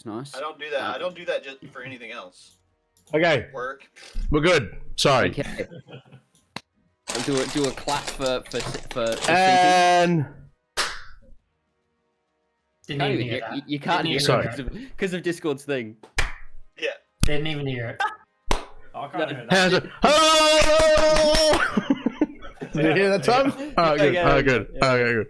nice. I don't do that. I don't do that just for anything else. Okay, Work. we're good. Sorry. Okay. Do a clap for And Didn't even hear that. You can't hear Sorry. it because of Discord's thing. Yeah. Didn't even hear it. Oh, I can't hear that. hands up. Hello! Did you hear that time? Oh, good. Okay, Good. yeah. Okay, good.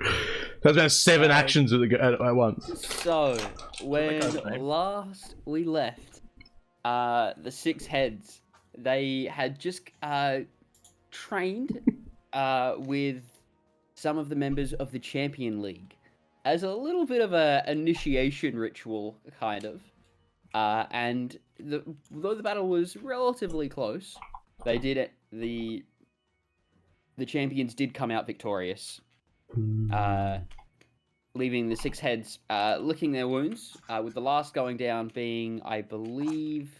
That's about 7 actions at once. So when last we left, the 6 heads, they had just trained with some of the members of the Champion League as a little bit of a initiation ritual, kind of. And though the battle was relatively close, they did it. The champions did come out victorious, leaving the 6 heads licking their wounds, with the last going down being, I believe,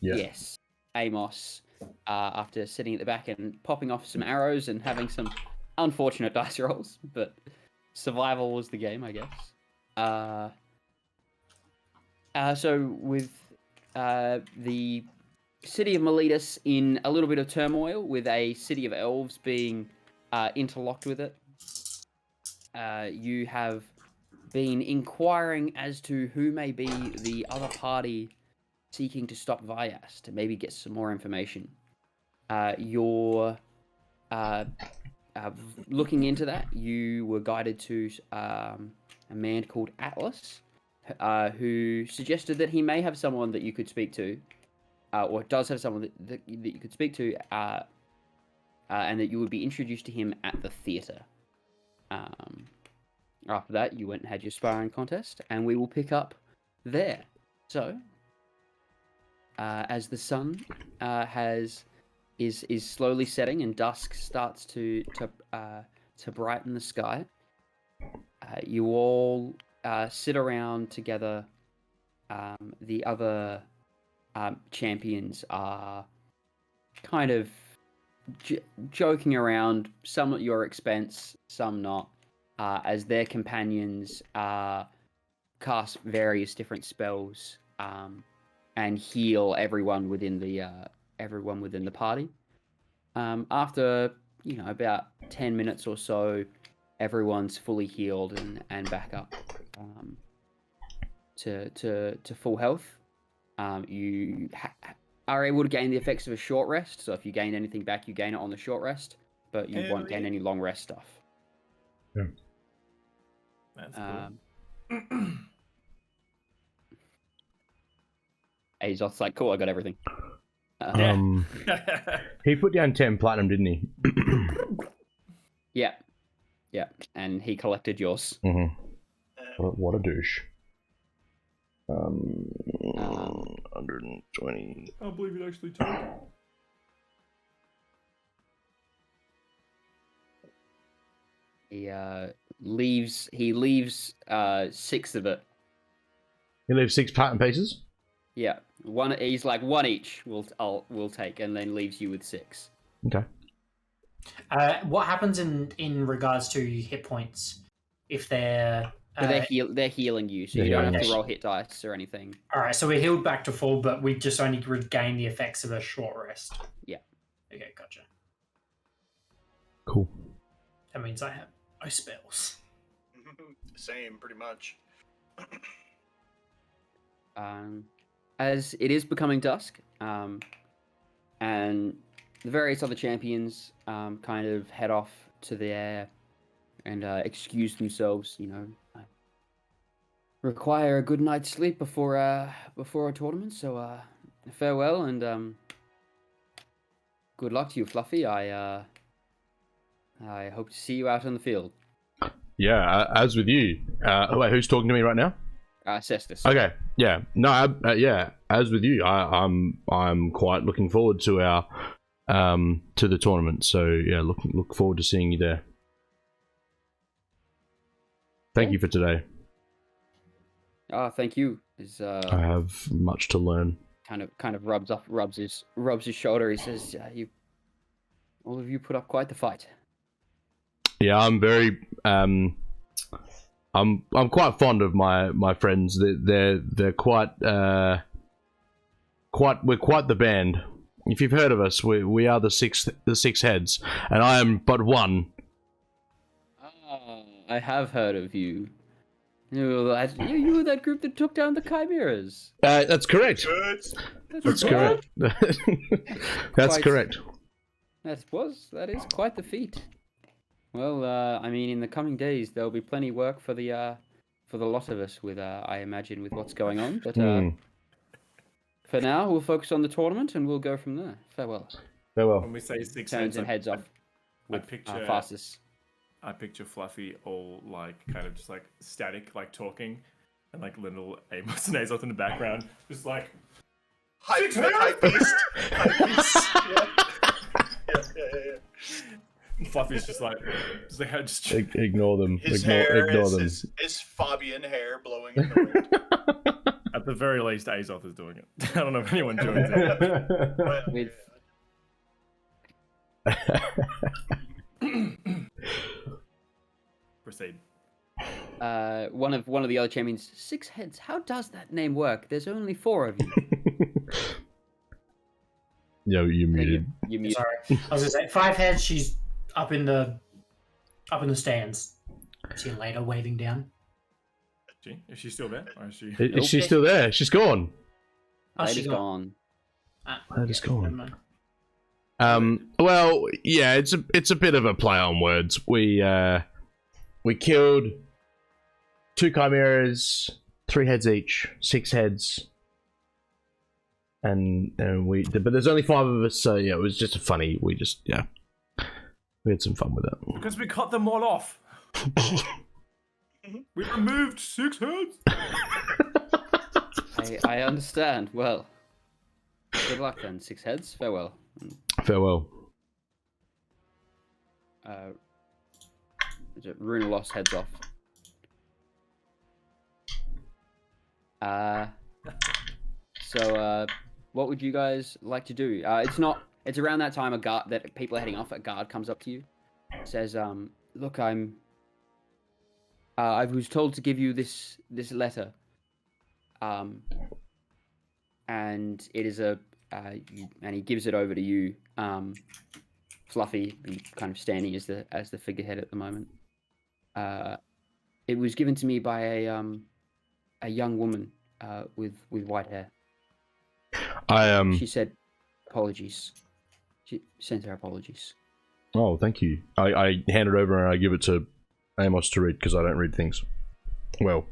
yes, Amos, after sitting at the back and popping off some arrows and having some unfortunate dice rolls, but survival was the game, I guess. So with the city of Miletus in a little bit of turmoil, with a city of elves being interlocked with it, you have been inquiring as to who may be the other party seeking to stop Vyas, to maybe get some more information. You're looking into that. You were guided to a man called Atlas, who suggested that he may have someone that you could speak to, or does have someone that you could speak to, and that you would be introduced to him at the theatre. After that, you went and had your sparring contest, and we will pick up there. So, as the sun is slowly setting and dusk starts to brighten the sky, you all sit around together. The other champions are kind of joking around, some at your expense, some not, as their companions cast various different spells and heal everyone within the party. After about 10 minutes or so, everyone's fully healed and back up to full health. You are able to gain the effects of a short rest, so if you gain anything back, you gain it on the short rest, but you won't gain any long rest stuff. Yeah. That's cool. Azoth's like, cool, I got everything. He put down 10 platinum, didn't he? Yeah, and he collected yours. Mm-hmm. What a douche. 120. I can't believe it actually took. He leaves 6 of it. He leaves 6 platinum pieces? Yeah, one. He's like, 1 each. We'll take, and then leaves you with 6. Okay. What happens in regards to hit points if they're They're healing you, so you don't have to roll hit dice or anything. All right, so we're healed back to full, but we just only regain the effects of a short rest. Yeah. Okay, gotcha. Cool. That means I have no spells. Same, pretty much. As it is becoming dusk, and the various other champions kind of head off to there and excuse themselves, require a good night's sleep before a tournament. So farewell and good luck to you, Fluffy. I hope to see you out on the field. Yeah, as with you. Wait, who's talking to me right now? Cestus. Okay, yeah, no, yeah, as with you, I'm quite looking forward to our to the tournament. So yeah, look forward to seeing you there. Thank you for today. Thank you. I have much to learn. Kind of rubs his shoulder. He says, all of you put up quite the fight. Yeah, I'm very I'm quite fond of my friends. They're quite we're quite the band. If you've heard of us, we are the six heads, and I am but one. I have heard of you. You were that group that took down the chimeras. That's correct. Good. That's correct. That's Quite- correct. That is quite the feat. Well, I mean, in the coming days, there'll be plenty of work for the lot of us. With I imagine, with what's going on. But for now, we'll focus on the tournament, and we'll go from there. Farewell. Farewell. When we say six Turns heads, and heads off. I With picture fastest. I picture Fluffy all like kind of just like static, like talking, and like little Amos and Azoth in the background, just like Hype beast. Yeah. Fluffy's just like just Ignore them. His Ignore hair them. is Fabian hair blowing in the wind. at the very least Azoth is doing it. I don't know if anyone joins it. With Proceed. one of the other champions, six heads. How does that name work? There's only 4 of you. Yo, you muted. You muted. Sorry, I was gonna say 5 heads. She's up in the stands. See Elaeda waving down. Is she still there? Or is she? Is she still there? She's gone. Oh, Lady's she's gone. Lady's gone. Never mind. Well, yeah, it's a bit of a play on words. We killed 2 chimeras, 3 heads each, 6 heads, and but there's only 5 of us, so yeah, it was just funny. We had some fun with it. Because we cut them all off. We removed 6 heads. I understand. Well, good luck then, 6 heads. Farewell. Farewell. Runa lost heads off. So, what would you guys like to do? It's around that time that people are heading off. A guard comes up to you, says, "Look, I was told to give you this letter, and it is and he gives it over to you, Fluffy, kind of standing as the figurehead at the moment. It was given to me by a young woman with white hair. She said apologies. She sent her apologies. Oh, thank you. I hand it over and I give it to Amos to read because I don't read things. Well.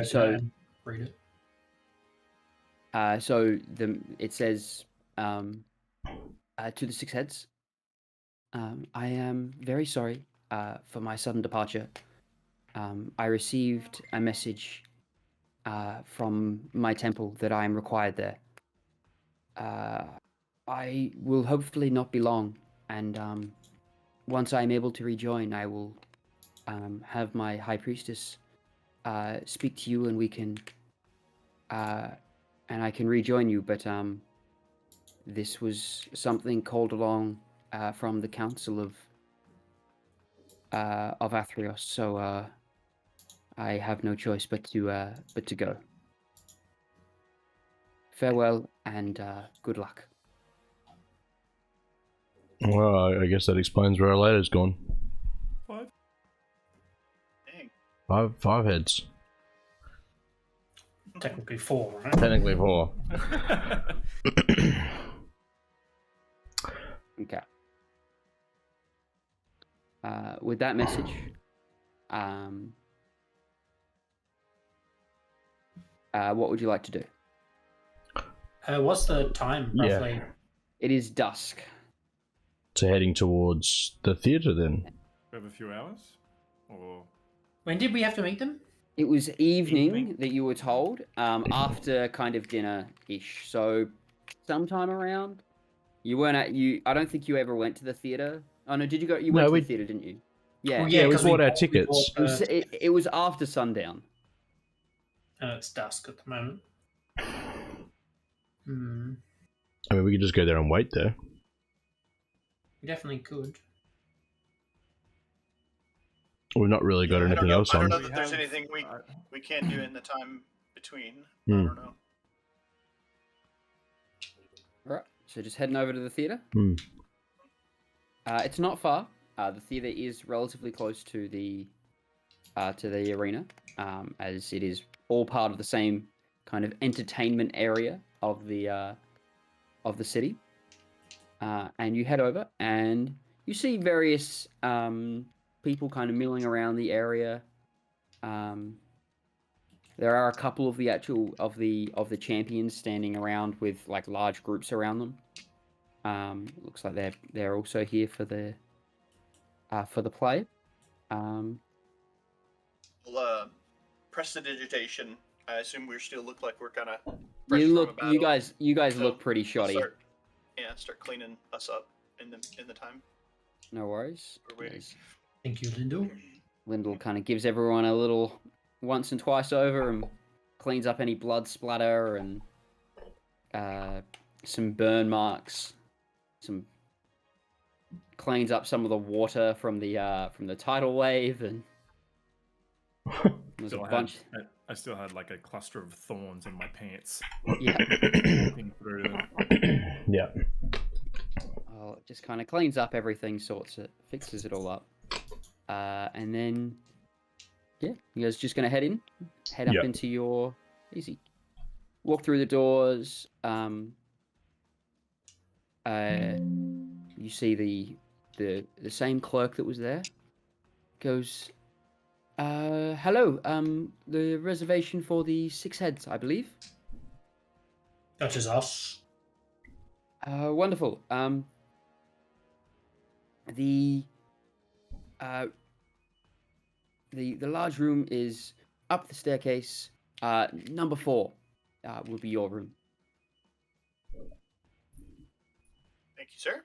So read it. It says to the 6 heads, I am very sorry for my sudden departure. I received a message from my temple that I am required there. I will hopefully not be long, and once I am able to rejoin, I will have my high priestess speak to you, and we can and I can rejoin you. But this was something called along from the council of Athreos, so I have no choice but to go. Farewell and good luck. Well, I guess that explains where Elaeda's gone. 5. Dang. 5 heads. Technically 4, right? Technically 4. Okay. With that message, what would you like to do? What's the time roughly? Yeah. It is dusk. So heading towards the theatre then. We have a few hours? Or When did we have to meet them? It was evening Evening? that you were told, after kind of dinner-ish. So sometime around. You weren't at I don't think you ever went to the theatre. Oh no, did you go? You went No, to we- the theatre, didn't you? Yeah. Well, Yeah, we 'cause bought our bought tickets. It was after sundown. It's dusk at the moment. Hmm. I mean, we could just go there and wait there. We definitely could. We've not really got I don't anything know. else I don't on. know that there's anything we can do in the time between. Hmm. I don't know. Alright, so just heading over to the theater. Hmm. It's not far. The theater is relatively close to the arena, as it is all part of the same kind of entertainment area of the city. And you head over, and you see various people kind of milling around the area. There are a couple of the champions standing around with like large groups around them. Looks like they're also here for the play. Well, prestidigitation. I assume we still look like we're kind of. You guys look pretty shoddy. Start cleaning us up in the time. No worries. We're waiting. Thank you, Lindo. Lyndall kind of gives everyone a little once and twice over and cleans up any blood splatter and some burn marks. Cleans up some of the water from the tidal wave, and there's a bunch. I still had like a cluster of thorns in my pants. Yeah. Walking through them. Yeah. Oh, it just kind of cleans up everything, fixes it all up, and then you guys just gonna head up into your walk through the doors. You see the same clerk that was there goes, hello, the reservation for the 6 heads, I believe. That is us. Wonderful. The large room is up the staircase. Number 4 will be your room. Thank you, sir.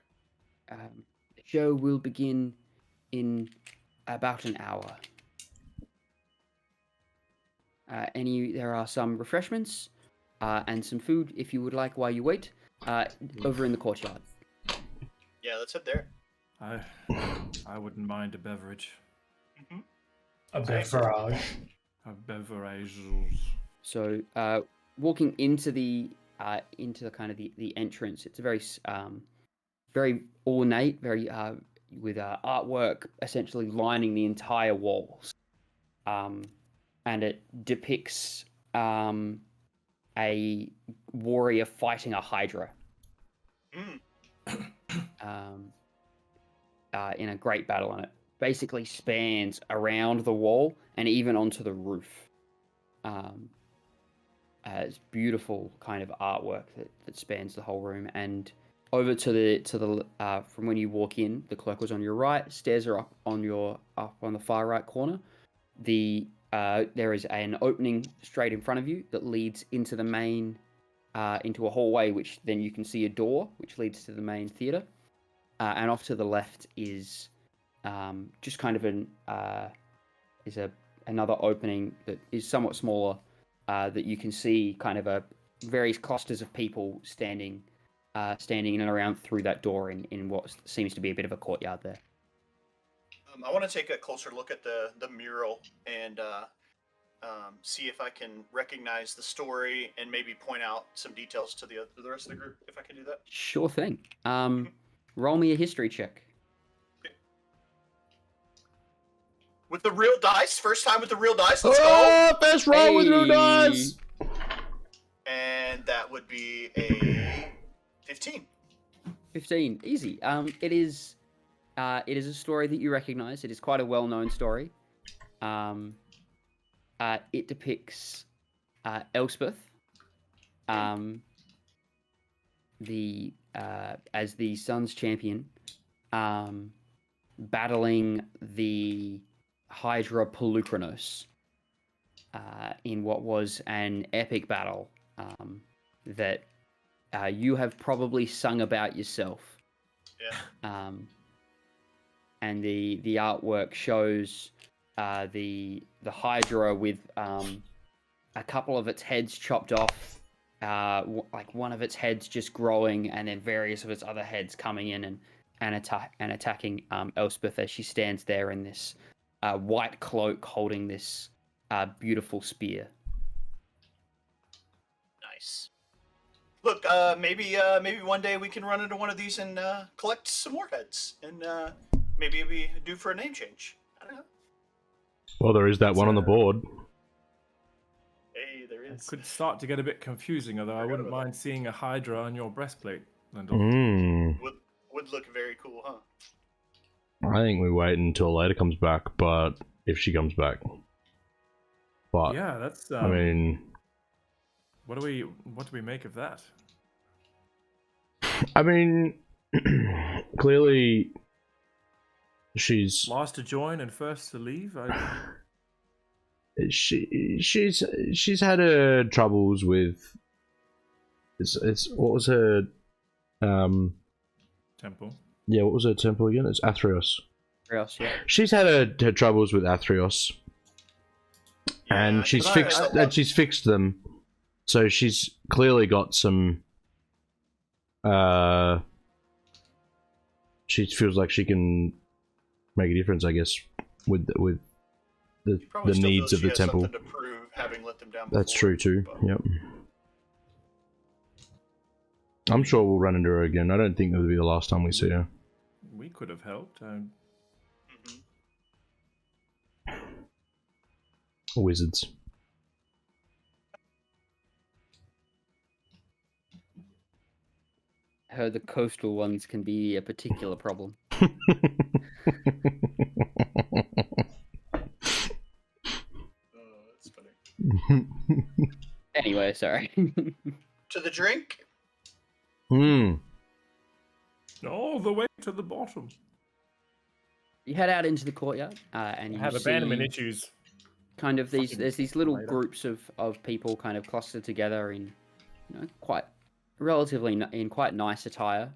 The show will begin in about an hour. There are some refreshments and some food if you would like while you wait. Over in the courtyard. Yeah, let's head there. I wouldn't mind a beverage. Mm-hmm. A beverage. A beverage. So, walking into the kind of the entrance, it's a very very ornate, very with artwork essentially lining the entire walls, and it depicts a warrior fighting a hydra. In a great battle, and it basically spans around the wall and even onto the roof. It's beautiful kind of artwork that spans the whole room. And over to the from when you walk in, the clerk was on your right. Stairs are up on the far right corner. There is an opening straight in front of you that leads into the main, into a hallway, which then you can see a door which leads to the main theater. And off to the left is just kind of another opening that is somewhat smaller, that you can see kind of various clusters of people standing in and around through that door in what seems to be a bit of a courtyard there. I want to take a closer look at the mural and see if I can recognize the story and maybe point out some details to the rest of the group, if I can do that. Sure thing. Roll me a history check. With the real dice? First time with the real dice? Let's go! First roll with real dice! And that would be a 15. 15. Easy. It is a story that you recognize. It is quite a well-known story. It depicts Elspeth, as the Sun's champion, battling the Hydra Pelucranos in what was an epic battle that you have probably sung about yourself. Yeah. And the artwork shows the Hydra with a couple of its heads chopped off, like one of its heads just growing, and then various of its other heads coming in and attacking Elspeth as she stands there in this white cloak holding this beautiful spear. Nice. Look, maybe one day we can run into one of these and collect some more heads, and maybe it'd be due for a name change. I don't know. Well, there is that one on the board. Hey, there It is. could start to get a bit confusing, although I wouldn't mind seeing a Hydra on your breastplate, Lyndall. Would look very cool, huh? I think we wait until Elaeda comes back, but if she comes back. But Yeah, that's. I mean, what do we make of that? I mean, clearly, she's Last to join and first to leave. she's had her troubles with. It's what was her Temple. Yeah, what was her temple again? It's Athreos. Athreos, yeah. She's had her troubles with Athreos, and she's fixed them. So she's clearly got some. She feels like she can make a difference, I guess, with the needs of the temple. To prove, having let them down That's before, true too. but... Yep. I'm sure we'll run into her again. I don't think that'll be the last time we see her. We could have helped. Wizards. Heard the coastal ones can be a particular problem. That's funny. Anyway, sorry. To the drink. All the way to the bottom. You head out into the courtyard, and you have see abandonment issues. kind of there's these little groups of people kind of clustered together in, quite nice attire.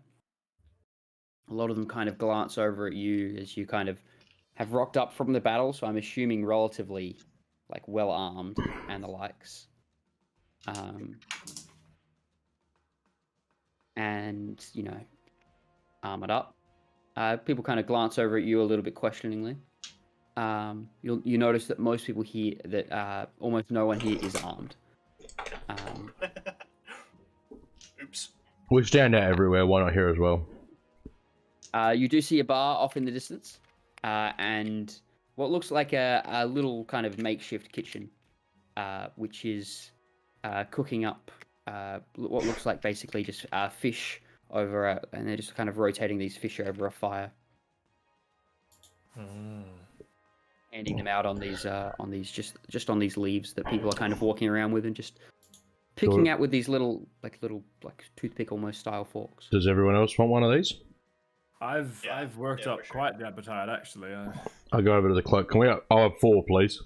A lot of them kind of glance over at you as you kind of have rocked up from the battle, so I'm assuming relatively well armed and the likes. And armored up. People kind of glance over at you a little bit questioningly. You notice that most people here, that almost no one here is armed. Oops. We stand out everywhere. Why not here as well? You do see a bar off in the distance, and what looks like a little kind of makeshift kitchen, which is cooking up what looks like basically just fish over and they're just kind of rotating these fish over a fire, handing them out on these just on these leaves that people are kind of walking around with and just picking out with these little toothpick almost style forks. Does everyone else want one of these? I've worked up quite the appetite actually. I'll go over to the cloak. Can we? I'll have 4, please.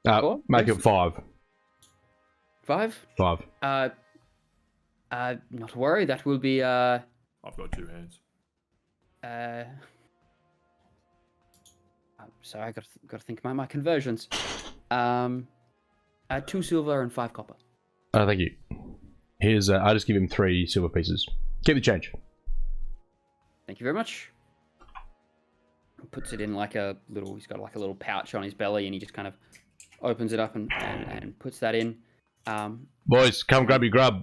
4? Make it 5. 5? 5. Not to worry. That will be. I've got 2 hands. Sorry, I got to think about my conversions. 2 silver and 5 copper. Thank you. Here's. I'll just give him 3 silver pieces. Keep the change. Thank you very much. He puts it in he's got a little pouch on his belly, and he just kind of opens it up and puts that in. Boys, come grab your grub.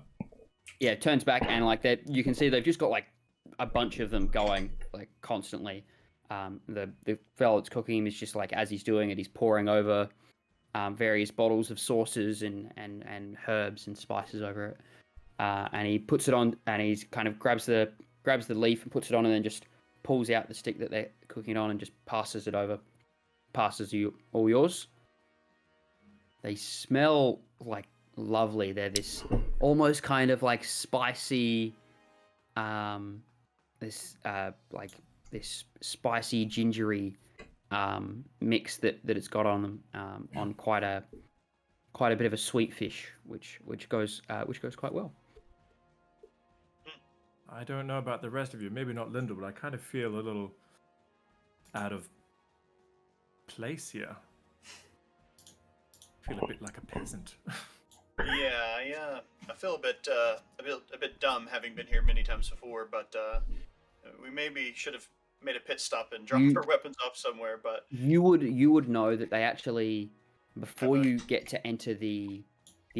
Yeah, it turns back and that you can see they've just got a bunch of them going constantly. The fellow that's cooking him is just as he's doing it, he's pouring over various bottles of sauces and herbs and spices over it, and he puts it on and he's kind of grabs the leaf and puts it on and then just pulls out the stick that they're cooking it on and just passes it over. Passes you all yours. They smell lovely. They're this almost kind of spicy, this spicy gingery mix that it's got on them, on quite a bit of a sweet fish, which goes quite well. I don't know about the rest of you, maybe not Lyndall, but I kind of feel a little out of place here. I feel a bit like a peasant. Yeah, I feel a bit dumb having been here many times before, but we maybe should have made a pit stop and dropped our weapons off somewhere, but you would know that they actually, before Uh-huh. you get to enter the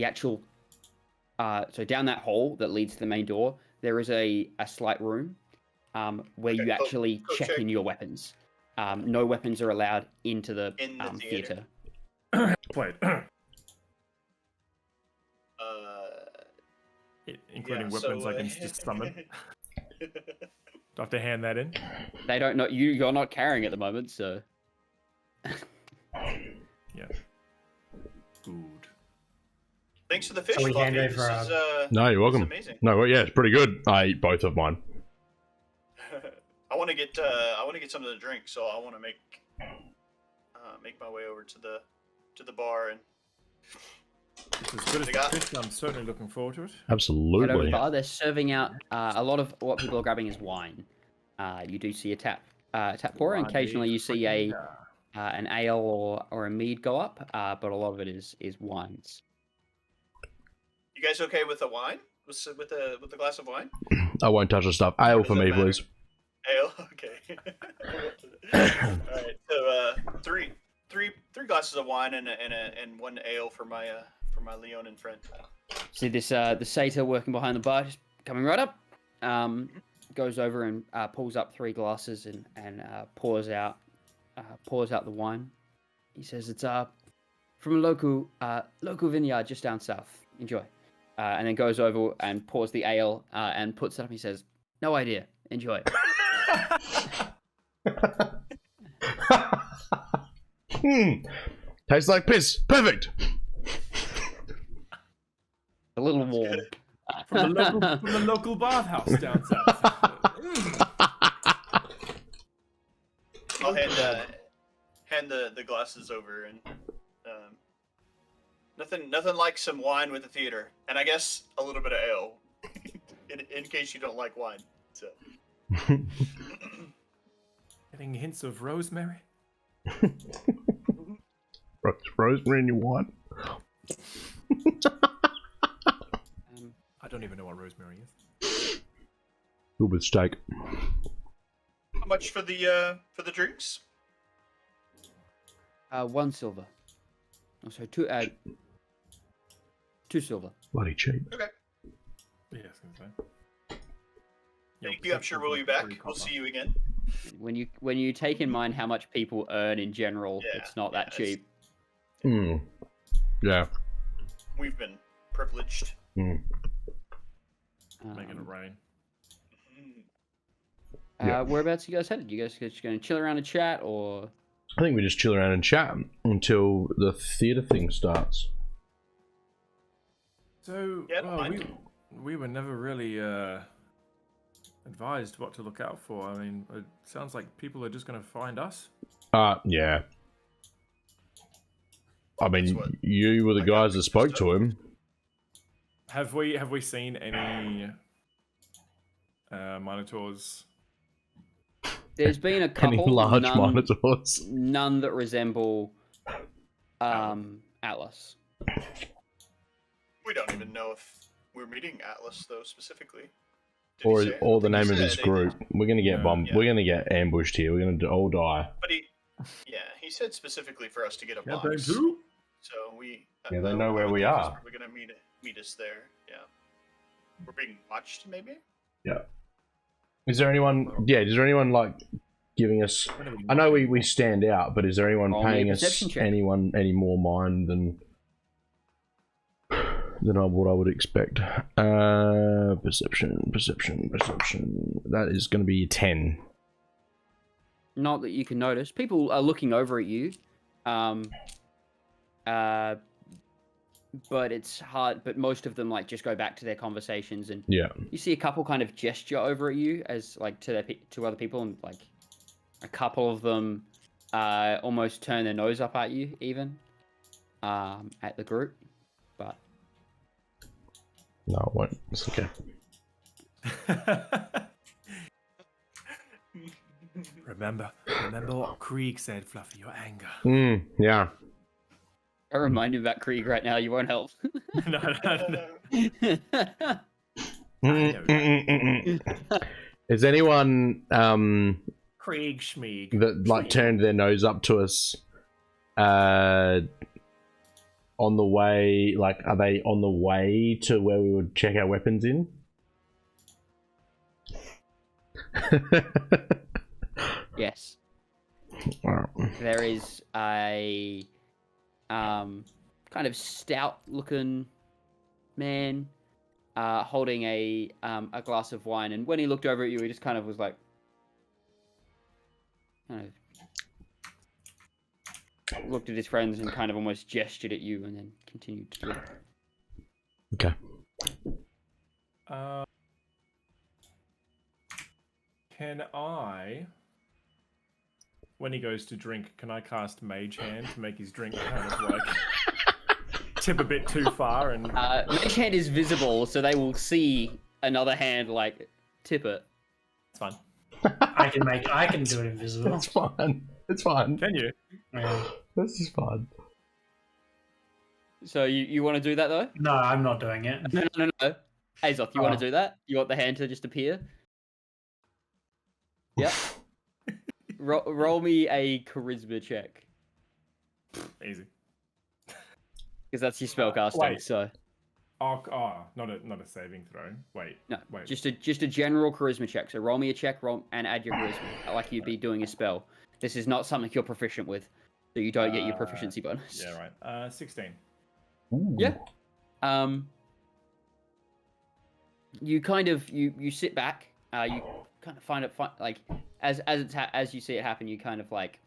actual, so down that hall that leads to the main door, there is a slight room, where Okay, you actually go check check. in your weapons. No weapons are allowed into the, In the theater. Played. Including yeah, weapons so, I can just summon. Do I have to hand that in? They don't know you're not carrying at the moment, so. Yeah. Good. Thanks for the fish, So we hand Fluffy. over, This is No, you're this is welcome. amazing. No, well, yeah, it's pretty good. I eat both of mine. I want to get something to drink, so I want to make my way over to the bar and It's as good as They the got- fish. I'm certainly looking forward to it. Right over the Absolutely. bar, they're serving out a lot of what people are grabbing is wine. You do see a tap pourer, and occasionally you see an ale or a mead go up, but a lot of it is wines. you guys okay with the wine? With the glass of wine? I won't touch the stuff. Ale for Does it me, matter? please. Ale, okay. All right, so three glasses of wine and one ale for my Leonin friend. See this the satyr working behind the bar, just coming right up. Goes over and pulls up 3 glasses and pours out the wine. He says it's from a local vineyard just down south. Enjoy. And then goes over and pours the ale and puts it up. He says, "No idea. Enjoy." Tastes like piss. Perfect. A little warm. From the local bathhouse down south. I'll hand the glasses over and nothing like some wine with the theater, and I guess a little bit of ale in case you don't like wine. So. Getting hints of rosemary. Rosemary in your wine. I don't even know what rosemary is. A little bit of steak. How much for the drinks? 1 silver. Oh, sorry, 2 silver. Bloody cheap. Okay. Yeah, I was gonna say. Thank you. I'm sure we'll be back. We'll see you again. When you take in mind how much people earn in general, Yeah, it's not that it's- cheap. Yeah. We've been privileged. Making it rain. Yeah. Whereabouts you guys headed? You guys just going to chill around and chat, or? I think we just chill around and chat until the theatre thing starts. So, Yeah, well, fine. we were never really advised what to look out for. I mean, it sounds like people are just going to find us. Yeah. I That's mean, what you were the I got guys that spoke to him. Have we seen any Minotaurs? There's been a Any couple, large none, monitors. none that resemble Atlas. We don't even know if we're meeting Atlas though specifically. Did he Or say? the I think name he of his said group. We're gonna get Yeah. bombed. Yeah. We're gonna get ambushed here. We're gonna all die. But he said specifically for us to get a Yeah, box. they do. So we. Yeah, they I know where would we think are. We're gonna meet us there. Yeah. We're being watched, maybe. Is there anyone? Yeah. Is there anyone like giving us? I know we stand out, but is there anyone Roll me a paying us perception check. any more mind than what I would expect? Perception. That is going to be 10. Not that you can notice. People are looking over at you. But it's hard. But most of them like just go back to their conversations, and Yeah. you see a couple kind of gesture over at you as like to other people, and like a couple of them almost turn their nose up at you, even at the group. But No, it won't. It's okay. Remember what Krieg said, Fluffy. Your anger. Yeah. I remind you about Krieg right now. You won't help. No. Is anyone Krieg Schmeeg. that like turned their nose up to us. On the way, like, are they on the way to where we would check our weapons in? Yes. Alright. There is a kind of stout-looking man holding a glass of wine, and when he looked over at you, he just kind of was like, looked at his friends and kind of almost gestured at you, and then continued to drink. Okay. Can I, when he goes to drink, can I cast Mage Hand to make his drink kind of like tip a bit too far? And Mage Hand is visible, so they will see another hand like tip it. it's fine. I can do it invisible. It's fine. It's fine. Can you? Yeah. This is fun. So you want to do that though? No, I'm not doing it. No. Azoth, you want to do that? You want the hand to just appear? Yep. Roll me a charisma check, Easy. because that's your spellcasting. Wait. So Oh, not a saving throw. Wait. no, Wait. just a general charisma check. So roll me a check, and add your charisma, like you'd be doing a spell. This is not something you're proficient with, so you don't get your proficiency bonus. Yeah, right. 16. Ooh. Yeah. You kind of you sit back. You kind of find it like as you see it happen. You kind of like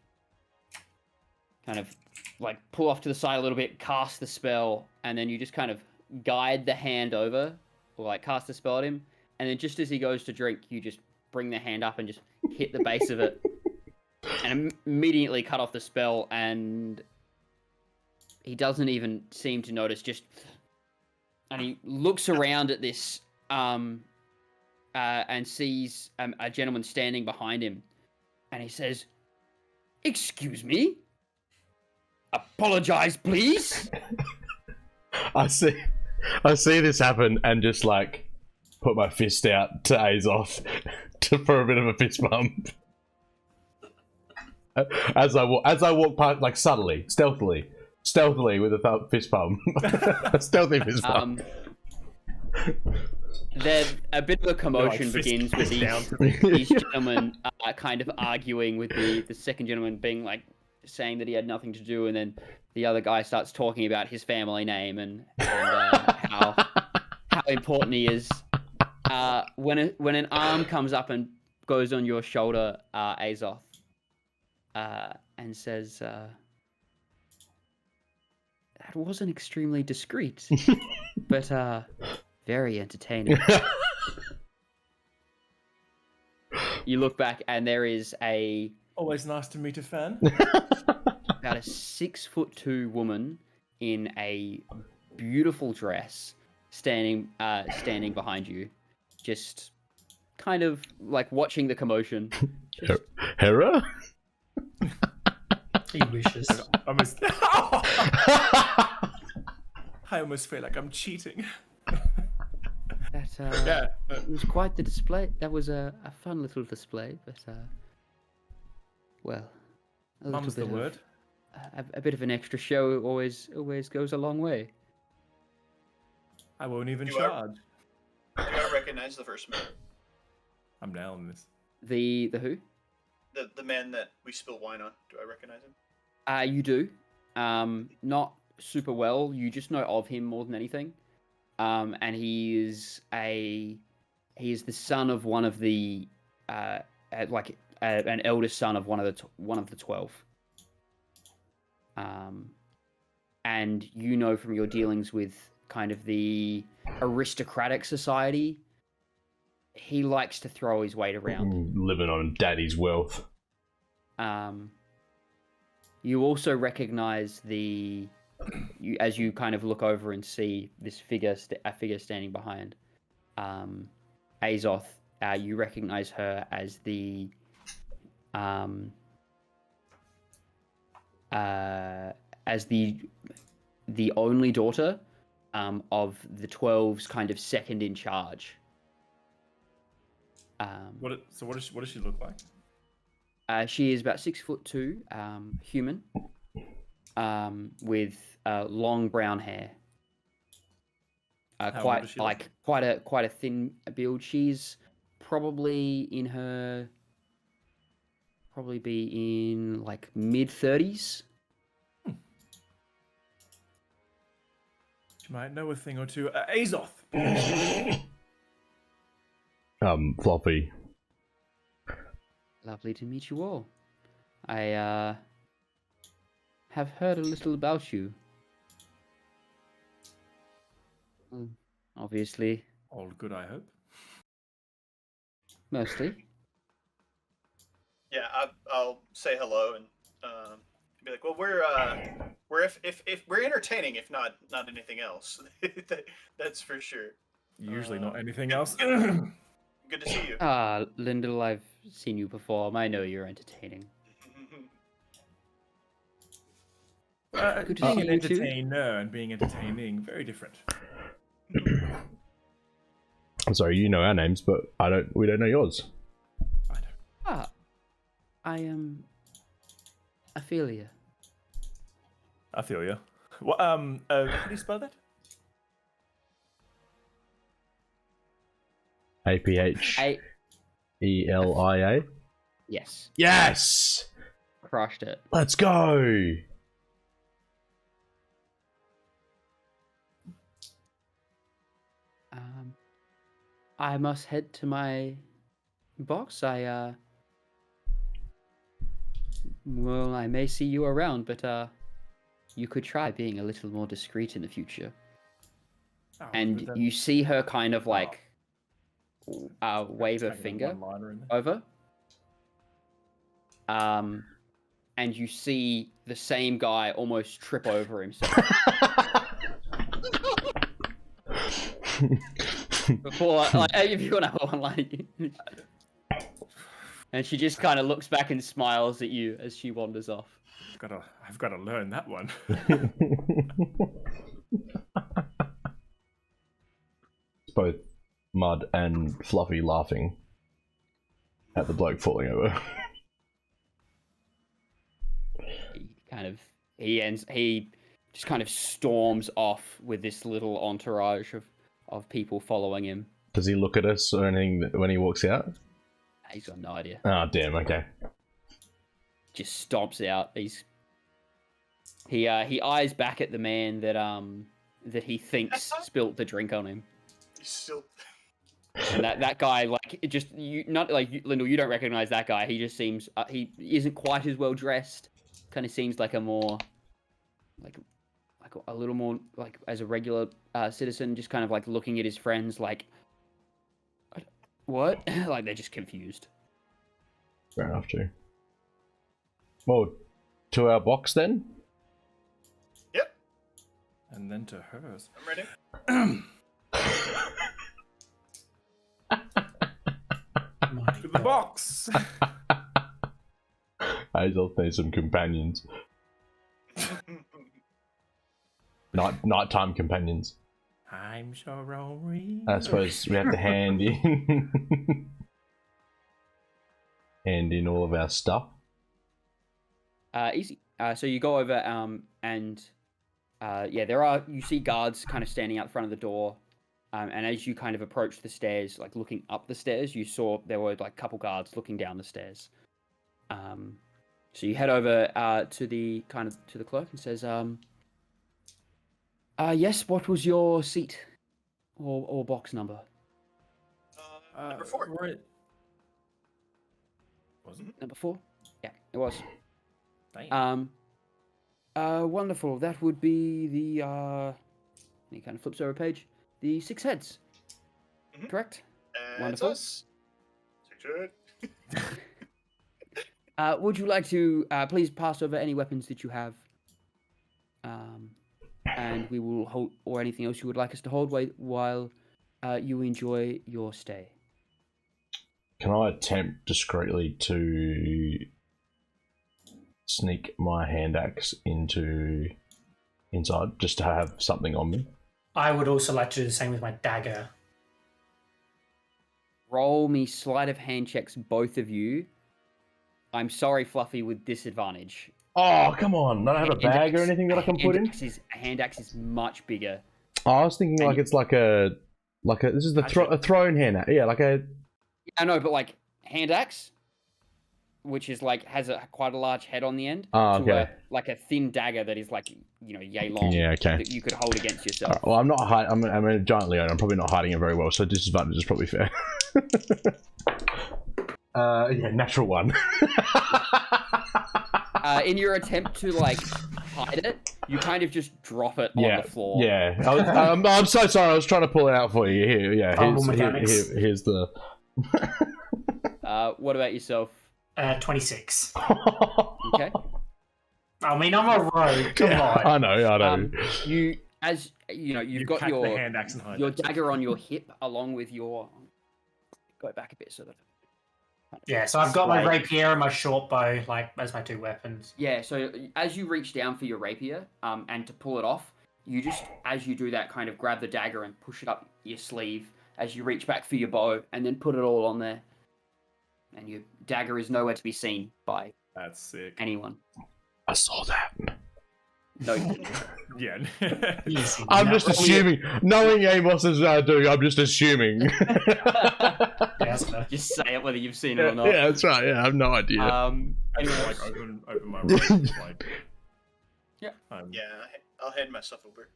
pull off to the side a little bit, cast the spell, and then you just kind of guide the hand over, or like cast the spell at him, and then just as he goes to drink, you just bring the hand up and just hit the base of it, and immediately cut off the spell, and he doesn't even seem to notice. And he looks around at this and sees a gentleman standing behind him, and he says, "Excuse me? Apologize, please." I see this happen and just like put my fist out to Azoth for a bit of a fist bump. As I walk past, like subtly, stealthily with a fist bump. A stealthy fist bump. Then a bit of a commotion begins with these gentlemen kind of arguing with the second gentleman being like saying that he had nothing to do, and then the other guy starts talking about his family name and how important he is. When an arm comes up and goes on your shoulder, Azoth, and says, "That wasn't extremely discreet, but very entertaining." You look back, and there is Always nice to meet a fan. about a 6'2" woman in a beautiful dress standing behind you, just kind of like watching the commotion. Hera? He wishes. I almost feel like I'm cheating. That it was quite the display. That was a fun little display, but well, Mum's the word. A bit of an extra show always goes a long way. I won't even Do charge. Do I recognize the first man? I'm nailing this. The who? The man that we spill wine on. Do I recognize him? You do. Not super well. You just know of him more than anything. And he is the son of one of the an eldest son of one of the 12. And you know from your dealings with kind of the aristocratic society, he likes to throw his weight around. Living on daddy's wealth. You also recognize as you kind of look over and see this figure standing behind Azoth. You recognize her as the only daughter of the 12's kind of second in charge. What does she look like? She is about 6'2", human, with long brown hair. How old Quite does she look? quite a thin build. She's probably be in like mid-30s. She might know a thing or two. Azoth. Floppy. Lovely to meet you all. I have heard a little about you. Obviously, All good, I hope. mostly. Yeah, I'll say hello and be like, well, we're if we're entertaining, if not anything else. That's for sure. Usually not anything else. Good to see you. Lyndall, I've seen you perform. I know you're entertaining. Good to Being see an you too. entertainer and being entertaining, very different. I'm sorry, you know our names, but we don't know yours. I don't. I am Ophelia. I feel you. What? How do you spell that? APHELIA. Yes, Yes! crushed it. Let's go! I must head to my box. I may see you around, but you could try being a little more discreet in the future. Oh, And but then- you see her kind of like wave her Tagging a finger one-liner in there. over. And you see the same guy almost trip over himself. Before, like, if you want to hold on, like, and she just kind of looks back and smiles at you as she wanders off. I've got to learn that one. It's both Mud and Fluffy laughing at the bloke falling over. He just kind of storms off with this little entourage of people following him. Does he look at us or anything when he walks out? He's got no idea. Oh, damn, okay. Just stomps out. He eyes back at the man that he thinks spilt the drink on him. He's still. And that guy, like, it just Lyndall, you don't recognize that guy. He just seems he isn't quite as well dressed. Kind of seems like a more like a little more like as a regular citizen, just kind of like looking at his friends like, what? Like they're just confused. Fair enough, too. Well, to our box then? Yep, And then to hers. I'm ready. To the box! I just need some companions. Nighttime companions. I'm sorry. I suppose we have to hand in all of our stuff. Easy. So you go over and you see guards kind of standing out front of the door. And as you kind of approach the stairs, like looking up the stairs, you saw there were like a couple guards looking down the stairs. So you head over to the clerk and says, yes, what was your seat or box number? Number 4. Right. Was it? Number 4? Yeah, it was. Damn. Wonderful. That would be the he kind of flips over a page. The 6 heads. Mhm. Correct? That's Wonderful. us. Good. Would you like to please pass over any weapons that you have? And we will hold, or anything else you would like us to hold while you enjoy your stay. Can I attempt discreetly to sneak my hand axe inside, just to have something on me? I would also like to do the same with my dagger. Roll me sleight of hand checks, both of you, I'm sorry, Fluffy, with disadvantage. Oh, come on. I don't have a bag or anything that I can put in? A hand axe is much bigger. Oh, I was thinking like it's like a... This is a thrown hand axe. Yeah, like a... I know, but like hand axe, which is like has quite a large head on the end. Oh, okay. Like a thin dagger that is like, yay long. Yeah, okay. That you could hold against yourself. Right, well, I'm not hiding. I'm a giant Leon. I'm probably not hiding it very well, so disadvantage is probably fair. Yeah, natural one. In your attempt to like hide it, you kind of just drop it on the floor. Yeah, I'm so sorry. I was trying to pull it out for you. Here, here's the. What about yourself? 26. Okay. I mean, I'm a rogue. Come on. I know. You've got your hand axe and hide your it. dagger on your hip, along with your. Go back a bit so that. Yeah, so I've got my rapier and my short bow, like, as my 2 weapons. Yeah, so as you reach down for your rapier, and to pull it off, you just, as you do that, kind of grab the dagger and push it up your sleeve as you reach back for your bow, and then put it all on there. And your dagger is nowhere to be seen by That's sick. anyone. I saw that. No, you didn't. Yeah. I'm just assuming. Knowing Amos is doing, I'm just assuming. Just say it whether you've seen it or not. Yeah, that's right. Yeah, I have no idea. Anyway, like open my robe, like. Yeah. Yeah, I'll hand myself over.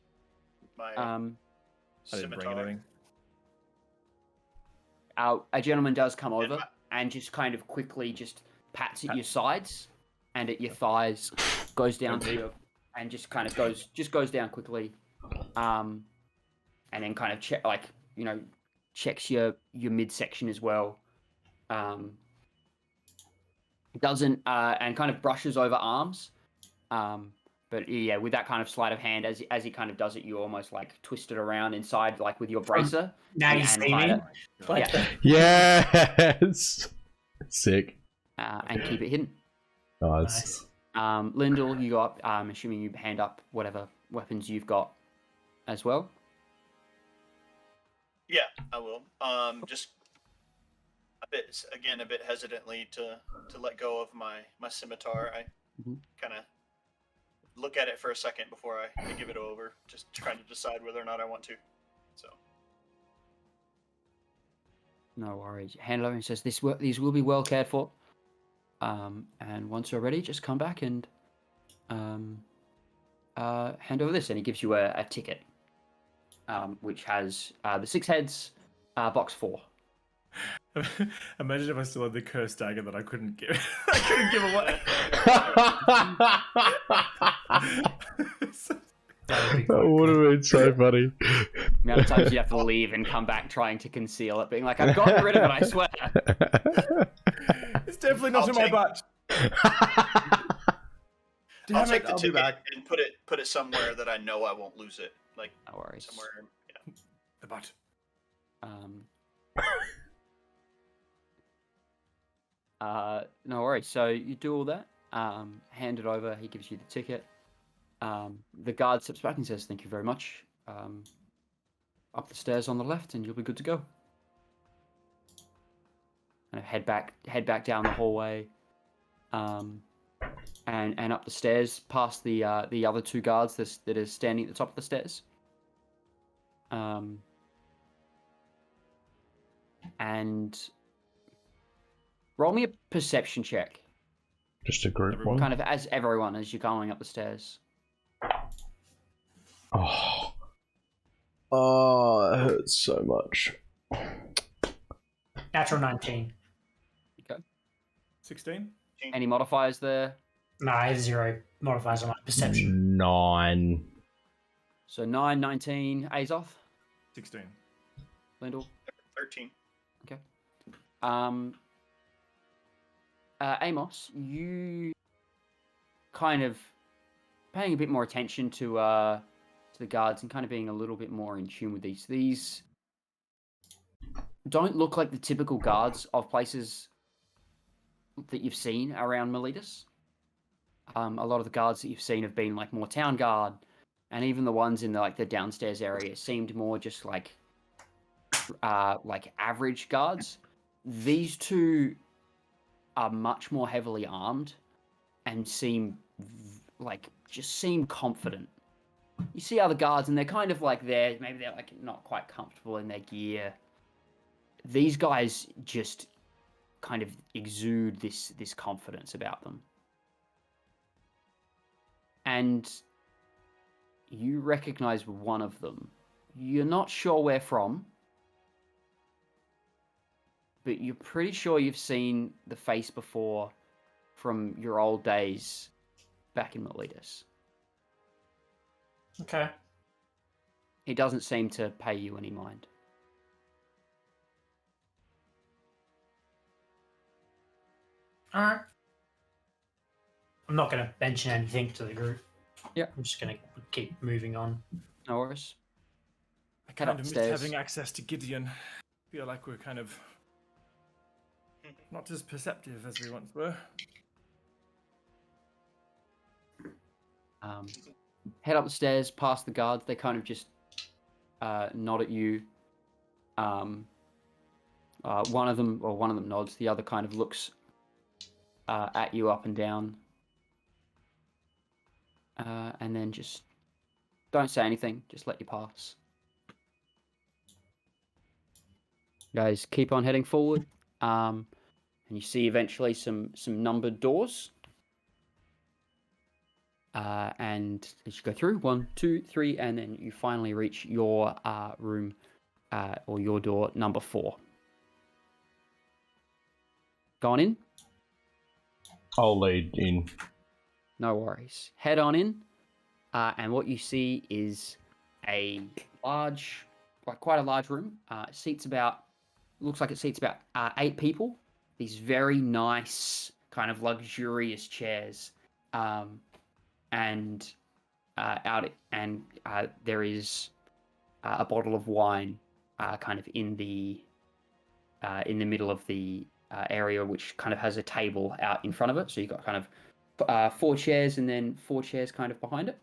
My I didn't bring scimitar. anything. a gentleman does come over and just kind of quickly just pats at your sides and at your thighs, goes down to your, and just kind of goes down quickly, and then kind of checks your midsection as well. Doesn't and kind of brushes over arms. But yeah, with that kind of sleight of hand, as he kind of does it, you almost like twist it around inside, like with your bracer. Now you see me. Yeah. Yes. Sick. And keep it hidden. Nice. Lyndall, you got. I'm assuming you hand up whatever weapons you've got, as well. Yeah, I will. Just a bit hesitantly to let go of my scimitar. I kind of look at it for a second before I give it over, just trying to decide whether or not I want to. So. No worries. Hand over and says, these will be well cared for. And once you're ready, just come back and hand over this. And he gives you a ticket, which has the 6 heads, box 4. Imagine if I still had the cursed dagger that I couldn't give. I couldn't give away. That would have been so funny. The amount of times you have to leave and come back trying to conceal it, being like, I've gotten rid of it, I swear. It's definitely not in my butt. I'll take the ticket and put it somewhere that I know I won't lose it. Like, no worries. Somewhere, yeah. The butt. No worries. So you do all that. Hand it over. He gives you the ticket. The guard steps back and says, "Thank you very much. Up the stairs on the left, and you'll be good to go." And head back down the hallway, and up the stairs past the other 2 guards that are standing at the top of the stairs. And roll me a perception check. Just a group one. Kind of as everyone as you're going up the stairs. Oh, it hurts so much. Natural 19. Okay. 16? Any modifiers there? No, I have 0 modifiers on my perception. 9. So 9, 19, Azoth? 16. Lyndall? 13. Okay. Amos, you kind of paying a bit more attention to the guards and kind of being a little bit more in tune with these. These don't look like the typical guards of places that you've seen around Miletus. A lot of the guards that you've seen have been like more town guard, and even the ones in the downstairs area seemed more just like average guards. These 2 are much more heavily armed and seem confident. You see other guards and they're kind of like maybe they're like not quite comfortable in their gear. These guys just kind of exude this confidence about them. And you recognize one of them. You're not sure where from, but you're pretty sure you've seen the face before from your old days back in Miletus. Okay. He doesn't seem to pay you any mind. Alright. I'm not going to mention anything to the group. Yeah. I'm just going to keep moving on. No worries. I kind of miss upstairs. having access to Gideon. Feel like we're kind of not as perceptive as we once were. Head up the stairs, past the guards. They kind of just nod at you. One of them nods. The other kind of looks at you up and down. And then just don't say anything. Just let you pass. Guys, keep on heading forward. And you see eventually some numbered doors. And as you go through, 1, 2, 3, and then you finally reach your room or your door number 4. Gone in? I'll lead in. No worries. Head on in, and what you see is a large, quite a large room. Looks like it seats about 8 people. These very nice, kind of luxurious chairs, and there is a bottle of wine, kind of in the middle of the area, which kind of has a table out in front of it. So you've got kind of 4 chairs and then 4 chairs kind of behind it,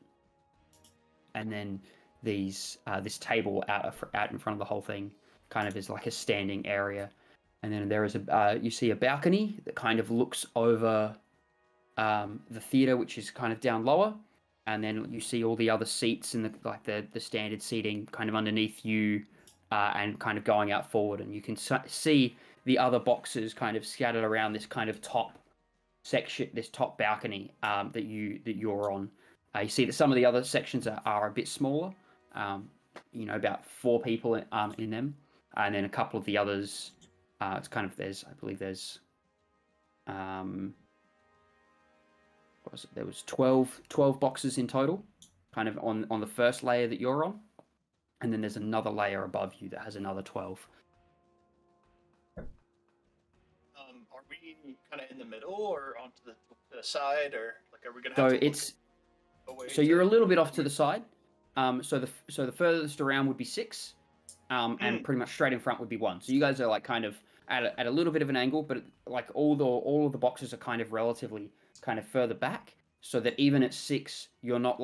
and then this table out in front of the whole thing kind of is like a standing area. And then there is you see a balcony that kind of looks over the theater, which is kind of down lower, and then you see all the other seats in the standard seating kind of underneath you, and kind of going out forward, and you can see the other boxes kind of scattered around this kind of top section, this top balcony that you're on. You see that some of the other sections are a bit smaller, about 4 people in them, and then a couple of the others. It's kind of I believe there's there was 12 boxes in total, kind of on the first layer that you're on, and then there's another layer above you that has another 12. Are we kind of in the middle or onto the side, or are we gonna have So to it's away so you're a little bit off to the side. So the furthest around would be 6, and pretty much straight in front would be 1. So you guys are kind of at a little bit of an angle, but all of the boxes are kind of relatively kind of further back, so that even at 6, you're not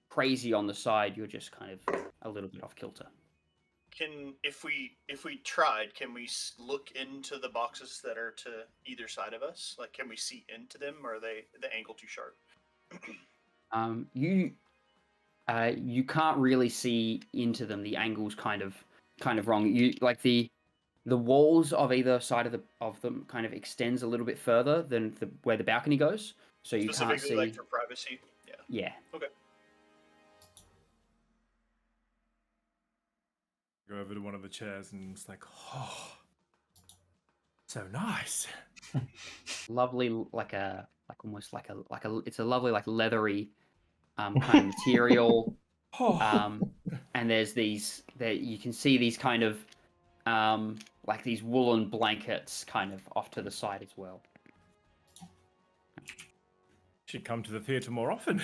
crazy on the side. You're just kind of a little bit off kilter. If we tried, can we look into the boxes that are to either side of us? Can we see into them, or are the angle too sharp? You can't really see into them. The angle's kind of wrong. You the walls of either side of them kind of extends a little bit further than where the balcony goes, so you can't see. For privacy. Yeah. Yeah. Okay. Go over to one of the chairs and it's like, oh, so nice. Lovely, it's a lovely leathery kind of material. And there's you can see these kind of these woolen blankets kind of off to the side as well. Should come to the theatre more often.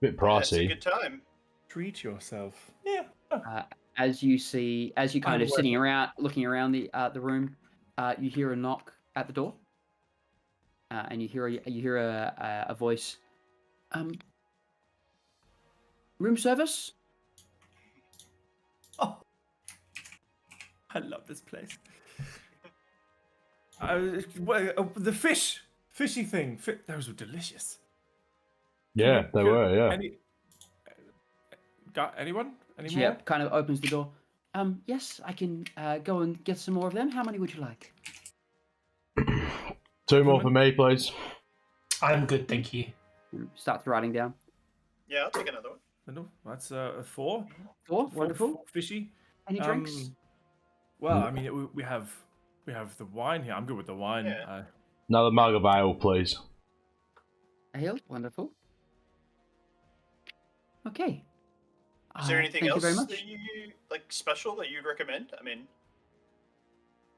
Bit pricey. That's a good time. Treat yourself. Yeah. As you kind of sitting around, looking around the room, you hear a knock at the door, and you hear a voice. Room service? Oh, I love this place. The fishy thing. Those were delicious. Yeah, they were. Yeah. Anyone? Any She more? kind of opens the door. Yes, I can go and get some more of them. How many would you like? 2 more for me, please. I'm good, thank you. Starts writing down. Yeah, I'll take another one. No, that's 4. 4, wonderful. 4 fishy. Any drinks? Well, I mean, we have the wine here. I'm good with the wine. Yeah. Another mug of ale, please. Ale, wonderful. Okay. Is there anything thank else you very much. that you like special that you'd recommend? I mean,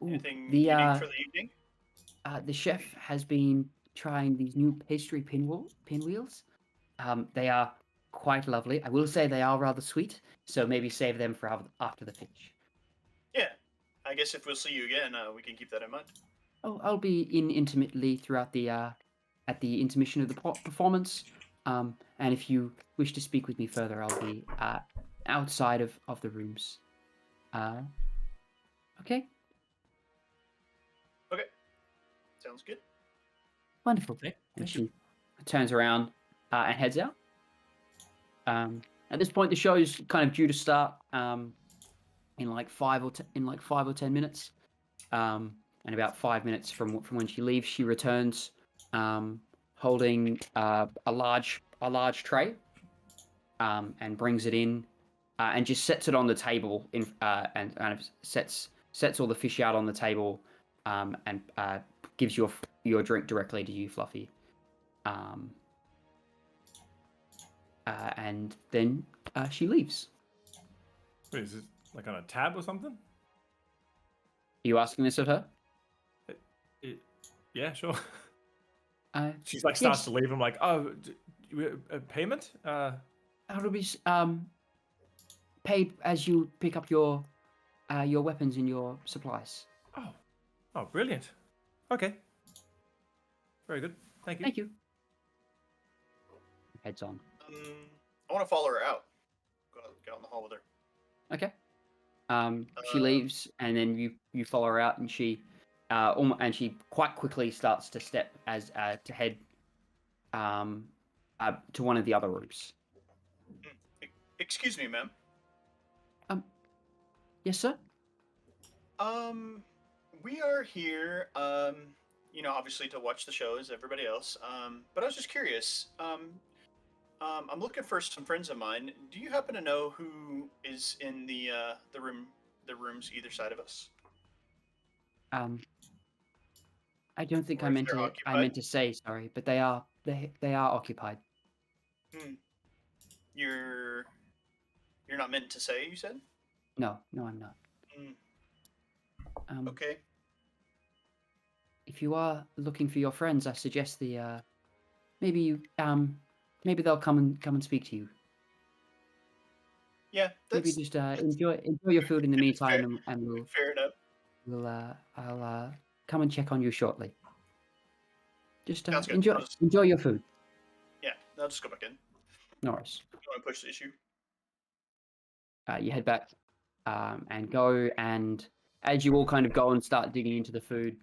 Ooh, anything the unique for the evening? the chef has been trying these new pastry pinwheels. They are quite lovely. I will say they are rather sweet, so maybe save them for after the finish. Yeah, I guess if we'll see you again, we can keep that in mind. Oh, I'll be in intermittently throughout the at the intermission of the performance. And if you wish to speak with me further, I'll be outside of the rooms. Okay. Okay, sounds good. Wonderful. Okay, And thank you. she turns around and heads out. At this point, the show is kind of due to start in like 5 or 10 minutes. And about 5 minutes from when she leaves, she returns, holding a large tray, and brings it in, and just sets it on the table and kind of sets all the fish out on the table, and gives your drink directly to you, Fluffy. And then she leaves. Wait, is it like on a tab or something? Are you asking this of her? Yeah, sure. She's Yes. starts to leave. I'm like, oh, payment? It'll be paid as you pick up your weapons and your supplies. Oh, brilliant. Okay. Very good. Thank you. Thank you. Heads on. I want to follow her out. Go out in the hall with her. Okay. She leaves, and then you follow her out, and she quite quickly starts to step as to head to one of the other rooms. Excuse me, ma'am. Yes, sir. We are here, obviously to watch the show as everybody else. But I was just curious. I'm looking for some friends of mine. Do you happen to know who is in the rooms either side of us? I don't think Or I if meant they're to. I occupied? meant to say sorry, but they are occupied. You're not meant to say, you said? No, I'm not. Okay. If you are looking for your friends, I suggest maybe they'll come and speak to you. Yeah, Maybe that's just enjoy your food in the meantime, and fair enough. I'll come and check on you shortly. Just Sounds good. enjoy your food. Yeah, I'll just go back in. No worries. You want to push the issue? You head back and go, and as you all kind of go and start digging into the food,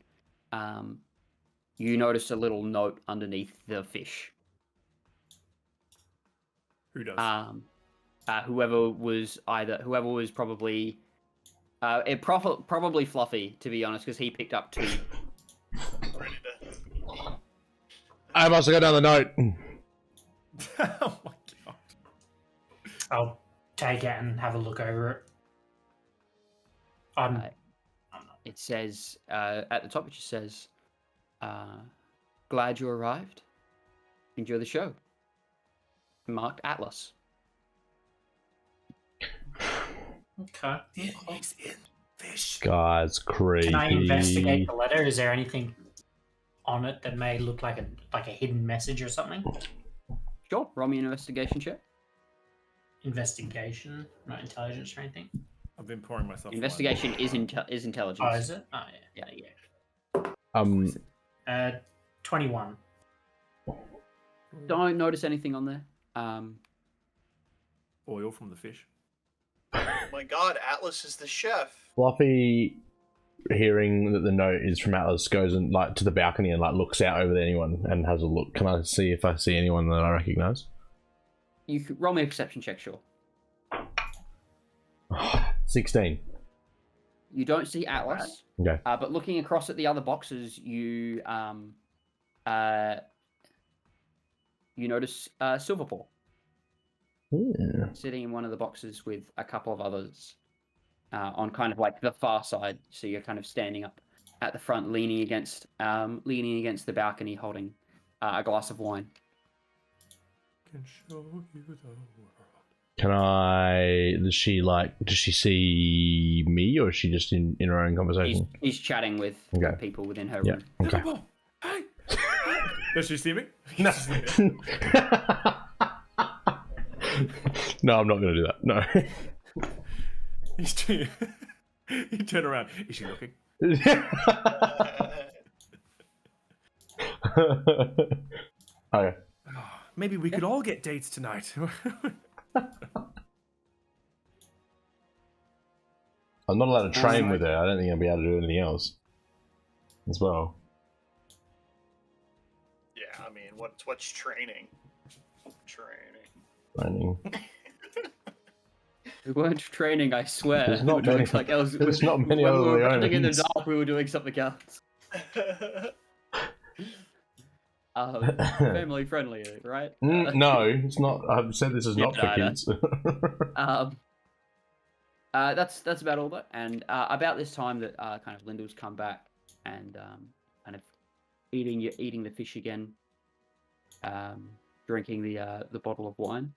you notice a little note underneath the fish. Who does? Whoever was probably probably Fluffy, to be honest, because he picked up 2. Ready to... I must go down the note. Oh my god. I'll take it and have a look over it. It says at the top. It just says, "Glad you arrived. Enjoy the show." Marked Atlas. Okay. Mix in fish. God's creepy. Can I investigate the letter? Is there anything on it that may look like a hidden message or something? Sure. Roll me an investigation check. Investigation, not intelligence or anything. I've been pouring myself. Investigation is intelligence. Oh, is it? Oh, yeah. 21. Don't notice anything on there. Oil from the fish. Oh my god, Atlas is the chef. Fluffy hearing that the note is from Atlas, goes and like to the balcony and like looks out over anyone and has a look. Can I see if I see anyone that I recognise? You could roll me a perception check, sure. 16. You don't see Atlas. Okay. But looking across at the other boxes, you notice Silverpaw sitting in one of the boxes with a couple of others on kind of like the far side. So you're kind of standing up at the front, leaning against the balcony, holding a glass of wine. Can show you the world. Can I? Does she see me, or is she just in her own conversation? He's chatting with people within her room. Okay. Hey. Does she see me? No. No, I'm not going to do that. No. You turn around. Is she looking? Okay. Maybe we could all get dates tonight. I'm not allowed to train with her. I don't think I'll be able to do anything else as well. Yeah, I mean, what's training? Training. We weren't training, I swear. There's not many. There's not many other When we were running in the Leonins. dark, we were doing something else. Family friendly, right? No, it's not. I've said this is not for kids. That's about all though. And about this time that kind of Lyndall's come back and kind of eating the fish again, drinking the bottle of wine.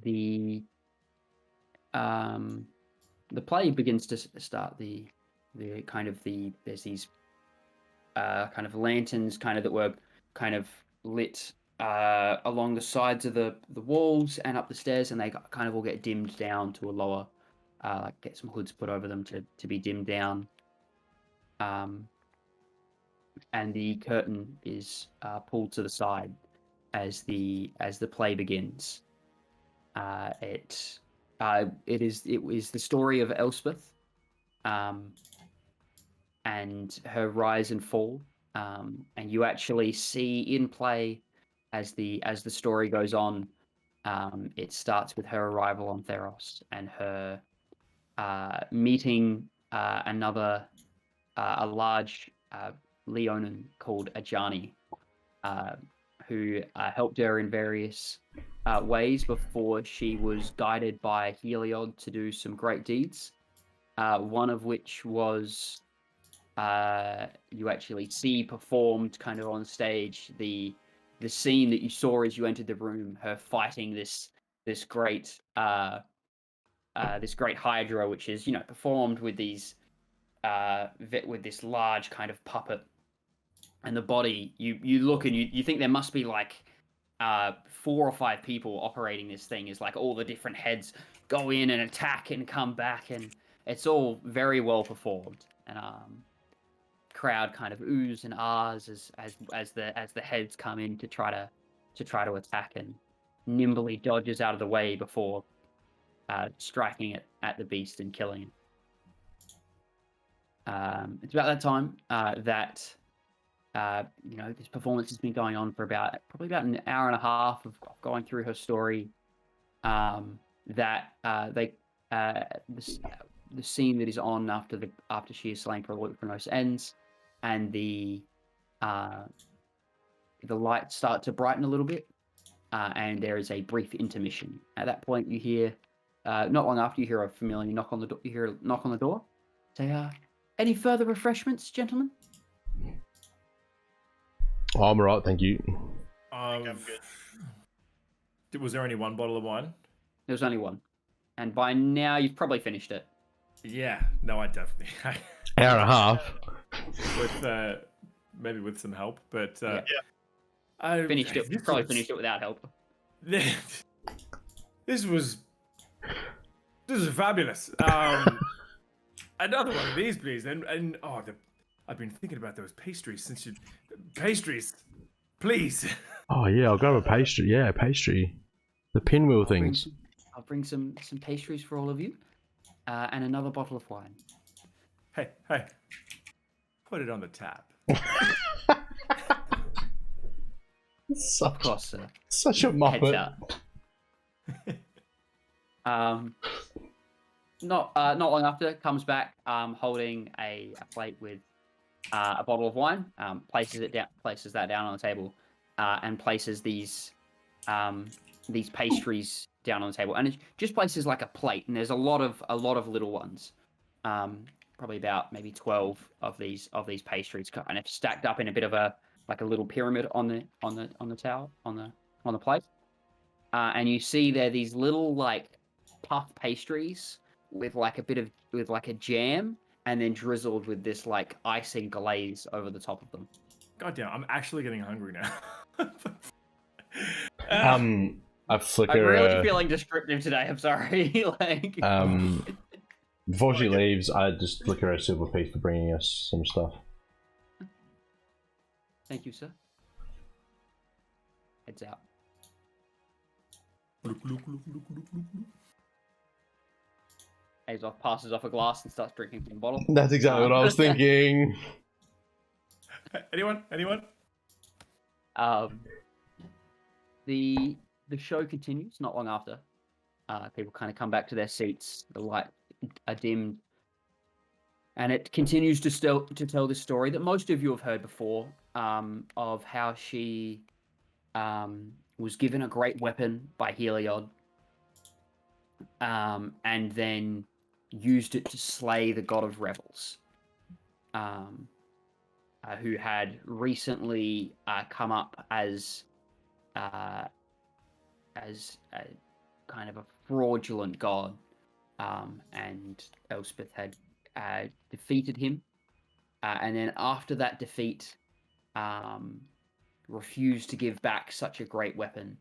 The play begins to start. There's these kind of lanterns that were kind of lit along the sides of the walls and up the stairs, and they kind of all get dimmed down to a lower, get some hoods put over them to be dimmed down. And the curtain is pulled to the side as the play begins. It was the story of Elspeth, and her rise and fall. And you actually see in play as the story goes on. It starts with her arrival on Theros and her meeting a large Leonin called Ajani, who helped her in various ways before she was guided by Heliod to do some great deeds. One of which was you actually see performed kind of on stage the scene that you saw as you entered the room, her fighting this great Hydra, which is performed with these with this large kind of puppet, and the body you look and you think there must be like 4 or 5 people operating this thing, is like all the different heads go in and attack and come back, and it's all very well performed. And crowd kind of oohs and ahs as the heads come in to try to attack, and nimbly dodges out of the way before striking it at the beast and killing it. It's about that time that this performance has been going on for probably about an hour and a half of going through her story. The scene that is on after she is slain Prolophonos ends, and the lights start to brighten a little bit, and there is a brief intermission. At that point, you hear, not long after, you hear a familiar knock on the door. You hear a knock on the door. Say, any further refreshments, gentlemen? Oh, I'm alright, thank you. I'm good. Was there only one bottle of wine? There was only one, and by now you've probably finished it. Yeah, no, I definitely. Hour and a half. With maybe with some help, but I finished it. Probably finished it without help. This was fabulous. Another one of these, please. And I've been thinking about those pastries since you pastries, please. Oh yeah, I'll grab a pastry. Yeah, pastry. The pinwheel things. I'll bring some pastries for all of you, and another bottle of wine. Hey, hey. Put it on the tap. Of course, sir. Such a Heads muppet. out. Not long after, comes back holding a plate with a bottle of wine. Places that down on the table, and places these pastries down on the table, and it just places like a plate. And there's a lot of little ones, probably about maybe 12 of these pastries, kind of stacked up in a bit of a little pyramid on the plate. And you see there these little like puff pastries with like a jam, and then drizzled with this like icing glaze over the top of them. God damn, I'm actually getting hungry now. I flicker. I'm really feeling descriptive today. I'm sorry. Like, before she leaves, I just flicker a silver piece for bringing us some stuff. Thank you, sir. Heads out. Azov passes off a glass and starts drinking from the bottle. That's exactly what I was thinking. Anyone? The show continues not long after. People kind of come back to their seats. The light are dimmed, and it continues to tell this story that most of you have heard before, of how she was given a great weapon by Heliod, and then used it to slay the god of revels, who had recently come up as a kind of a fraudulent god, and Elspeth had defeated him, and then after that defeat, refused to give back such a great weapon,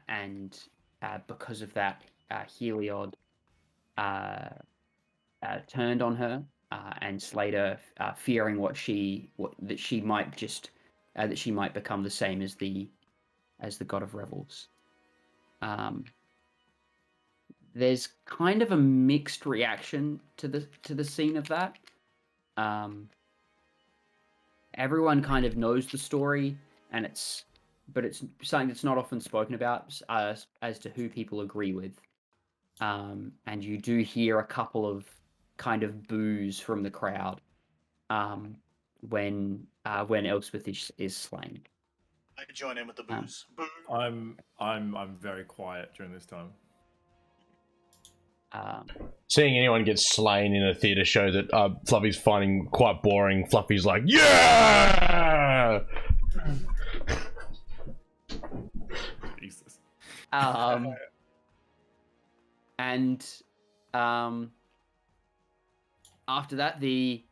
and because of that, Heliod turned on her and slayed her, fearing that she might become the same as the god of revels. There's kind of a mixed reaction to the scene of that. Everyone kind of knows the story, but it's something that's not often spoken about as to who people agree with. And you do hear a couple of kind of boos from the crowd when Elspeth is slain. I join in with the boos. Boo. I'm very quiet during this time. Seeing anyone get slain in a theatre show that Fluffy's finding quite boring, Fluffy's like, yeah! Jesus. And after that, the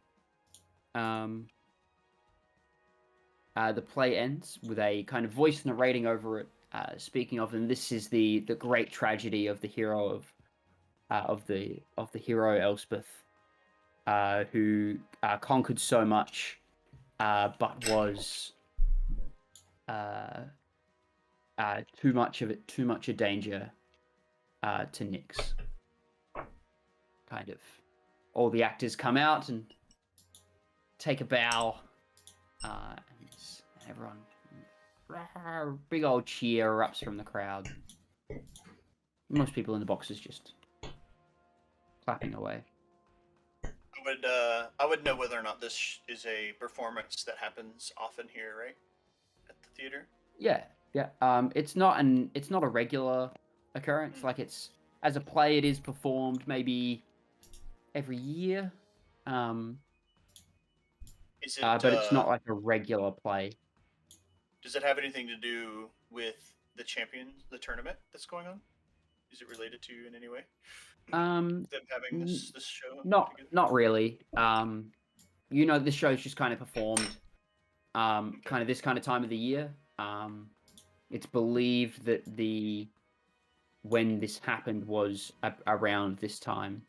play ends with a kind of voice narrating over it, speaking of, and this is the great tragedy of the hero of the hero Elspeth, who conquered so much, but was too much a danger to Nyx. Kind of, all the actors come out and take a bow, and everyone, big old cheer erupts from the crowd. Most people in the boxes just clapping away. I would know whether or not this is a performance that happens often here, right? At the theater? Yeah. It's not a regular occurrence. Like, it's, as a play, it is performed maybe every year. Is it? But it's not like a regular play. Does it have anything to do with the tournament that's going on? Is it related to you in any way? Them having this show? Not really. This show's just kind of performed kind of this kind of time of the year. It's believed that when this happened was around this time.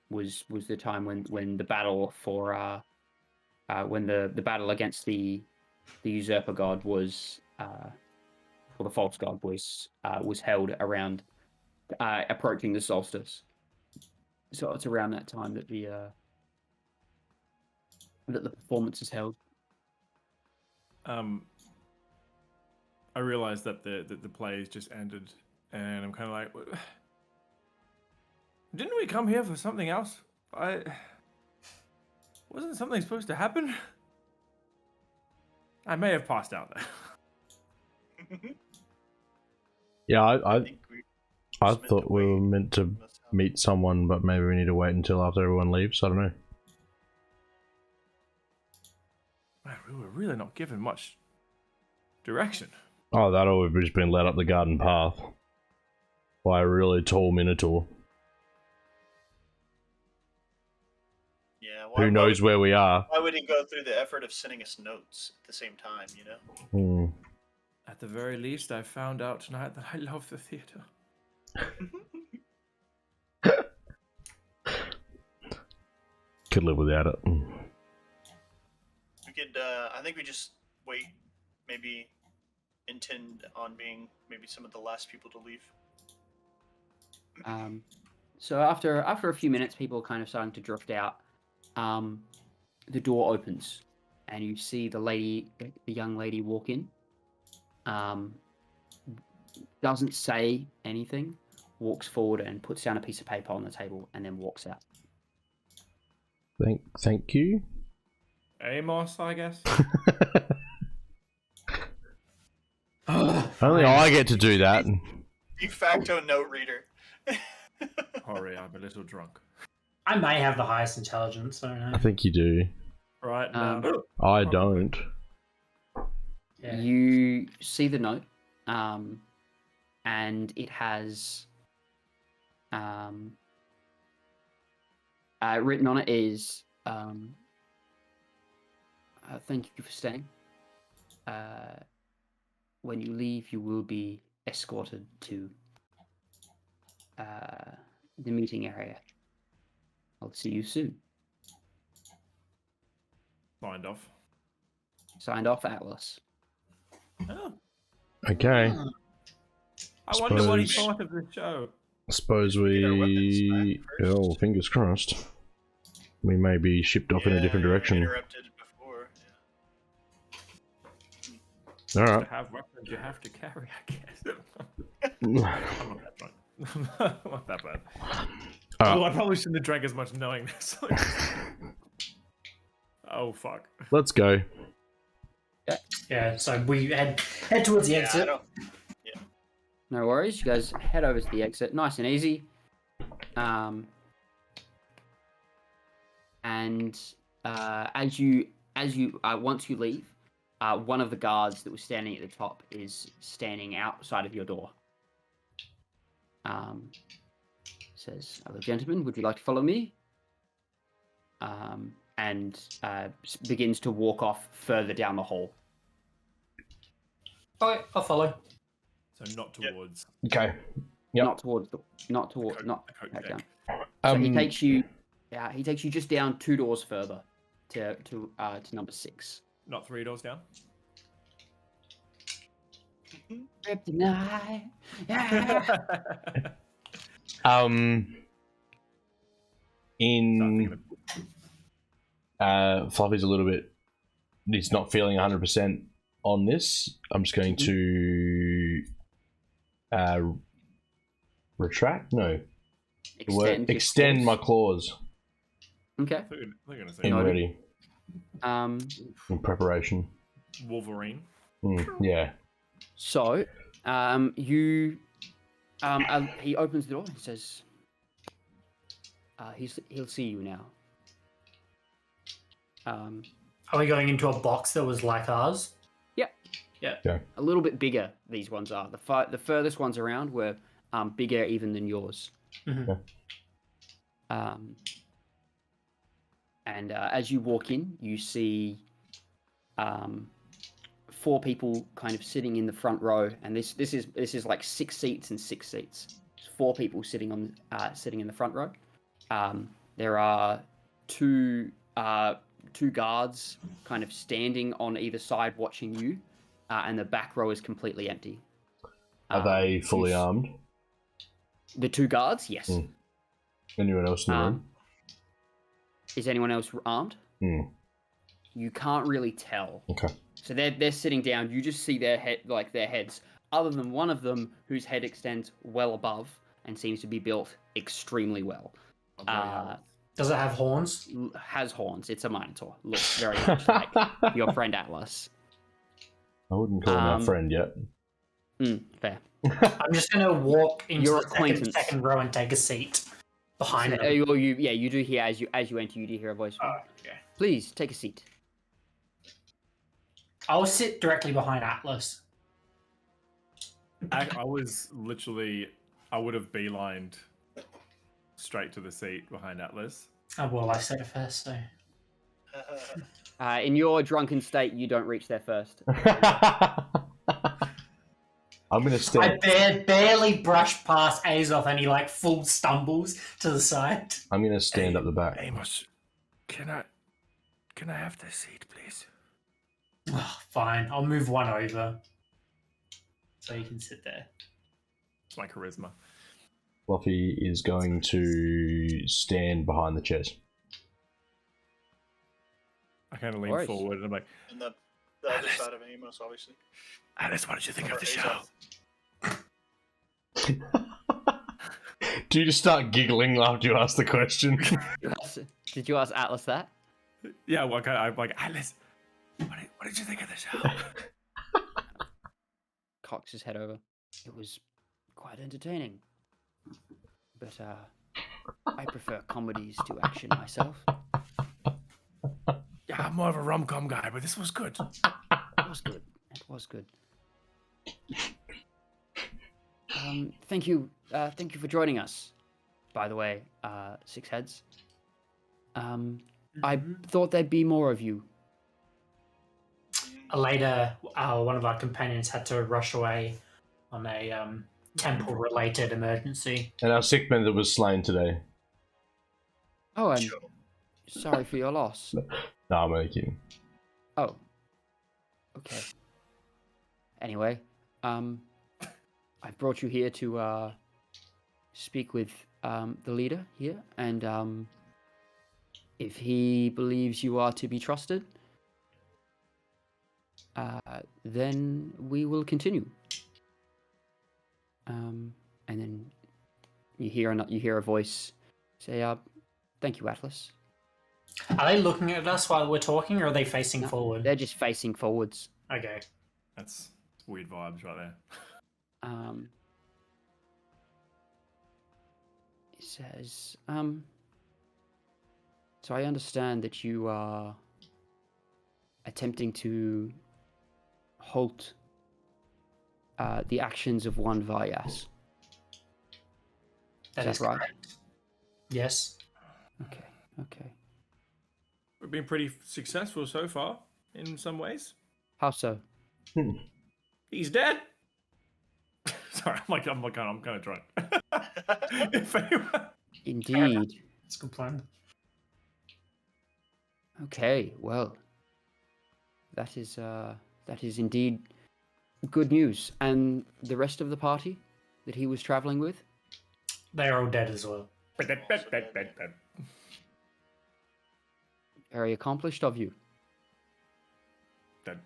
Was the time when the battle for when the battle against the usurper god was or the false god was held around approaching the solstice. So it's around that time that the performance is held. I realize that the play has just ended, and I'm kind of like, didn't we come here for something else? Wasn't something supposed to happen? I may have passed out there. Yeah, I think we I just meant thought to we were wait. meant to meet someone, but maybe we need to wait until after everyone leaves. I don't know. Man, we were really not given much direction. Oh, that or we've just been led up the garden path by a really tall minotaur. Yeah. Who knows where we are? Why would he go through the effort of sending us notes at the same time? You know. Hmm. At the very least, I found out tonight that I love the theater. Could live without it. We could. I think we just wait. Maybe intend on being maybe some of the last people to leave. So after a few minutes, people are kind of starting to drift out. The door opens, and you see the young lady walk in. Doesn't say anything, walks forward and puts down a piece of paper on the table, and then walks out. Thank you. Amos, I guess. Only I get to do that. De facto note reader. Sorry, I'm a little drunk. I may have the highest intelligence. I don't know. I think you do. Right now. I don't. Yeah. You see the note, and it has written on it is thank you for staying. When you leave, you will be escorted to the meeting area. I'll see you soon. Signed off. Signed off, Atlas. Oh, Okay. I wonder what he Suppose- thought of the show. Suppose Get our weapons we. back first. Oh, fingers crossed. We may be shipped off in a different direction. Interrupted before. Yeah. All To right. have weapons you have to carry, I guess. I'm not that drunk. I'm not that bad. Although I probably shouldn't have drank as much knowing this. Oh, fuck. Let's go. Yeah, so we head towards the Yeah, I exit. don't. No worries. You guys head over to the exit, nice and easy. And as you once you leave, one of the guards that was standing at the top is standing outside of your door. Says, "Hello, gentlemen. Would you like to follow me?" And begins to walk off further down the hall. Okay, I'll follow. So not towards. Okay. Yep. Not towards the not the coat back deck. down. So Um, he takes you just down 2 doors further to number 6. Not 3 doors down. Kryptonite. In Fluffy's a little bit. He's not feeling 100% on this. I'm just going to retract. No, extend my claws Okay. They're gonna say in Noted. ready in preparation. Wolverine. Yeah. So, he opens the door and says, he'll see you now. Are we going into a box that was like ours? A little bit bigger, these ones are. The furthest ones around were bigger even than yours. Mhm. And as you walk in, you see 4 people kind of sitting in the front row, and this is like 6 seats and 6 seats. 4 people sitting in the front row. There are two guards kind of standing on either side watching you, and the back row is completely empty. Are they fully you s- armed? The 2 guards, yes. Anyone else in the room? Is anyone else armed? You can't really tell. Okay. So they're sitting down. You just see their heads. Other than one of them, whose head extends well above and seems to be built extremely well. Does it have horns? Has horns. It's a minotaur. Looks very much like your friend Atlas. I wouldn't call him our friend yet. Fair. I'm just gonna walk into Your the second row and take a seat behind him. You do hear as you enter. You do hear a voice. Okay. Please take a seat. I'll sit directly behind Atlas. I was literally, I would have beelined straight to the seat behind Atlas. Oh, well, I said it first, so. In your drunken state, you don't reach there first. I'm gonna stand. I barely brush past Azov and he like full stumbles to the side. I'm gonna stand up the back. Amos, can I have this seat, please? Oh, fine, I'll move one over so you can sit there. It's my charisma. Fluffy is going to stand behind the chairs. I kind of lean forward and I'm like, And the other side of Amos, obviously. Alice, what did you think of the show? Do you just start giggling after you ask the question? Did you ask Atlas that? Yeah, well, I'm like, Alice, what did you think of the show? Cocks his head over. It was quite entertaining. But I prefer comedies to action myself. Yeah, I'm more of a rom-com guy, but this was good. It was good. It was good. Thank you for joining us. By the way, Six Heads. I thought there'd be more of you. Elaeda, one of our companions, had to rush away on a temple-related emergency. And our sick man that was slain today. Oh, I'm sorry for your loss. No, I'm only kidding. Oh. Okay. Anyway, I've brought you here to speak with the leader here, and if he believes you are to be trusted, then we will continue. And then you hear a voice say, "Thank you, Atlas." Are they looking at us while we're talking, or are they facing forward? They're just facing forwards. Okay. That's weird vibes right there. It says, so I understand that you are attempting to halt the actions of one Vyas. That is right? correct. Yes. Okay. We've been pretty successful so far, in some ways. How so? He's dead. Sorry, I'm kind of drunk. If anyone... Indeed. It's a good plan. Okay, well, that is indeed good news. And the rest of the party that he was traveling with? They are all dead as well. Very accomplished of you. Dead.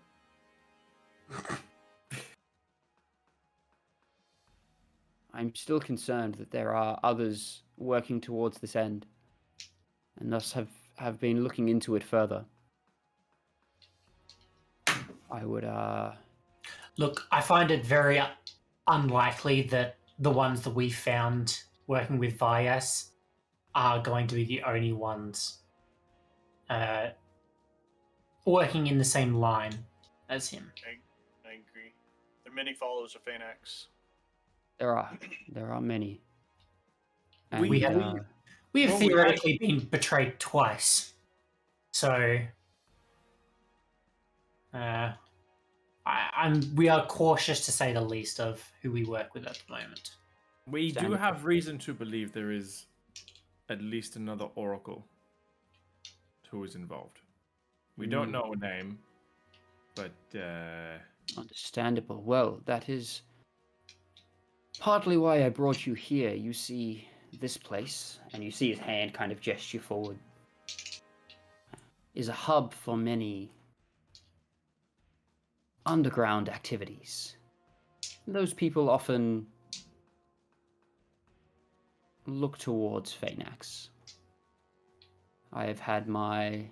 I'm still concerned that there are others working towards this end, and thus have been looking into it further. I would, Look, I find it very unlikely that the ones that we found working with Vyas are going to be the only ones working in the same line as him. I agree. There are many followers of Phanex. There are many. And, We have theoretically been betrayed twice. So we are cautious, to say the least, of who we work with at the moment. We do have reason to believe there is at least another oracle who is involved. We don't know a name, but understandable. Well, that is partly why I brought you here. You see, this place, and you see his hand kind of gesture forward, is a hub for many underground activities. Those people often look towards Phaenax. I have had my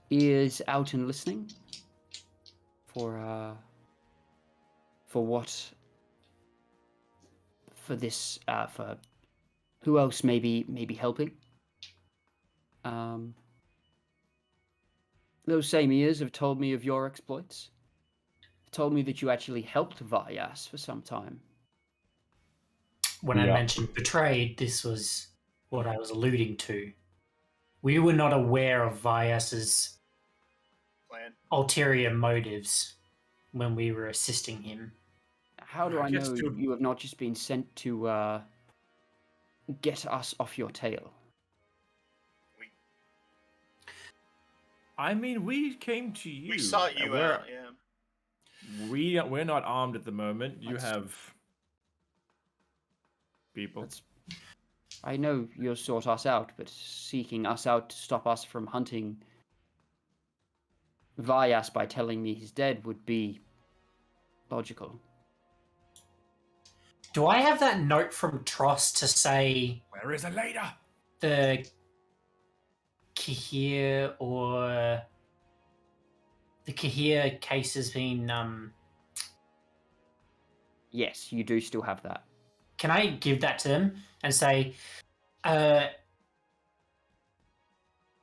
ears out and listening for who else may be helping. Those same ears have told me of your exploits. Told me that you actually helped Varyas for some time. When I mentioned betrayed, this was what I was alluding to. We were not aware of Varyas's ulterior motives when we were assisting him. How do I know you have not just been sent to get us off your tail? I mean, we came to you. We sought you out, yeah. We're not armed at the moment. You have people. I know you'll sort us out, but seeking us out to stop us from hunting Varyas by telling me he's dead would be logical. Do I have that note from Tross to say... Where is Elaeda? The Kahir or... The Kahir case has been... Yes, you do still have that. Can I give that to them and say...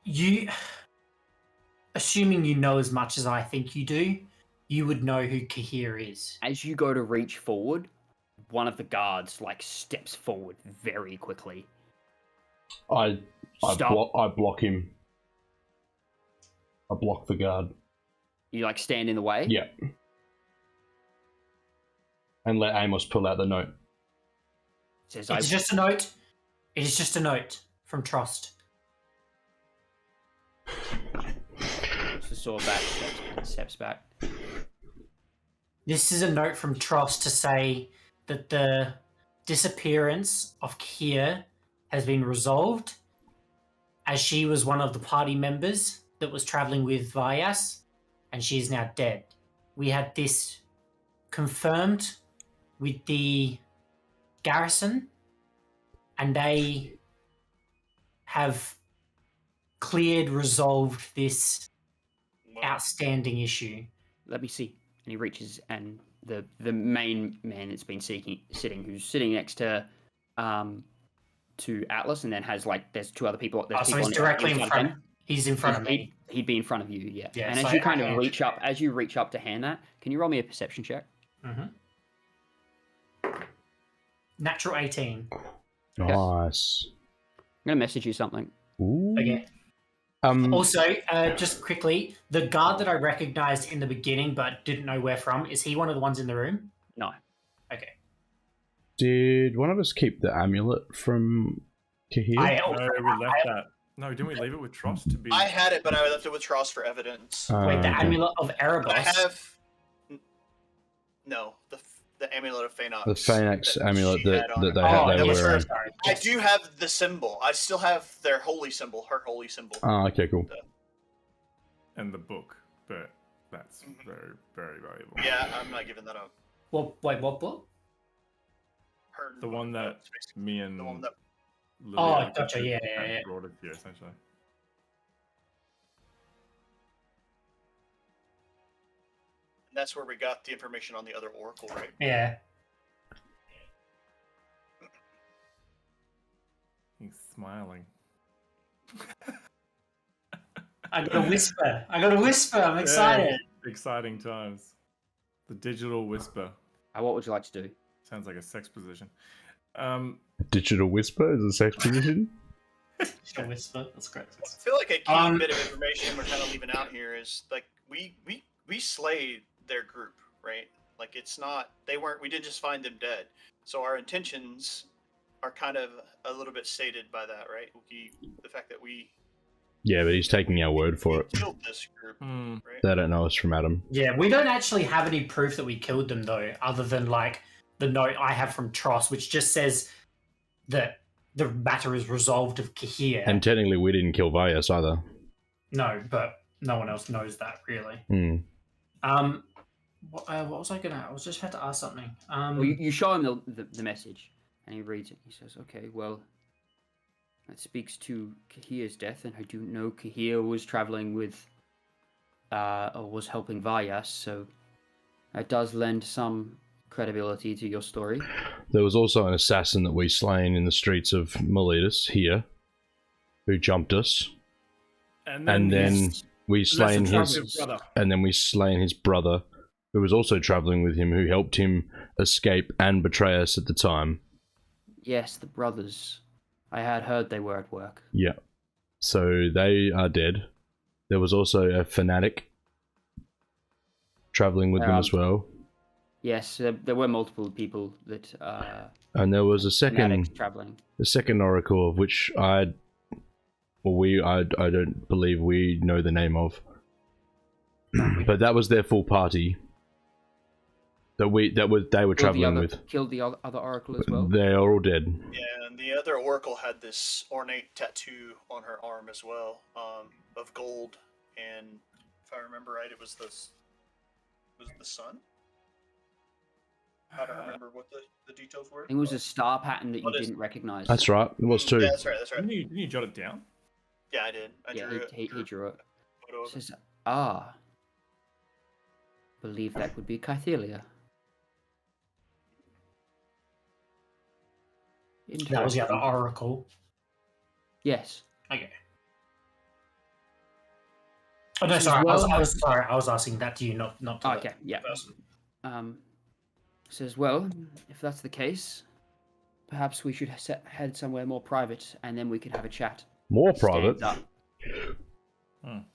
you... Assuming you know as much as I think you do, you would know who Kahir is. As you go to reach forward, one of the guards steps forward very quickly. I block him. I block the guard. You stand in the way? Yeah. And let Amos pull out the note. It's just a note. It is just a note from Trust. The sword back, steps back. This is a note from Tross to say that the disappearance of Kahir has been resolved, as she was one of the party members that was traveling with Varyas, and she is now dead. We had this confirmed with the garrison, and they have resolved this outstanding issue. Let me see. And he reaches, and the main man that's been who's sitting next to Atlas, and then has there's two other people. There's so people he's directly in front. He's in front of me. He'd be in front of you, yeah. And so as you kind of reach up, to hand that, can you roll me a perception check? Mm-hmm. Natural 18. Nice. I'm gonna message you something. Ooh. Okay. Also, just quickly, the guard that I recognized in the beginning but didn't know where from, is he one of the ones in the room? No. Okay. Did one of us keep the amulet from Kahir? No, we left that. No, didn't we leave it with Tross to be... I had it, but I left it with Tross for evidence. Wait, the amulet of Erebos? I have... No, the amulet of Phaenax. The Phaenax amulet that they had. They were. I do have the symbol. I still have their holy symbol, her holy symbol. Oh, okay, cool. And the book, but that's very, very valuable. Yeah, I'm not giving that up. Well, wait, what book? The one that me and the one that... Lily gotcha, yeah. brought it here, essentially. And that's where we got the information on the other oracle, right? Yeah. He's smiling. I got a whisper. I'm excited. Yeah, exciting times. The digital whisper. What would you like to do? Sounds like a sex position. Digital whisper is a sex position? Digital whisper, that's great. I feel like a key bit of information we're kind of leaving out here is we slayed their group, right? It's not, we didn't just find them dead. So our intentions are kind of a little bit stated by that, right? The fact that we... Yeah, but he's taking our word for it. Killed this group, right? They don't know us from Adam. Yeah, we don't actually have any proof that we killed them, though, other than, the note I have from Tross, which just says that the matter is resolved of Kahir. And technically, we didn't kill Vyas either. No, but no one else knows that really. What was I gonna? I was just about to ask something. Well, you show him the message, and he reads it. He says, "Okay, well, that speaks to Kahir's death, and I do know Kahir was traveling with, or was helping Vyas, so that does lend some credibility to your story." There was also an assassin that we slain in the streets of Miletus here, who jumped us, and then we slain his brother. and then we slain his brother, who was also traveling with him, who helped him escape and betray us at the time. Yes, the brothers. I had heard they were at work. Yeah. So they are dead. There was also a fanatic traveling with them as well. Yes, there were multiple people that. And there was a second traveling. The second oracle, of which I don't believe we know the name of. But that was their full party. They were traveling with. Killed the other oracle as well. They are all dead. Yeah, and the other oracle had this ornate tattoo on her arm as well, of gold, and if I remember right, it was the sun. I don't remember what the details were. I think it was a star pattern that you didn't recognize. That's right. It was too. Yeah, that's right. That's right. Didn't you jot it down? Yeah, I did. I drew it. He drew it. Photo of It says, believe that would be Kythelia. That was the other oracle. Yes. Okay. Oh no, sorry. I was asking that to you, not to Okay, yeah. person. Says, well, if that's the case, perhaps we should head somewhere more private, and then we could have a chat. More private? Stands up.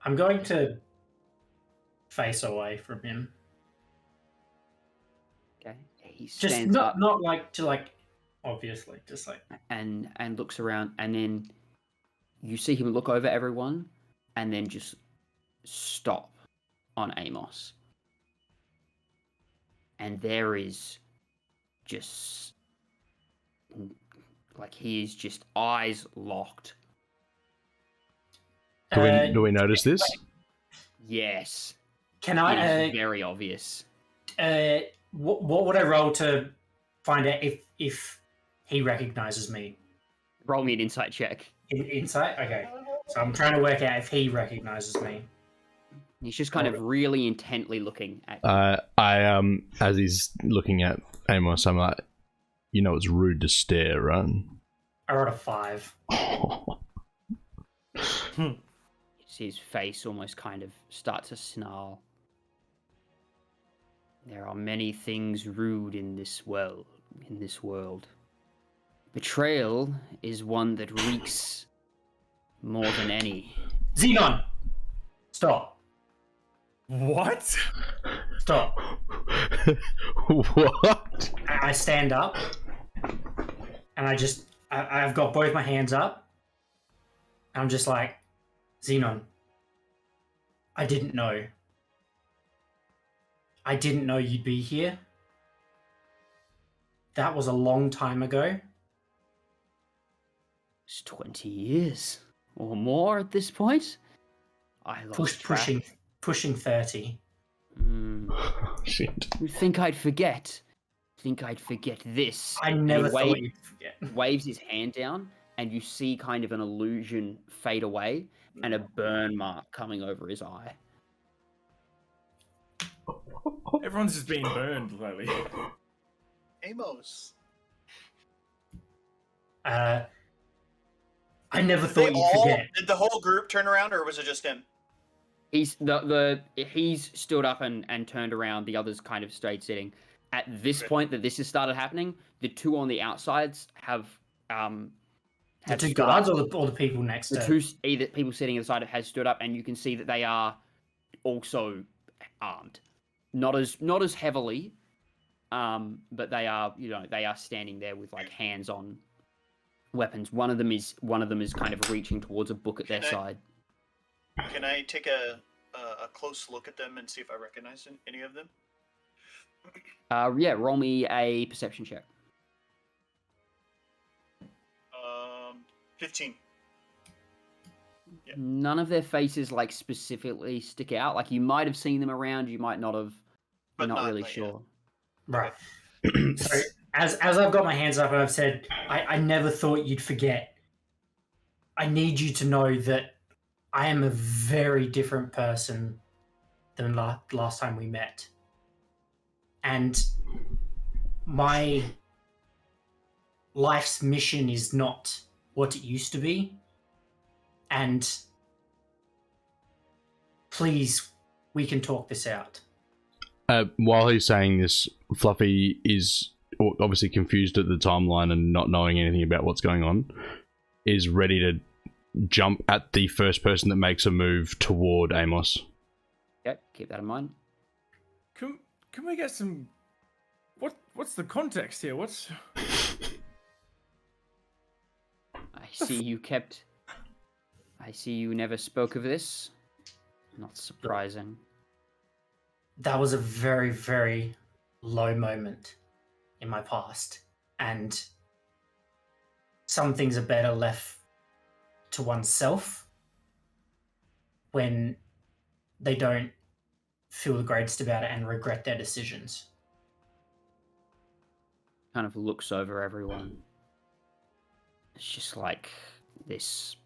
I'm going to face away from him. Okay. He Just stands up not obviously, just like and looks around, and then you see him look over everyone, and then just stop on Amos. And there is just like he is just eyes locked. Do we notice this? Yes. Can I? It's very obvious. What would I roll to find out if he recognizes me? Roll me an insight check. Insight? Okay. So I'm trying to work out if he recognizes me. He's just kind of really intently looking at you. As he's looking at Amos, I'm like, you know, it's rude to stare, right? I rolled a 5. You see his face almost kind of start to snarl. There are many things rude in this world. Betrayal is one that reeks more than any. Xenon! Stop. What? Stop. What? I stand up, and I've got both my hands up. I'm just like, Xenon, I didn't know. I didn't know you'd be here. That was a long time ago. It's 20 years or more at this point. I lost track. Pushing 30. Shit. You think I'd forget? This? I never thought you'd forget. Waves his hand down, and you see kind of an illusion fade away, and a burn mark coming over his eye. Everyone's just being burned lately. Amos. I never thought you'd forget. Did the whole group turn around, or was it just him? He's he's stood up and turned around. The others kind of stayed sitting. At this point that this has started happening, the two on the outsides have the two guards or the people next to either people sitting inside has stood up, and you can see that they are also armed, not as heavily, but they are standing there with like hands on weapons. One of them is kind of reaching towards a book at their side. Can I take a close look at them and see if I recognize any of them? Yeah, roll me a perception check. 15. Yeah. None of their faces like specifically stick out. Like you might have seen them around, you might not have. You're But not not really like, sure. Right. So as I've got my hands up and I've said, I never thought you'd forget. I need you to know that I am a very different person than last time we met. And my life's mission is not what it used to be. And please, we can talk this out. While he's saying this, Fluffy is obviously confused at the timeline and not knowing anything about what's going on, is ready to jump at the first person that makes a move toward Amos. Okay, keep that in mind. Can we get some... What's the context here? What's... I see you never spoke of this. Not surprising. That was a very, very low moment in my past. And some things are better left to oneself when they don't feel the greatest about it and regret their decisions. Kind of looks over everyone. It's just like this.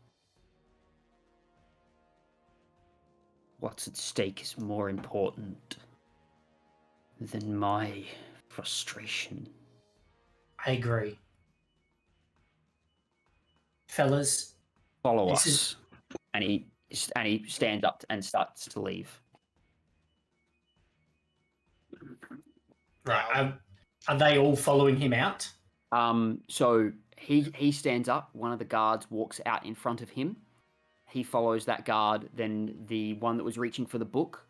What's at stake is more important than my frustration. I agree. Fellas, Follow This us. is- And he stands up and starts to leave. right, are they all following him out? So he stands up. One of the guards walks out in front of him. He follows that guard. Then the one that was reaching for the book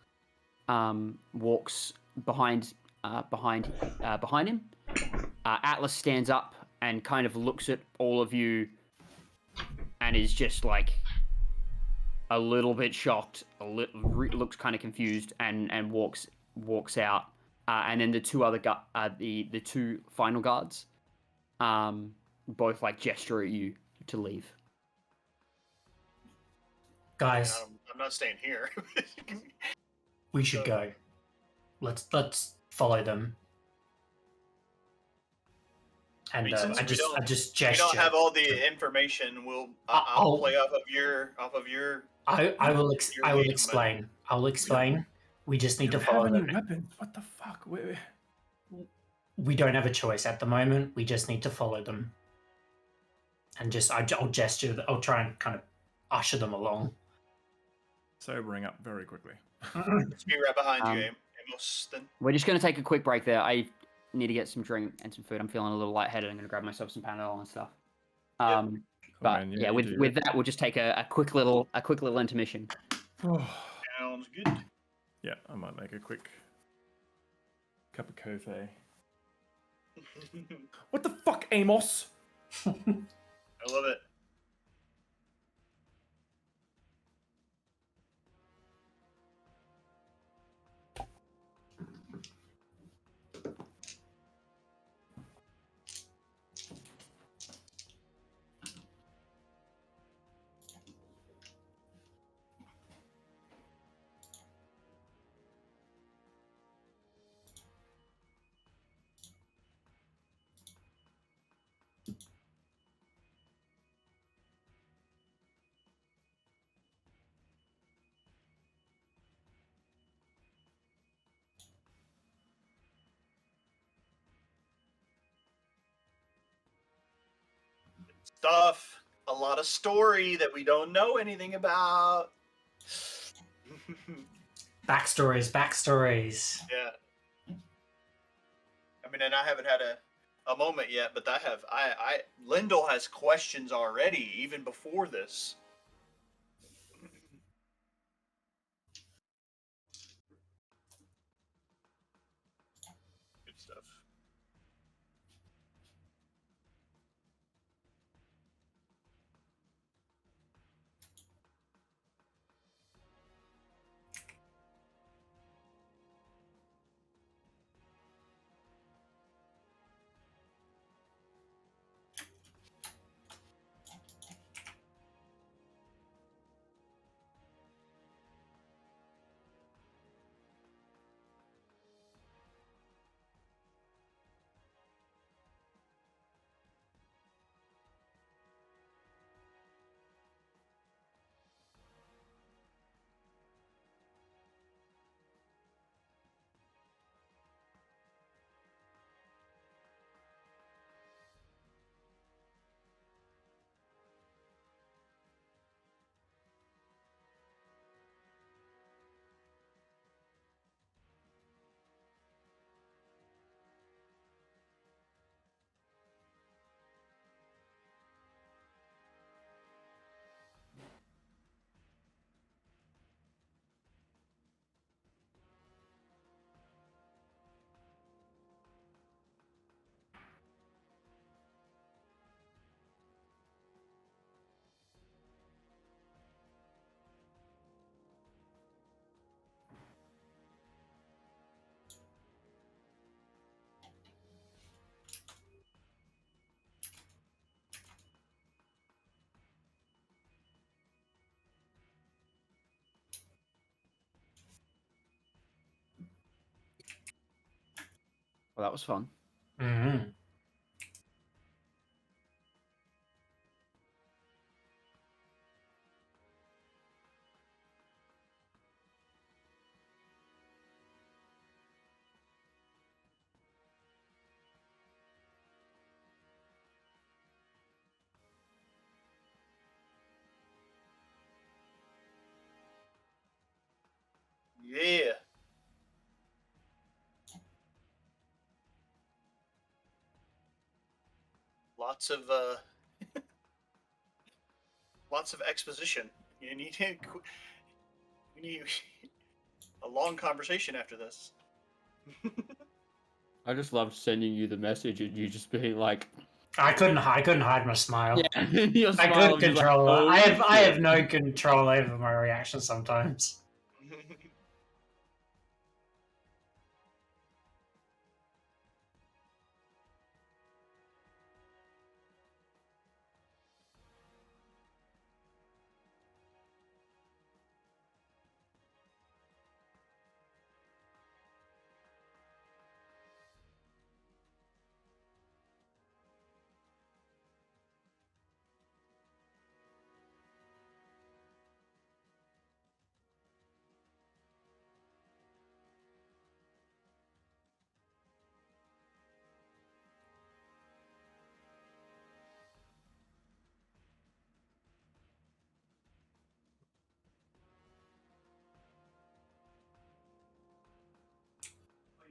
walks behind him. Atlas stands up and kind of looks at all of you, and is just like a little bit shocked. Looks kind of confused, and walks out. And then the two other the two final guards, both like gesture at you to leave. Guys, I'm not staying here. we should go. Let's follow them. And I mean, since I we just we gesture. don't have all the information. I'll play off of your. I will your lead, explain. I'll explain. We just need to Have follow any them. weapons? What the fuck? We don't have a choice at the moment. We just need to follow them. And I'll gesture. I'll try and kind of usher them along. Sobering up very quickly. Let's be right behind you, Um, Amos. Then We're just going to take a quick break there. I need to get some drink and some food. I'm feeling a little lightheaded. I'm going to grab myself some Panadol and stuff. But man, yeah, you do with that, we'll just take a quick little intermission. sounds good. Yeah, I might make a quick cup of coffee. What the fuck, Amos? I love it. Stuff. A lot of story that we don't know anything about. Backstories. Yeah. I mean, and I haven't had a moment yet, but Lyndall has questions already, even before this. Good stuff. Well, that was fun. Mm-hmm. Yeah. Lots of lots of exposition. You need we need a long conversation after this. I just loved sending you the message and you just being like, I couldn't hide my smile. yeah, your I smile couldn't was just like, control it. "Oh, I have shit." no control over my reactions sometimes.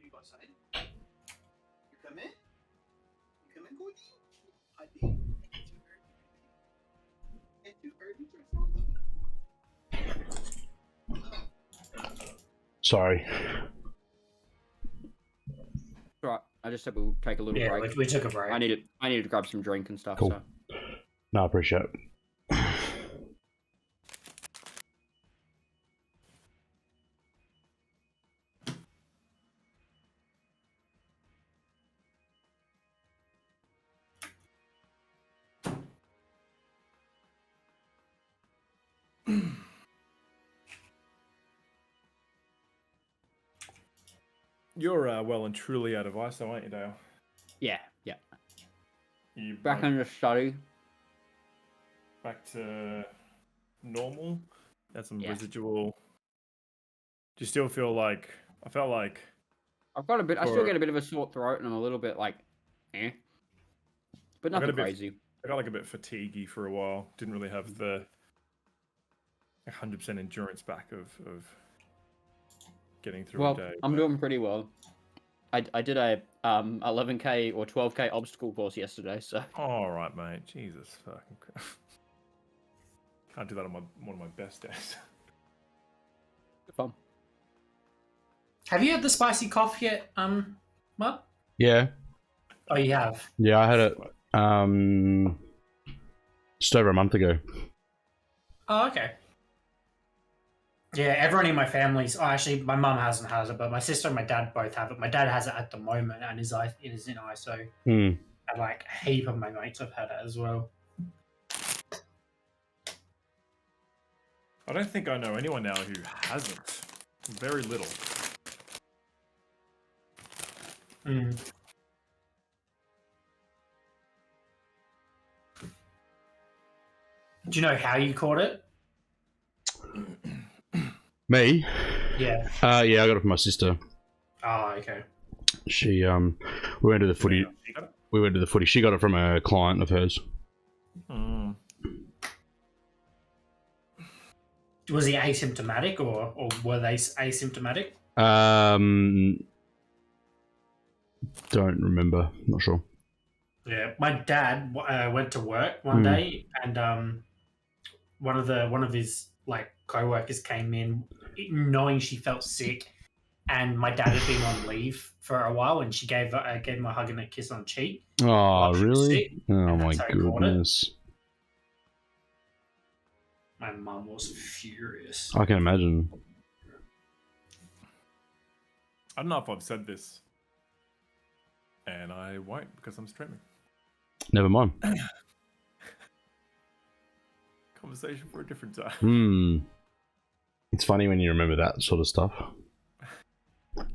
You go outside. You come in. You come in, Gordy. I did. It's too early for Sorry. Right. I just said we'll take a little Yeah, break. we took a break. I needed to grab some drink and stuff. Cool. So No, I appreciate it. You're well and truly out of ice, though, aren't you, Dale? yeah. You Back in the study. back to normal. Had some Yeah. residual. Do you still feel like? I felt like. I've got a bit. I still For- get a bit of a sore throat, and I'm a little bit like, but I got nothing a bit- crazy. I got like a bit fatiguey for a while. Didn't really have the 100% endurance back of getting through a Well, day. I'm but- doing pretty well. I did a 11k or 12k obstacle course yesterday, so All right, mate. Jesus fucking Christ. Can't do that on one of my best days. good fun. Have you had the spicy cough yet, Mud? Yeah. Oh, you have. Yeah, I had it just over a month ago. Oh, okay. Yeah, everyone in my family's. Oh, actually, my mum hasn't has it, but my sister and my dad both have it. My dad has it at the moment, and it is in ISO. Hmm. And like a heap of my mates have had it as well. I don't think I know anyone now who hasn't. Very little. Mm. Do you know how you caught it? Me? Yeah. Yeah, I got it from my sister. Oh, okay. She we went to the footy. You got it? We went to the footy. She got it from a client of hers. Hmm. Was he asymptomatic, or were they asymptomatic? Don't remember. Not sure. Yeah, my dad went to work one day, and one of his like co-workers came in, knowing she felt sick, and my dad had been on leave for a while, and she gave him a hug and a kiss on the cheek. Oh, While she was really? sick, Oh and my that's how he caught it. goodness! My mum was furious. I can imagine. I don't know if I've said this, and I won't because I'm streaming. Never mind. Conversation for a different time. Hmm. It's funny when you remember that sort of stuff.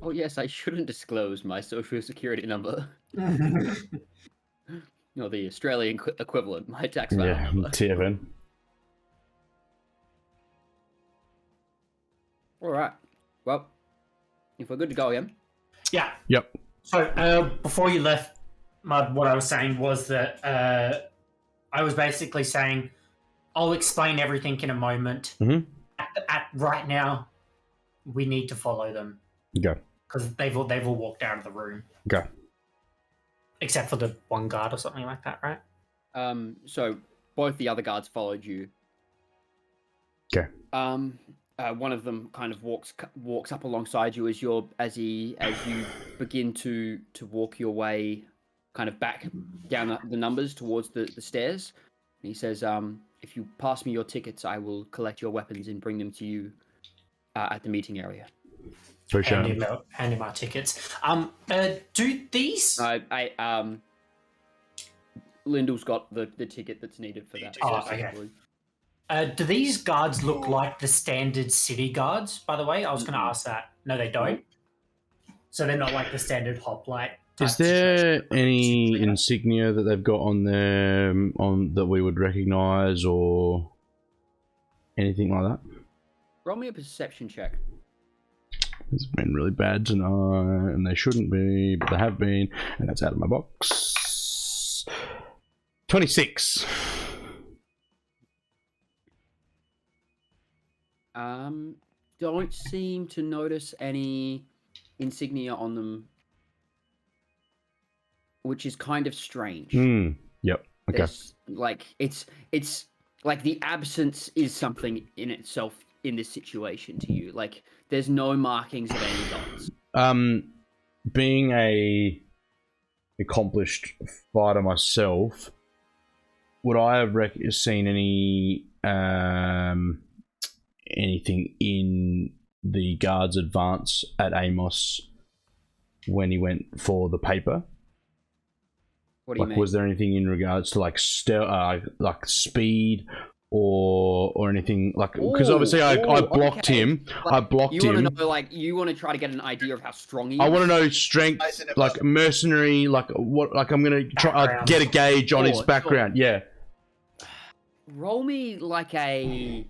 Oh yes, I shouldn't disclose my social security number. No, the Australian equivalent, my tax file Yeah, number. TFN. All right. Well, if we're good to go again. Yeah. Yep. So before you left, Mud, what I was saying was that I was basically saying I'll explain everything in a moment. Mhm. At right now, we need to follow them Okay. because they've all walked out of the room. Okay. Except for the one guard or something like that, right? So both the other guards followed you. Okay. One of them kind of walks up alongside you as you begin to walk your way, kind of back down the numbers towards the stairs. And he says, "If you pass me your tickets, I will collect your weapons and bring them to you at the meeting area." For sure. Hand him our tickets. Do these? Lyndall's got the ticket that's needed for that. Oh, okay. Do these guards look like the standard city guards, by the way? I was going to ask that. No, they don't. So they're not like the standard hoplite. Is there any insignia that they've got on them that we would recognise or anything like that? Roll me a perception check. It's been really bad tonight, and they shouldn't be, but they have been, and that's out of my box. 26. Don't seem to notice any insignia on them, which is kind of strange. Yep. Okay. There's, it's like the absence is something in itself in this situation to you. Like there's no markings of any dots. Being a accomplished fighter myself, would I have seen any anything in the guard's advance at Amos when he went for the paper? What do you mean? Was there anything in regards to like speed or anything like? Because obviously I blocked him. Like, I blocked him. You want to try to get an idea of how strong he is. I want to know strength, like mercenary, like what? Like I'm gonna try get a gauge on his background. Sure. Yeah. Roll me like a.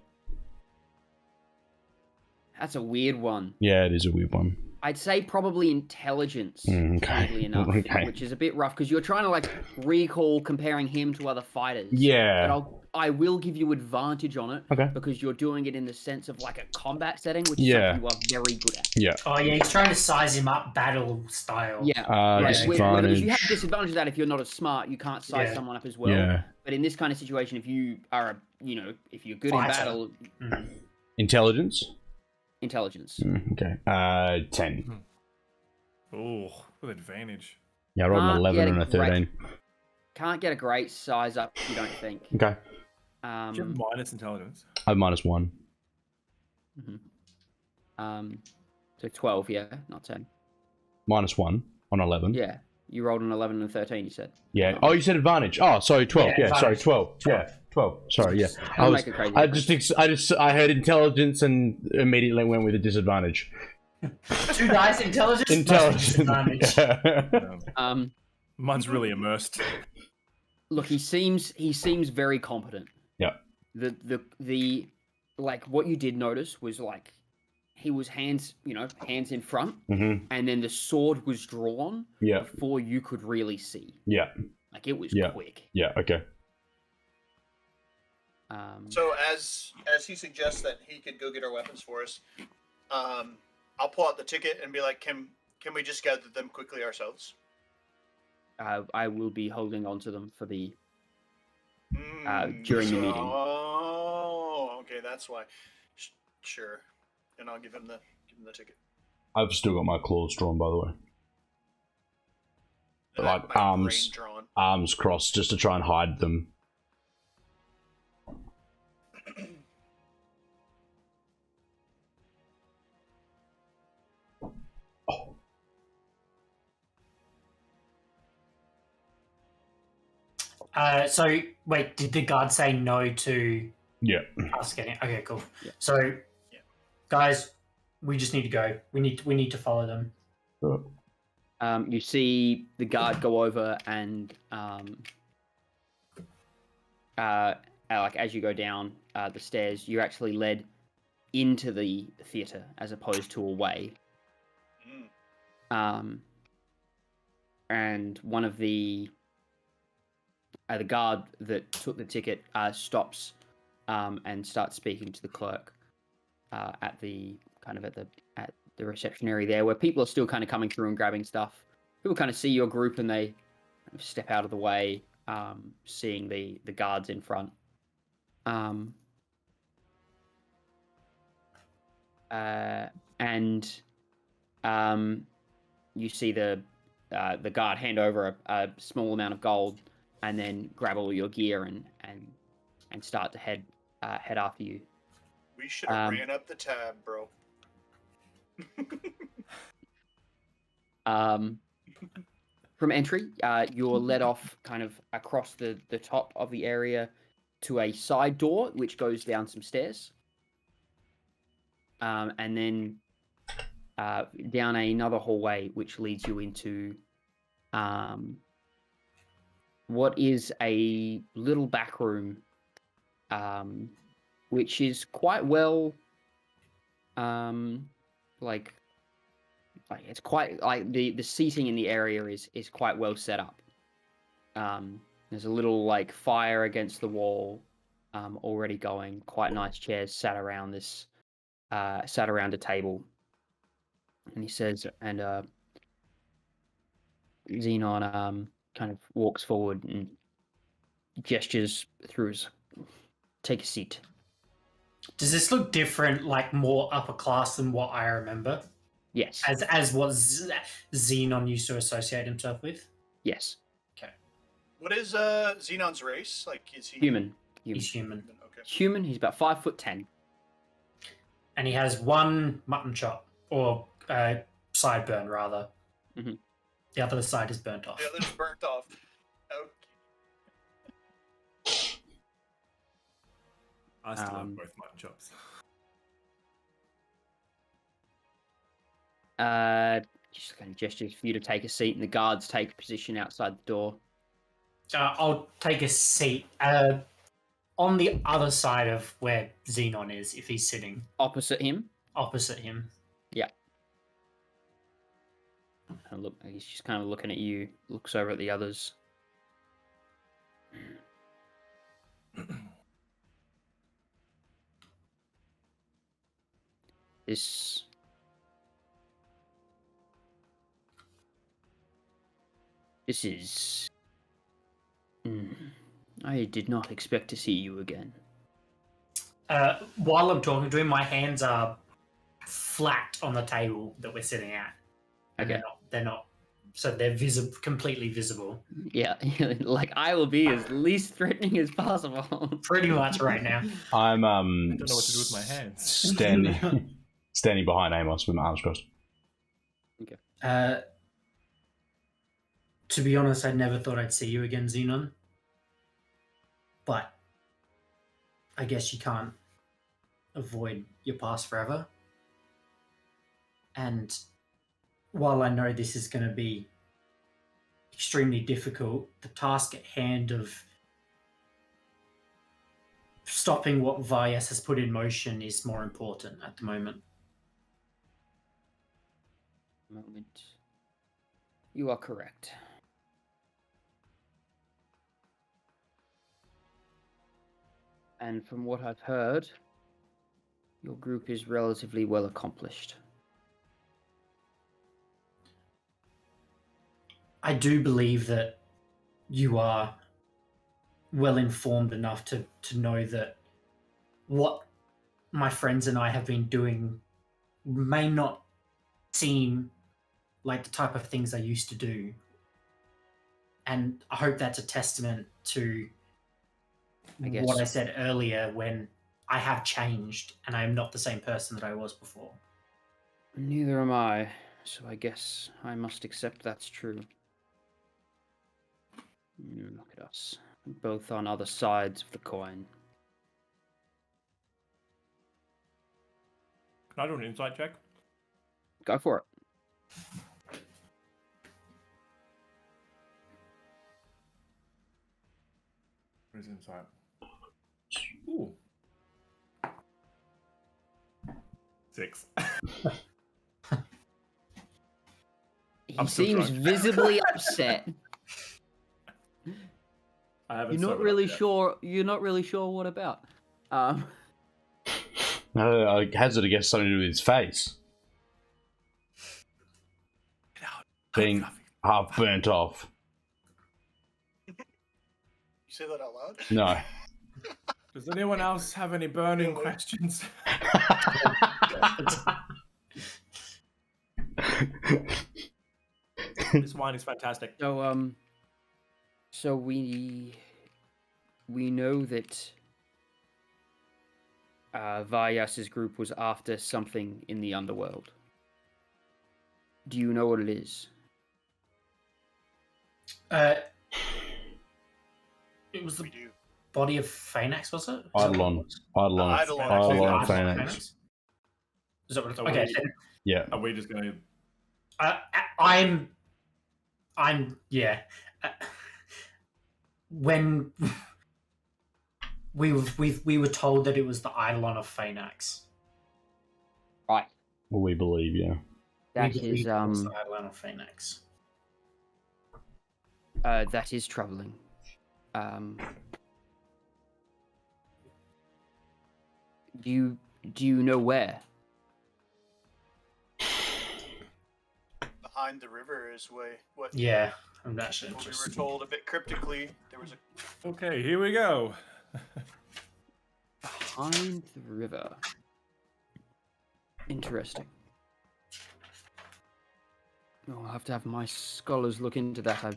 That's a weird one. Yeah, it is a weird one. I'd say probably intelligence, weirdly enough, which is a bit rough because you're trying to like recall comparing him to other fighters. Yeah. But I will give you advantage on it because you're doing it in the sense of like a combat setting, which is something you are very good at. Yeah. Oh yeah, he's trying to size him up battle style. Yeah. Disadvantage. You have disadvantage of that if you're not as smart, you can't size someone up as well. Yeah. But in this kind of situation, if you are if you're good in battle, intelligence. Intelligence. Okay. 10. Oh, with advantage. Yeah, I rolled an 11 and a 13. Can't get a great size up, you don't think. Okay. Do you have minus intelligence? I have -1. So 12, yeah, not 10. -1 on 11. Yeah. You rolled an 11 and a 13, you said. Yeah. Oh, you said advantage. Oh, sorry, 12. Yeah, sorry, 12. Yeah. 12. Sorry, yeah. I heard intelligence and immediately went with a disadvantage. 2 dice intelligence. Disadvantage. Mine's really immersed. Look, he seems very competent. Yeah. The like what you did notice was like he was hands in front, and then the sword was drawn before you could really see. Yeah. Like it was quick. Yeah. Okay. So as he suggests that he could go get our weapons for us, I'll pull out the ticket and be like, can we just gather them quickly ourselves? I will be holding on to them for the during the meeting. Oh, okay, that's why. Sure, and I'll give him the ticket. I've still got my claws drawn, by the way. But like arms crossed, just to try and hide them. So wait, did the guard say no to Yeah. us getting? Okay, cool. Yeah. So, guys, We just need to go. We need to follow them. You see the guard go over and like as you go down the stairs, you're actually led into the theater as opposed to away. And one of the guard that took the ticket stops and starts speaking to the clerk at the reception area there, where people are still kind of coming through and grabbing stuff. People kind of see your group and they step out of the way, seeing the guards in front. You see the guard hand over a small amount of gold, and then grab all your gear and start to head after you. We should have ran up the tab, bro. From entry, you're led off kind of across the top of the area to a side door, which goes down some stairs. And then down another hallway, which leads you into what is a little back room, which is quite well, it's quite like the seating in the area is quite well set up. There's a little like fire against the wall, already going. Quite nice chairs sat around a table. And he says, and Xenon kind of walks forward and gestures through his, take a seat. Does this look different, like more upper class than what I remember? Yes. As what Xenon used to associate himself with? Yes. Okay. What is Xenon's race? Like, is he Human? He's human. Okay. Human. He's about 5'10". And he has one mutton chop, or sideburn rather. Mm-hmm. The other side is burnt off. The other's burnt off. Okay. I still have both mutton chops. Just kind of gestures for you to take a seat, and the guards take position outside the door. I'll take a seat on the other side of where Xenon is, if he's sitting. Opposite him? Opposite him. Yeah. And look, he's just kind of looking at you, looks over at the others. This is... I did not expect to see you again. While I'm talking to him, my hands are flat on the table that we're sitting at. Okay. They're not. So they're completely visible. Yeah, like I will be as least threatening as possible. Pretty much right now. I'm I don't know what to do with my hands. standing behind Amos with my arms crossed. Okay. To be honest, I never thought I'd see you again, Xenon. But I guess you can't avoid your past forever. And while I know this is going to be extremely difficult, the task at hand of stopping what Vyas has put in motion is more important at the moment. You are correct. And from what I've heard, your group is relatively well accomplished. I do believe that you are well informed enough to know that what my friends and I have been doing may not seem like the type of things I used to do. And I hope that's a testament to what I said earlier, when I have changed and I am not the same person that I was before. Neither am I, so I guess I must accept that's true. Look at us, both on other sides of the coin. Can I do an insight check? Go for it. Where's insight? Ooh. 6. He I'm still seems drunk. visibly upset. I haven't You're not sobered really up yet. sure. You're not really sure what about. I hazard to guess something to do with his face Get out. being half burnt off. You say that out loud? No. Does anyone else have any burning questions? This wine is fantastic. So we know that Vayas's group was after something in the underworld. Do you know what it is? It was the We do. body of Phaenax, was it? Eidolon. Eidolon. Eidolon Eidolon. Phaenax. Is that what it's So okay? we- Then, Yeah. Are we just going to... I'm yeah. When we were told that it was the Eidolon of Phaenax. Right. Well, we believe, yeah. That We is believe it was the Eidolon of Phaenax. that is troubling. Do you know where? Behind the river is what Yeah, I'm actually we were interested. told a bit cryptically. There was a Okay, here we go. Behind the river. Interesting. I'll have to have my scholars look into that.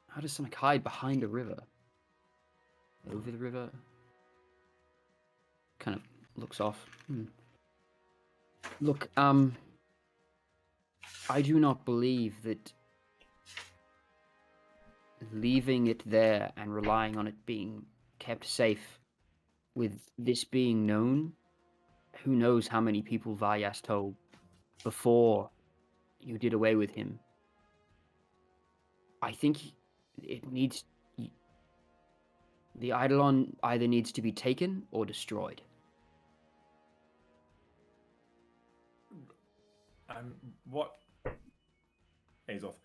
How does something hide behind a river? Over the river? Kind of looks off. Look, I do not believe that leaving it there and relying on it being kept safe, with this being known, who knows how many people Vayas told before you did away with him. I think it needs... The Eidolon either needs to be taken or destroyed. What? Azoth.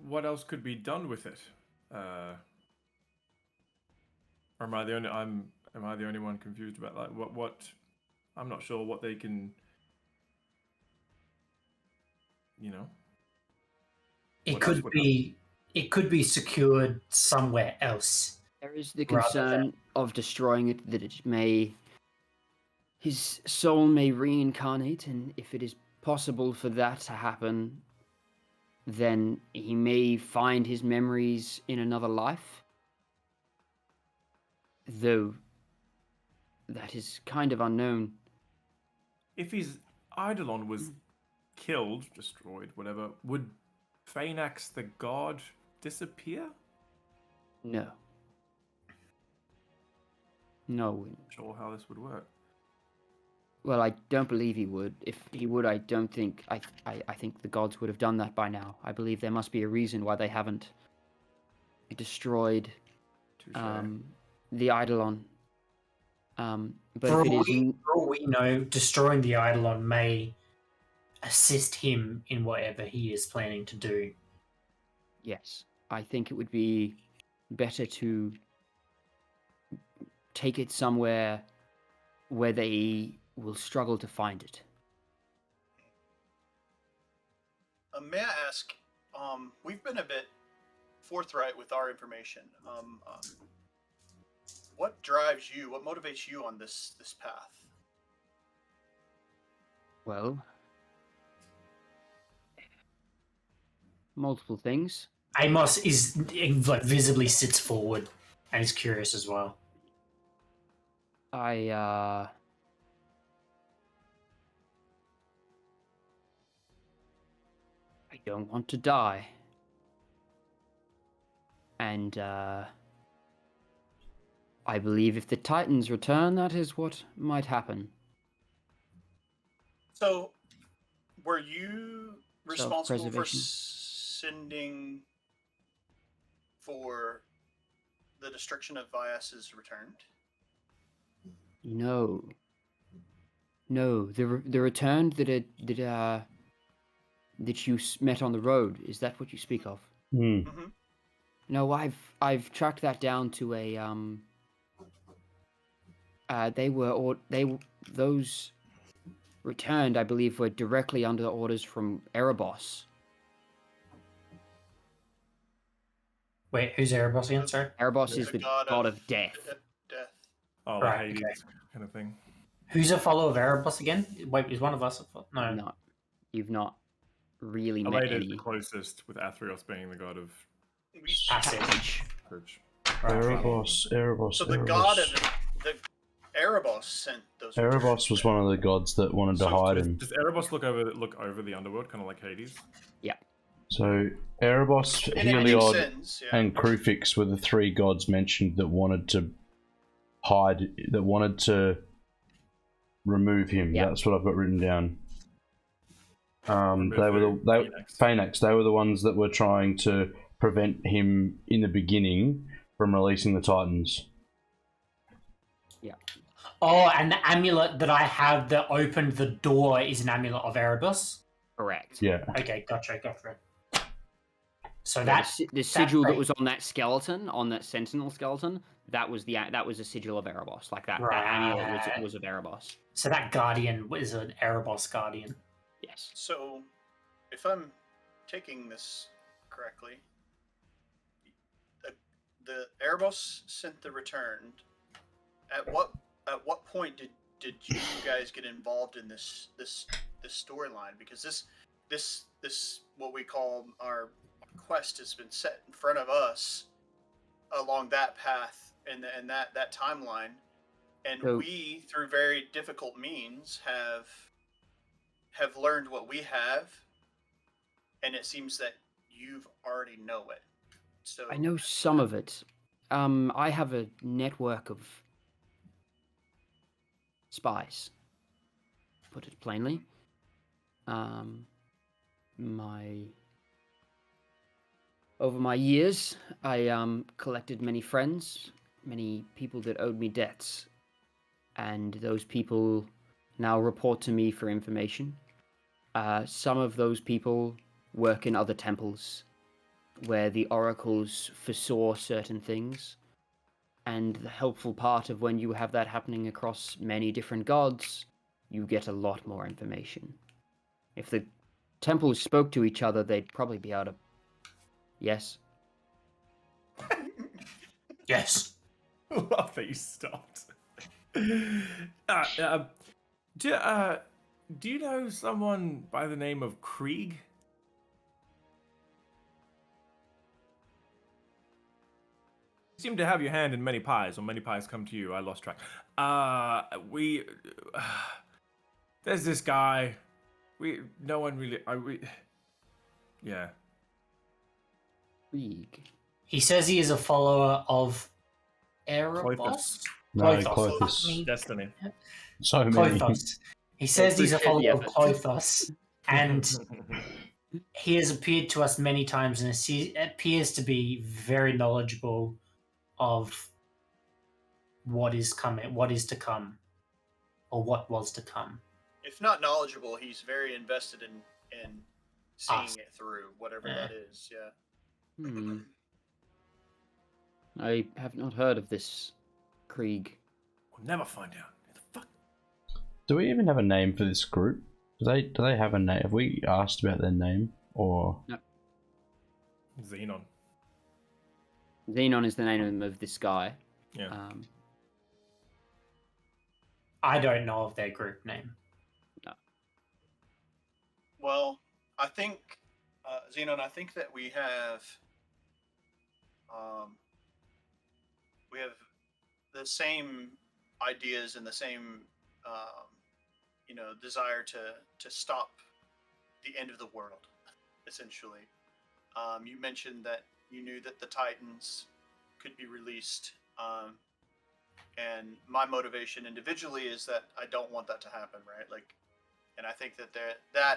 What else could be done with it? Or am I the only? Am I the only one confused about like what? I'm not sure what they can. You know. It What else could would be. It could be secured somewhere else. There is the Rather concern of destroying it, that it may... His soul may reincarnate, and if it is possible for that to happen, then he may find his memories in another life. Though that is kind of unknown. If his Eidolon was killed, destroyed, whatever, would Phaenax the god disappear? No. No. Not sure how this would work. Well, I don't believe he would. If he would, I don't think... I think the gods would have done that by now. I believe there must be a reason why they haven't destroyed Touché. the Eidolon. But For if it all, is... for all we know, destroying the Eidolon may assist him in whatever he is planning to do. Yes. I think it would be better to take it somewhere where they will struggle to find it. May I ask? We've been a bit forthright with our information. What drives you? What motivates you on this path? Well, multiple things. Amos is like visibly sits forward and is curious as well. I don't want to die. And, I believe if the Titans return, that is what might happen. So, were you responsible for Self-preservation. sending for the destruction of Vias's returned? No. The returned that you met on the road. Is that what you speak of? Hmm. Mm-hmm. No, I've tracked that down to a those returned, I believe, were directly under orders from Erebos. Wait, who's Erebos again, sir? Erebos is the god of death. Death. Oh, Right, Hades okay. kind of thing. Who's a follower of Erebos again? Wait, is one of us? No. No, you've not really met Elaeda is any the closest, with Athreos being the god of Passage. courage. Right. Erebos. So the god of the Erebos sent those. Erebos was one of the gods that wanted to So hide him. Does Erebos look over the underworld, kind of like Hades? So Erebos, And it makes Heliod, sense, yeah. and Krufix were the three gods mentioned that wanted to hide, that wanted to remove him. Yeah. That's what I've got written down. They were Phoenix. Phoenix. They were the ones that were trying to prevent him in the beginning from releasing the Titans. Oh, and the amulet that I have that opened the door is an amulet of Erebos? correct. Yeah. Okay, gotcha. So Yeah, that the sigil that great. was on that skeleton, on that sentinel skeleton, that was a sigil of Erebos. Like that amulet Right. was of Erebos. so that guardian is an Erebos guardian. Yes. So, if I'm taking this correctly, the Erebos sent the returned. At what point did you guys get involved in this storyline? Because this what we call our quest has been set in front of us along that path and that timeline, and So- we, through very difficult means, have learned what we have, and it seems that you've already know it. So I know some of it. I have a network of spies. Put it plainly. Over my years, I collected many friends, many people that owed me debts, and those people now report to me for information. Some of those people work in other temples where the oracles foresaw certain things. And the helpful part of when you have that happening across many different gods, you get a lot more information. If the temples spoke to each other, they'd probably be able to... Yes? Yes. Love that you stopped. Do you know someone by the name of Krieg? You seem to have your hand in many pies, or many pies come to you. I lost track. There's this guy. No one really. Yeah. Krieg. He says he is a follower of Erebos? Clothos. No, Clothos. Clothos. Fuck me. Destiny. So many. Clothos. He says he's a appreciate the follower of effort. Clothos, and he has appeared to us many times and appears to be very knowledgeable of what is coming, what is to come, or what was to come. if not knowledgeable, he's very invested in seeing Us. it through, whatever that is. Yeah. I have not heard of this Krieg. We'll never find out. Who the fuck? Do we even have a name for this group? Do they have a name? Have we asked about their name? Or Xenon. Xenon is the name of this guy. Yeah. I don't know of their group name. Well, I think Xenon. I think that we have the same ideas and the same desire to stop the end of the world, essentially. You mentioned that you knew that the Titans could be released, and my motivation individually is that I don't want that to happen, right? Like, And I think that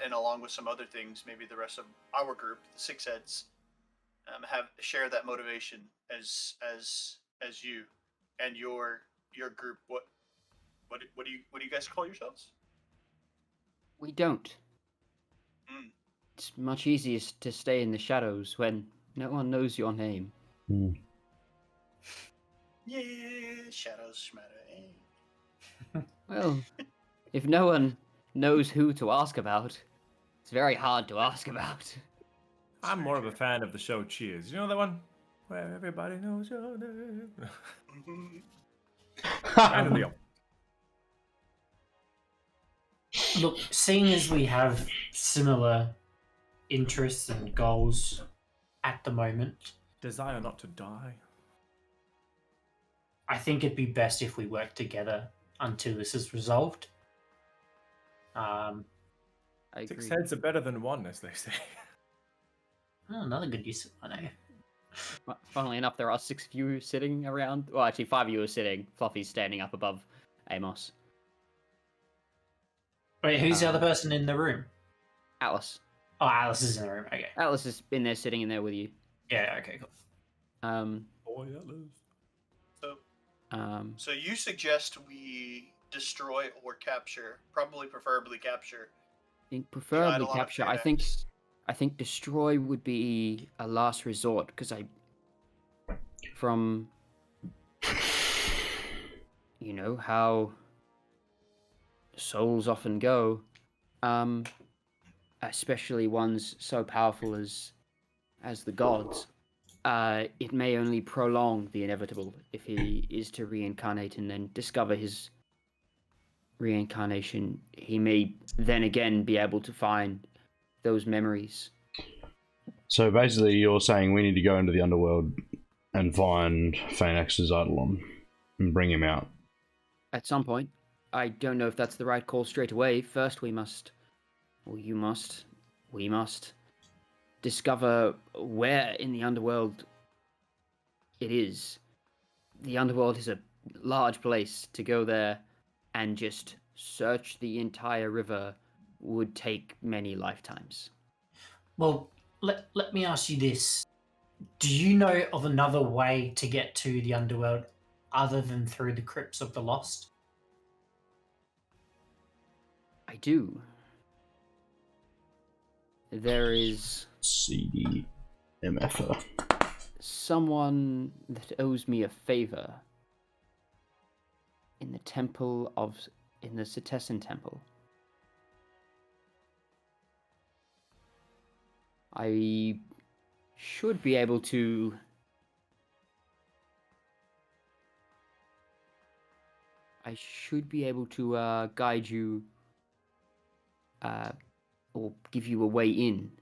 and along with some other things, maybe the rest of our group, the Six Heads, share that motivation as you and your group. What do you guys call yourselves? We don't. Mm. It's much easier to stay in the shadows when no one knows your name. Hmm. Yeah, shadows matter. Well, if no one knows who to ask about, it's very hard to ask about. I'm more of a fan of the show Cheers. You know that one? Where everybody knows your name. Kind of deal. Look, seeing as we have similar interests and goals at the moment, Desire not to die. I think it'd be best if we work together until this is resolved. I agree. 6 heads are better than 1, as they say. Oh, another good use of my name. Funnily enough, there are 6 of you sitting around. Well, actually, 5 of you are sitting. Fluffy's standing up above Amos. Wait, who's the other person in the room? Alice. Oh, Alice is in the room. Okay. Alice has been there, sitting in there with you. Yeah. Okay. Cool. Boy, Atlas. So you suggest we destroy or capture, preferably capture. I think the preferably Eidolon of capture. Phoenix. I think destroy would be a last resort because from how souls often go, especially ones so powerful as the gods, it may only prolong the inevitable if he is to reincarnate and then discover his reincarnation. He may then again be able to find those memories. So basically, you're saying we need to go into the underworld and find Phoenix's Eidolon and bring him out. At some point. I don't know if that's the right call straight away. First we must discover where in the underworld it is. The underworld is a large place. To go there and just search the entire river would take many lifetimes. Well, let me ask you this. Do you know of another way to get to the underworld other than through the crypts of the lost? I do. There is CDMFer. someone that owes me a favor in the Cetessan temple. I should be able to guide you or give you a way in.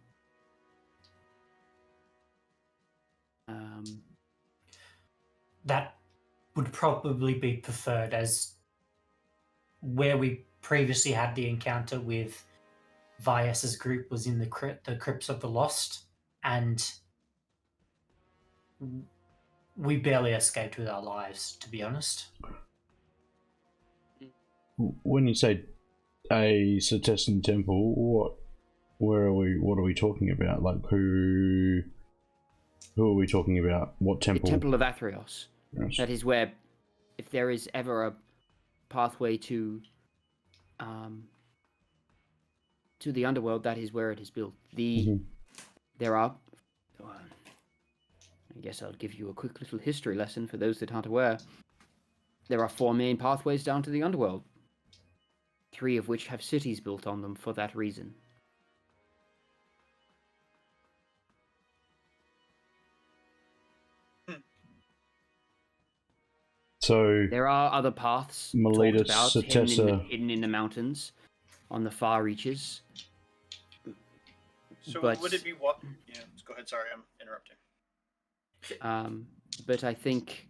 That would probably be preferred, as where we previously had the encounter with Vias's group was in the crypts of the lost, and we barely escaped with our lives, to be honest. When you say a Cetessan temple, what are we talking about? Like who are we talking about? What temple? The Temple of Athreos. Yes. That is where, if there is ever a pathway to the underworld, that is where it is built. There are, I guess I'll give you a quick little history lesson for those that aren't aware. There are 4 main pathways down to the underworld, 3 of which have cities built on them for that reason. So there are other paths Elaeda, talked about, hidden in the mountains, on the far reaches. So but, would it be what? Yeah, go ahead. Sorry, I'm interrupting. But I think,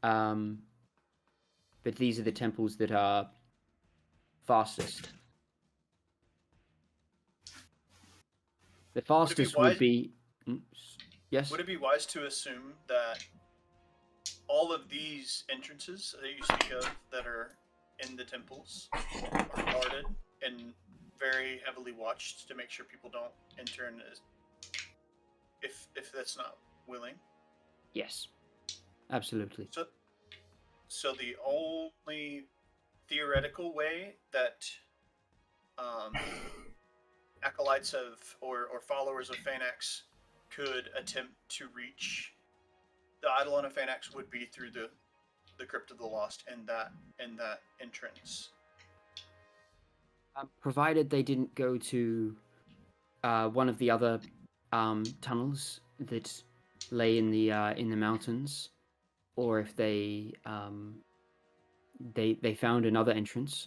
but these are the temples that are fastest. The fastest would be. Yes. Would it be wise to assume that all of these entrances that you speak of that are in the temples are guarded, and very heavily watched to make sure people don't enter in if that's not willing. Yes, absolutely. So the only theoretical way that acolytes or followers of Phaenax could attempt to reach the Eidolon of Phaenax would be through the Crypt of the Lost and that entrance. Provided they didn't go to one of the other tunnels that lay in the mountains, or if they found another entrance.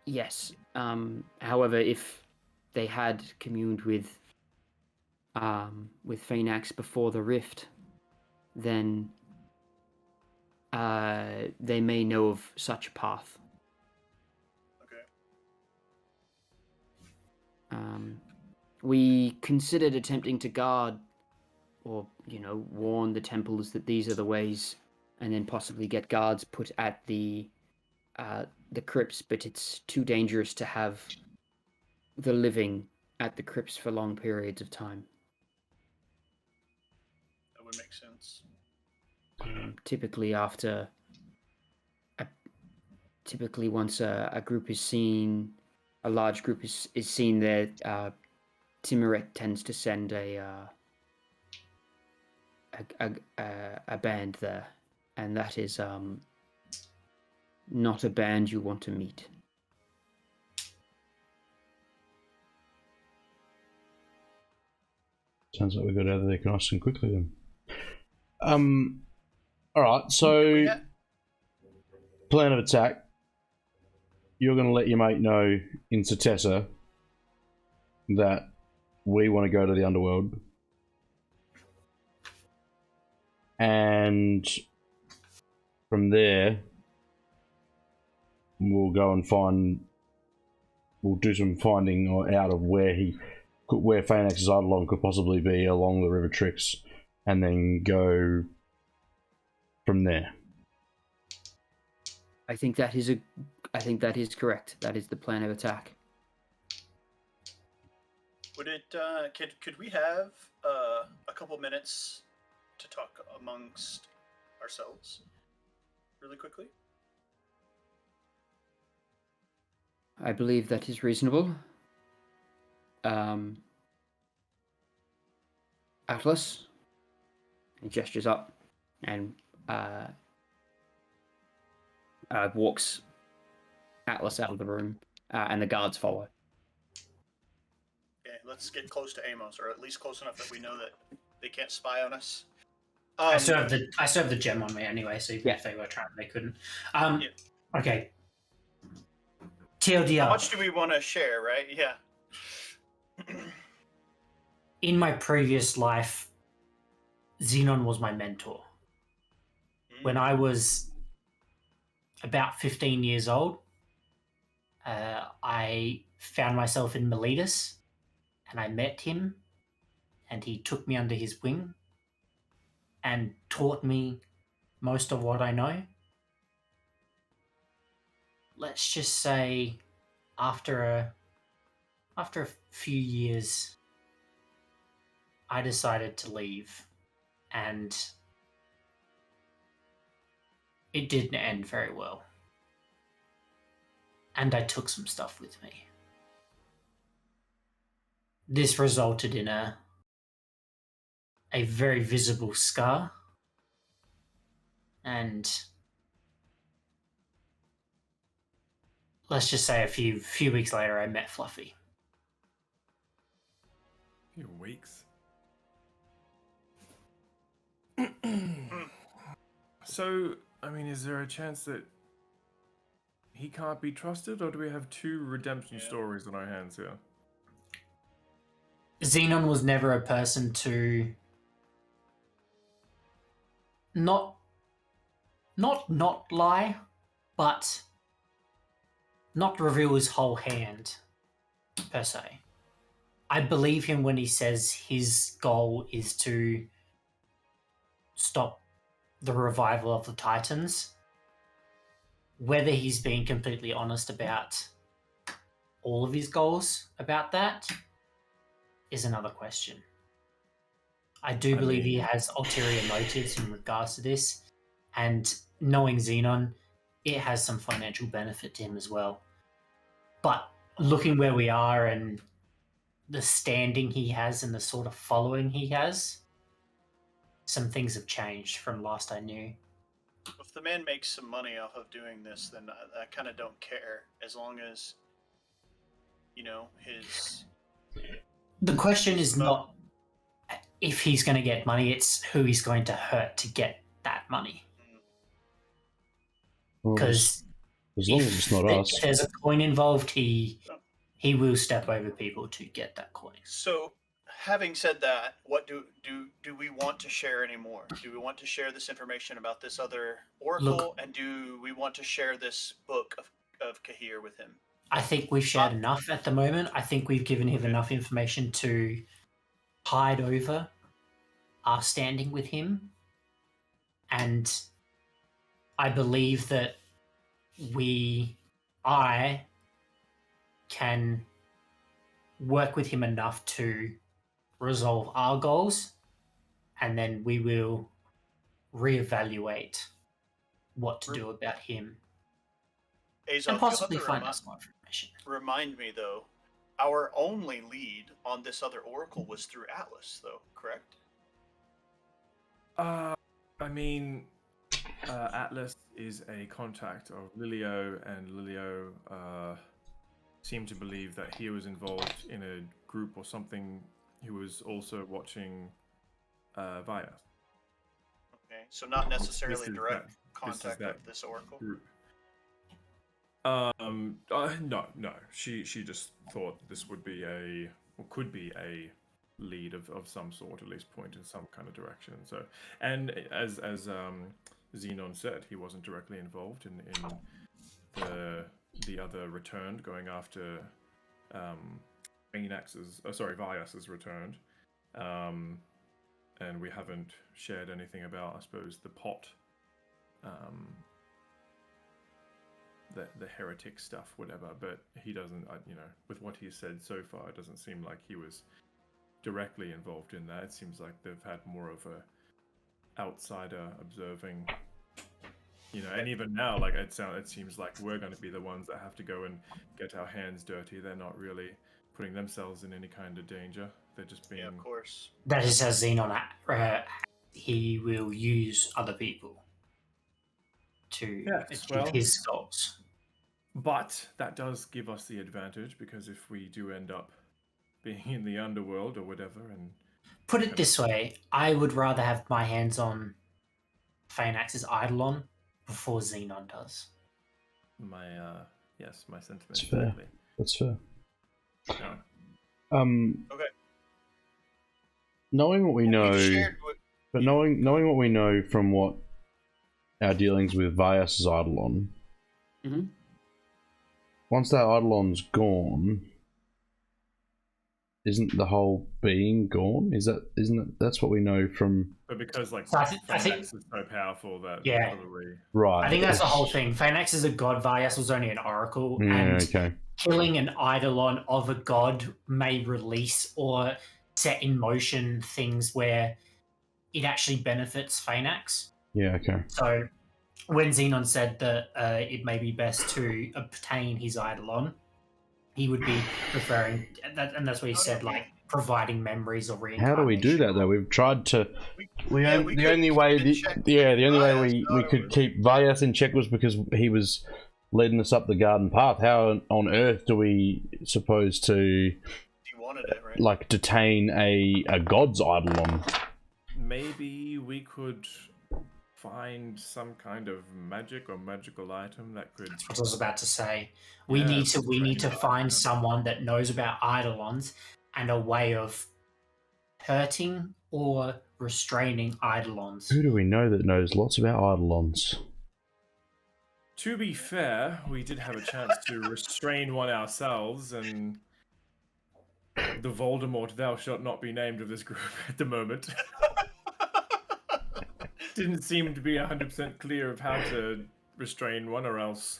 Yes. However, if they had communed with Phaenax before the rift, then they may know of such a path. Okay. We considered attempting to guard or, warn the temples that these are the ways, and then possibly get guards put at the crypts, but it's too dangerous to have the living at the crypts for long periods of time. That would make sense. Typically once a group is seen, a large group is seen there, Timuret tends to send a band there, and that is not a band you want to meet. Sounds like we got out of there nice and quickly then. Alright, so plan of attack. You're going to let your mate know in Satessa that we want to go to the underworld. And from there, we'll go and we'll do some finding out of where Phaenax's Eidolon could possibly be along the River Trix, and then go from there. I think that is correct. That is the plan of attack. Would it? Could we have a couple minutes to talk amongst ourselves, really quickly? I believe that is reasonable. Atlas, he gestures up and walks Atlas out of the room, and the guards follow. Okay, let's get close to Amos, or at least close enough that we know that they can't spy on us. I still have the gem on me anyway, so even if they were trying, they couldn't. Okay. TLDR. How much do we want to share, right? Yeah. In my previous life, Xenon was my mentor. When I was about 15 years old, I found myself in Miletus, and I met him, and he took me under his wing and taught me most of what I know. Let's just say after a few years, I decided to leave, and it didn't end very well. And I took some stuff with me. This resulted in a very visible scar, and let's just say a few weeks later I met Fluffy. A few weeks? So, I mean, is there a chance that he can't be trusted, or do we have two redemption stories on our hands here? Xenon was never a person to not lie, but not reveal his whole hand, per se. I believe him when he says his goal is to stop the revival of the Titans. Whether he's being completely honest about all of his goals about that is another question. I do believe he has ulterior motives in regards to this, and knowing Xenon, it has some financial benefit to him as well. But looking where we are and the standing he has and the sort of following he has, some things have changed from last I knew. If the man makes some money off of doing this, then I kind of don't care, as long as, you know, his... The question is not if he's going to get money, it's who he's going to hurt to get that money. Because as long as it's not us. If there's a coin involved, he will step over people to get that coin. So, having said that, what do we want to share anymore? Do we want to share this information about this other oracle, and do we want to share this book of Kahir with him? I think we've shared enough at the moment. I think we've given him enough information to hide over our standing with him. And I believe that I can work with him enough to resolve our goals, and then we will reevaluate what to do about him. Azon, And possibly find us more information. Remind me, though, our only lead on this other oracle was through Atlas, though, correct? Atlas is a contact of Lilio, and Lilio seemed to believe that he was involved in a group or something. He was also watching Vias. Okay, so not necessarily direct contact with this oracle? Group. No. She just thought this would be could be a lead of some sort, at least point in some kind of direction. So, and as Xenon said, he wasn't directly involved in the other returned going after Vias's returned, and we haven't shared anything about, I suppose, the pot. The heretic stuff, whatever, but he doesn't, with what he said so far, it doesn't seem like he was directly involved in that. It seems like they've had more of a outsider observing, and even now, like it seems like we're going to be the ones that have to go and get our hands dirty. They're not really putting themselves in any kind of danger. They're just being... Yeah, of course. That is as Xenon, he will use other people to achieve his goals. But that does give us the advantage, because if we do end up being in the underworld or whatever, and put it this way, I would rather have my hands on Phaenax's Eidolon before Xenon does. My sentiments. That's fair. That's fair. Yeah. Okay. Knowing what we know, but knowing what we know from what our dealings with Vias's Eidolon. Mm-hmm. Once that Eidolon's gone, isn't the whole being gone? That's what we know from... But because I think is so powerful that probably... Right. I think that's the whole thing. Phaenax is a god, Vias was only an oracle, and killing an Eidolon of a god may release or set in motion things where it actually benefits Phaenax. Yeah, okay. So when Xenon said that it may be best to obtain his Eidolon, he would be referring, and that's what he said, like providing memories or reincarnation. How do we do that though? We've tried to. The only way we could keep Vias in check was because he was leading us up the garden path. How on earth do we suppose to? He wanted it, right? Like detain a god's Eidolon? Maybe we could find some kind of magic or magical item that could... That's what I was about to say. We need to find someone that knows about Eidolons and a way of hurting or restraining Eidolons. Who do we know that knows lots about Eidolons? To be fair, we did have a chance to restrain one ourselves, and the Voldemort thou shalt not be named of this group at the moment didn't seem to be 100% clear of how to restrain one, or else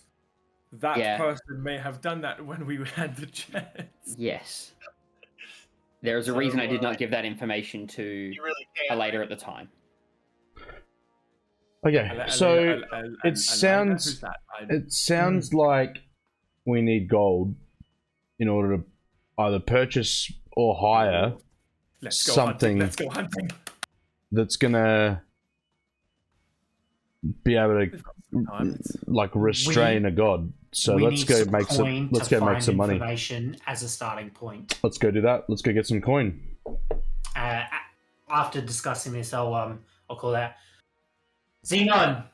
that Yeah. person may have done that when we had the chance. Yes. There's a So, reason I did not give that information to You really can't. Elaeda at the time. Okay, so it sounds like we need gold in order to either purchase or hire something Let's go hunting. that's gonna be able to like restrain a god. So let's go make some money. Information as a starting point. Let's go do that. Let's go get some coin. After discussing this, I'll call out Xenon,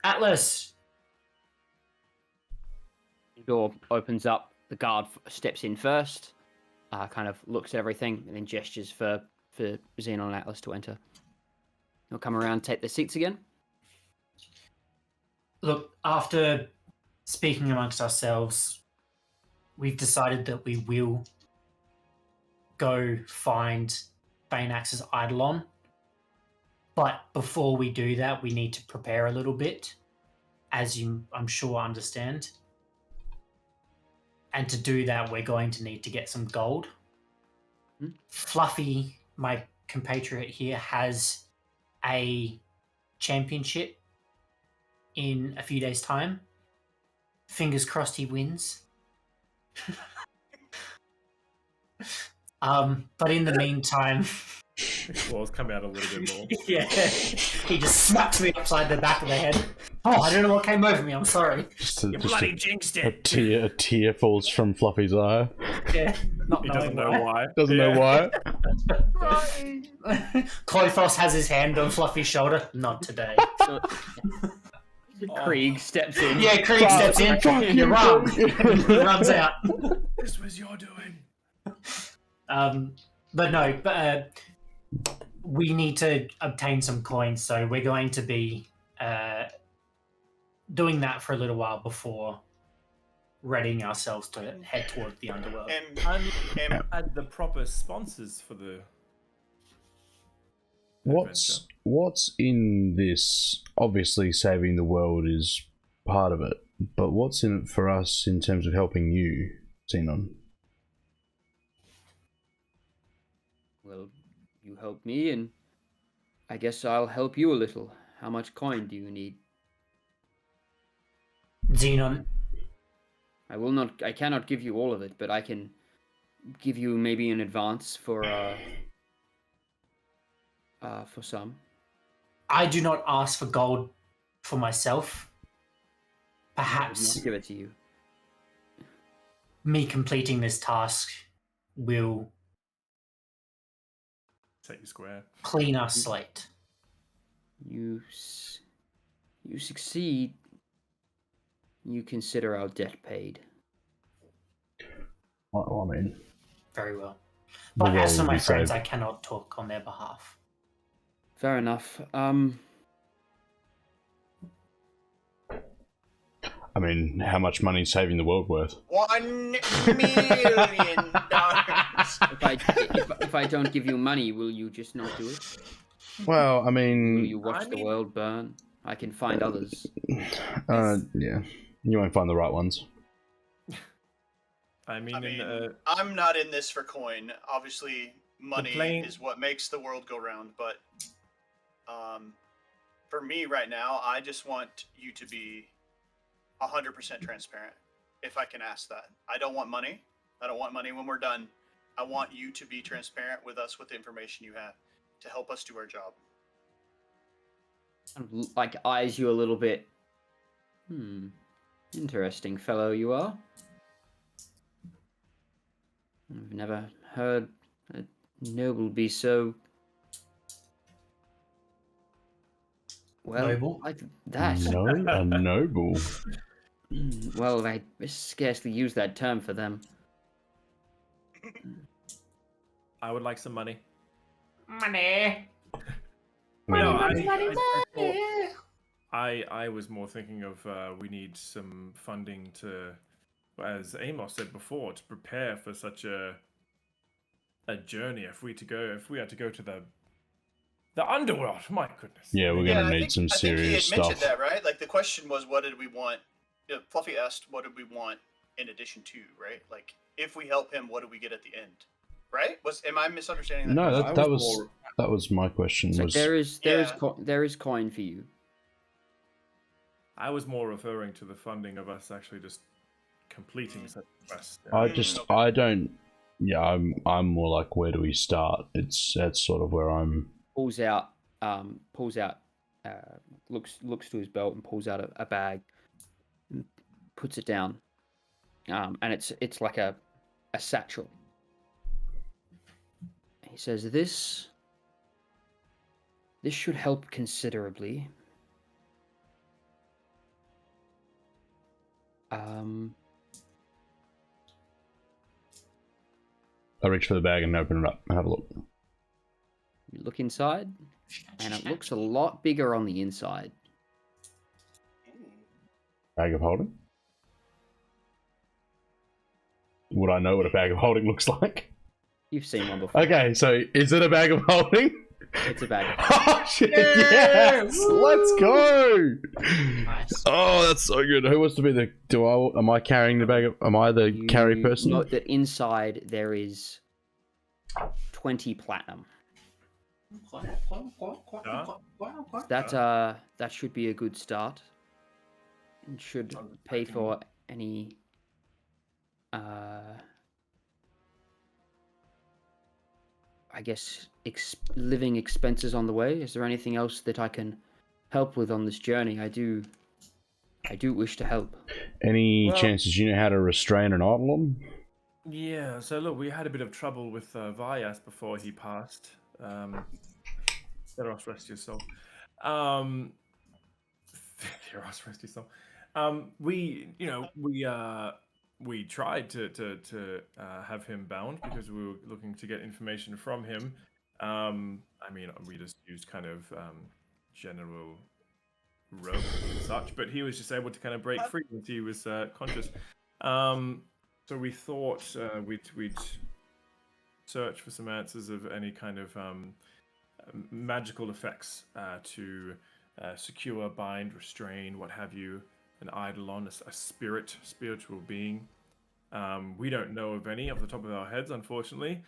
Atlas. The door opens up. The guard steps in first, kind of looks at everything, and then gestures for Xenon and Atlas to enter. They'll come around, take their seats again. Look, after speaking amongst ourselves, we've decided that we will go find Bainax's Eidolon. But before we do that, we need to prepare a little bit, as you, I'm sure, understand. And to do that, we're going to need to get some gold. Fluffy, my compatriot here, has a championship in a few days' time. Fingers crossed he wins. But in the meantime... Claws come out a little bit more. Yeah, he just smacks me upside the back of the head. Oh, I don't know what came over me, I'm sorry. You bloody jinxed it! A tear falls from Fluffy's eye. Yeah, He doesn't know why. Doesn't know why. Clothos has his hand on Fluffy's shoulder. Not today. Krieg steps in. Yeah, Krieg steps in. You run. He runs out. This was your doing. But we need to obtain some coins, so we're going to be doing that for a little while before readying ourselves to head toward the underworld. And Had the proper sponsors for the What's in this? Obviously, saving the world is part of it, but what's in it for us in terms of helping you, Xenon? Well, you help me, and I guess I'll help you a little. How much coin do you need? Xenon. I cannot give you all of it, but I can give you maybe an advance for some. I do not ask for gold for myself. I'll Perhaps give it to you. me completing this task will set you square. clean our slate. You succeed. You consider our debt paid. Well, I mean, Very well. But The as for world my will be friends, saved. I cannot talk on their behalf. Fair enough. I mean, how much money is saving the world worth? $1 million. If I don't give you money, will you just not do it? Well, I Will mean, you watch the world burn? I can find others. yeah, you won't find the right ones. I mean, I'm not in this for coin. Obviously, money playing- is what makes the world go round. But for me right now, I just want you to be 100% transparent, if I can ask that. I don't want money. I don't want money when we're done. I want you to be transparent with us with the information you have to help us do our job. Like eyes you a little bit. Interesting fellow you are. I've never heard a noble be so well Noble? like that. No, a noble. Well, I scarcely use that term for them. I would like some money. Money. No, Money. I was more thinking of we need some funding to, as Amos said before, to prepare for such a journey. If we had to go to the The underworld. My goodness. Yeah, we're gonna need some serious I think he had mentioned stuff. that, right? Like the question was, what did we want? Fluffy asked, what did we want in addition to, right? Like if we help him, what do we get at the end? Right? Am I misunderstanding that? No, question? that was my question. So Was there is coin for you. I was more referring to the funding of us actually just completing such a quest. I don't. Yeah, I'm more like, where do we start? That's sort of where I'm. Pulls out, looks to his belt and pulls out a bag, and puts it down, and it's like a satchel. He says, "This should help considerably." I reach for the bag and open it up and have a look. You look inside, and it looks a lot bigger on the inside. Bag of holding? Would I know what a bag of holding looks like? You've seen one before. Okay, so is it a bag of holding? It's a bag of holding. Oh shit! Yes, let's go. Nice. Oh, that's so good. Who wants to be the? Am I carrying the bag? Am I the carry person? Note that inside there is 20 platinum. That should be a good start. It should pay for any I guess living expenses on the way. Is there anything else that I can help with on this journey? I do wish to help. Any chances you know how to restrain an idol? Yeah, so look, we had a bit of trouble with Vyas before he passed. Theros rest your soul. Theros rest your soul. We tried to have him bound because we were looking to get information from him. I mean, we just used kind of general rope and such, but he was just able to kind of break free once he was conscious. So we thought we'd search for some answers of any kind of magical effects to secure, bind, restrain, what have you, an eidolon, a spiritual being. We don't know of any off the top of our heads, unfortunately.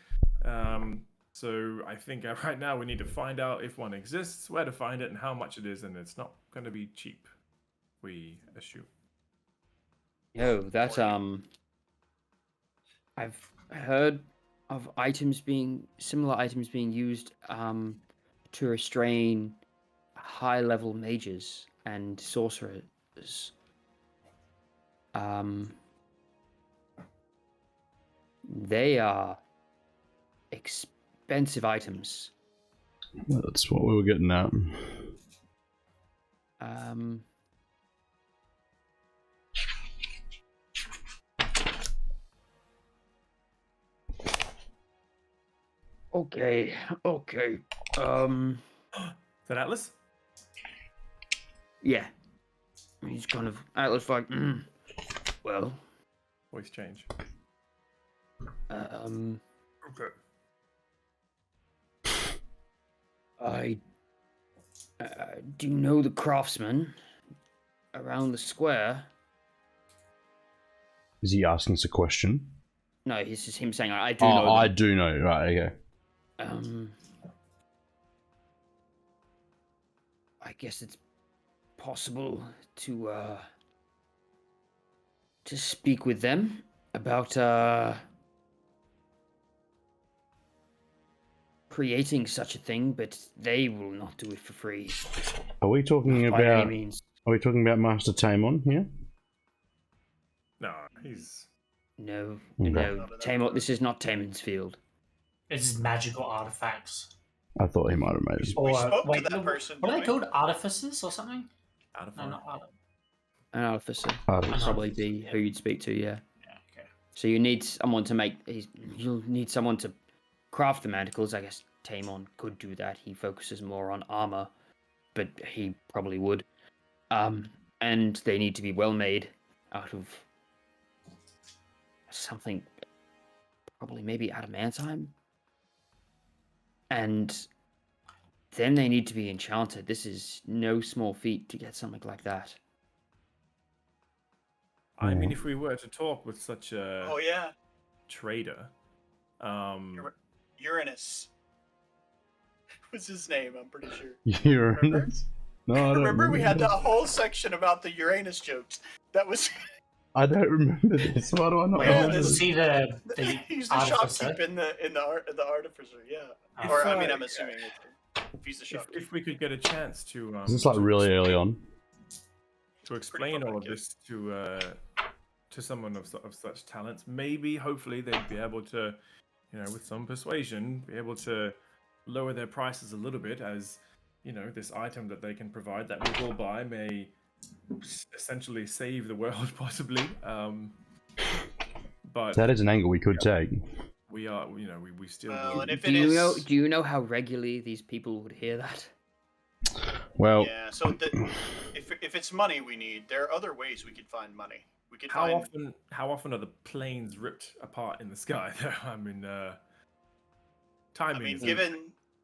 So I think right now we need to find out if one exists, where to find it, and how much it is, and it's not going to be cheap, we assume. Oh, that I've heard of similar items being used to restrain high-level mages and sorcerers. They are expensive items. That's what we were getting at. Okay. Is that Atlas? Yeah. He's kind of Atlas like, well. Voice change. Okay. I do you know the craftsman around the square? Is he asking us a question? No, this is him saying I do know. I do know. Right. Okay. I guess it's possible to speak with them about creating such a thing, but they will not do it for free. Are we talking by any about? means. Are we talking about Master Archaimun here? No, he's... No. Okay. Tamon, this is not Tamon's field. It's magical artifacts. I thought he might have made it. We spoke to that person. What are they called? Artificers or something? Artificer. No, not artificers. An artificer Artificer. would probably be who you'd speak to, yeah. Yeah, okay. So you need someone to you'll need someone to craft the manticles. I guess Tamon could do that. He focuses more on armor, but he probably would. And they need to be well made out of something, probably maybe adamantine. And then they need to be enchanted. This is no small feat to get something like that. I mean, if we were to talk with such a Oh yeah, trader, Uranus. What's his name? I'm pretty sure. Uranus? No, I don't Remember we had this. that whole section about the Uranus jokes. That was. I don't remember this. Why do I not Yeah, remember this- this? See the He's the artificer. shopkeep in the artificer. Yeah. Oh. Or I mean, I'm assuming if he's the shopkeep. if we could get a chance to Is this like really early on? to explain fun all of kid. this to someone of such talents, maybe hopefully they'd be able to, with some persuasion, be able to lower their prices a little bit, as this item that they can provide that we will buy may essentially save the world possibly. But That is an angle we could take. we are, we still. Well, will- and if Do it you is, know? Do you know how regularly these people would hear that? Well, yeah. So if it's money we need, there are other ways we could find money. We could How find. often are the planes ripped apart in the sky? I mean, timing. I mean, is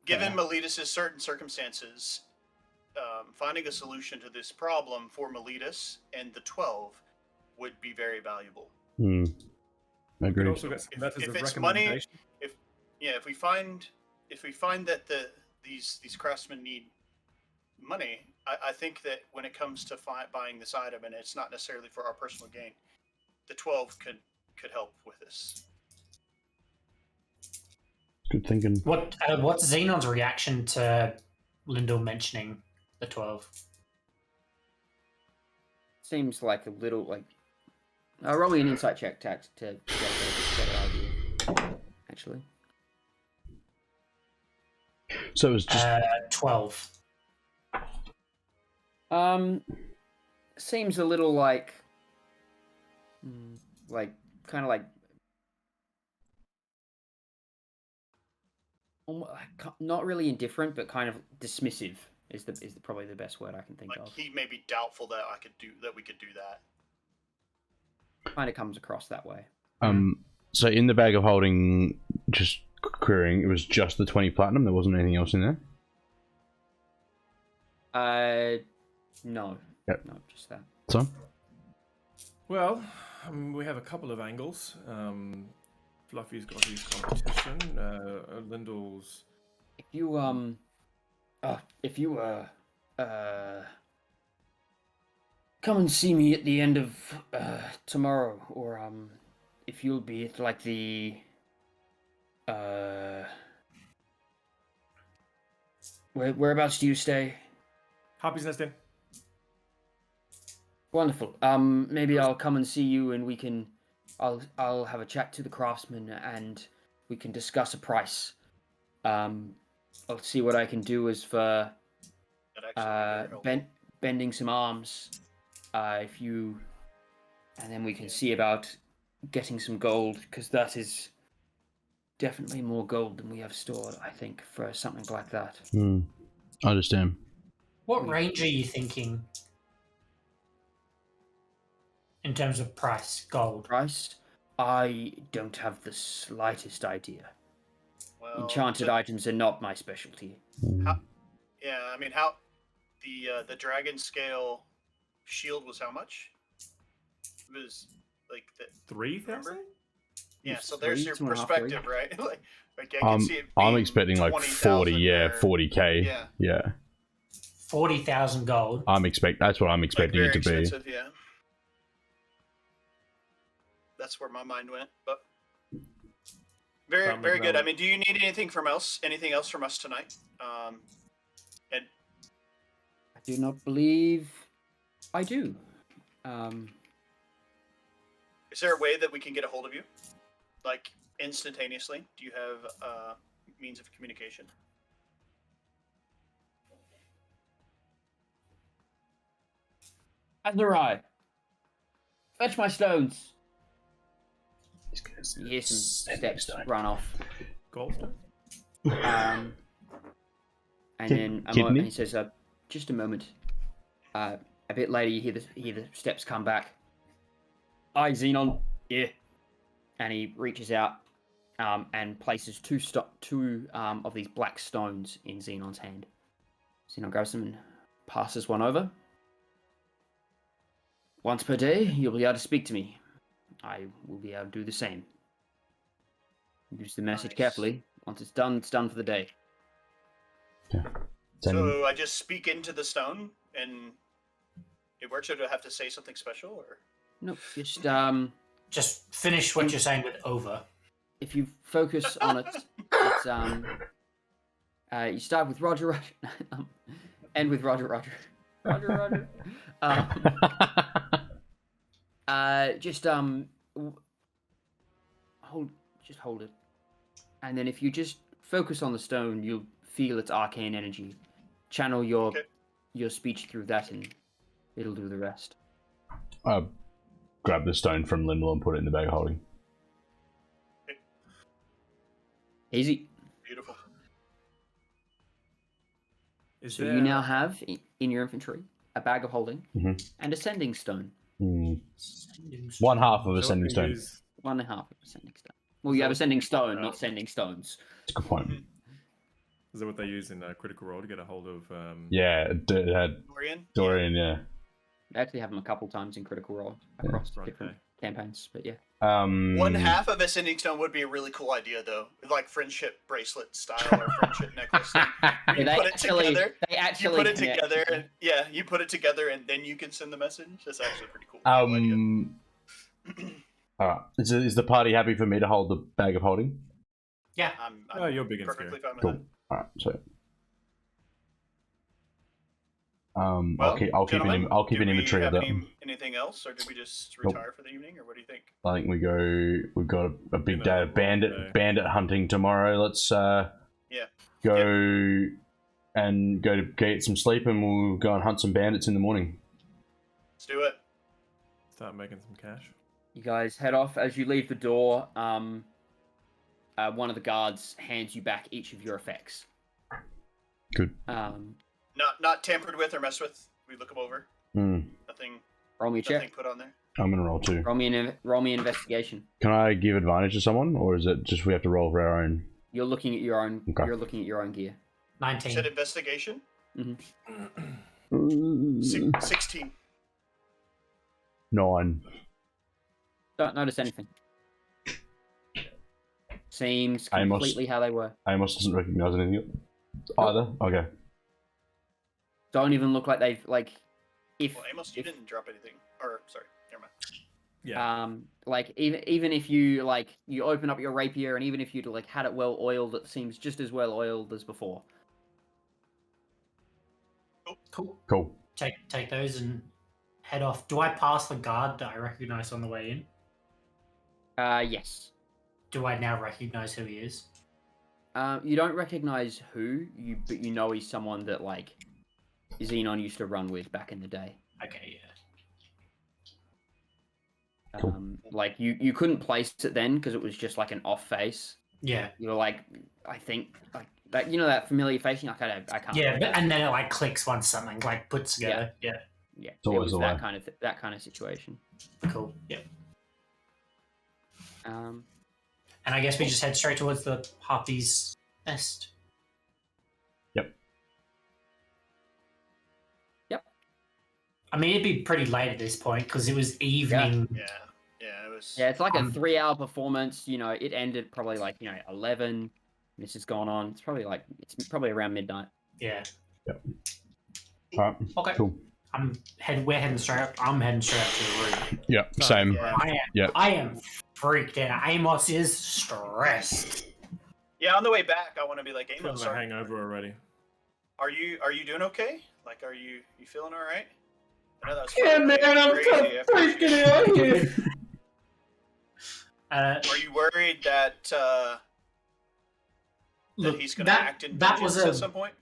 given Meletus' certain circumstances, finding a solution to this problem for Meletus and the 12 would be very valuable. I We could agree. also get some letters if of it's money- recommendation. If we find that these craftsmen need money, I think that when it comes to buying this item, and it's not necessarily for our personal gain, the 12 could help with this. Good thinking. What's Xenon's reaction to Lyndall mentioning the 12? Seems like a little like. Roll me an insight check, Tax, to get a better idea. Actually, So it was just 12. seems a little like kind of like not really indifferent, but kind of dismissive is probably the best word I can think Like of. he may be doubtful that we could do that. Kind of comes across that way. so in the bag of holding, just querying, it was just the 20 platinum. There wasn't anything else in there. No. Yep. No, just that. So Well, we have a couple of angles. Fluffy's got his competition. Lyndall's. If you come and see me at the end of tomorrow, or if you'll be at like the whereabouts do you stay? Harpy's Nest Inn. Wonderful. Maybe I'll come and see you, and we can. I'll have a chat to the craftsman, and we can discuss a price. I'll see what I can do as for That actually be very helpful. bending some arms. And then we can see about getting some gold, because that is definitely more gold than we have stored, I think, for something like that. I understand. What range are you thinking in terms of price, gold? Price? I don't have the slightest idea. Well, Enchanted items are not my specialty. yeah, I mean, how the dragon scale shield was how much? It was like the 3,000? yeah. It's So there's your 3, 2.5, perspective, right? like I can see it. I'm being expecting like 40, 20,000 yeah, or- 40k. Yeah. Yeah. 40,000 gold. That's what I'm expecting like it to very be. expensive, yeah. That's where my mind went, but very, Sound like very good. I valid. mean, do you need anything from us? Anything else from us tonight? And I do not believe I do. is there a way that we can get a hold of you, like instantaneously? Do you have means of communication? Azariah, fetch my stones. You hear some steps run off. Goldstone? And then Kidney? and he says, "Just a moment." A bit later, you hear the steps come back. Hi, Xenon. Yeah. And he reaches out and places two of these black stones in Xenon's hand. Xenon grabs them and passes one over. Once per day, you'll be able to speak to me. I will be able to do the same. Use the message Nice. carefully. Once it's done for the day. So I just speak into the stone, and it works. Or do I have to say something special, or? Nope, just Just finish what you're saying with over. if you focus on it, it's you start with Roger, Roger, end with Roger, Roger, Roger, Roger. Hold it, and then if you just focus on the stone, you'll feel its arcane energy. Channel your speech through that, and it'll do the rest. Grab the stone from Lindell and put it in the bag of holding. Easy. Beautiful. So you now have in your inventory a bag of holding and a sending stone. One half of a sending stone. One half of a sending stone. Well, you have a sending stone, not sending stones. That's a good point. Is that what they use in Critical Role to get a hold of? Yeah, it had Dorian, yeah. I actually have them a couple times in Critical Role across different campaigns, but yeah. One half of a sending stone would be a really cool idea, though, like friendship bracelet style or friendship necklace. You put it together. You put it together, and you put it together, and then you can send the message. That's actually pretty cool. Alright. Is the party happy for me to hold the bag of holding? Yeah. I'm you're big and perfectly scary. fine with Cool. that. Alright, so Well, I'll keep an inventory of that. Anything else, or did we just retire for the evening, or what do you think? I think we've got a big day of bandit hunting tomorrow. Let's go and go to get some sleep, and we'll go and hunt some bandits in the morning. Let's do it. Start making some cash. You guys head off. As you leave the door, one of the guards hands you back each of your effects. Good. Not tampered with or messed with. We look them over. Nothing. Roll me a check. Nothing put on there. I'm gonna roll too. Roll me investigation. Can I give advantage to someone, or is it just we have to roll for our own? You're looking at your own. Okay. You're looking at your own gear. 19. You said investigation. 16. 9. Don't notice anything. Seems Amos. completely how they were. Amos doesn't recognize anything either. Okay. Don't even look like they've like. If Well, Amos, you didn't drop anything. Or sorry, never mind. Yeah. like even if you like you open up your rapier, and even if you'd like had it well oiled, it seems just as well oiled as before. Cool. Take those and head off. Do I pass the guard that I recognize on the way in? Yes. Do I now recognize who he is? You don't recognize but you know he's someone that like Xenon used to run with back in the day. Okay, yeah. Cool. Like you couldn't place it then because it was just like an off face. Yeah. You were like, I think like that. You know that familiar face. You're like I can't. Yeah, and then it like clicks once something like puts together. Yeah. Yeah. It's always it was the way. that kind of situation. Cool. Yeah. Um. And I guess we just head straight towards the Harpy's nest. Yep. I mean, it'd be pretty late at this point because it was evening. Yeah, it was. Yeah, it's like a 3-hour performance. You know, it ended probably like 11. This has gone on. It's probably around midnight. Yeah. Yep. All right. Okay. Cool. We're heading straight up. I'm heading straight up to the room. Yep. Same. Yeah. I am freaked out. Amos is stressed. Yeah, on the way back, I want to be like, Feeling Amos, a hangover already. are you doing okay? Like, are you feeling all right? I know that was Yeah, probably man, I'm crazy so after freaking you- out here. Are you worried that Look, he's going to act in that vengeance was at some point?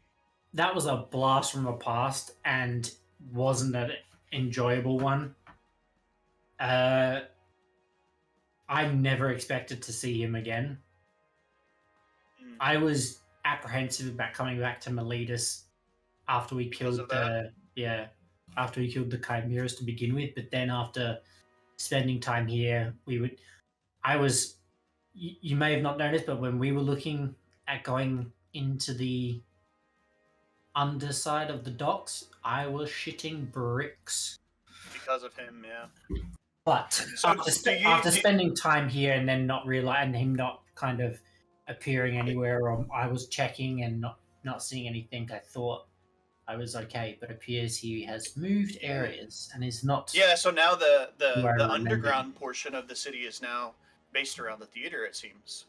That was a blast from the past and wasn't an enjoyable one. I never expected to see him again. I was apprehensive about coming back to Miletus after we killed the chimeras to begin with, but then after spending time here, you may have not noticed, but when we were looking at going into the underside of the docks, I was shitting bricks. Because of him, yeah. But So after spending time here and then not realizing him not kind of appearing anywhere, or I was checking and not seeing anything, I thought I was okay. But appears he has moved areas and is not. Yeah, so now the Where I underground portion of the city is now based around the theater, it seems.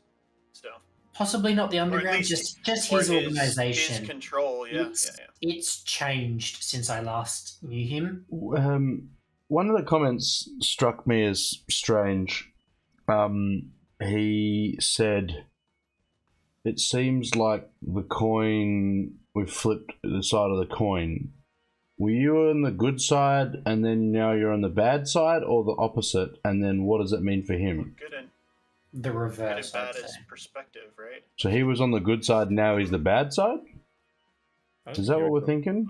So Possibly not the underground, least- just or his organization. His control, yeah. It's changed since I last knew him. One of the comments struck me as strange. He said, "It seems like the coin, we flipped the side of the coin. Were you on the good side and then now you're on the bad side, or the opposite? And then what does it mean for him?" Good and The reverse. bad I'd is say. perspective, right? So he was on the good side, now he's the bad side? Is that what we're thinking?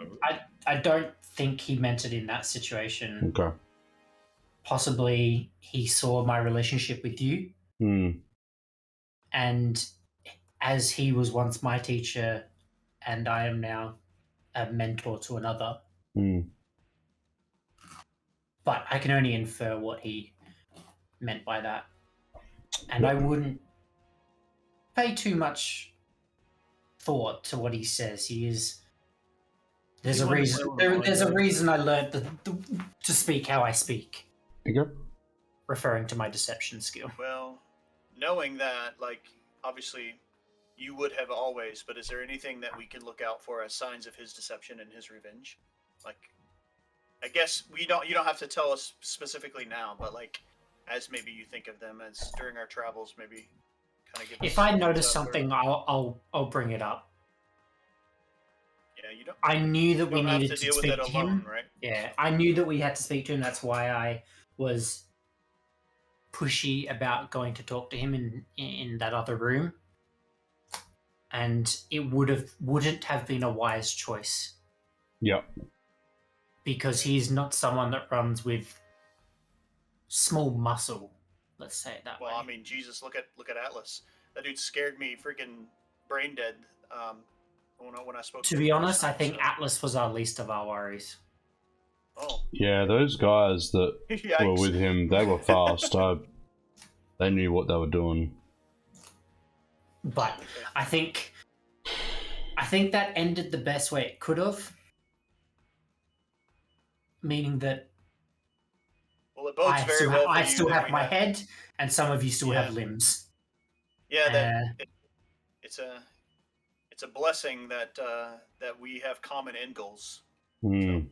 I don't think he meant it in that situation. Okay. Possibly he saw my relationship with you, and as he was once my teacher, and I am now a mentor to another. But I can only infer what he meant by that. And I wouldn't pay too much thought to what he says. He is. There's a reason. There's a reason I learned to speak how I speak. Okay. Referring to my deception skill. Well, knowing that, like, obviously, you would have always. But is there anything that we can look out for as signs of his deception and his revenge? Like, I guess you don't have to tell us specifically now, but like, as maybe you think of them as during our travels, maybe kind of give. If I notice something, I'll bring it up. Yeah, you don't. I knew that we needed to deal to with speak it to alone, him. right? Yeah, I knew that we had to speak to him. That's why I was pushy about going to talk to him in that other room. And it wouldn't have been a wise choice. Yep. Because he's not someone that runs with small muscle. Let's say it that way. Well, I mean, Jesus, look at Atlas. That dude scared me freaking brain dead. When I spoke. To be honest, I think Atlas was our least of our worries. Oh. Yeah, those guys that were with him, they were fast. They knew what they were doing. But I think that ended the best way it could have. Meaning that well, it bodes very well for I you still that have my head, and some of you still have limbs. Yeah, it's a blessing that we have common end goals. So,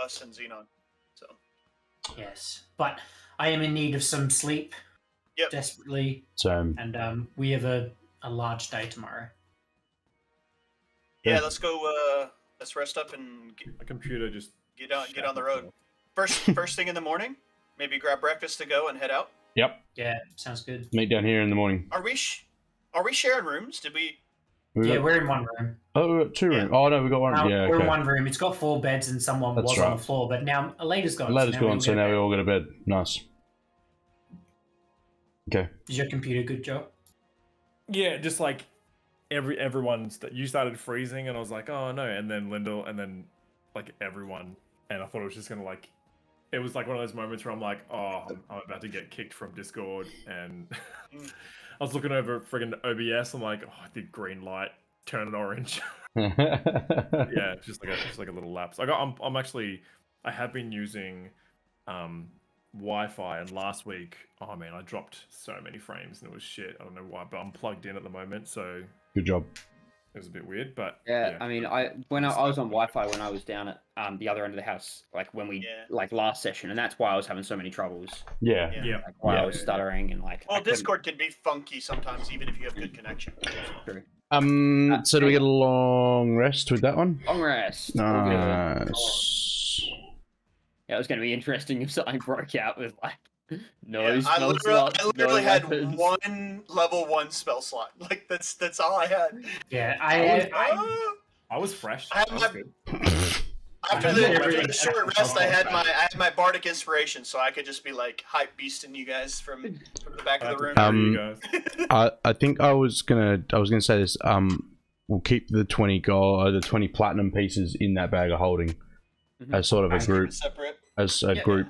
us and Xenon. So. Yes, but I am in need of some sleep. Yep. Desperately. Same. And we have a large day tomorrow. Yeah, let's go. Let's rest up and The computer just get on the road. First thing in the morning, maybe grab breakfast to go and head out. Yep. Yeah, sounds good. Meet down here in the morning. Are we sharing rooms? Did we? We're in one room. Oh, we got two rooms. Oh no, we got one. Yeah, we're okay. in one room. It's got 4 beds, and someone was on the floor, but now Elaeda's gone. Elaeda's gone, so now we all go to bed. Nice. Okay. Is your computer good, Joe? Yeah, just like everyone's. You started freezing, and I was like, oh no, and then Lyndall, and then like everyone, and I thought it was just gonna like. It was like one of those moments where I'm like, oh, I'm about to get kicked from Discord, and I was looking over friggin' OBS. I'm like, oh, the green light turn it orange. Yeah, it's just like a little lapse. I have been using Wi-Fi, and last week, oh man, I dropped so many frames and it was shit. I don't know why, but I'm plugged in at the moment, so good job. It was a bit weird, but yeah. I mean, I was on Wi-Fi when I was down at the other end of the house, like when we like last session, and that's why I was having so many troubles. Yeah. Like why I was stuttering and like. Well, Discord can be funky sometimes, even if you have good connection. True. So do we get a long rest with that one? Long rest. Nice. Yeah, it was going to be interesting if something broke out with like no. I literally had weapons. one level 1 spell slot. Like that's all I had. Yeah, I was fresh. After the short rest, I had my bardic inspiration, so I could just be like hype beasting you guys from the back of the room. I think I was gonna say this. we'll keep the 20 gold, the 20 platinum pieces in that bag of holding as sort of a group, Separate. as a group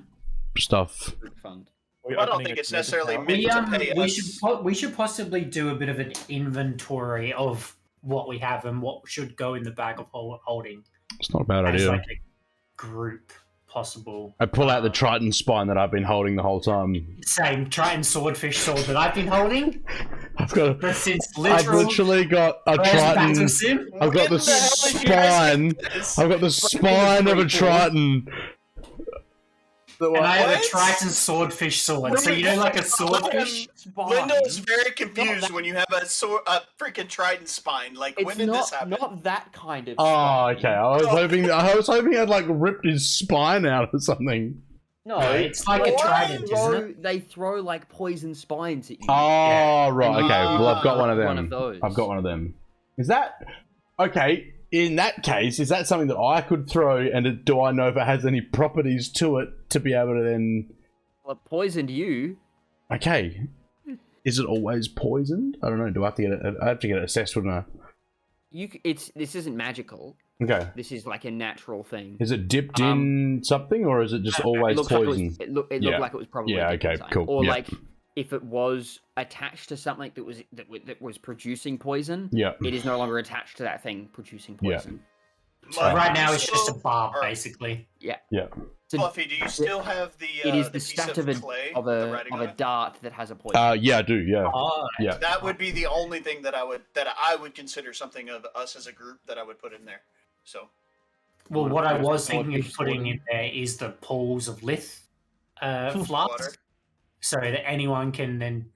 stuff. Group fund. I don't think it's necessarily meant to pay us. We should possibly do a bit of an inventory of what we have and what should go in the bag of holding. It's not a bad As idea. like a group possible. I pull out the Triton spine that I've been holding the whole time. Same Triton swordfish sword that I've been holding. I've got. Since I've literally got a Triton. I've got the spine. I've got the spine of a Triton. And I have a Triton swordfish sword. So you know, like a swordfish. Linda is very confused when you have a freaking Triton spine. Like, when did this happen? Not that kind of. Oh, okay. I was hoping I'd like ripped his spine out or something. No, it's like a trident, isn't it? They throw like poison spines at you. Oh, right. Okay. Well, I've got one of them. One of those. I've got one of them. Is that okay? In that case, is that something that I could throw, and do I know if it has any properties to it to be able to then? Well, it poisoned you. Okay. Is it always poisoned? I don't know. Do I have to get it? I have to get it assessed, wouldn't I? This isn't magical. Okay. This is like a natural thing. Is it dipped in something, or is it just always poison? It looked like it was probably. Yeah. Okay. Cool. Or yeah. like if it was attached to something that was producing poison. Yeah. It is no longer attached to that thing producing poison. So right now it's just a barb, basically. Yeah. So Fluffy, do you still have the? it is the piece stat of of clay, a the writing on it? dart that has a poison. Yeah, I do. Yeah. Oh, Yeah. That would be the only thing that I would consider something of us as a group that I would put in there. So. Well, what I was thinking of putting in there is the pools of lith flasks, so that anyone can then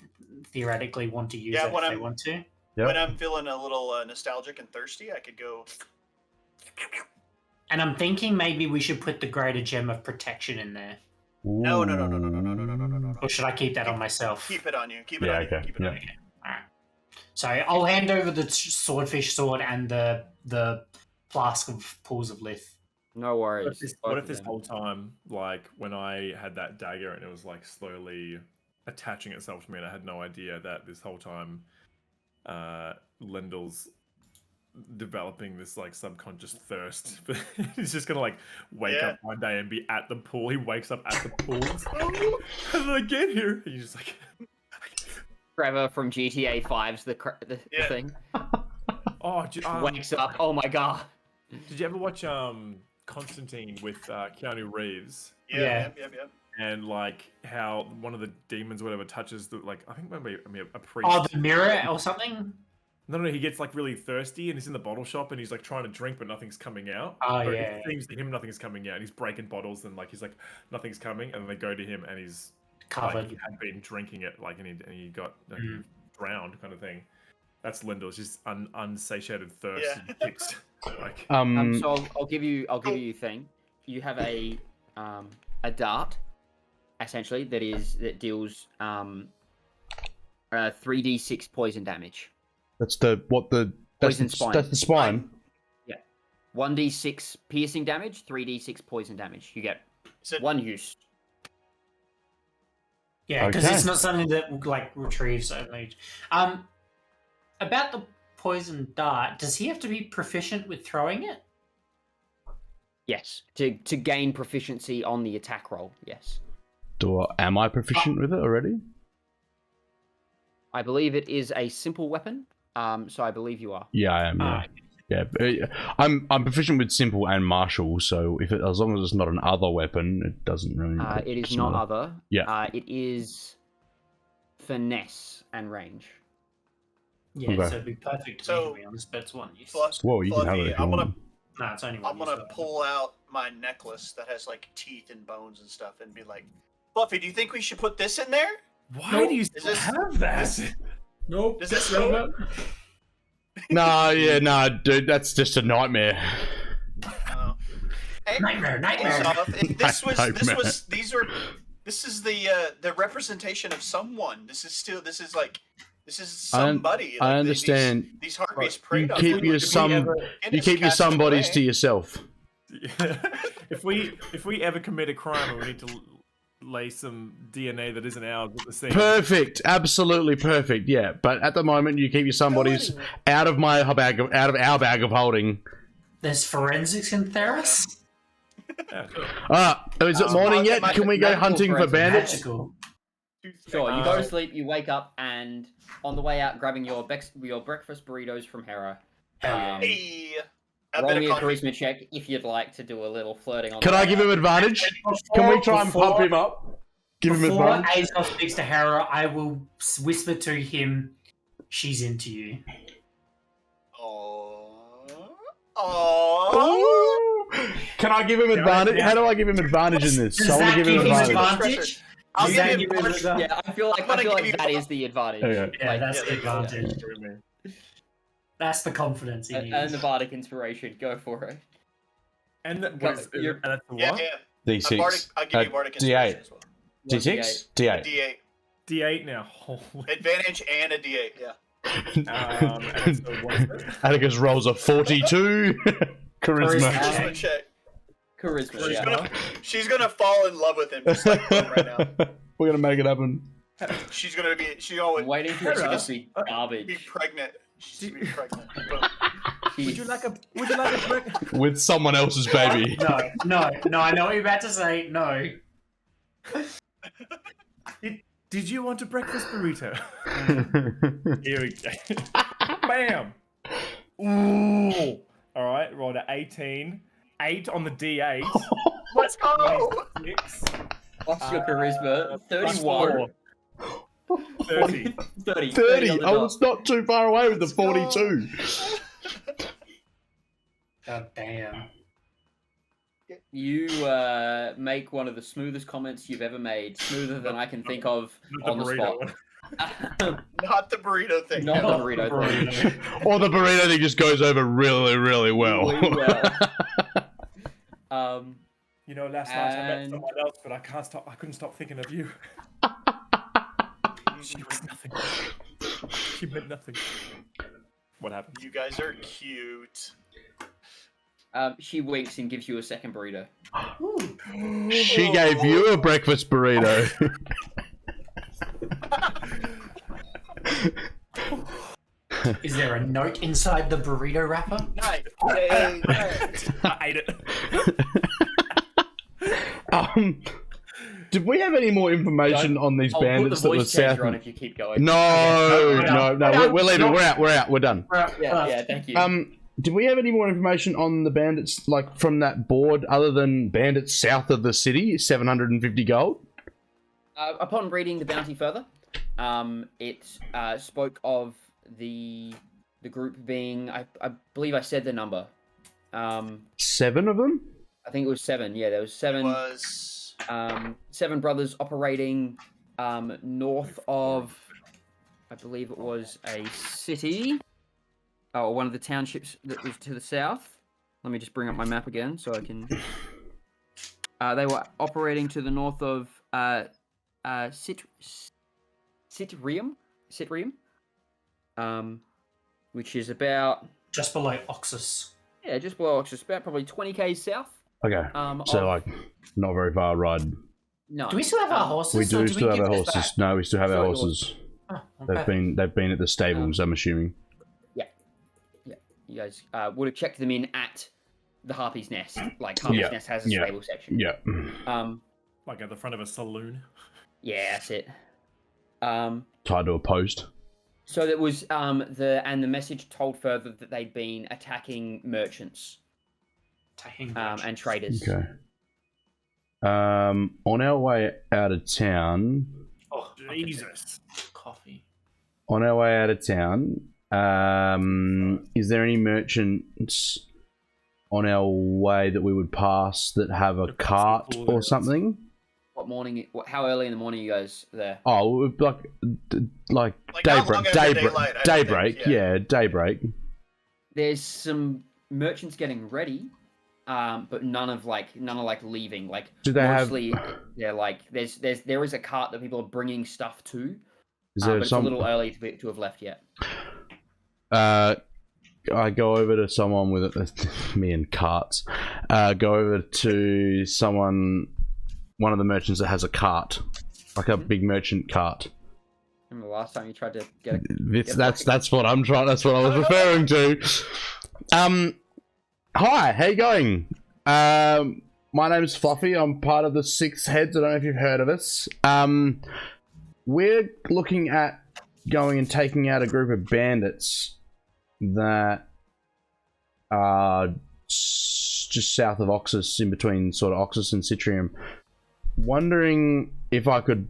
theoretically want to use it if they want to. Yep. When I'm feeling a little nostalgic and thirsty, I could go. And I'm thinking maybe we should put the greater gem of protection in there. No. Or should I keep that on myself? Keep it on you. Keep it on you. Keep it on you. Alright. So I'll hand over the swordfish sword and the flask of pools of lith. No worries. What if this whole time, like when I had that dagger and it was like slowly attaching itself to me, and I had no idea that this whole time, Lendl's developing this like subconscious thirst. He's just gonna like wake up one day and be at the pool. He wakes up at the pool. How did I get here? He's just like Trevor from GTA 5's the thing. Oh, wakes up. Oh my god. Did you ever watch Constantine with Keanu Reeves? Yeah. And like how one of the demons, or whatever, touches the like I think maybe a priest. Oh, the mirror or something. No, he gets like really thirsty and he's in the bottle shop and he's like trying to drink but nothing's coming out. Oh, or yeah. It seems to him nothing's coming out. He's breaking bottles and like he's like nothing's coming, and then they go to him and he's covered. Like, he had been drinking it like and he got like, drowned kind of thing. That's Lindell's just unsatiated thirst. Yeah. And kicks. Like, so I'll give you a thing. You have a dart, essentially that deals 3d6 poison damage. That's the spine. That's the spine. Yeah. 1d6 piercing damage, 3d6 poison damage. You get one use. Yeah, because it's not something that like retrieves only. About the poison dart, does he have to be proficient with throwing it? Yes, to gain proficiency on the attack roll. Yes. Am I proficient with it already? I believe it is a simple weapon. So I believe you are. Yeah, I am. Yeah. I'm proficient with simple and martial. So as long as it's not an other weapon, it doesn't really. It is not other. Yeah. It is finesse and range. Yeah, Okay. so it'd be perfect to be honest, but it's one use. Whoa, you can have it if you want. No, it's only one I'm gonna pull out my necklace that has like teeth and bones and stuff and be like, Fluffy, do you think we should put this in there? why do you still have that? Nope. Does this relevant? Nah, dude, that's just a nightmare. Hey, Nightmare. This is the representation of someone. This is somebody. I understand. These harpies You preyed on keep them. your somebodies to yourself. If we ever commit a crime and we need to lay some DNA that isn't ours at the scene. Perfect, absolutely perfect. Yeah, but at the moment, you keep your somebody's out of our bag of holding. There's forensics in Theros? Yeah, sure. Is it morning yet? Can we go hunting for bandits? Magical. Sure, you go to sleep, you wake up, and on the way out, grabbing your breakfast burritos from Hera. Hey, a Roll bit me of a coffee. charisma check if you'd like to do a little flirting on Can the I way give out. him advantage? Can we try and pump him up? Give him Before advantage. Azov speaks to Hera, I will whisper to him, she's into you. Aww. Can I give him advantage? How do I give him advantage in this? Does I want that to give him give him advantage. advantage? I'll Does give that you give him advantage? Yeah, I feel like that is the advantage. Okay. Yeah, that's Yeah, the advantage. That's the confidence he needs. And the bardic inspiration, go for it. And Go- that's you're- what? Yeah. D6. I'll give you bardic D8. inspiration as well. D6? A D8. D8. D8 now. Holy. Advantage and a D8, yeah. And so what's it? Atticus rolls a 42. Charisma. Charisma check. Charisma, yeah. She's gonna fall in love with him just like Boom right now. We're gonna make it happen. She's gonna be. I'm waiting for it to just be be garbage. pregnant. She's gonna be pregnant. Boom. Would you like a brick? With someone else's baby. No, I know what you're about to say. No. Did you want a breakfast burrito? Here we go. Bam. Ooh. All right, rolled an 18. 8 on the D8. Let's go. 6. What's your charisma? 31. 30. 30. 30. on the I dot. was not too far away with the 42. God damn. You make one of the smoothest comments you've ever made, smoother than I can think of Not on the burrito spot. one. Not the burrito thing. Not the burrito thing. Or the burrito thing just goes over really, really well. Really well. You know, last night I met And- someone else, but I couldn't stop thinking of you. She was nothing. She meant nothing. What happened? You guys are cute. She winks and gives you a second burrito. She gave you a breakfast burrito. Is there a note inside the burrito wrapper? Nice. I ate it. Did we have any more information on these I'll put the bandits that were voice south? changer on if you keep going. No, we're leaving. We're out. We're done. Yeah, thank you. Did we have any more information on the bandits, like from that board, other than bandits south of the city, 750 gold? Upon reading the bounty further, it spoke of the group being, I believe I said the number. 7 of them? I think it was 7. Yeah, there was 7. Was 7 brothers operating north of, I believe it was a city, or one of the townships that was to the south. Let me just bring up my map again so I can. They were operating to the north of Citrium, which is about Just below Oxus. just below Oxus, about probably 20 k's south. Okay, so of- like not very far ride. No, Do we still have our horses? We or do still have give our those horses. back? No, we still have our Still have horses. Oh, They've okay. been at the stables. I'm assuming. You guys would have checked them in at the Harpy's Nest. Like Harpy's Yeah, Nest has a yeah. stable section. Yeah. Like at the front of a saloon. Yeah, that's it. Tied to a post. So that was the message told further that they'd been attacking merchants Taking and traders. Okay. On our way out of town. Oh, Jesus. Coffee. On our way out of town, is there any merchants on our way that we would pass that have a cart or something? What morning? How early in the morning are you guys there? Oh, like not long after daylight, I don't daybreak. think, yeah. Yeah, daybreak. There's some merchants getting ready, but none of leaving. Like Do they have? mostly they're like there is a cart that people are bringing stuff to. Is But there it's a little early to have left yet. I go over to someone with me and carts. Go over to someone one of the merchants that has a cart, like a big merchant cart. Remember the last time you tried to get a... That's what I'm trying. That's what I was referring to. Hi, how you going? My name's Fluffy. I'm part of the Six Heads. I don't know if you've heard of us. We're looking at going and taking out a group of bandits that are just south of Oxus, in between sort of Oxus and Citrium. Wondering if I could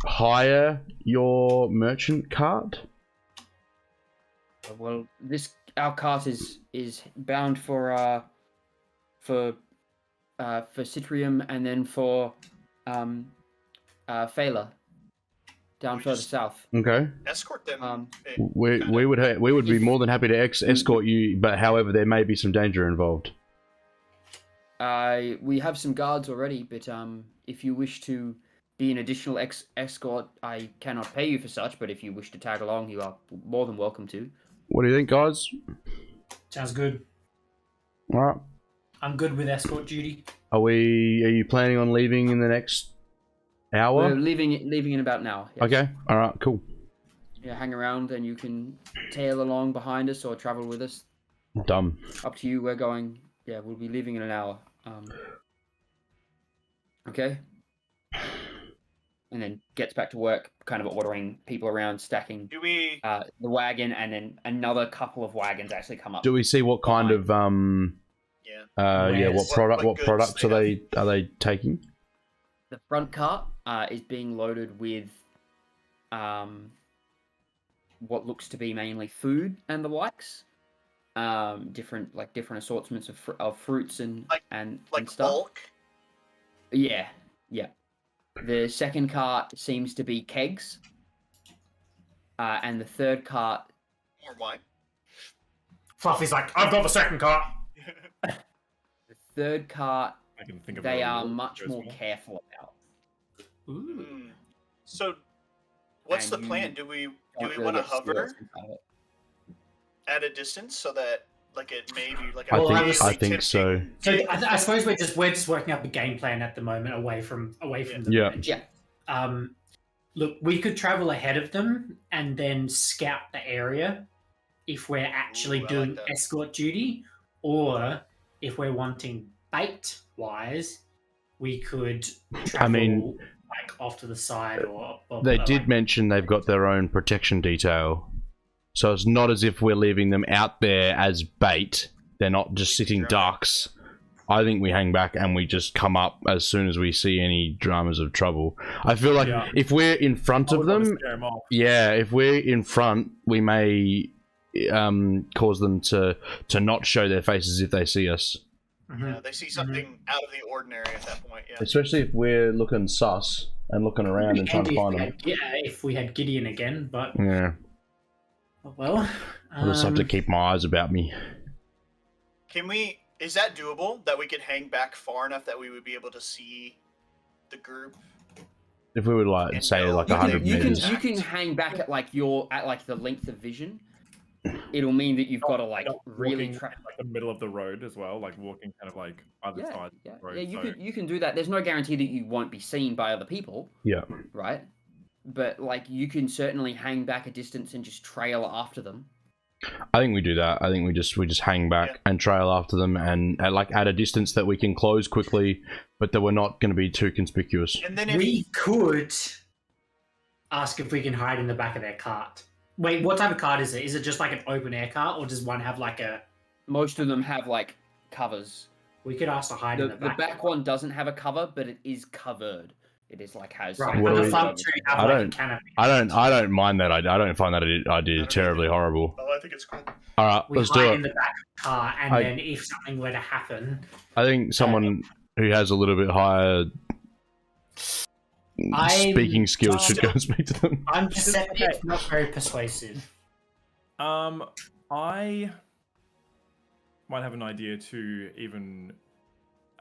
hire your merchant cart? Well, our cart is bound for Citrium and then for Phala down further south. Okay. Escort them. We would be more than happy to escort you, but however, there may be some danger involved. We have some guards already, but if you wish to be an additional escort, I cannot pay you for such. But if you wish to tag along, you are more than welcome to. What do you think, guys? Sounds good. All right. I'm good with escort duty. Are you planning on leaving in the next hour? We're leaving in about an hour. Yes. Okay. All right. Cool. Yeah, hang around and you can tail along behind us or travel with us. Dumb. Up to you. We're going. Yeah, we'll be leaving in an hour. Okay. And then gets back to work, kind of ordering people around, stacking the wagon, and then another couple of wagons actually come up. Do we see what kind of what products are they taking? The front cart is being loaded with what looks to be mainly food and the likes. Different assortments of fruits and stuff. Bulk. Yeah. The second cart seems to be kegs, and the third cart more wine. Fluffy's like, I've got the second cart. The third cart, I can think of they are much more careful about. Ooh. So, what's the plan? Do we want to hover at a distance so that it may be like I think so. So I suppose we're just working out the game plan at the moment, away from the match. Yeah. Look, we could travel ahead of them and then scout the area if we're actually doing escort duty, or if we're wanting bait wise, we could travel off to the side or they did mention they've got their own protection detail. So it's not as if we're leaving them out there as bait. They're not just sitting ducks. I think we hang back and we just come up as soon as we see any dramas of trouble. I feel like if we're in front of them, if we're in front, we may cause them to not show their faces if they see us. Yeah, they see something out of the ordinary at that point. Yeah. Especially if we're looking sus and looking around and trying to find them. If we had Gideon again, but yeah. Well, I'll just have to keep my eyes about me. Is that doable? That we could hang back far enough that we would be able to see the group? If we would say 100 meters. You can hang back at the length of vision. It'll mean that you've got to really track the middle of the road as well, walking kind of either side of the road. Yeah, you can do that. There's no guarantee that you won't be seen by other people. Yeah. Right? But you can certainly hang back a distance and just trail after them. I think we do that. I think we just hang back and trail after them, and at a distance that we can close quickly, but that we're not going to be too conspicuous. And then we could ask if we can hide in the back of their cart. Wait, what type of cart is it? Is it just an open air cart, or does one have a? Most of them have covers. We could ask to hide in the back. The back one doesn't have a cover, but it is covered. It is has. Right. But the front two have a canopy. I don't mind that. I don't find that idea terribly horrible. Oh, I think it's cool. All right, let's do it. In the back of the car, and then if something were to happen, I think someone who has a little bit higher speaking skills should go and speak to them. I'm deceptive, not very persuasive. I might have an idea to even,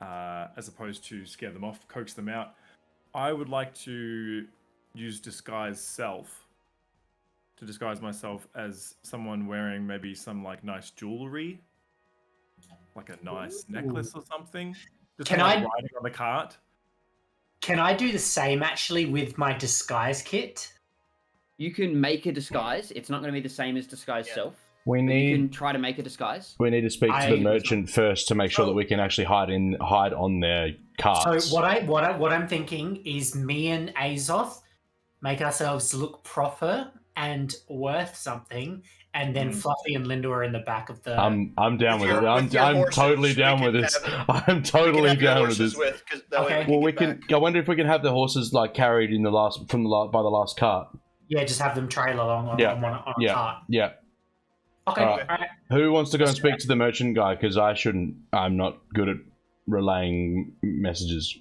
as opposed to scare them off, coax them out. I would like to use disguise self to disguise myself as someone wearing maybe some nice jewelry, a nice necklace or something. Just Can kind of I- riding on the cart? Can I do the same actually with my disguise kit? You can make a disguise. It's not going to be the same as disguise self. We But you can need try to make a disguise. to speak to the I- merchant first to make sure that we can actually hide on their carts. So what I'm thinking is me and Azoth make ourselves look proper and worth something, and then Fluffy and Linda are in the back of the. I'm down with it. With I'm your horses, totally we down can with this. have- I'm totally down with this. Okay. Well, we get can. back. I wonder if we can have the horses like carried in the last by the last cart. Yeah, just have them trail along on, Yeah. on a Yeah. cart. Yeah. Okay, Alright. alright. Who wants to go and speak to the merchant guy? Because I shouldn't. I'm not good at relaying messages.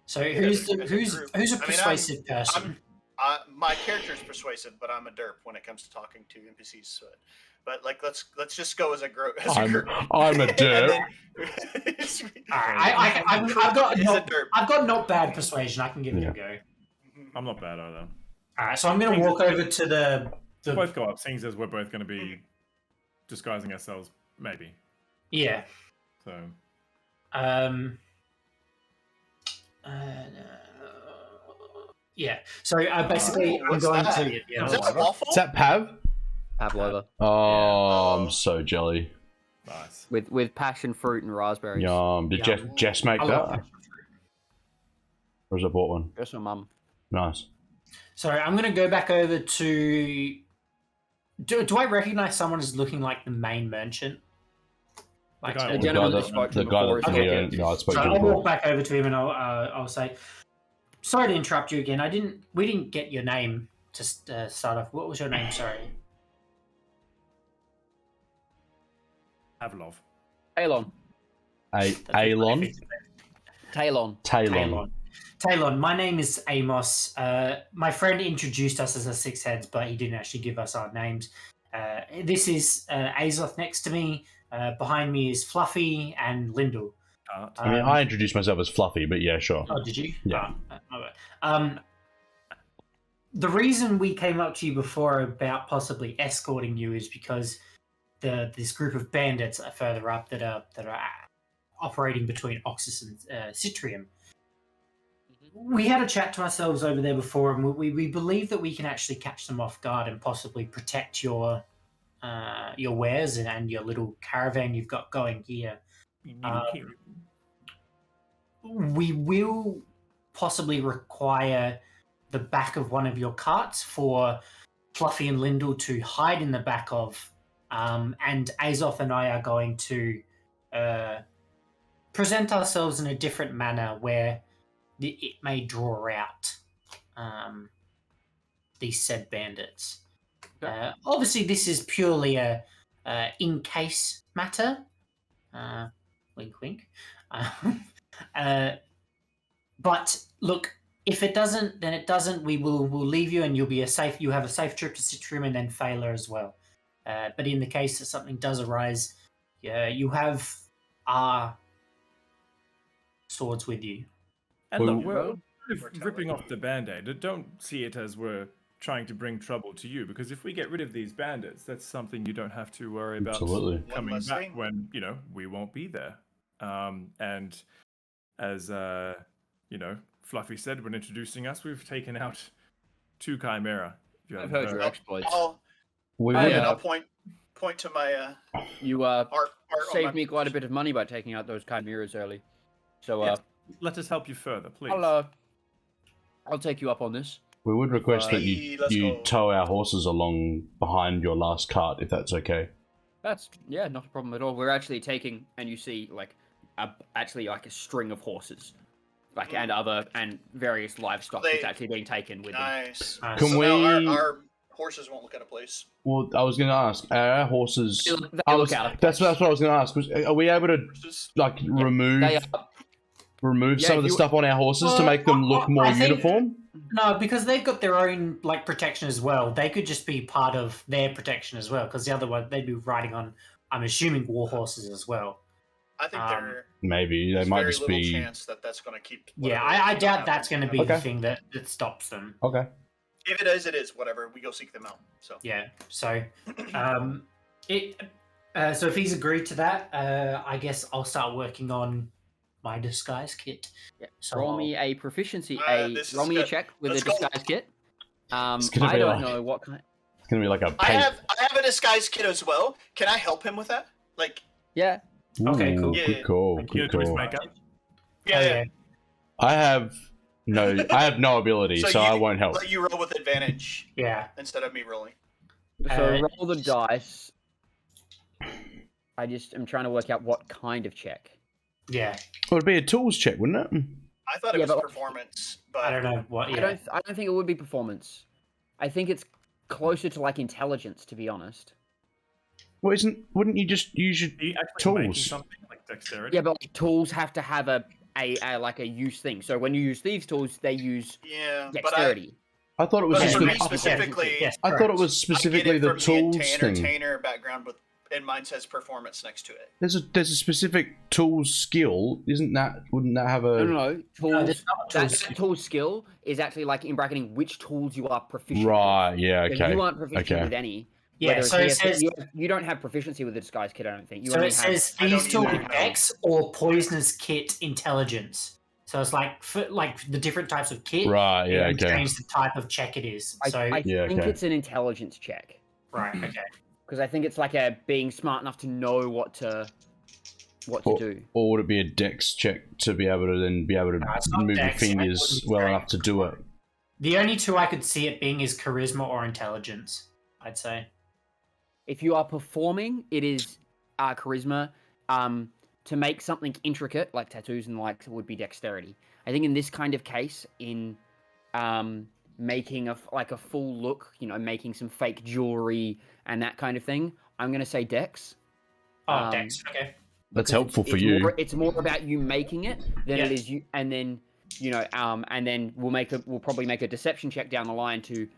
So who's as a who's group. who's a I mean, persuasive person? My character is persuasive, but I'm a derp when it comes to talking to NPCs. But like, let's just go as a group. I'm a derp. I've got not bad persuasion. I can give it a go. I'm not bad either. Alright, so I'm going to walk over to the Both go up, seeing as we're both going to be disguising ourselves, maybe. yeah. So Yeah. So basically, I'm what's going that? to. Yeah, Is that a waffle? Is that Pav? Pavlova. Oh, Yeah. I'm so jelly. nice. With passion fruit and raspberries. Yum. Did Yum. Jess make I that? love passion fruit. Or has I bought one? Just my mum. Nice. So I'm going to go back over to. Do I recognize someone as looking like the main merchant? Like, guy The with gentleman the that spoke to the you guy before that is Okay, here. good. I spoke So to I'll before. walk back over to him and I'll say, "Sorry to interrupt you again. We didn't get your name to start off. What was your name? Sorry." Avlov. Talon. Alon? Talon. Talon. Talon, my name is Amos. My friend introduced us as the Six Heads, but he didn't actually give us our names. This is Azoth next to me. Behind me is Fluffy and Lindell. Cart. I mean, I introduced myself as Fluffy, but yeah, sure. Oh, did you? Yeah. The reason we came up to you before about possibly escorting you is because this group of bandits are further up that are operating between Oxus and Citrium. We had a chat to ourselves over there before, and we believe that we can actually catch them off guard and possibly protect your wares and your little caravan you've got going here. We will possibly require the back of one of your carts for Fluffy and Lindell to hide in the back of, and Azoth and I are going to present ourselves in a different manner where it may draw out these said bandits. Obviously, this is purely a in-case matter. Wink, wink. But look, if it doesn't, then it doesn't. We'll leave you, and you have a safe trip to Citrium and then Phaler as well. But in the case that something does arise, you have our swords with you. And look, Well, we're ripping off the band-aid. Don't see it as we're trying to bring trouble to you, because if we get rid of these bandits, that's something you don't have to worry about Absolutely. coming One less back thing. when, we won't be there. And as, Fluffy said when introducing us, we've taken out 2 Chimera. If you I've haven't heard your exploits. I'll We I, would, and I'll point to my You art on saved my- me quite a bit of money by taking out those chimeras early. So Yes. Let us help you further, please. I'll take you up on this. we would request that Hey, let's you go. tow our horses along behind your last cart, if that's okay. That's not a problem at all. We're actually taking, and you see actually a string of horses, and various livestock that's actually being taken with them. Nice. Nice. Can So we? now our horses won't look out of place. Well, I was going to ask, are our horses? They look I was- out of that's what I was going to ask. Are we able to Horses. remove They are, remove Yeah, some of if the you- stuff on our horses to make them look more I think- uniform? No, because they've got their own protection as well. They could just be part of their protection as well, because the other one they'd be riding on, I'm assuming, war horses as well. I think Maybe they there's might very just little be chance that's going to keep. Yeah, whatever I is doubt happen. that's going to be Okay. the thing that stops them. okay. If it is, it is. Whatever. We go seek them out. So Yeah. So, it So if he's agreed to that, I guess I'll start working on my disguise kit. Yeah. So Roll me a proficiency. This Roll is me a good. check with Let's a go. disguise kit. It's gonna I be don't like- know what kind. It's gonna be like a I paint. have a disguise kit as well. Can I help him with that? Like, Yeah. Okay, cool. Yeah. Good call. Thank you Good to his call. makeup. yeah. I have no ability, so I won't help. Let you roll with advantage Yeah. instead of me rolling. So roll the dice. I just am trying to work out what kind of check. Yeah. Well, it'd be a tools check, wouldn't it? I thought it Yeah, was but- performance, but I don't know what. Yeah. I don't think it would be performance. I think it's closer to like intelligence, to be honest. Well, wouldn't you just use your Are you actually making tools? something like dexterity? Yeah, but like, tools have to have a like a use thing. So when you use thieves' tools, they use yeah, dexterity. I thought it was but just for me the, specifically, Yes, I thought it correct. was I specifically get it the from tools the thing. entertainer background, and mine says performance next to it. There's a specific tools skill, isn't that? Wouldn't that have a No. No, Tools. there's not a That tool. tool skill is actually like in bracketing which tools you are proficient right? Yeah. with. So Okay. you aren't proficient okay. with any. Yeah. Whether So it's it says. you don't have proficiency with the disguise kit. I don't think. You So only it have. says I don't thieves tool either, no. X or poisonous kit intelligence. So it's like the different types of kit. Right. Yeah. and Okay. change the type of check it is. So I Yeah, think okay. it's an intelligence check right. Okay. because I think it's like a being smart enough to know what to do. Or would it be a dex check to be able to then be able to No, it's not move your dex, it fingers wouldn't be well great. enough to do it? The only two I could see it being is charisma or intelligence. I'd say. If you are performing, it is charisma. To make something intricate like tattoos and like would be dexterity. I think in this kind of case, in making a full look, making some fake jewelry and that kind of thing, I'm gonna say dex. Oh, Dex. Okay. That's because helpful for you. It's more about you making it than Yeah. it is you, and then and then we'll probably make a deception check down the line to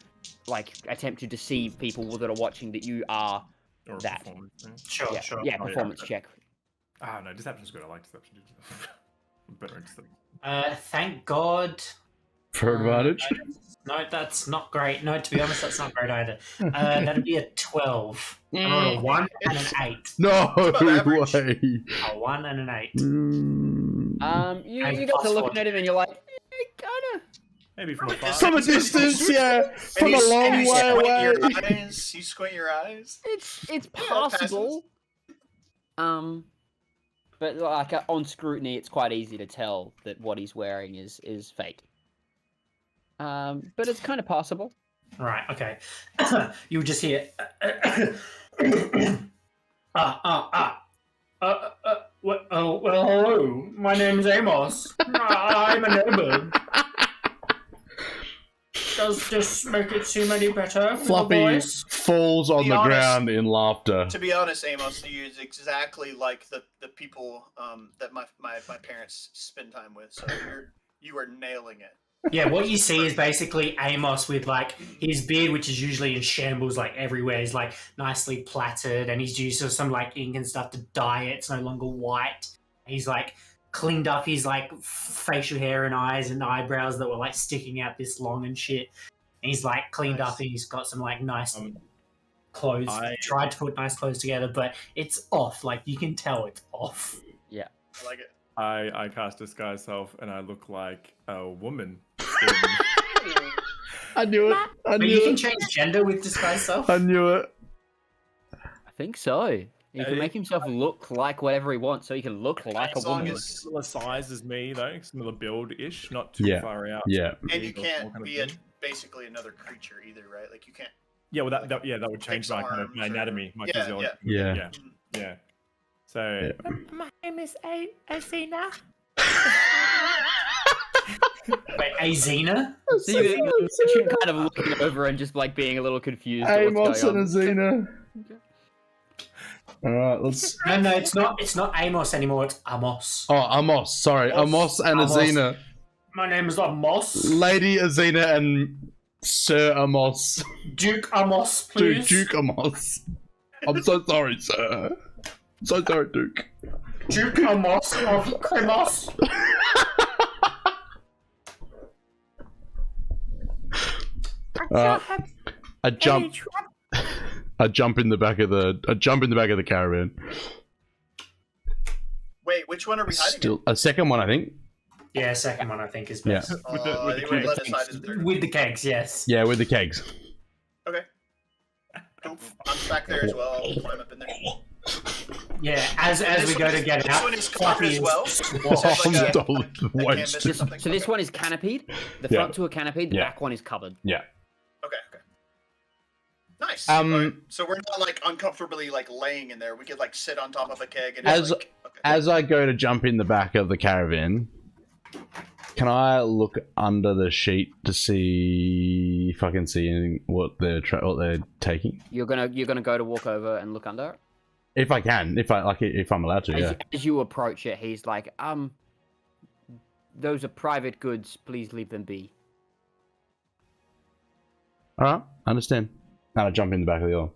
like attempt to deceive people that are watching that you are Or a that. performance thing. Sure. yeah, Sure. yeah Oh, yeah, performance okay. check. Ah, no, deception's good. I like deception. Better at deception. Thank God. For advantage. No, that's not great. No, to be honest, that's not great either. That'd be a 12. I rolled a 1 and an 8. No above average. way. A 1 and an 8. You And guys are plus looking one. at him and you're like, kinda. Maybe from afar. From a distance, yeah. From a And long you way squint away. your eyes. You squint your eyes. It's Yeah, it possible. But like on scrutiny, it's quite easy to tell that what he's wearing is fake. But it's kind of possible. Right, okay. You just hear. Well, hello. My name's Amos. I'm a neighbor. Does this make it seem any better? For the Fluffy voice? falls on Be the honest. ground in laughter. To be honest, Amos, you is exactly like the people that my parents spend time with. So you are nailing it. Yeah, what you see is basically Amos with like his beard, which is usually in shambles like everywhere, is like nicely plaited, and he's used some like ink and stuff to dye it. It's no longer white. He's like cleaned up his like facial hair and eyes and eyebrows that were like sticking out this long and shit. And he's like cleaned Nice. up and he's got some like nice Um, clothes. I- Tried to put nice clothes together, but it's off. Like you can tell it's off. I like it. I cast disguise self and I look like a woman. I knew it. I But knew you can it. change gender with disguise self. I knew it. I think so. He can make himself look like whatever he wants, so he can look like a As long woman. as- Similar size as me though, similar build-ish, not too Yeah. far out. Yeah. And you Big or small can't kind of be thing. basically another creature either, right? Like you can't. Yeah, well, that would change Fix my kind of my arms or- anatomy, my Yeah, physiology. yeah. yeah, yeah. So My name is Asina. Wait, Azina? So you kind of looking over and just like being a little confused. at Amos what's going and on. Azina. Alright, let's. No, it's not Amos anymore, it's Amos. Oh, Amos. Sorry. Amos and Amos. Azina. My name is Amos. Lady Azina and Sir Amos. Duke Amos, please. Duke Amos. I'm so sorry, sir. So sorry, Duke. Duke Amos of Cremos. I jump. I jump in the back of the caravan. Wait, which one are we hiding? Still a second one, I think. Yeah, second one I think is best. With the I think we let us kegs. hide in the third. With the kegs, yes. Yeah, with the kegs. Okay. Cool. I'm back there as well. I'll climb up in there. Yeah, as we go to get This out, one is covered as Fluffy well. is a canvas or So something. So this one is canopied. The Yeah. front two are canopied. The Yeah. back one is covered. Yeah. Okay. Nice. Um, Alright, so we're not like uncomfortably like laying in there. We could like sit on top of a keg and As- just, like, okay. As I go to jump in the back of the caravan, can I look under the sheet to see if I can see anything, what they're taking? You're gonna go to walk over and look under it. If I can, if I'm allowed to, yeah. As you approach it, he's like, those are private goods. Please leave them be. All right, understand. And I jump in the back of the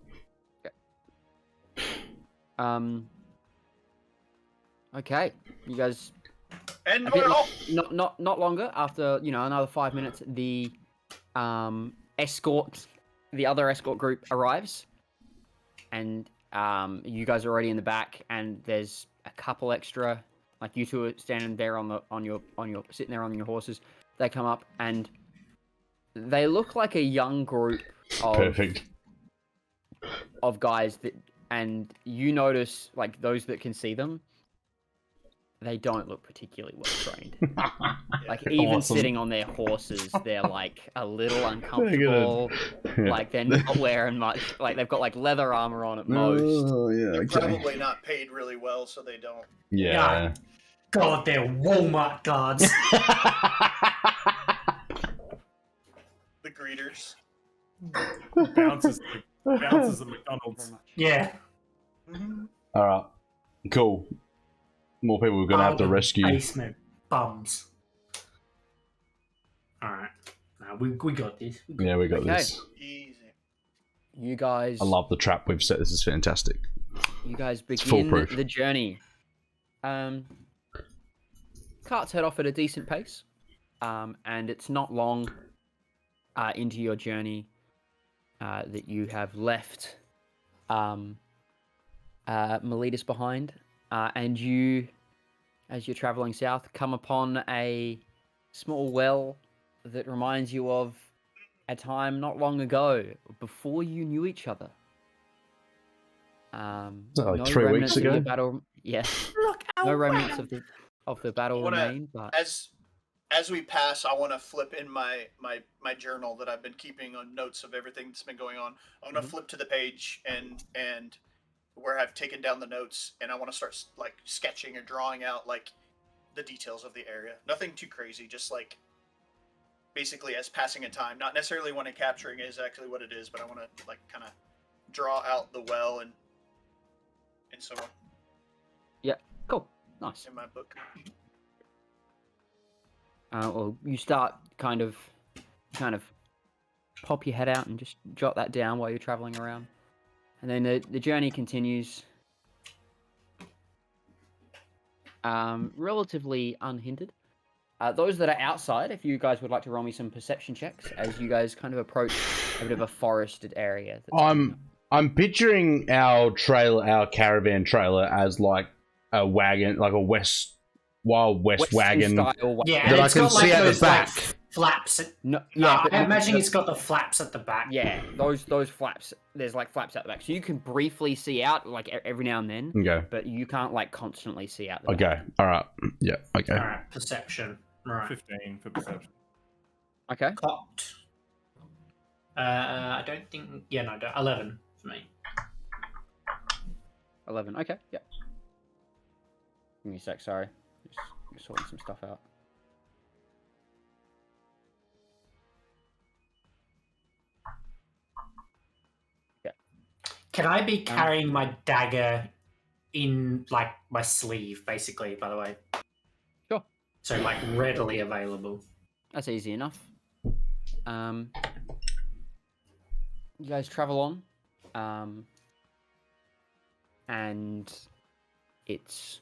other. Okay, you guys. And A bit we're off. not longer. After another 5 minutes, the other escort group arrives, and you guys are already in the back, and there's a couple extra, like you two are standing there sitting there on your horses. They come up and they look like a young group of Perfect. of guys and you notice, like, those that can see them, they don't look particularly well trained. Like, even Awesome. sitting on their horses, they're like a little uncomfortable. Like, they're not wearing much. Like, they've got like leather armor on at most. Oh, yeah, They're okay. probably not paid really well, so they don't. Yeah. God, they're Walmart guards. The greeters. Bounces at McDonald's. Yeah. All right. Cool. More people we're gonna have to rescue. Basement bums. Alright. We got this. Yeah, we got Okay. this. Easy. You guys, I love the trap we've set. This is fantastic. you guys begin foolproof. the journey. Carts head off at a decent pace, and it's not long into your journey that you have left Miletus behind, and you, as you're traveling south, come upon a small well that reminds you of a time not long ago, before you knew each other. that like no 3 remnants weeks of the ago? battle. Yeah, Look out! no remnants of the battle Wanna- remain, but As we pass, I want to flip in my journal that I've been keeping on notes of everything that's been going on. I want to flip to the page and where I've taken down the notes, and I want to start like sketching or drawing out like the details of the area. Nothing too crazy, just like basically as passing in time. Not necessarily want to capturing exactly what it is, but I want to like kind of draw out the well and so on cool, nice. in my book. Well, you start kind of pop your head out and just jot that down while you're traveling around, and then the journey continues relatively unhindered. Those that are outside, if you guys would like to roll me some perception checks as you guys kind of approach a bit of a forested area. I'm picturing our caravan trailer as like a wagon, like a Wild West Western wagon. style Yeah, That and I it's can got see like at the those like, back. flaps. No, yeah, but I imagine it's got the flaps at the back. Yeah, those flaps. There's like flaps out the back, so you can briefly see out like every now and then, Okay. but you can't like constantly see out the back. Okay. All right. Yeah. Okay. Alright, perception. Right. 15 for perception. Okay. Cocked. I don't think. Yeah, no, 11 for me. 11. Okay. Yeah. Give me a sec. Sorry. Just sorting some stuff out. Can I be carrying my dagger in like my sleeve, basically? By the way. Sure. So like readily available. That's easy enough. You guys travel on, and it's,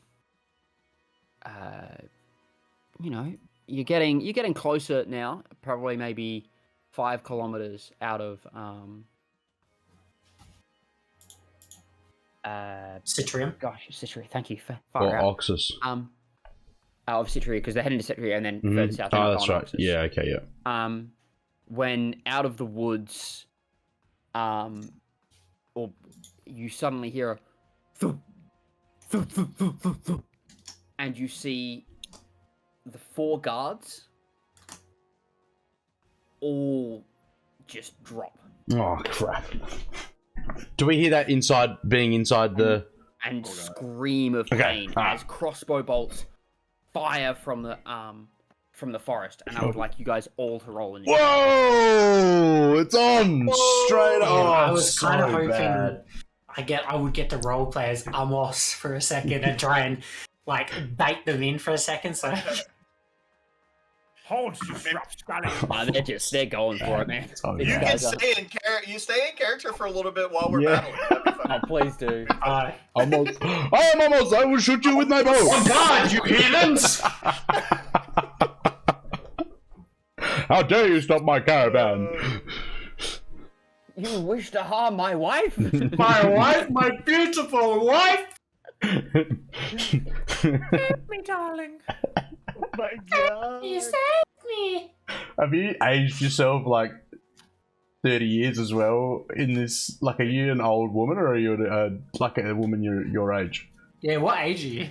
you're getting closer now. Probably maybe 5 kilometers out of Citrium. Gosh, Citria. Thank you. Or Far out. Oxus. Of Citria, because they're heading to Citria and then further south. Oh, that's right. Yeah, okay, yeah. When out of the woods, or you suddenly hear a thump, thump, thump, thump, thump, thump, and you see the 4 guards all just drop. Oh, crap. Do we hear that being inside the... And scream of pain as crossbow bolts fire from the forest. And I would like you guys all to roll in. Whoa! It's on! Straight on! I was kind of hoping I would get to role play as Amos for a second and try and like bait them in for a second. So Hold you scully. They're going for it, man. You can stay in character for a little bit while we're battling. That'd be fun. Oh, please do. I am Amos! I will shoot you with my bow! oh God, you heathens! How dare you stop my caravan! You wish to harm my wife? My wife, my beautiful wife. Help me, darling. Oh my God. You saved me. Have you aged yourself like 30 years as well in this? Like, are you an old woman or are you like a woman your age? Yeah, what age are you?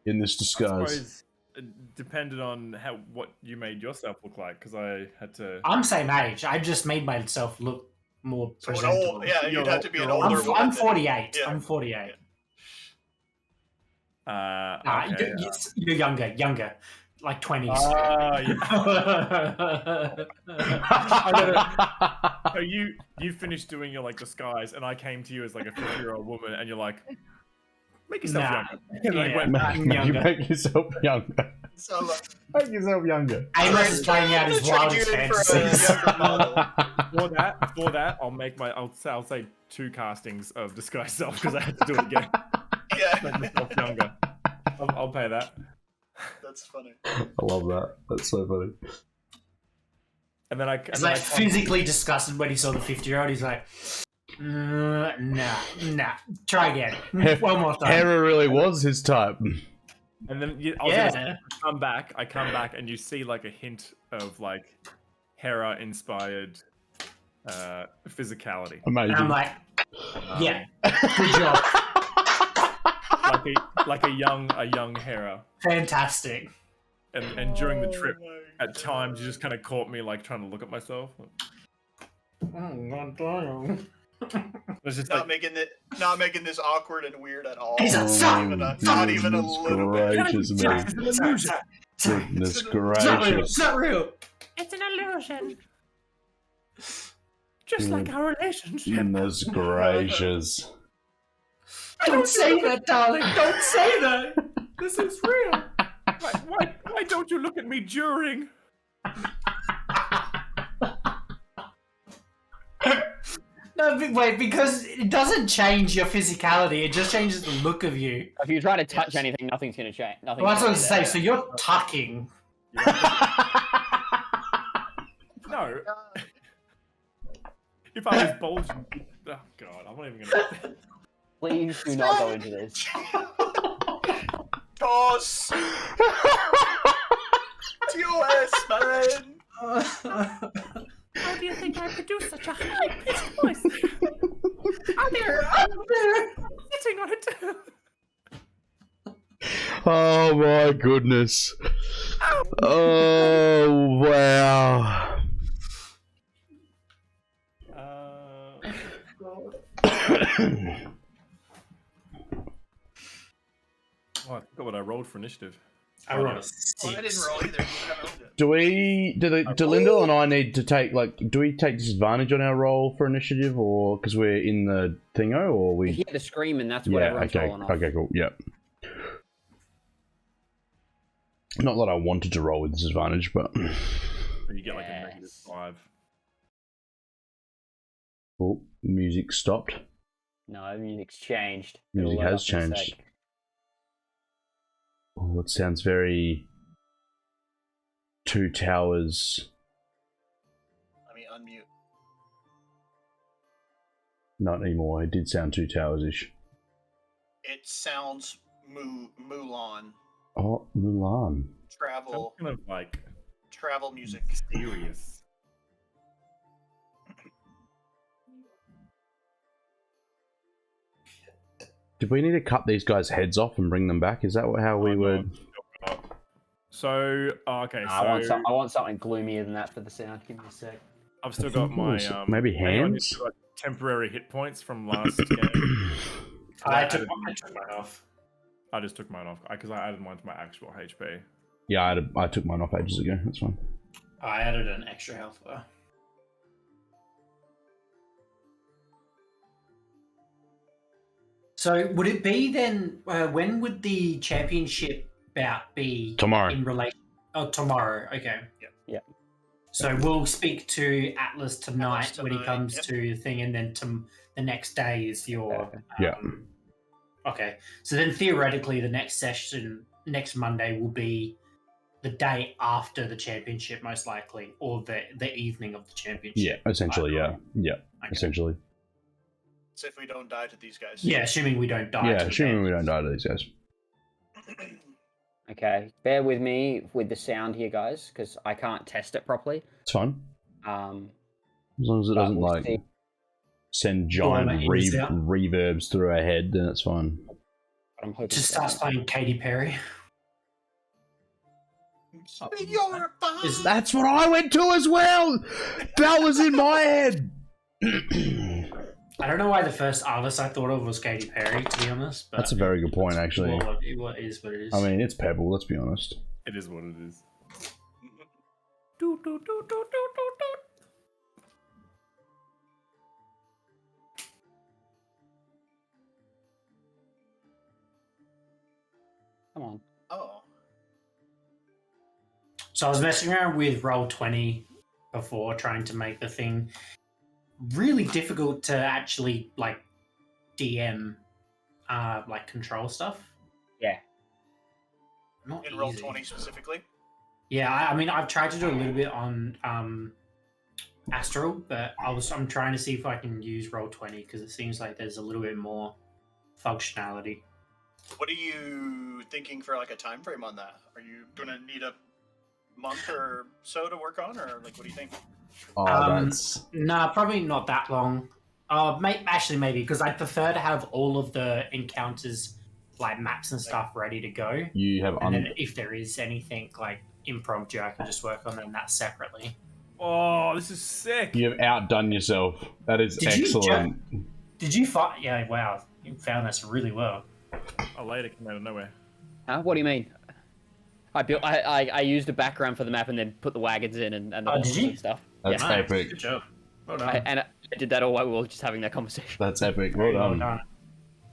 In this I disguise. suppose it depended on what you made yourself look like, because I had to. I'm same age. I just made myself look more presentable. You'd have to be an older woman. I'm 48. Yeah. I'm 48. Okay, You're younger, like 20s. So you finished doing your like disguise, and I came to you as like a 50-year-old woman, and you're like, make yourself younger. You make yourself younger. So, Make yourself younger. Amos is playing out his wild fantasies. For that, I'll say 2 castings of disguise self because I had to do it again. Make myself younger. I'll pay that. That's funny. I love that. That's so funny. And then I physically disgusted when he saw the 50-year-old. He's like, nah. Try again. One more time. Hera really was his type. And then I come back, and you see like a hint of like Hera-inspired physicality. Amazing. And I'm like, yeah, good job. like a young Hera. Fantastic. And during the trip, at times you just kind of caught me like trying to look at myself. It's just Not making this awkward and weird at all. He's Not even a little bit. Gracious, man. Goodness gracious. It's not real. It's an illusion. Just like our relationship. Goodness gracious. Don't say that, darling. Don't say that. This is real. why don't you look at me during? No, wait, because it doesn't change your physicality. It just changes the look of you. If you try to touch anything, nothing's going to change. Well, that's what I was going to say. So you're tucking. No. If I was bulging... Oh, God. I'm not even going to... Please do not go into this. Toss! TOS, man! How do you think I produce such a high-pitched voice? I'm there, sitting on it. Oh my goodness. Oh wow. Oh, I forgot what I rolled for initiative. I rolled a I 6. didn't roll either. I rolled it. Do Lyndall and I need to take do we take disadvantage on our roll for initiative, or because we're in the thingo, or we? You hear the scream, and that's what everyone's rolling off. Okay, cool. Yep. Not that I wanted to roll with disadvantage, but You get like a -5. oh, music stopped. No, music's changed. Music It'll load has up in a changed. sec. Oh, it sounds very Two Towers. Let me unmute. Not anymore. It did sound Two Towers-ish. It sounds Mulan. Oh, Mulan. Travel. Kind of like Travel music. serious. Did we need to cut these guys' heads off and bring them back? Is that how we would? So okay, so I want something gloomier than that for the sound. Give me a sec. I've still got my maybe anyone hands. who's got temporary hit points from last game. I took mine off. I just took mine off because I added mine to my actual HP. Yeah, I took mine off ages ago. That's fine. I added an extra health bar. So would it be then? When would the championship bout be? Tomorrow. In relation? Oh, tomorrow. Okay. Yeah. So we'll speak to Atlas tonight when he tonight, comes yep. to the thing, and then the next day is your. Yeah. Okay. So then theoretically, the next session, next Monday, will be the day after the championship, most likely, or the evening of the championship. Yeah, essentially, yeah. Yeah, Okay. essentially. So if we don't die to these guys. Yeah, assuming we don't die. Yeah, to the assuming end. we don't die to these guys. Okay, bear with me with the sound here, guys, because I can't test it properly. It's fine. Um, As long as it but doesn't, we'll like, see. send wanna giant ease out? reverbs through our head, then it's fine. I'm hoping Just it starts doesn't. playing Katy Perry. You're fine. That's what I went to as well! That was in my head! I don't know why the first artist I thought of was Katy Perry, to be honest. But That's a very good point, actually. What is what it is. I mean, it's Pebble, let's be honest. It is what it is. Come on. Oh. So I was messing around with Roll20 before, trying to make the thing really difficult to actually like DM, like control stuff. Yeah. Not In easy. roll 20 specifically. Yeah, I mean, I've tried to do a little bit on Astral, but I'm trying to see if I can use Roll20 because it seems like there's a little bit more functionality. What are you thinking for like a time frame on that? Are you gonna need a month or so to work on, or like what do you think? Oh, that's... Nah, probably not that long. Actually, maybe because I'd prefer to have all of the encounters, like maps and stuff, ready to go. You have... And then if there is anything like impromptu, I can just work on them that separately. Oh, this is sick. You have outdone yourself. That is Did you excellent. Did you find? Yeah, wow, you found this really well. Elaeda came out of nowhere. Huh? What do you mean? I used a background for the map and then put the wagons in and the Did boxes you? and stuff. That's Yeah. epic. Good job. Well done. I did that all while we were just having that conversation. That's epic. Well Very well done. done.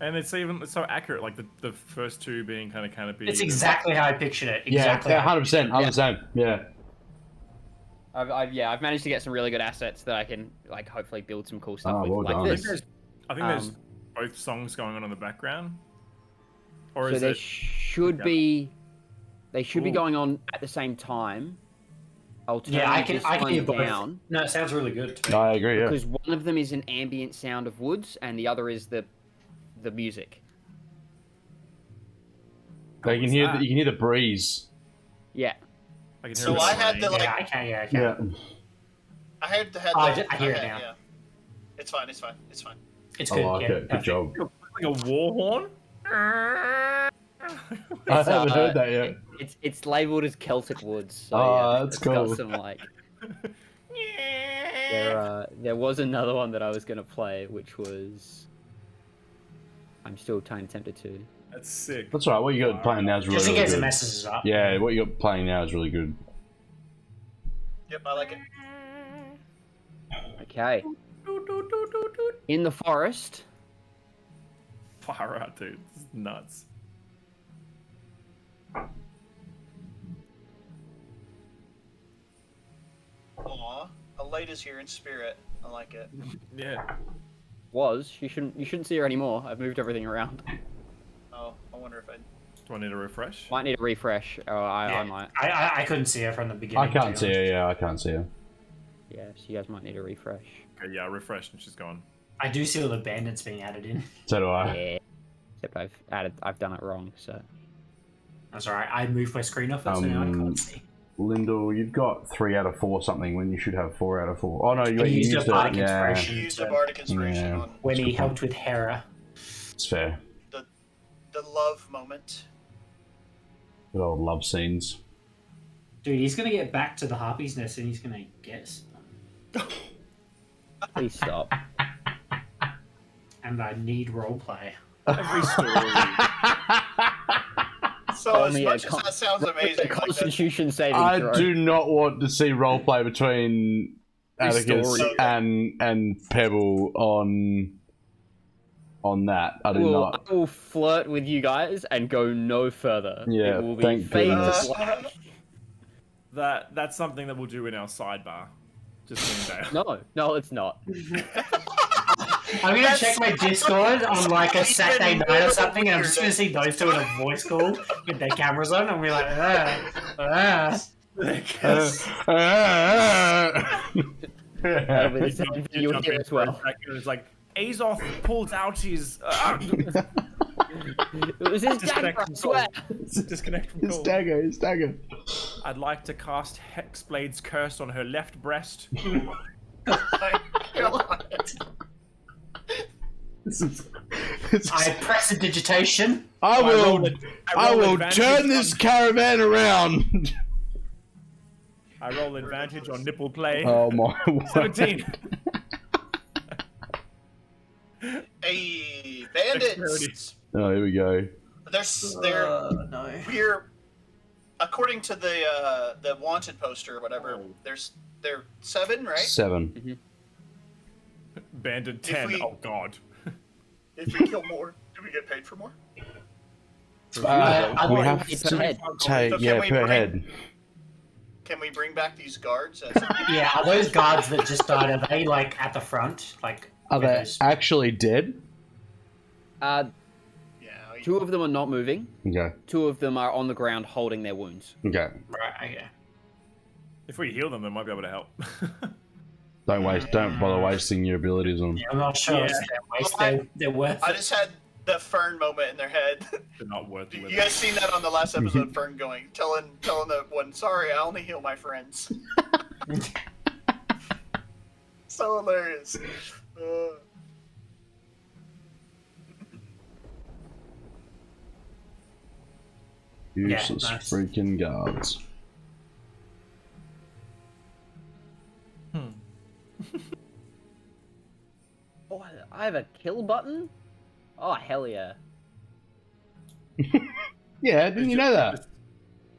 And it's so accurate, like the first two being kind of canopy. It's exactly how I pictured it. Yeah, Exactly. 100%. 100%. Yeah. I've managed to get some really good assets that I can like hopefully build some cool stuff with, well like done. this. I think there's both songs going on in the background. Or So is they it? should be Ooh. going on at the same time. I'll turn Yeah, I this can one hear both. down No, it sounds really good. To me. No, I agree, yeah. because one of them is an ambient sound of woods and the other is the music. You can hear the breeze. Yeah. I can hear So it I in had my- the like Yeah, I can. Yeah, I can. Yeah. I had the I hear it now. Yeah. It's fine. It's fine. It's fine. It's I good. like yeah, it. Good perfect. job. like a war horn. I haven't heard that yet. It's labeled as Celtic woods. So Oh, yeah, that's it's got cool. some like. There was another one that I was gonna play, which was. I'm still kind of tempted to. That's sick. That's right. What you got playing now is really, Just in really case it good. messes us up. Yeah, what you got playing now is really good. Yep, I like it. Okay. In the forest. Far out, dude. This is nuts. Aw, Elaeda's here in spirit. I like it. Yeah. You shouldn't see her anymore. I've moved everything around. Oh, I wonder if I. Do I need a refresh? Might need a refresh. Or I Yeah. might. I couldn't see her from the beginning. I can't to see be her, honest. yeah, I can't see her. Yeah, so you guys might need a refresh. Okay, yeah, refresh and she's gone. I do see all the bandits being added in. So do I. Yeah. Except I've done it wrong, so. That's alright. I moved my screen off it, so now I can't see. Lyndall, you've got 3 out of 4 something when you should have 4 out of 4. Oh no, you used used a bardic it. Yeah, inspiration. He used a bardic inspiration Yeah. on When he helped with Hera. it's fair. the love moment. Good old love scenes. Dude, he's gonna get back to the Harpy's Nest and he's gonna guess. Please stop. And I need roleplay. Every story. So as Only much a as that sounds amazing, like that, Constitution saving I throw. do not want to see roleplay between Atticus story. and Pebble on that. I do not. I will flirt with you guys and go no further. Yeah, it will be thank fade to goodness. black. That's something that we'll do in our sidebar. Just me and Dale. No, it's not. I'm gonna check my Discord on like a Saturday night or something, and I'm just gonna see those two in a voice call with their cameras on, and we're like, Over this time, you'll hear as well. It's like Azoth pulls out his It was his dagger, I swear. disconnect from His call. dagger, his dagger. I'd like to cast Hexblade's Curse on her left breast. This is, I prestidigitation. I will roll turn advantage this on- caravan around. I roll advantage on nipple play. Oh my word. 17. Hey, bandits! Oh, here we go. We're according to the wanted poster or whatever. They're 7, right? 7. Banded 10. we- Oh god. If we kill more, do we get paid for more? We have per to head. take, So can yeah, we per bring- head. Can we bring back these guards? Yeah, are those guards that just died? Are they like at the front? Like Are with they those- actually dead? Yeah. 2 of them are not moving. Okay. 2 of them are on the ground holding their wounds. Okay. Right. Okay. If we heal them, they might be able to help. Don't bother wasting your abilities on. Yeah, I'm not sure if they're worth I it. just had the Fern moment in their head. They're not worth You living. guys seen that on the last episode? Fern going, telling the one, "Sorry, I only heal my friends." So hilarious. Useless nice. freaking guards. Oh, I have a kill button? Oh, hell yeah. Yeah, didn't you know that?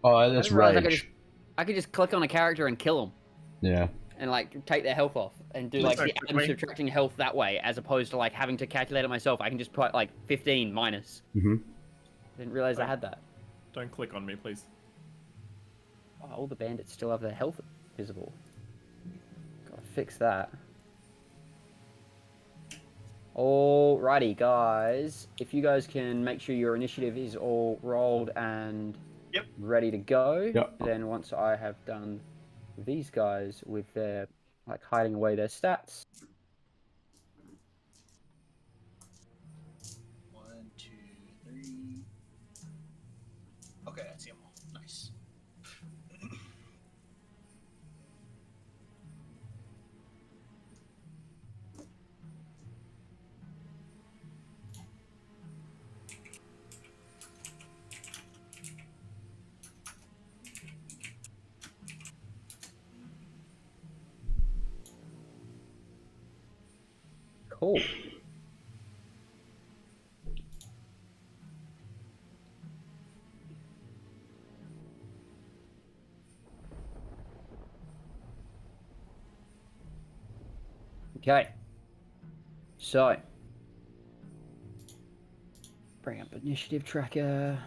Oh, that's I didn't realize rage. I could just click on a character and kill them. Yeah. And like take their health off and do Looks like like the quickly. subtracting health that way, as opposed to like having to calculate it myself. I can just put like 15 minus. Mhm. Didn't realize I had that. Don't click on me, please. Oh, all the bandits still have their health visible. Gotta fix that. Alrighty, guys. If you guys can make sure your initiative is all rolled and Yep. ready to go, Yep. then once I have done these guys with their like hiding away their stats. 1, 2, 3. Okay, I see them all. Nice. Cool. Okay. So, bring up initiative tracker.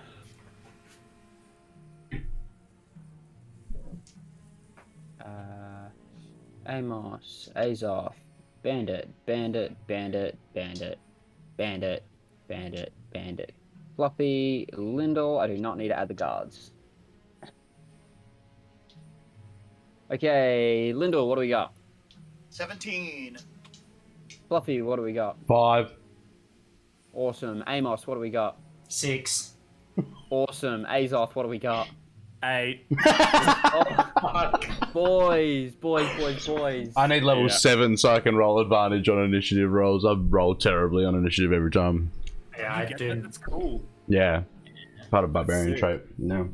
Amos, Azoth, Bandit, Bandit, Bandit, Bandit, Bandit, Bandit, Bandit. Floppy, Lyndall. I do not need to add the guards. Okay, Lyndall, what do we got? 17. Fluffy, what do we got? 5. Awesome. Amos, what do we got? 6. Awesome. Azoth, what do we got? 8. Boys. I need level Yeah. 7 so I can roll advantage on initiative rolls. I roll terribly on initiative every time. Yeah, I Get do. that? That's cool. Yeah. Part of barbarian Sick. trait. No.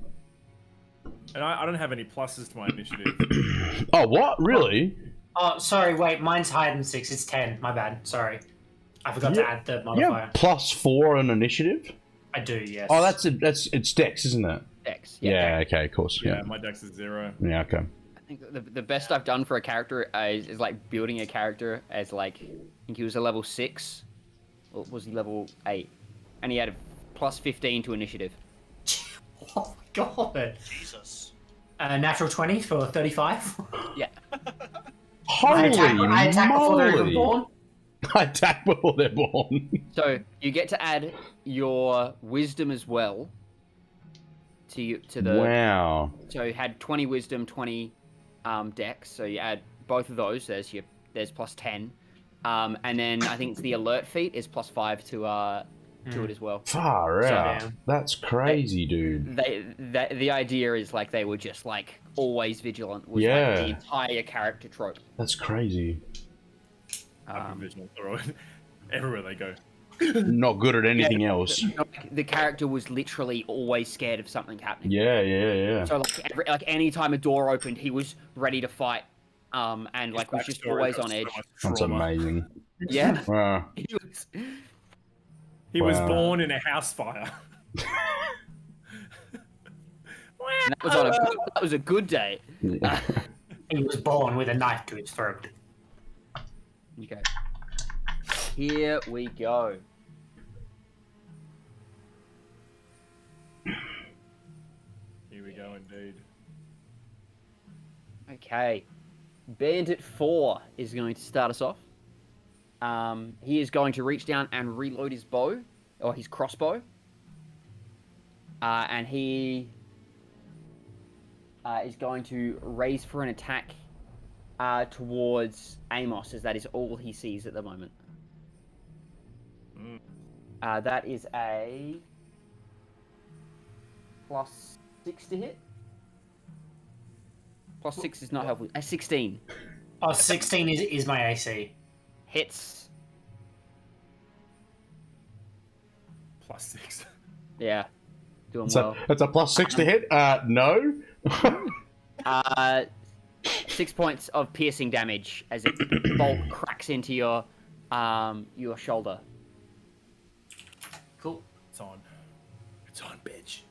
And I don't have any pluses to my initiative. Oh, what? Really? Oh, sorry, wait, mine's higher than 6. It's 10. My bad. Sorry. I forgot to add the Yeah. modifier. +4 on initiative? I do, yes. Oh, it's Dex, isn't it? Dex. Yeah, okay, of course. Yeah, Yeah. my dex is 0. Yeah, okay. I think the best I've done for a character is like building a character as like, I think he was a level 6. Or was he level 8? And he had a +15 to initiative. Oh my god. Jesus. Natural 20 for 35. Yeah. Holy I attack before they're even moly! born. I attack before they're born. So you get to add your wisdom as well. To the Wow. So you had 20 wisdom, 20 dex. So you add both of those. There's +10. And then I think it's the alert feat is +5 to it as well. Far So- out. That's crazy, dude. The idea is like they were just like always vigilant. Was Yeah. like the entire character trope. That's crazy. I'm vigilant. Everywhere they go. Not good at anything else. The character was literally always scared of something happening. Yeah. So like any time a door opened, he was ready to fight. And like was just Backstory always got on so edge. much That's trauma. amazing. Yeah. Wow. He was Wow. born in a house fire. And that was a good day. He was born with a knife to his throat. Okay. Here we go. Here we go, indeed. Okay. Bandit 4 is going to start us off. He is going to reach down and reload his bow, or his crossbow. And he is going to raise for an attack towards Amos, as that is all he sees at the moment. That is a +6 to hit. +6 is not helpful. A 16 Oh, 16 is my AC. hits. +6. Yeah, doing well. That's a +6 to hit? No. 6 points of piercing damage as it bolt cracks into your shoulder. Cool. It's on. It's on, bitch.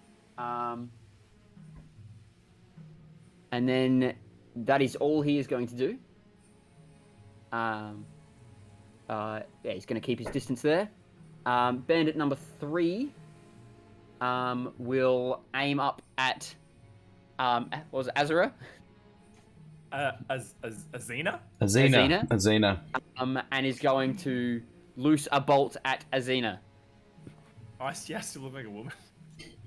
And then that is all he is going to do. Yeah, he's going to keep his distance there. Bandit number 3 will aim up at what was it, Azura? Azina? Azina. And is going to loose a bolt at Azina. I still look like a woman.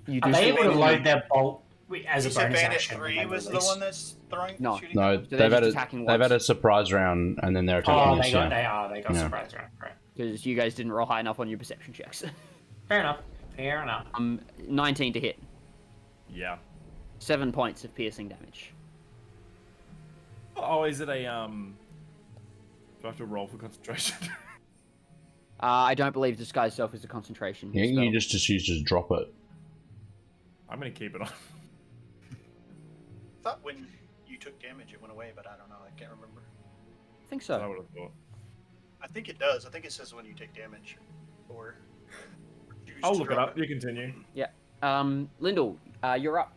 You Are do they see- able to load their bolt as You a said bonus Bandit action? 3 when they was the release? one that's throwing No. shooting? No, So they're they've just had attacking a once. surprise round and then they're attacking Oh, us. they got Yeah. surprise round. Right. Because you guys didn't roll high enough on your perception checks. Fair enough. 19 to hit. Yeah. 7 points of piercing damage. Oh, is it a do I have to roll for concentration? I don't believe disguise self is a concentration Yeah, spell. you just drop it. I'm gonna keep it on. I thought when you took damage it went away, but I don't know. I can't remember. I think I so. would have thought. I think it does. I think it says when you take damage. Or choose I'll to look it drop up. You continue. Lyndall, you're up.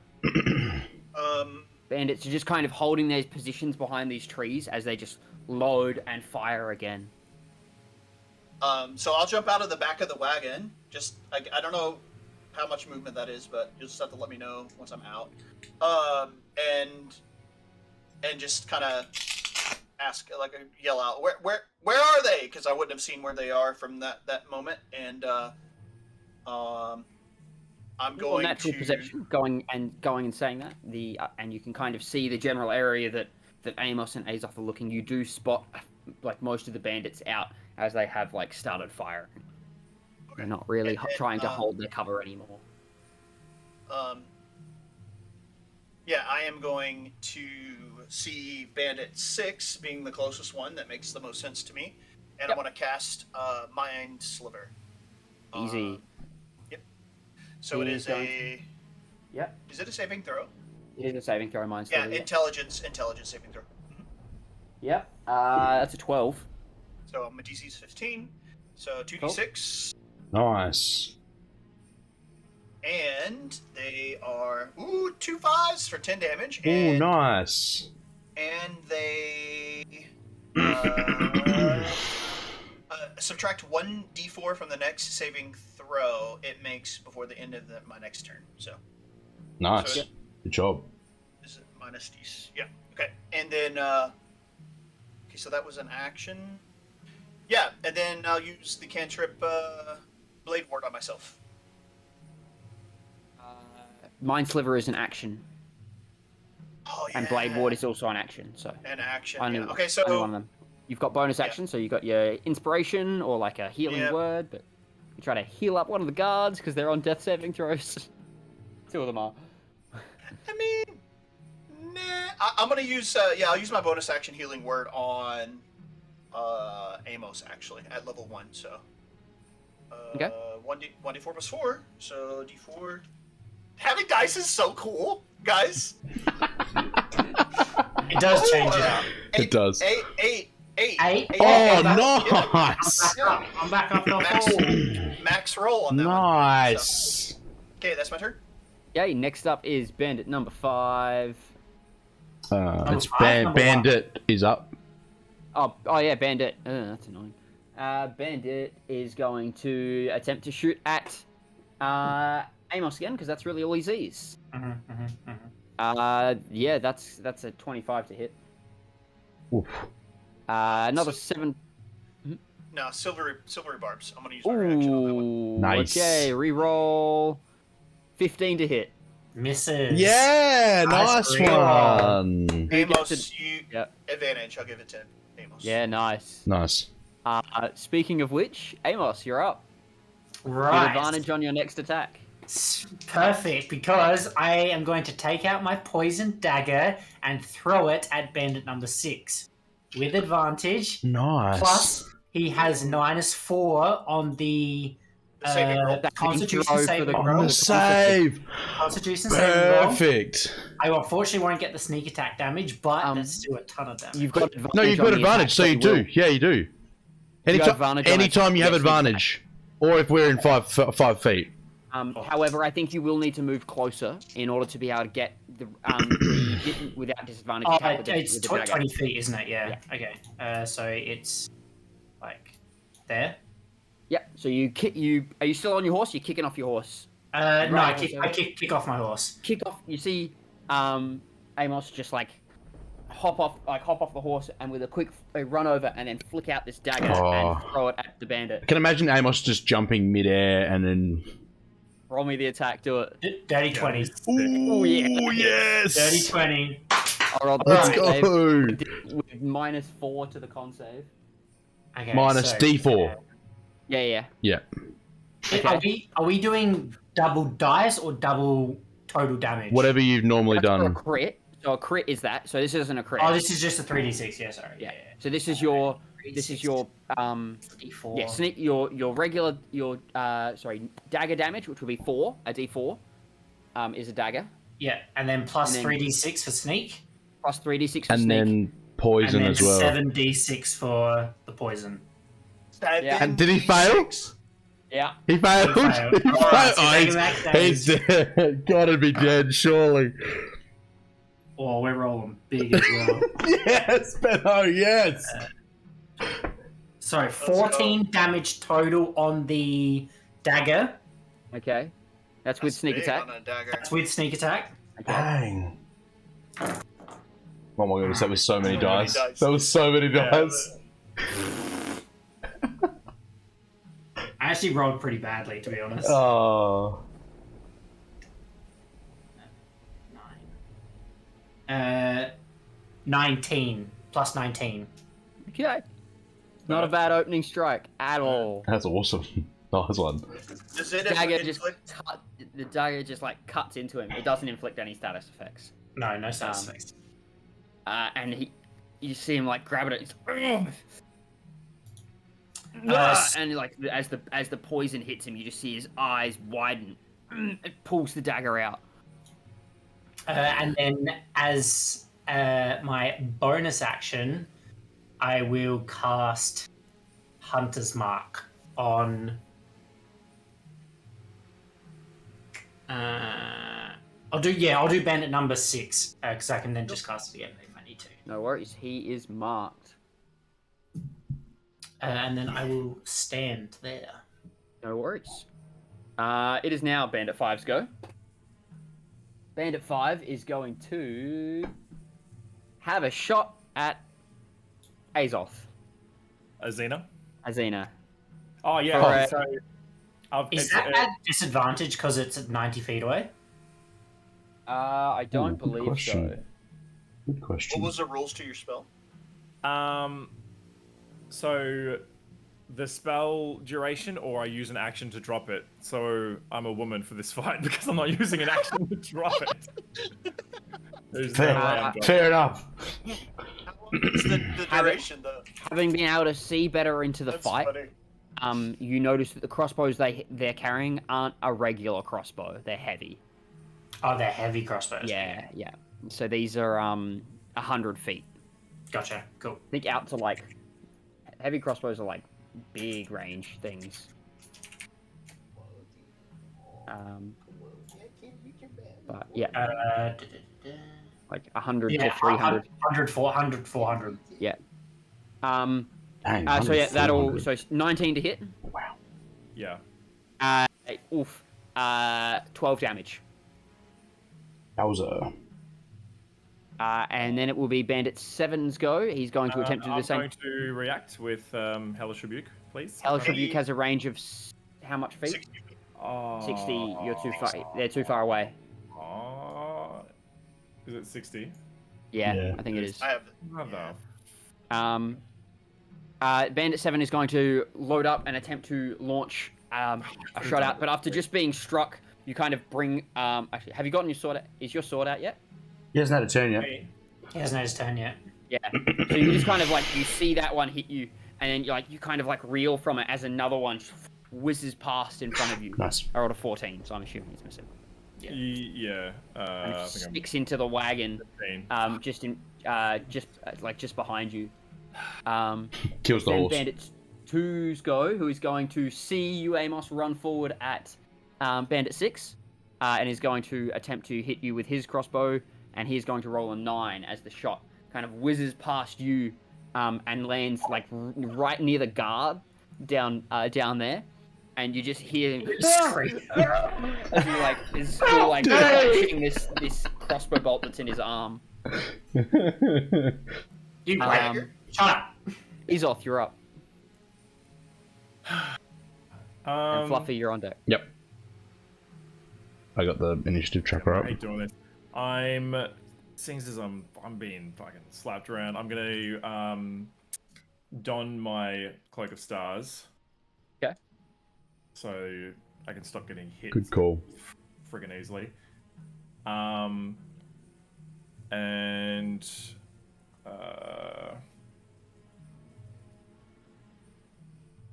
Bandits are just kind of holding their positions behind these trees as they just load and fire again. So I'll jump out of the back of the wagon. Just I don't know how much movement that is, but you'll just have to let me know once I'm out. And just kind of ask, like, yell out, where are they? Because I wouldn't have seen where they are from that moment. And I'm going natural to perception, going and saying that and you can kind of see the general area that Amos and Azoth are looking. You do spot like most of the bandits out as they have like started firing. They're not really trying to hold their cover anymore. Yeah, I am going to see Bandit 6 being the closest one. That makes the most sense to me. And I'm going to cast Mind Sliver. Easy. Yep. So it is a... Yep. Is it a saving throw? It is a saving throw, Mind Sliver. Yeah, intelligence saving throw. Yep. That's a 12. So my DC is 15. So 2d6. Nice. And they are 2 5s for 10 damage. Ooh, And, nice. And they subtract 1d4 from the next saving throw it makes before the end of my next turn. So Nice. So Good job. is it minus d? Yeah. Okay. And then okay, so that was an action. Yeah, and then I'll use the cantrip Blade Ward on myself. Mind Sliver is an action. Oh, yeah. And Blade Ward is also an action, so... An action. Only, Yeah. Okay, so only one of them. You've got bonus action, so you've got your inspiration or like a healing word, but you try to heal up one of the guards because they're on death saving throws. 2 of them are. I mean, nah. I'm gonna use I'll use my bonus action healing word on Amos actually at level 1. So Okay. 1d4 plus 4. So d4. Having dice is so cool, guys. It does change it up. It does. 8. Oh, nice. I'm back up to full. Max roll on that one. Nice. So, okay, that's my turn. Okay, next up is Bandit number 5. It's Number Bandit is up. Oh yeah, Bandit. That's annoying. Bandit is going to attempt to shoot at Amos again, because that's really all he sees. Yeah, that's a 25 to hit. Oof. Another 7. No, silvery barbs. I'm gonna use my reaction on that one. Ooh, Nice. okay, reroll. 15 to hit. Misses. Yeah, Nice nice one. Amos, you Yep. advantage. I'll give it to Amos. Yeah, nice. Nice. Speaking of which, Amos, you're up. Right. With advantage on your next attack. Perfect, because I am going to take out my poison dagger and throw it at bandit number 6. With advantage. Nice. Plus, he has -4 on the saving roll. Constitution Throw for saving the- roll. On the save. Constitution saving roll. Perfect. I unfortunately won't get the sneak attack damage, but that's still a ton of damage. You've got advantage. No, you've got on the advantage, so attack, you but do. Yeah, you do. got advantage on Anytime you have yes, advantage, or if we're in 5 feet. However, I think you will need to move closer in order to be able to get the without disadvantage. Oh, attack with the- it's with the 20 dagger. feet, isn't it? Yeah. Okay. So it's like there. Yeah. So you kick. Are you still on your horse? You're kicking off your horse. No, Right, I kick off my horse. Kick off. You see, Amos just like hop off the horse and with a quick run over and then flick out this dagger and throw it at the bandit. I can imagine Amos just jumping midair and then. Roll me the attack. Do it. Dirty 20. Ooh, yes! Dirty 20. I'll roll the Let's con go! save with -4 to the con save. Okay, Minus so, D4. Yeah. Yeah. Are we doing double dice or double total damage? Whatever you've normally That's for a done. crit. So a crit is that. So this isn't a crit. Oh, this is just a 3d6. Yeah, sorry. Yeah. So this is your D4. yeah, sneak your regular dagger damage, which will be 4, a D4 is a dagger. Yeah, and then plus And then- 3d6 for sneak. Plus 3d6 for And sneak. then poison and then as well. 7d6 for the poison. Yeah. And did he fail? Yeah. He failed. He failed. He failed. Alright, so Oh, take him back he's dead. Gotta be dead, surely. Oh, we're rolling big as well. Yes, Benno, yes. So 14 damage total on the dagger. Okay. That's with sneak big attack. on a dagger. That's with sneak attack. Okay. Dang. Oh my goodness, that was so many So many dice. dice. That was so many Yeah, dice. I actually rolled pretty badly, to be honest. Oh. 19. Plus 19. Okay. Not a bad opening strike at all. That's awesome. Nice one. Does it Dagger just inflict? the dagger just like cuts into him. It doesn't inflict any status effects. No status effects. And you see him like grab it. He's like, and like as the poison hits him, you just see his eyes widen. It pulls the dagger out. And then as my bonus action, I will cast Hunter's Mark on. I'll do bandit number 6 because I can then just cast it again if I need to. No worries. He is marked. And then I will stand there. No worries. It is now Bandit 5's go. Bandit 5 is going to have a shot at Azoth. Azina? Oh, yeah. For Is that at disadvantage because it's at 90 feet away? I don't believe question. so. Good question. What was the rules to your spell? So the spell duration, or I use an action to drop it. So I'm a woman for this fight because I'm not using an action to drop it. Fair enough. It's the duration, though. Having been able to see better into the That's fight, funny. you notice that the crossbows they're carrying aren't a regular crossbow. They're heavy. Oh, they're heavy crossbows. Yeah. So these are 100 feet. Gotcha. Cool. Think out to like heavy crossbows are like big range things. But yeah, like 100 to 300. 100, 400, 400. Yeah. Dang, So yeah, that'll 400. so 19 to hit. Wow. Yeah. 12 damage. That was a. And then it will be Bandit 7's go. He's going to attempt to do the same. I'm going to react with Hellish Rebuke, please. Hellish Rebuke has a range of how much feet? 60 feet. 60. You're too far. They're too far away. Is it 60? Yeah, I think it is. I have. Bandit 7 is going to load up and attempt to launch a shot out, but after just being struck, you kind of bring. Actually, have you gotten your sword out? Is your sword out yet? He hasn't had a turn yet. He hasn't had his turn yet. Yeah. So you just kind of like you see that one hit you, and then you kind of like reel from it as another one whizzes past in front of you. Nice. I rolled a 14, so I'm assuming he's missing. Yeah. And I it think sticks into the wagon, 15. just behind you. Kills the Then horse. Bandit 2's go, who is going to see you, Amos, run forward at Bandit 6, and is going to attempt to hit you with his crossbow, and he is going to roll a 9 as the shot kind of whizzes past you and lands like right near the guard down there, and you just hear him as he like is still like clutching this crossbow bolt that's in his arm. You shut up. Izoth, you're up. And Fluffy, you're on deck. Yep. I got the initiative tracker I up. hate doing this. Seeing as I'm being fucking slapped around, I'm gonna don my Cloak of Stars. Okay. So I can stop getting hit. Good call. Friggin' easily.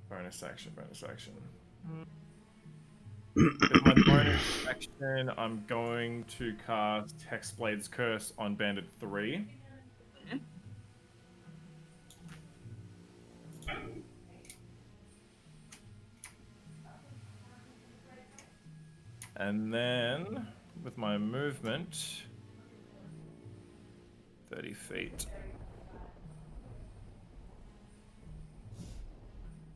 Bonus action. With my bonus action, I'm going to cast Hexblade's Curse on Bandit 3. And then, with my movement, 30 feet.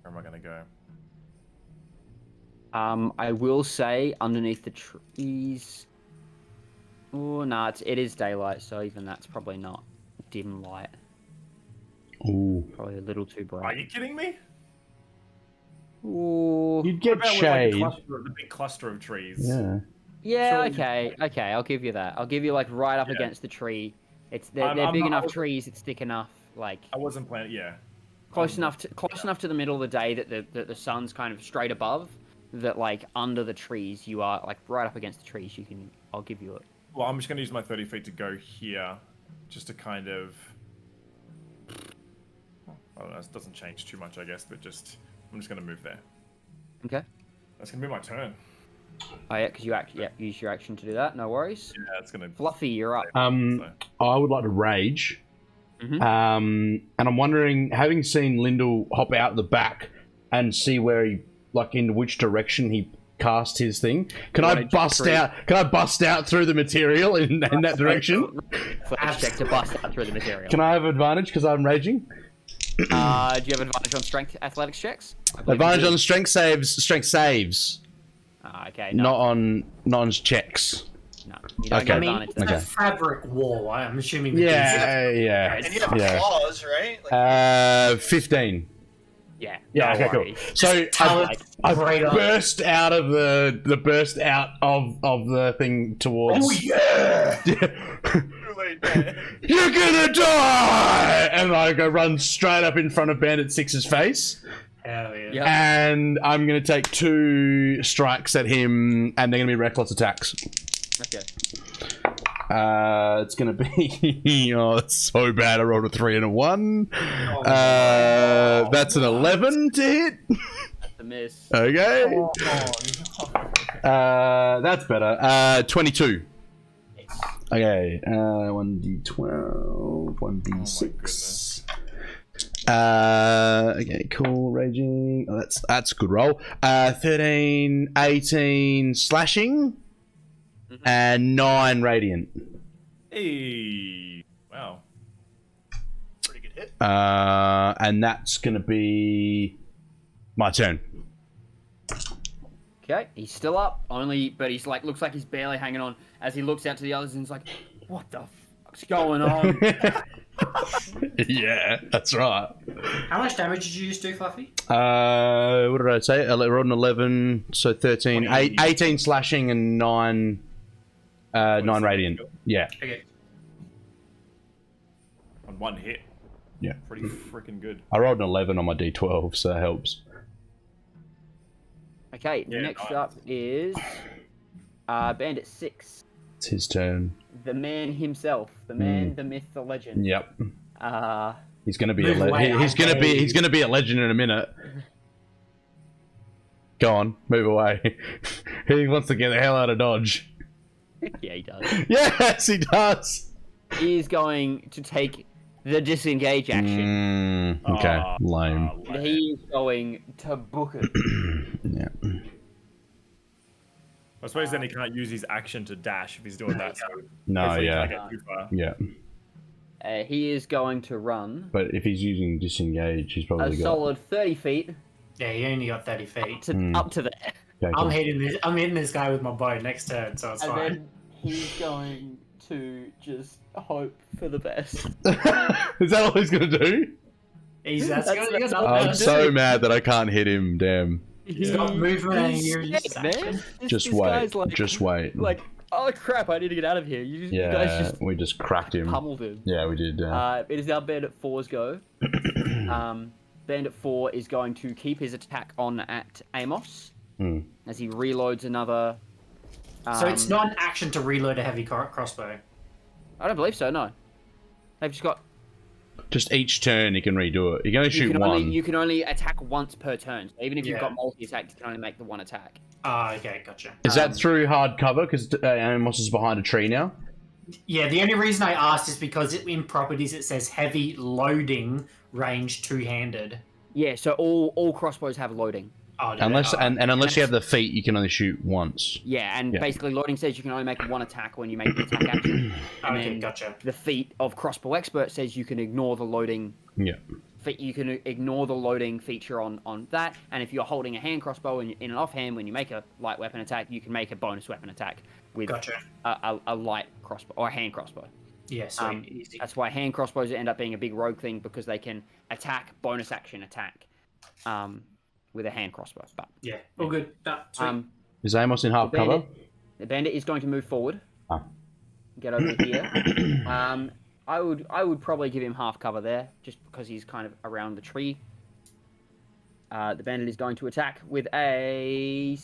Where am I going to go? I will say underneath the trees. Oh no, it is daylight, so even that's probably not dim light. Ooh. Probably a little too Are bright. you kidding me? Ooh. You'd What get about with, shade. the big cluster of trees? Yeah. Yeah, Surely- okay, I'll give you that. I'll give you like right up Yeah. against the tree. They're I'm big not- enough trees. It's thick enough. Like I wasn't planning. Yeah. close enough to the middle of the day that the sun's kind of straight above. That like under the trees, you are like right up against the trees. I'll give you it. Well, I'm just going to use my 30 feet to go here, just to kind of. I don't know. It doesn't change too much, I guess, but I'm just going to move there. Okay. That's going to be my turn. Oh yeah, because you use your action to do that. No worries. Yeah, it's going to. Fluffy, you're up. I would like to rage. Mm-hmm. And I'm wondering, having seen Lyndall hop out the back and see where he, like, in which direction he cast his thing, can I bust out through the material in that direction? Flash check to bust out through the material. Can I have advantage because I'm raging? Do you have advantage on strength athletics checks? Advantage on strength saves. Okay. No. Not on checks. No, you don't get advantage. It's a fabric wall. I'm assuming. Yeah. And you have claws, right? Like, 15. Yeah. Yeah. Okay. Cool. So I burst out of the thing towards. Oh yeah! You're gonna die! And I go run straight up in front of Bandit 6's face. Hell yeah! Yep. And I'm gonna take 2 strikes at him, and they're gonna be reckless attacks. Okay. It's gonna be it's so bad. I rolled a 3 and a 1. That's an 11 to hit. That's a miss. Okay. That's better. 22. Okay. 1d12, 1d6. Okay, cool. Raging. Oh, that's a good roll. 13, 18 slashing. And 9 radiant. Hey, wow. pretty good hit. And that's gonna be my turn. Okay, he's still up, but he's like, looks like he's barely hanging on as he looks out to the others and he's like, what the fuck's going on? Yeah, that's right. How much damage did you just do, Fluffy? What did I say? I rolled an 11, so 13, 18 slashing and 9 radiant. Yeah. Okay. On one hit. Yeah. Pretty freaking good. I rolled an 11 on my d12, so that helps. Okay, Yeah, next nice. up is Bandit 6. It's his turn. The man himself. The man, the myth, the legend. Yep. He's gonna be Move a away, he's gonna be a legend in a minute. Go on, move away. He wants to get the hell out of Dodge. Yeah, he does. Yes, he does. He is going to take the disengage action. Okay, lame. And he is going to book it. Yeah. I suppose then he can't use his action to dash if he's doing that. So No, hopefully he yeah. can't get too far. Yeah. He is going to run But if he's using disengage, he's a probably got. solid 30 feet Yeah, you only got 30 feet. up to there. Okay, I'm cool. hitting this guy with my bow next turn, so it's And fine. then he's going to just hope for the best. Is that all he's gonna do? He's That's got all I'm I'll so do. mad that I can't hit him. Damn. He's got movement and He's you're scared, man. Just This wait. guy's like, Just wait. Like, oh crap! I need to get out of here. You guys Yeah, just we just cracked him. pummeled him. Yeah, we did. It is now Bandit 4's go. Bandit 4 is going to keep his attack on at Amos as he reloads another. So it's not an action to reload a heavy crossbow. I don't believe so. No, they've just got. Just each turn, you can redo it. You can only shoot one. You can only attack once per turn. So even if you've Yeah. got multi-attack, you can only make the one attack. Ah, okay, gotcha. Is that through hard cover? Because Amos is behind a tree now. Yeah, the only reason I asked is because in properties it says heavy loading range two-handed. Yeah, so all crossbows have loading. Oh, Unless unless you have the feet, you can only shoot once. Yeah, and Yeah. basically loading says you can only make one attack when you make the attack action. And Okay, then gotcha. the feat of crossbow expert says you can ignore the loading. Yeah. You can ignore the loading feature on that, and if you're holding a hand crossbow in an offhand, when you make a light weapon attack, you can make a bonus weapon attack with Gotcha. a light crossbow or a hand crossbow. Yeah, sweet, easy. That's why hand crossbows end up being a big rogue thing because they can attack, bonus action attack, with a hand crossbow. But Yeah, all good. No, sweet. Is Amos in half cover? The bandit is going to move forward. Ah. Get over here. I would probably give him half cover there, just because he's kind of around the tree. The bandit is going to attack with a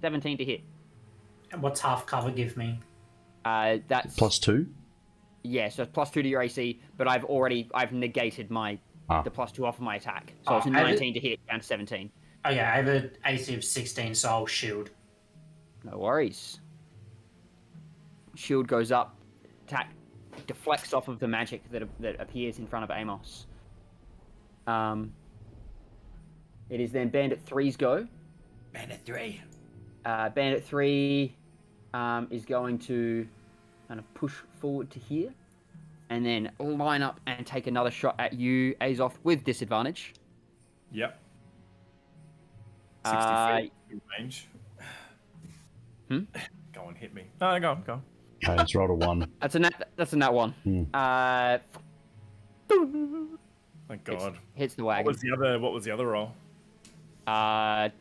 17 to hit. And what's half cover give me? That's +2. Yeah, so it's +2 to your AC, but I've negated the +2 off of my attack, so it's a 19 to hit down to 17. Okay, I have an AC of 16, so I'll shield. No worries. Shield goes up, attack deflects off of the magic that appears in front of Amos. It is then Bandit 3's go. Bandit 3. Bandit 3 is going to kind of push forward to here, and then line up and take another shot at you, Azoth, with disadvantage. Yep. 60 feet in range. Hmm? Go on, hit me. No, go on. Okay, let's roll a 1. That's a nat 1. Thank God. Hits the wagon. What was the other roll?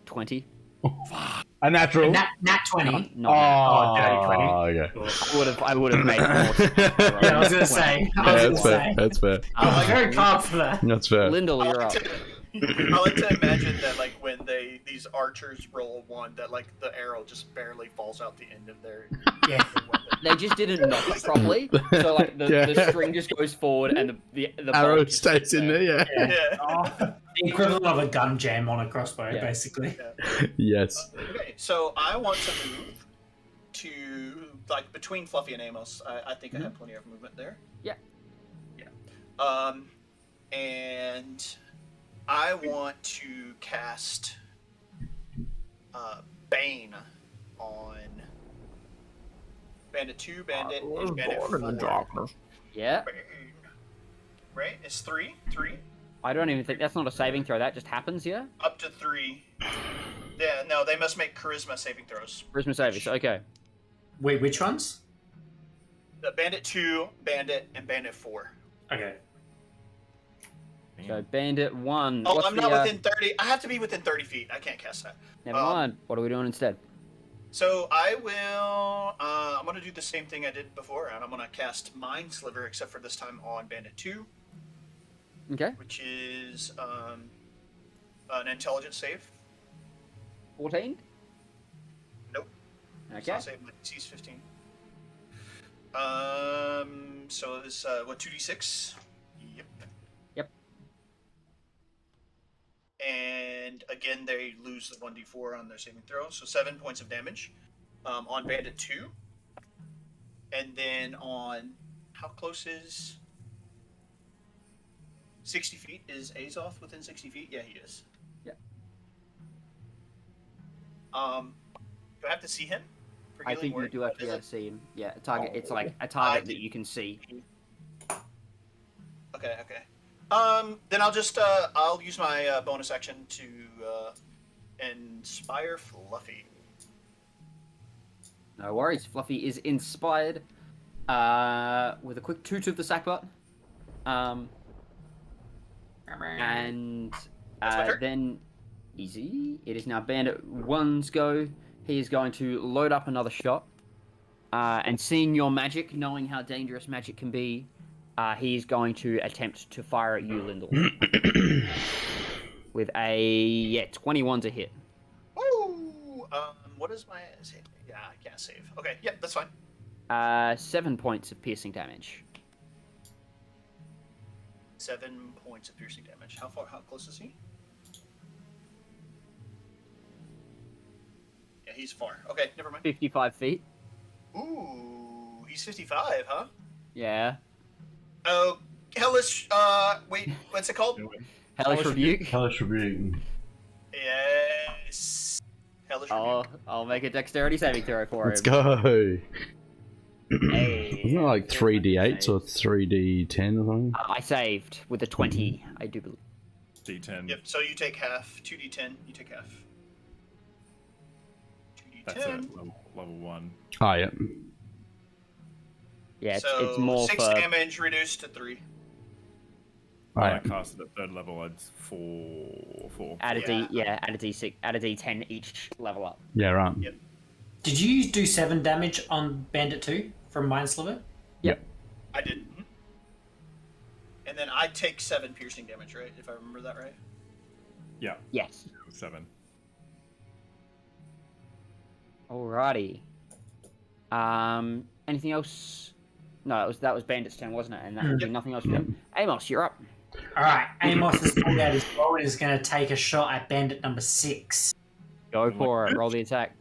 20. A natural. Nat 20. Not Okay. I would have made more. Yeah, I was gonna say. That's fair. I'm very calm for that. That's fair. Lyndall, you're up. I like to imagine that, like, when these archers roll a 1, that, like, the arrow just barely falls out the end of their Yeah. weapon. They just didn't knock it properly, so like the string just goes forward and the Arrow bolt just stays in there, yeah. Yeah. The equivalent of a gun jam on a crossbow, Yeah. basically. Yes. Okay, so I want to move to, like, between Fluffy and Amos. I think I have plenty of movement there. Yeah. Yeah. And I want to cast Bane on Bandit 2, Bandit, and Bandit 4. Yeah. Bane. Right? It's 3. I don't even think that's not a saving throw. That just happens, yeah? Up to 3. Yeah, no, they must make charisma saving throws. Charisma savings, okay. Wait, which ones? The Bandit 2, Bandit, and Bandit 4. Okay. So Bandit 1. Oh, what's I'm the, not within 30. I have to be within 30 feet. I can't cast that. Never mind. What are we doing instead? So I will. I'm going to do the same thing I did before, and I'm going to cast Mind Sliver, except for this time on Bandit 2, Okay. which is an intelligence save. 14? Nope. It's Okay. not saving. My DC's 15. So it's what, 2d6? Yep. Yep. And again, they lose the 1d4 on their saving throw, so 7 points of damage on Bandit 2. And then on, how close is 60 feet? Is Azoth within 60 feet? Yeah, he is. Yeah. Do I have to see him? For I healing think you word? do have to be able to see him. Yeah, a target. It's like a target that you can see. Okay. Then I'll just I'll use my bonus action to inspire Fluffy. No worries. Fluffy is inspired with a quick toot of the sackbut. And That's my turn. then easy. It is now Bandit 1's go. He is going to load up another shot. And seeing your magic, knowing how dangerous magic can be, he is going to attempt to fire at you, Lyndall. With a 21 to hit. Ooh. What is my save? Yeah, I can't save. Okay. Yep, that's fine. 7 points of piercing damage. 7 points of piercing damage. How close is he? Yeah, he's far. Okay, never mind. 55 feet. Ooh, he's 55, huh? Yeah. Oh, hellish. Wait, what's it called? Hellish Rebuke. Hellish Rebuke. Yes. Hellish Rebuke. I'll make a dexterity saving throw for Let's him. go. Hey. Isn't it like 3d8s or 3d10 or something? I saved with a 20, I do believe. D10. Yep, so you take half. 2d10, you take half. 2d10. That's it. Level 1. Oh, yeah. Yeah, so it's more 6 for... damage reduced to 3. When I Alright. cast it at 3rd level, it's 4. Add a Yeah. add a D6, add a D10 each level up. Yeah, right. Yep. Did you do 7 damage on Bandit 2 from Mind Sliver? Yep. I did. Mhm. And then I take 7 piercing damage, right? If I remember that right. Yeah. Yes. 7. Alrighty. Anything else? No, that was Bandit's turn, wasn't it? And that would be nothing else for him. Amos, you're up. All right, Amos has pulled out his bow and is going to take a shot at bandit number 6. Go for it. Roll the attack.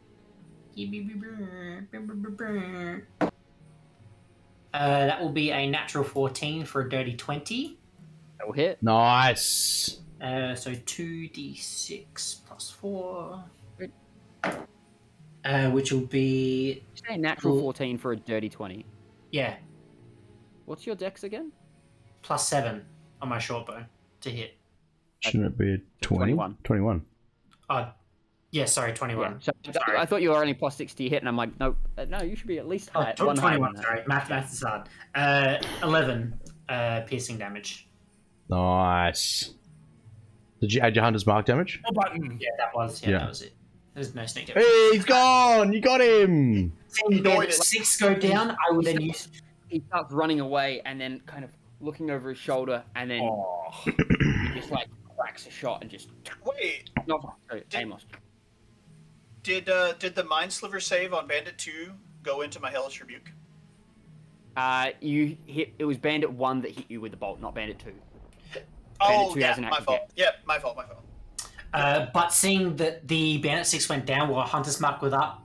That will be a natural 14 for a dirty 20. That will hit. Nice. So 2d6 plus 4. Which will be... Say natural 14 for a dirty 20. Yeah, What's your dex again? plus 7 on my short bow to hit. Shouldn't it be a 20? 21. 21. Yeah, sorry, 21. Yeah. So Sorry. I thought you were only plus 6 to your hit, and I'm like, no, you should be at least high. 21, sorry. Math is hard. 11 piercing damage. Nice. Did you add your hunter's mark damage? Button. Yeah, that was it. There's no sneak damage. Hey, he's gone! You got him! Seeing bandit 6 go down, I will then use... He starts running away, and then kind of looking over his shoulder, and then he just like cracks a shot and just. Wait. Not Amos. Did the Mind Sliver save on Bandit 2 go into my Hellish Rebuke? You hit. It was Bandit 1 that hit you with the bolt, not Bandit 2. Oh, 2 yeah, hasn't my actually fault. hit. Yeah, my fault. But seeing that the bandit 6 went down while Hunter's Mark was up,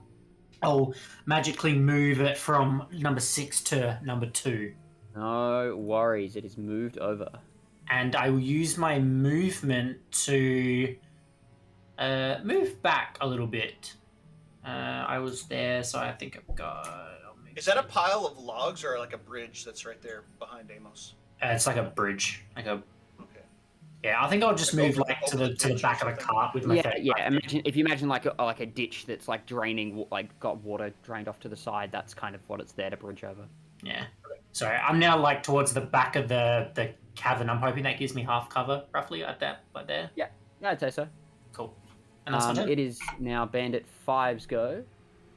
I'll magically move it from number 6 to number 2. No worries, it is moved over. And I will use my movement to move back a little bit. I was there, so I think I've got... Is that a pile of logs or like a bridge that's right there behind Amos? It's like a bridge. Okay. Yeah, I think I'll just move like to the back of a cart with my If you imagine like a ditch that's like draining, like got water drained off to the side. That's kind of what it's there to bridge over. Yeah. So I'm now like towards the back of the cavern. I'm hoping that gives me half cover roughly at that right there. Yeah, I'd say so. Cool. And that's my turn. It is now Bandit 5's go.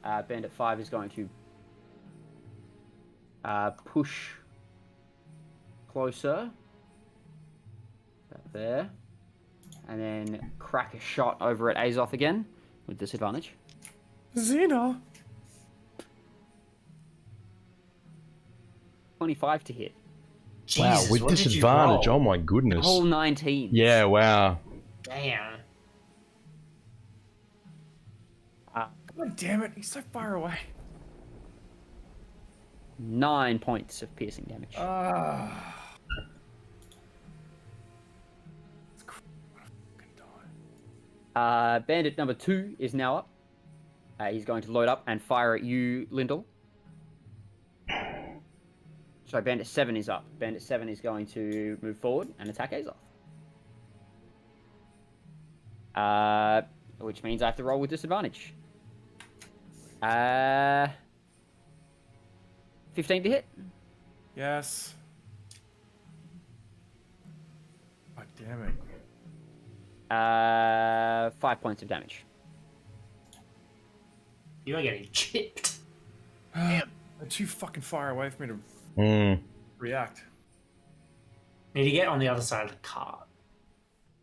Bandit 5 is going to push closer. There, and then crack a shot over at Azoth again with disadvantage. Xena. 25 to hit. Wow, Jesus, with what did you disadvantage. roll? Oh my goodness. Whole 19. Yeah, wow. Damn. God damn it, he's so far away. 9 points of piercing damage. Bandit number 2 is now up. He's going to load up and fire at you, Lyndall. Sorry, Bandit 7 is up. Bandit 7 is going to move forward and attack Azoth. Which means I have to roll with disadvantage. 15 to hit. Yes. God damn it. 5 points of damage. You are getting chipped. Damn. They're too fucking far away for me to react. Need to get on the other side of the cart.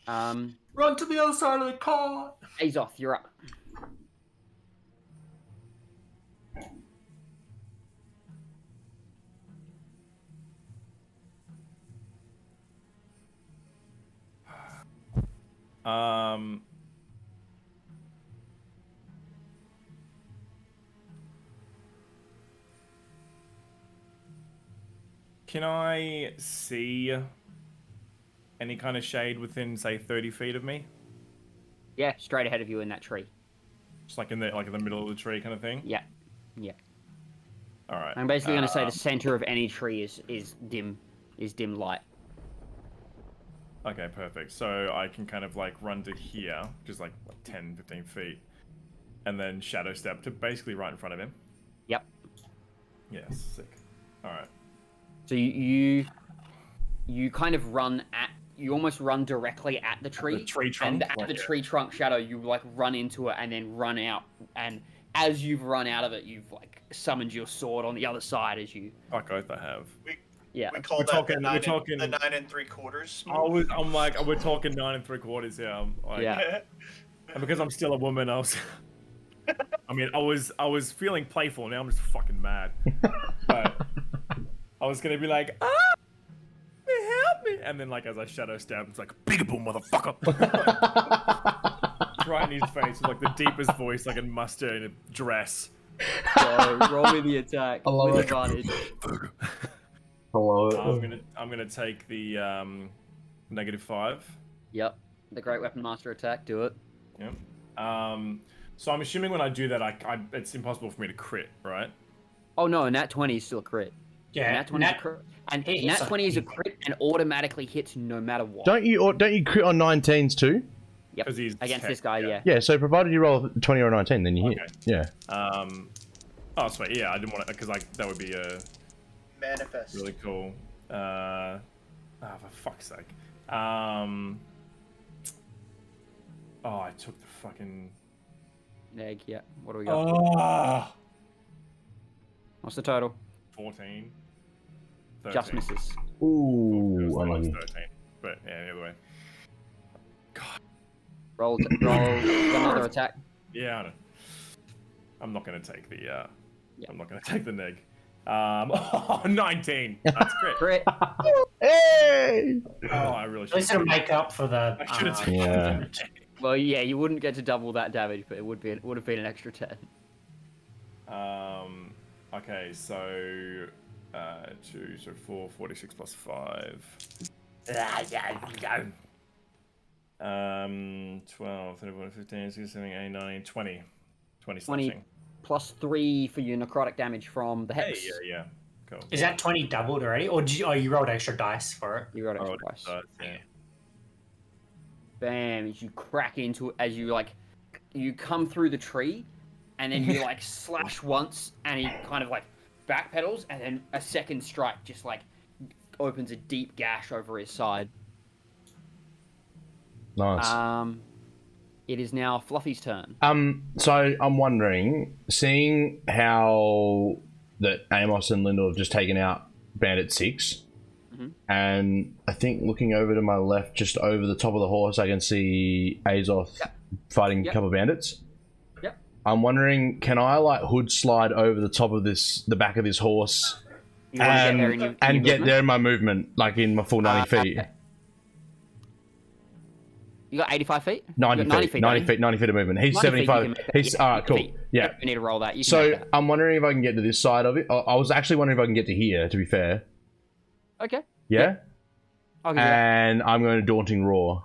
Run to the other side of the cart. Azoth, you're up. Can I see any kind of shade within, say, 30 feet of me? Yeah, straight ahead of you in that tree. Just like in the middle of the tree kind of thing? Yeah. All right. I'm basically going to say the center of any tree is dim light. Okay, perfect. So I can kind of like run to here, just like 10, 15 feet, and then shadow step to basically right in front of him. Yep. Yes, sick. All right. So you kind of you almost run directly at the tree. The tree trunk. And at the tree trunk shadow, you like run into it and then run out. And as you've run out of it, you've like summoned your sword on the other side as you. Fuck oath I have. Yeah. We call We're that talking- the we're 9 talking- the 9 3/4 I'm like, we're talking 9 3/4 here. I'm like, Yeah. And because I'm still a woman, I was. I was feeling playful. Now I'm just fucking mad. But I was gonna be like, help me, and then like as I shadow stab, it's like peekaboo, motherfucker. Right in his face with like the deepest voice I can muster in a dress. So roll me the attack with advantage. Hello. I'm gonna take the -5. Yep. The Great Weapon Master attack. Do it. Yep. So I'm assuming when I do that, it's impossible for me to crit, right? Oh no, and that 20 is still a crit. Yeah, Nat 20 is a crit. And it hits Nat on 20 is a anything. crit and automatically hits no matter what. Don't you crit on 19s too? Yep. 'Cause he's Against tech, this guy, yeah. Yeah, so provided you roll a 20 or a 19, then you hit. Okay. Yeah. Oh, sweet. Yeah, I didn't want to, because like that would be Manifest. really cool. For fuck's sake. Oh, I took the fucking. Egg, yeah. What do we got? Oh, What's the total? 14. Just 13. misses. It Ooh, was unlucky. 13. But yeah, either way. Roll another attack. Yeah, I know. I'm not gonna take the. Yeah. I'm not gonna take the neg. 19. That's great. Crit. Hey! Oh, I really At least should. it'll make up for the. I should have taken. Yeah. Well, yeah, you wouldn't get to double that damage, but it would have been an extra 10. Okay, so 2, so 4, 46 plus 5. 12, 13, 15, 16, 17, 18, 19, 20. 20 slashing. Plus 3 for your necrotic damage from the Hey, hex. yeah. Cool. Is that 20 doubled already, or you rolled extra dice for it? You got Oh, extra dice. yeah. Bam! As you crack into it, as you come through the tree, and then you like slash once, and he kind of like backpedals, and then a second strike just like opens a deep gash over his side. Nice. It is now Fluffy's turn. So I'm wondering, seeing how that Amos and Lyndall have just taken out Bandit 6, and I think looking over to my left, just over the top of the horse, I can see Azoth fighting a couple of bandits. Yep. I'm wondering, can I like hood slide over the top of the back of this horse, You want to get there in your and get movement? there in my movement, like in my full 90 feet? You got 85 feet? 90 You got feet, 90 feet of movement. He's 90 feet, you 75. can make that. He's Yeah, all right, cool. 90 feet. Yeah. You need to roll that. You can So make that. I'm wondering if I can get to this side of it. I was actually wondering if I can get to here. To be fair, Okay. yeah. I'll give you that. And I'm going to daunting roar.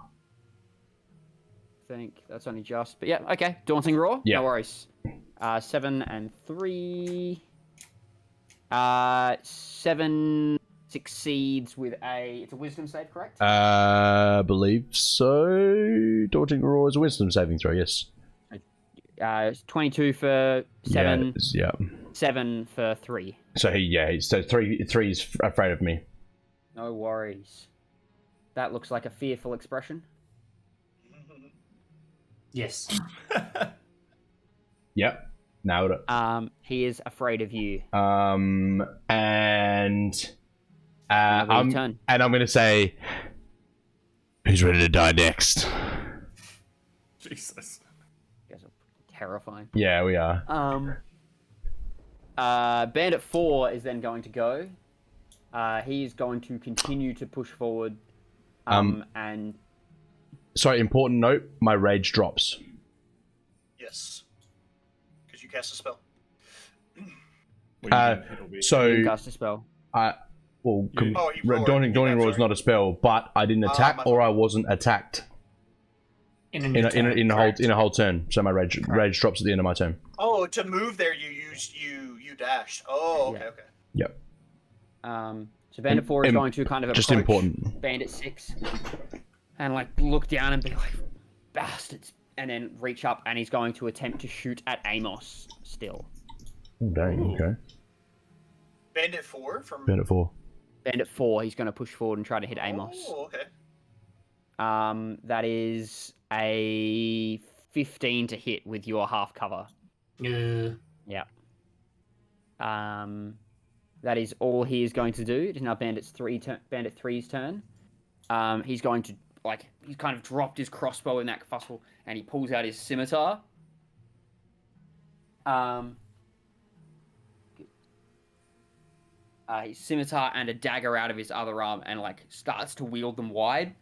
I think that's only just, but yeah, okay. Daunting Roar? Yeah. No worries. 7 and 3. 7 succeeds with it's a wisdom save, correct? Believe so. Daunting roar is a wisdom saving throw. Yes. 22 for 7, Yeah. 7 for 3. So so three is afraid of me. No worries. That looks like a fearful expression. Yes. Yep. Nailed it. He is afraid of you. And I'm turn. going to say, who's ready to die next? Jesus. You guys are terrifying. Yeah, we are. Bandit 4 is then going to go. He is going to continue to push forward. And Sorry, important note, my rage drops. Yes. Because you cast a spell. So you cast a spell. well, Oh, he roared. daunting I'm roar is sorry. not a spell, but I didn't attack or I wasn't attacked In in a whole turn. So my rage drops at the end of my turn. Oh, to move there, you dashed. Oh, okay, Yeah. okay. Yep. So Bandit 4 is going to kind of just approach important. Bandit 6 and like look down and be like, bastards, and then reach up and he's going to attempt to shoot at Amos still. Oh, dang. Okay. Bandit 4 from. Bandit 4. Bandit 4, he's going to push forward and try to hit Amos. Oh, okay. That is a 15 to hit with your half cover. Yeah. That That is all he is going to do. It is now Bandit 3's turn. He's going to, he's kind of dropped his crossbow in that fussle, and he pulls out his scimitar. His scimitar and a dagger out of his other arm, and starts to wield them wide,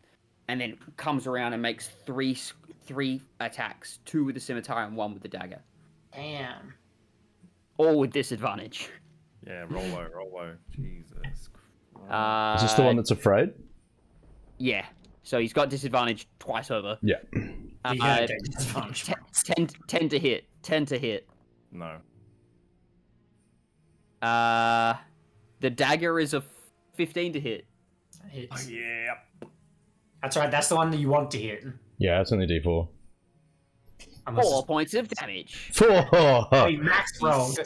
and then comes around and makes three attacks, 2 with the scimitar and 1 with the dagger. Damn. All with disadvantage. Yeah, roll low. Jesus. Is this the one that's afraid? Yeah. So he's got disadvantage twice over. Yeah. 10 to hit. 10 to hit. No. The dagger is a 15 to hit. Oh, yeah. That's right. That's the one that you want to hit. Yeah, it's only D4. 4 points of damage. 4! Oh, you max rolled.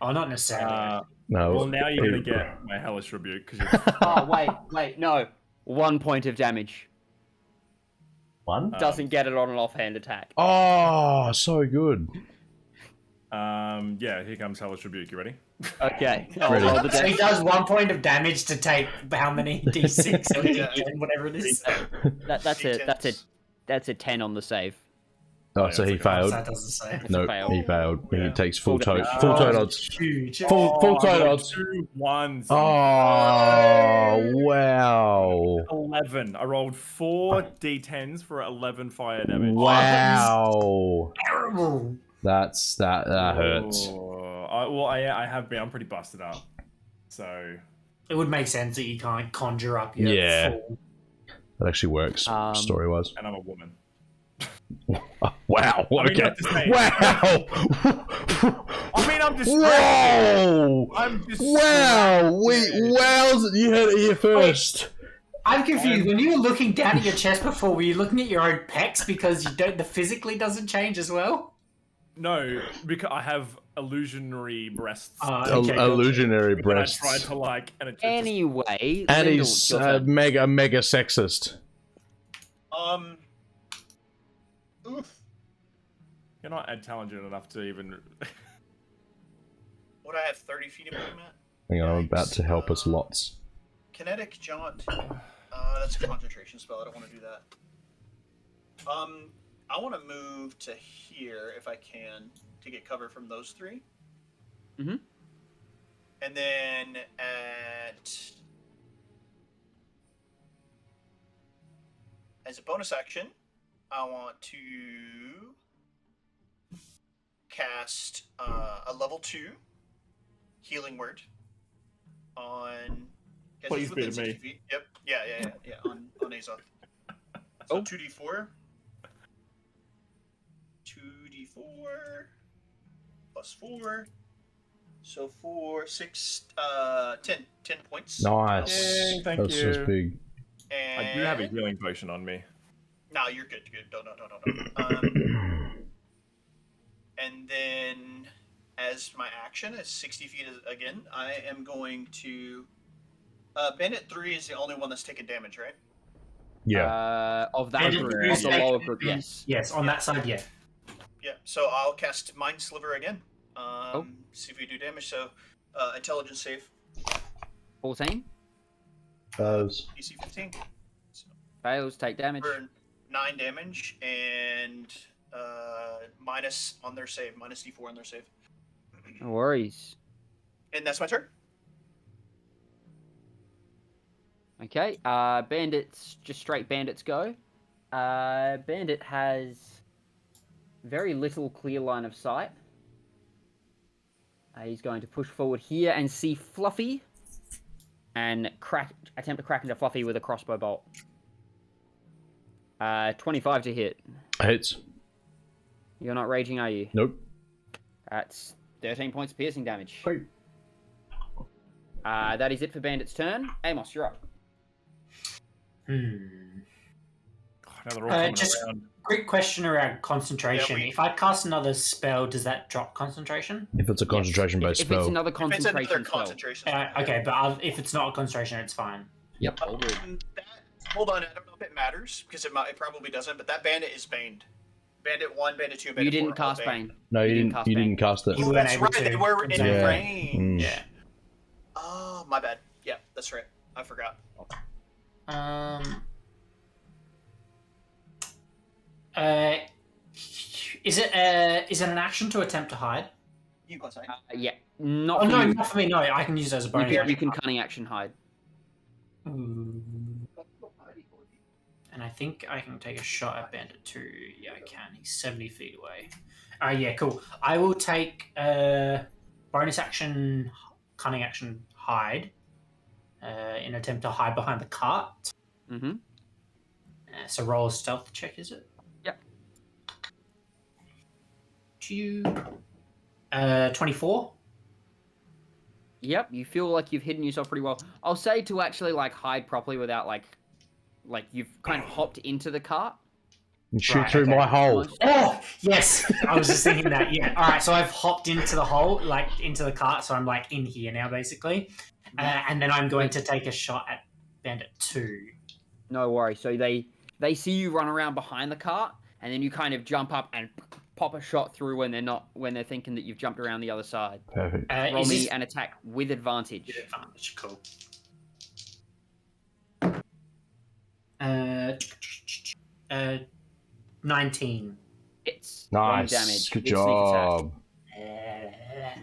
Oh, not necessarily. No. Well, now you're going to get my hellish rebuke. Cause Oh, wait, no. 1 point of damage. 1? Doesn't get it on an offhand attack. Oh, so good. Yeah, here comes hellish rebuke. You ready? Okay. Ready. So he does 1 point of damage to take how many D6 or whatever it is. That's a 10 on the save. Oh, so he failed. That doesn't say. No, failed. he failed. He takes full damage. total odds. Huge. Full total odds. 2 1s. Oh, wow. 11. I rolled 4 D10s for 11 fire damage. Wow. Terrible. That hurts. I'm pretty busted up. So It would make sense that you can't conjure up your Yeah. full... That actually works, story-wise. and I'm a woman. Wow. I mean, Okay. not to say- Wow. I mean, I'm just Whoa. I'm just Wow. You heard it here first. I'm confused. When you were looking down at your chest before, were you looking at your own pecs because the physically doesn't change as well? No, because I have illusionary breasts. Illusionary And breasts. I tried to and it just Anyway, And Lyndall, he's your turn. mega sexist. Oof. you're not intelligent enough to even. Would I have 30 feet of movement? Hang on, I'm about to help us lots. Kinetic jaunt. That's a concentration spell. I don't want to do that. I want to move to here if I can to get cover from those 3. Mhm. And then as a bonus action, I want to cast a level 2 healing word on. Please within be to 60 me. feet. Yep. Yeah. On Azoth. So 2d4. 2d4 plus 4. So 4, 6, 10 points. Nice. Yay, thank That's you. big. And I do have a healing potion on me. No, you're good. No. And then, as my action, as 60 feet again, I am going to. Bandit 3 is the only one that's taken damage, right? Yeah. Of that Bandit group, three of is the lower taken- group, yes. Yes, on that side, yeah. Yeah. So I'll cast Mind Sliver again. See if we do damage. So, intelligence save. 14. Those. DC 15. So Fails, take damage. for 9 damage and minus on their save, minus D4 on their save. No worries. And that's my turn. Okay, bandits, just straight bandits go. Bandit has very little clear line of sight. He's going to push forward here and see Fluffy and attempt to crack into Fluffy with a crossbow bolt. 25 to hit. Hits. You're not raging, are you? Nope. That's 13 points of piercing damage. Great. That is it for Bandit's turn. Amos, you're up. God, now they're all coming Just around. quick question around concentration. Yeah, If I cast another spell, does that drop concentration? If it's a concentration-based If spell. it's another If it's concentration another spell. concentration spell. Okay, but if it's not a concentration, it's fine. Yep. Hold on, I don't know if it matters because it probably doesn't. But that bandit is baned. Bandit 1, Bandit 2, Bandit 4. You didn't all cast baned. Bane. No, you didn't. cast You Bane. didn't cast it. You Oh, weren't that's able right. to. They were in Exactly. Yeah. range. Yeah. Oh, my bad. Yeah, that's right. I forgot. Is it an action to attempt to hide? You go outside. Yeah, not Oh for no, you. not for me. No, I can use it as a bonus. You can cunning action hide. And I think I can take a shot at Bandit 2. Yeah, I can. He's 70 feet away. Yeah, cool. I will take bonus action, cunning action, hide, in attempt to hide behind the cart. Mm-hmm. So roll a stealth check, is it? Yep. 24. Yep, you feel like you've hidden yourself pretty well. I'll say to actually like hide properly without like you've kind of hopped into the cart. And shoot through my hole. Oh, yes. I was just thinking that. Yeah. All right. So I've hopped into the hole, like into the cart. So I'm like in here now, basically. And then I'm going to take a shot at Bandit 2. No worries. So they see you run around behind the cart, and then you kind of jump up and pop a shot through when they're thinking that you've jumped around the other side. Perfect. Roll me an attack with advantage. With advantage, cool. 19. It's Nice. damage. Good with sneak attack. job.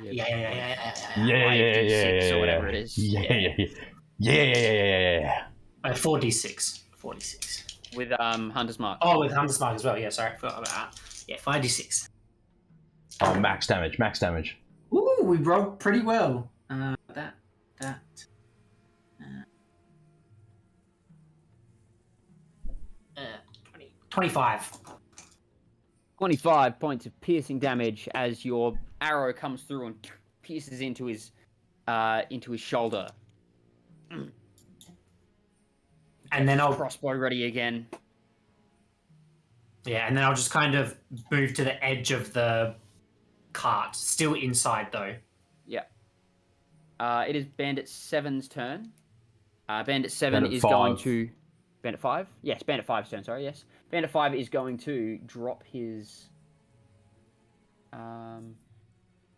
Yeah. D6 or whatever it is. Yeah. 4d6. 4d6. With Hunter's Mark. Oh, with Hunter's Mark as well. Yeah, sorry, I forgot about that. Yeah, 5d6. Oh, max damage. Ooh, we rolled pretty well. 25. 25 points of piercing damage as your arrow comes through and pierces into his shoulder. And then I'll crossbow ready again. Yeah, and then I'll just kind of move to the edge of the cart, still inside though. Yeah. It is Bandit 7's turn. Bandit 7 Bandit is 5. going to... Bandit 5? Yes, Bandit 5's turn, sorry, yes. Bandit 5 is going to drop his...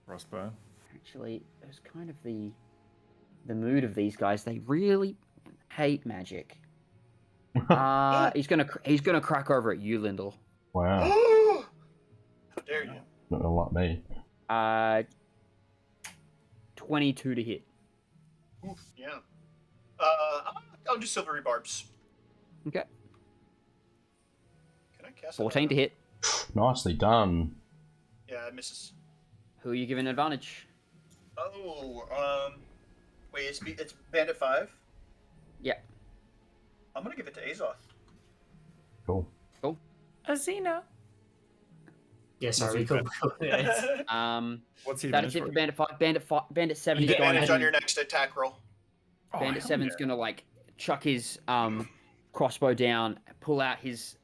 Crossbow. Actually, it's kind of the mood of these guys. They really hate magic. He's gonna crack over at you, Lyndall. Wow. How dare you? Not gonna like me. 22 to hit. Oof, yeah. I'll do silvery barbs. Okay. Can I cast 14 to hit. Nicely done. Yeah, it misses. Who are you giving advantage? Oh, wait, it's Bandit 5? Yeah. I'm gonna give it to Azoth. Cool. Azina. Yeah, sorry. Cool. That What's he is managed it for for? Bandit 5. Bandit 7 You is get going advantage on to... your next attack roll. Bandit hell 7's gonna like chuck his crossbow down, pull out his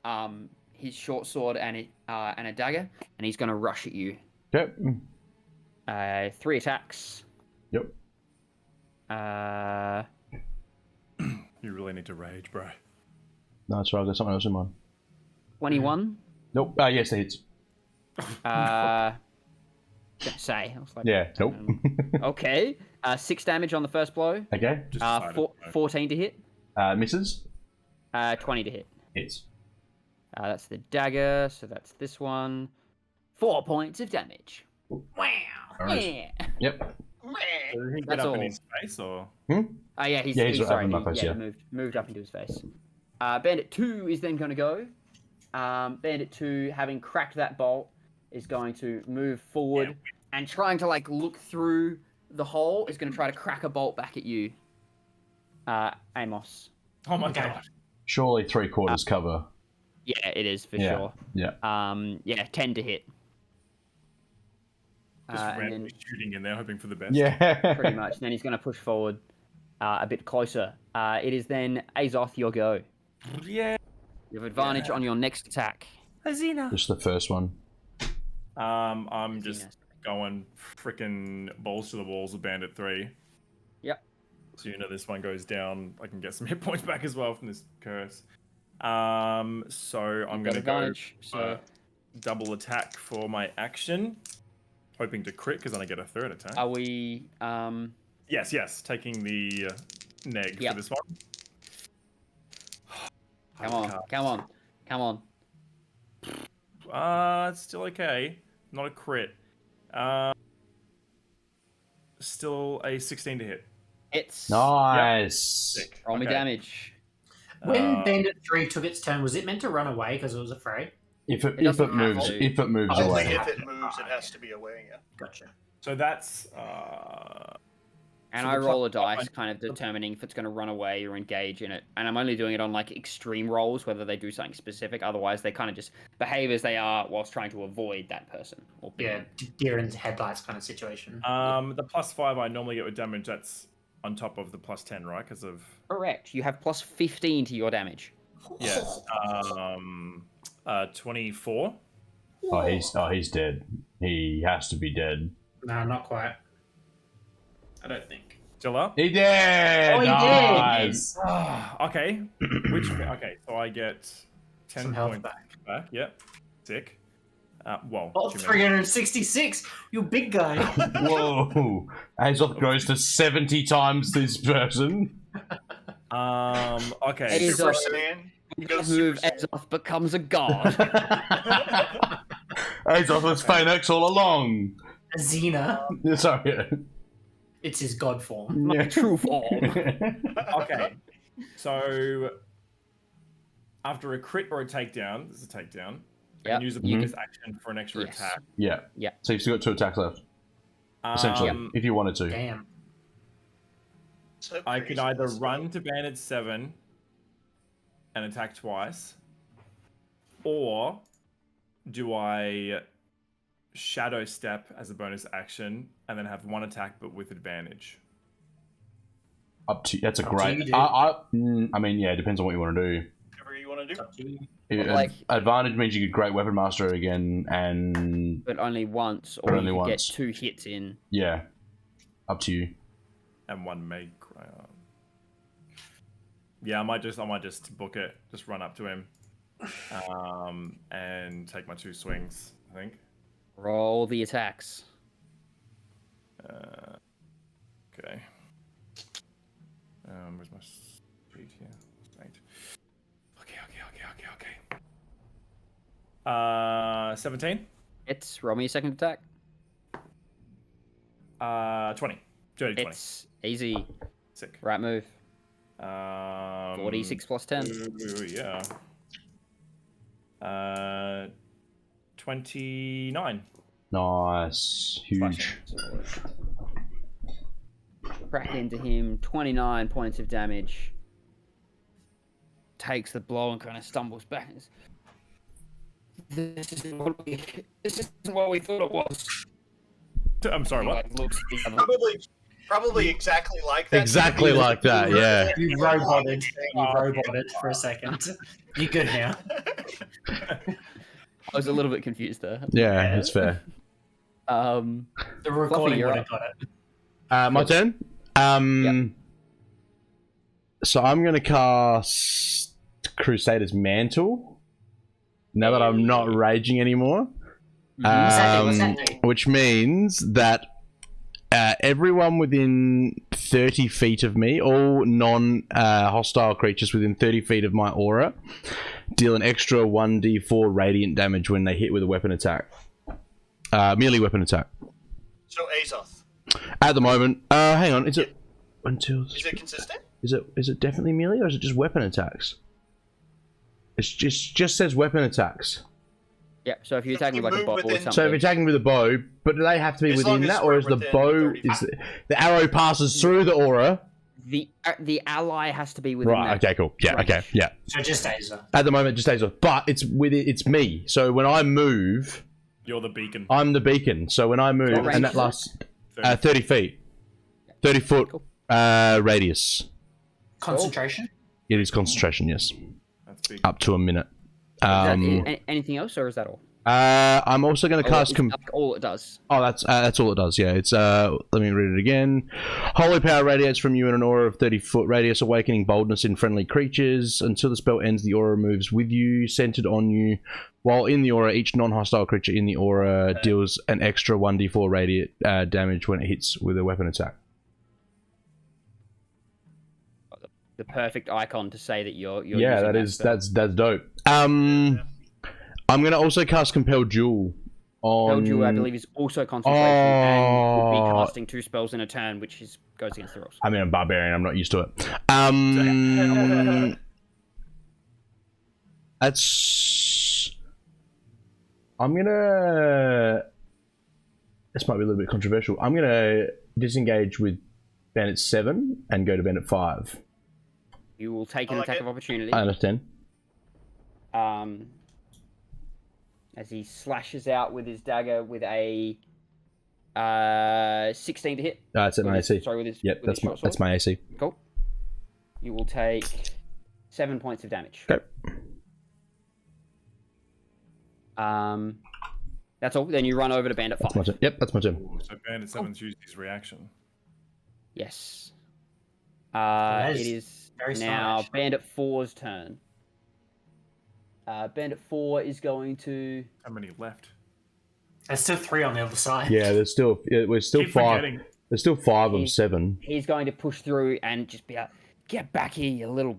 short sword and a dagger, and he's gonna rush at you. Yep. 3 attacks. Yep. You really need to rage, bro. No, that's right. I've got something else in mind. 21. Nope. Yes, it hits. Gonna say. I was like, Yeah. Nope. okay. 6 damage on the first blow. Okay. Just decided. 14 to hit. Misses. 20 to hit. Hits. That's the dagger, so that's this one. 4 points of damage. Wow. All right. Yeah. Yep. So he get That's up all. in his face, or Yeah, he's up sorry. in my face, yeah. Moved up into his face. Bandit 2 is then going to go. Bandit 2, having cracked that bolt, is going to move forward and trying to like look through the hole. Is going to try to crack a bolt back at you, Amos. oh my Okay. god, Surely 3/4 cover. Yeah, it is for Yeah. sure. Yeah. 10 to hit. just And randomly then shooting in there, hoping for the best. Yeah. pretty much. Then he's going to push forward a bit closer. It is then Azoth, your go. Yeah. You have advantage on your next attack. Azina. Just the first one. I'm just going freaking balls to the walls with Bandit 3. Yep. So this one goes down. I can get some hit points back as well from this curse. So I'm Got going to go advantage, so double attack for my action, hoping to crit because then I get a third attack. are we Yes. Taking the neg Yep. for this one. Come on. It's still okay. Not a crit. Still a 16 to hit. It's Nice. Sick. roll me Okay. damage. When Bandit 3 took its turn, was it meant to run away because it was afraid? If it doesn't have moves, to. if it moves Oh, Only away. if it moves, it has to be away. Yeah. Gotcha. So that's And So I the roll a plus five- dice, kind of determining if it's going to run away or engage in it. And I'm only doing it on like extreme rolls, whether they do something specific. Otherwise, they kind of just behave as they are whilst trying to avoid that person. Or Yeah, deer in headlights kind of situation. the +5 I normally get with damage. That's on top of the +10, right? Because of Correct. You have plus 15 to your damage. 24. Oh, he's dead. He has to be dead. No, not quite. I don't think. Still up? He did. Oh, he Nice. Okay. Okay, so I get 10 Some health points back. Yep. Sick. Well, Oh, 366! You big guy! Whoa. Azoth grows to 70 times this person. Okay. Azoth- Super Saiyan. That Super move, Saiyan. Azoth becomes a god. Azoth was Phanex all along. Xena. Sorry. It's his god form. My true form. Okay. So after a crit or a takedown, this is a takedown. I Yep. can use a Mhm. bonus action for an extra Yes. attack. Yeah. Yeah. So you've still got 2 attacks left, essentially, if you wanted to. Damn. So I could crazy. either run to Bandit 7 and attack twice, or do I shadow step as a bonus action and then have 1 attack but with advantage? Up to that's a Up to great. you, dude. I mean, yeah, it depends on what you want to do. Whatever you want to do. Up to you. Like- Advantage means you get Great Weapon Master again, and But only once, or But you only can get once. 2 hits in. yeah, up to you. And 1 make. Yeah, I might just book it. Just run up to him, and take my 2 swings. I think. Roll the attacks. Okay. Where's my speed here? Straight. Okay. 17. It's roll me a second attack. 20. Dirty 20. It's easy. Sick. Right move. 46 46 plus 10. Yeah. 29. Nice, huge. Crack into him. 29 points of damage. Takes the blow and kind of stumbles back. This isn't what we thought it was. I'm sorry, what? Like, looks at the other. Probably exactly like that. Exactly like that. Yeah. You roboted. You roboted for a second. You're good now. I was a little bit confused there. Yeah, that's fair. The recording you're would up. have got it. My turn. Yep. So I'm gonna cast Crusader's Mantle. Now that I'm not raging anymore. What's that do? Which means that everyone within 30 feet of me, all non-hostile creatures within 30 feet of my aura, deal an extra 1d4 radiant damage when they hit with a weapon attack. Melee weapon attack. So Azoth. At the moment, hang on, is it... Is it consistent? Is it definitely melee or is it just weapon attacks? It just says weapon attacks. Yeah, so if you're attacking with like a move bow or within- something. So if you're attacking with a bow, but do they have to be As within long as that, or we're is the within bow 30 is the arrow passes through the aura? the ally has to be within Right. that. Okay. Cool. Yeah. range. Okay. Yeah. So just Aza. At the moment, it just stays off, but it's me. So when I move, You're the beacon. I'm the beacon. So when I move, What range and that is it? lasts 30 feet, 30 foot Cool. radius. Concentration? It is concentration. Yes, That's big. up to a minute. Anything else, or is that all? I'm also going to cast. Is that all it does. Oh, that's all it does. Yeah, it's let me read it again. Holy power radiates from you in an aura of 30-foot radius, awakening boldness in friendly creatures. Until the spell ends, the aura moves with you, centered on you. While in the aura, each non-hostile creature in the aura deals an extra 1d4 radiant damage when it hits with a weapon attack. the perfect icon to say that you're Yeah, using that is spell. that's dope. I'm gonna also cast Compel Jewel on. Compel Jewel, I believe, is also concentration and would be casting 2 spells in a turn, which goes against the rules. I mean, I'm a barbarian. I'm not used to it. That's. I'm gonna. This might be a little bit controversial. I'm gonna disengage with Bandit 7 and go to Bandit 5. You will take an attack of opportunity. I understand. As he slashes out with his dagger with a 16 to hit. That's at my AC. Sorry, with his. Yep, with his that's my AC. Cool. You will take 7 points of damage. Okay. That's all. Then you run over to Bandit 5. That's my turn. Yep, that's my turn. So Bandit 7's used his reaction. Yes. That It is is very smart, now actually. Bandit 4's turn. Bandit 4 is going to. How many left? There's still 3 on the other side. Yeah, we're still Keep 5. forgetting. There's still 5 of 7. He's going to push through and just be like, "Get back here, you little."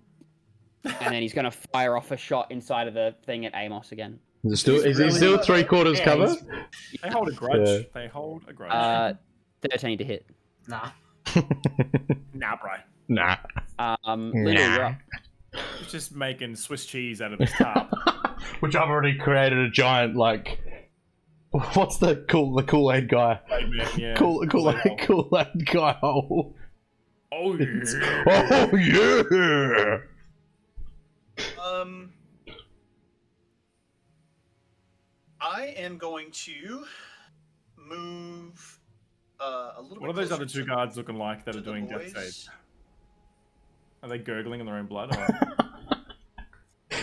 And then he's going to fire off a shot inside of the thing at Amos again. Is he still 3/4 cover? They hold a grudge. Yeah. They hold a grudge. 13 to hit. Nah. Nah, bro. Nah. Lindell, you're up. He's just making Swiss cheese out of his top. Which I've already created a giant, like... What's the Kool-Aid guy? Yeah. Kool-Aid guy hole. Oh, yeah. Oh, yeah! I am going to move a little bit. What are those closer other 2 to- guards looking like that to are the doing death boys. saves? Are they gurgling in their own blood? Or...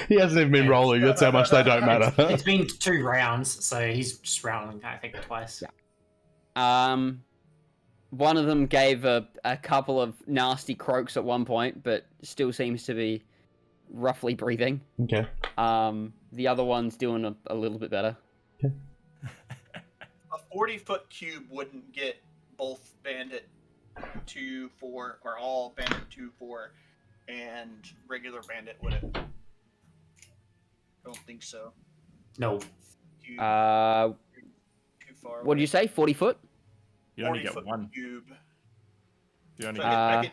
He hasn't even been rolling, that's how much they don't matter. It's been 2 rounds, so he's just rolling, I think, twice. Yeah. One of them gave a couple of nasty croaks at one point, but still seems to be roughly breathing. Okay. The other one's doing a little bit better. A 40-foot cube wouldn't get both Bandit 2, 4, or all Bandit 2, 4, and regular Bandit, would it? I don't think so. No. Too What far. did you say? 40 foot? You only 40-foot get one. cube. You only So get I can,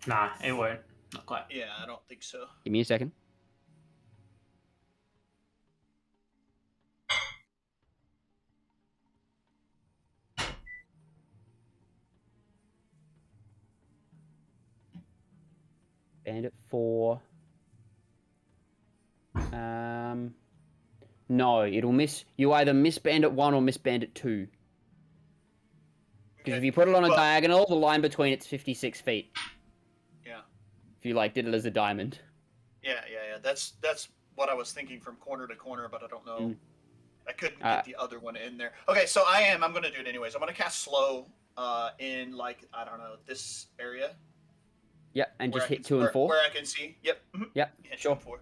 Nah, it won't. Not quite. yeah, I don't think so. Give me a second. Bandit 4. No, it'll miss. You either miss Bandit 1 or miss Bandit 2. Because Okay. if you put it on a Well, diagonal, the line between it's 56 feet. Yeah. If you did it as a diamond. Yeah. That's what I was thinking from corner to corner, but I don't know. Mm. I couldn't get the other one in there. Okay, so I'm going to do it anyways. I'm going to cast slow in, like, I don't know, this area. Yep, and where just I hit can- 2 and 4. Where I can see. Yep. Mhm. Yep, Hit 2 sure. and 4.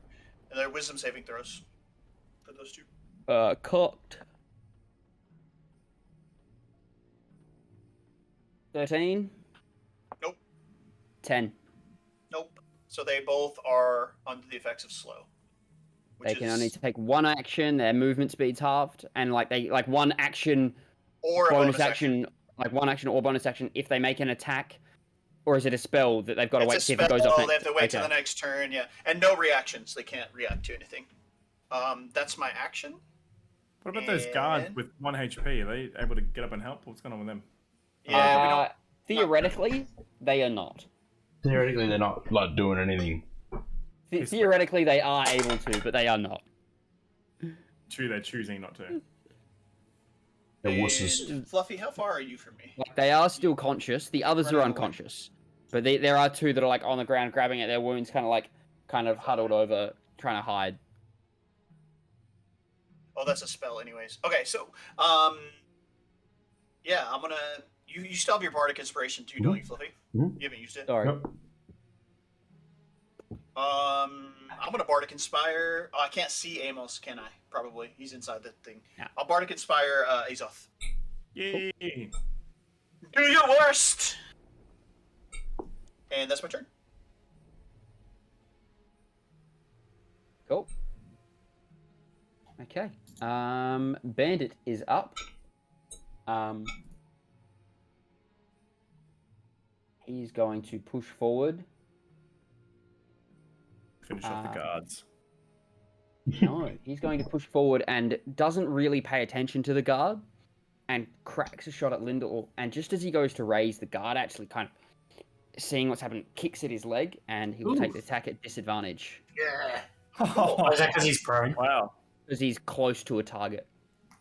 And they're wisdom saving throws for those 2. Cooked. 13. Nope. 10. Nope. So they both are under the effects of slow. They can only take 1 action. Their movement speed's halved, and one action or a bonus action, like 1 action or bonus action if they make an attack, or is it a spell that they've got to It's wait a to see if it goes off spell, next? they have to wait till Okay. the next turn, yeah. And no reactions. They can't react to anything. That's my action. What about those guards And- with 1 HP? Are they able to get up and help? What's going on with them? Yeah, we don't. Theoretically, they are not. Theoretically, they're not like doing anything. Theoretically, they are able to, but they are not. They're choosing not to. They're And wusses. Fluffy, how far are you from me? Like, they are still conscious. The others are Running away. unconscious. But there are 2 that are on the ground, grabbing at their wounds, kind of huddled over, trying to hide. Oh, that's a spell, anyways. Okay, so, yeah, I'm gonna. You still have your bardic inspiration too, don't you, Fluffy? Mhm. You haven't used it. Sorry. Nope. I'm gonna bardic inspire. Oh, I can't see Amos, can I? Probably. He's inside the thing. Yeah. I'll bardic inspire Azoth. Yay! Do your worst. And that's my turn. Cool. Okay. Bandit is up. He's going to push forward. Finish off the guards. No, he's going to push forward and doesn't really pay attention to the guard and cracks a shot at Lindor. And just as he goes to raise, the guard actually kind of seeing what's happened, kicks at his leg, and he will take the attack at disadvantage. Yeah. Oh, is that because he's prone? Wow. Because he's close to a target.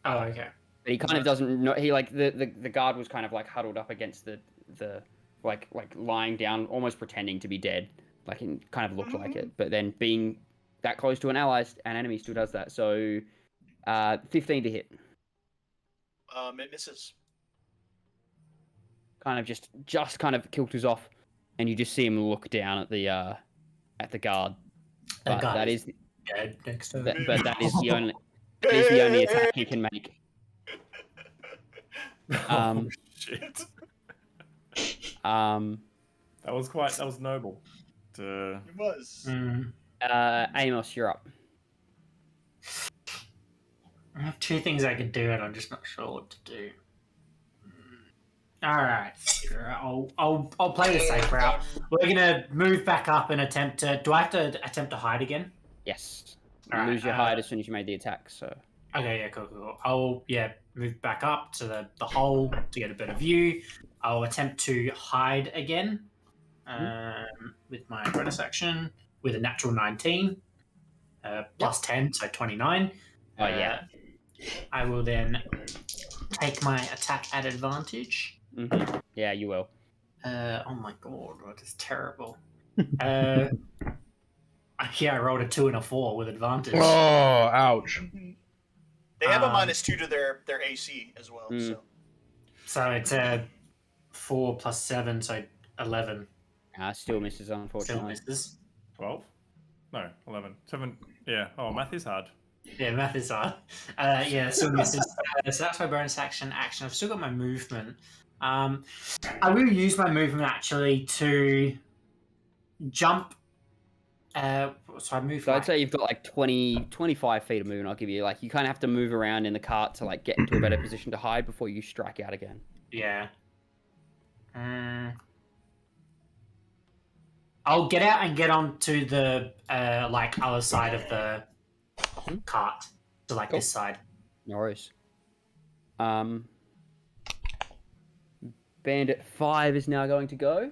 Oh, okay. But he kind of doesn't know. He like the guard was kind of like huddled up against the like lying down, almost pretending to be dead. Like it kind of looked like it, but then being that close to an enemy still does that. So, 15 to hit. It misses. Kind of just kind of kilters off, and you just see him look down at the guard. But that is dead next to that, but that is the only attack he can make. Oh, shit. That was noble. It was. Amos, you're up. I have two things I could do, and I'm just not sure what to do. All right, I'll play the safe route. We're gonna move back up and attempt to. Do I have to attempt to hide again? Yes. All You right, lose your hide as soon as you made the attack. So. Okay, yeah, cool. I'll move back up to the hole to get a better view. I'll attempt to hide again with my bonus action with a natural 19 plus 10, so 29. Oh yeah. I will then take my attack at advantage. Mm-hmm. Yeah, you will. Oh my god, that is terrible. Yeah, I rolled a 2 and a 4 with advantage. Oh, ouch. They have a -2 to their AC as well. So it's a 4 plus 7, so 11. Still misses, unfortunately. Still misses. 12? No, 11. 7. Yeah. Oh, math is hard. Yeah, math is hard. Yeah, still misses. So that's my bonus action. I've still got my movement. I will use my movement actually to jump. So I move. So I'd say you've got like 25 feet of movement. I'll give you like you kind of have to move around in the cart to like get into a better position to hide before you strike out again. Yeah. I'll get out and get onto the like other side of the cart, so like this side. No worries. Bandit 5 is now going to go.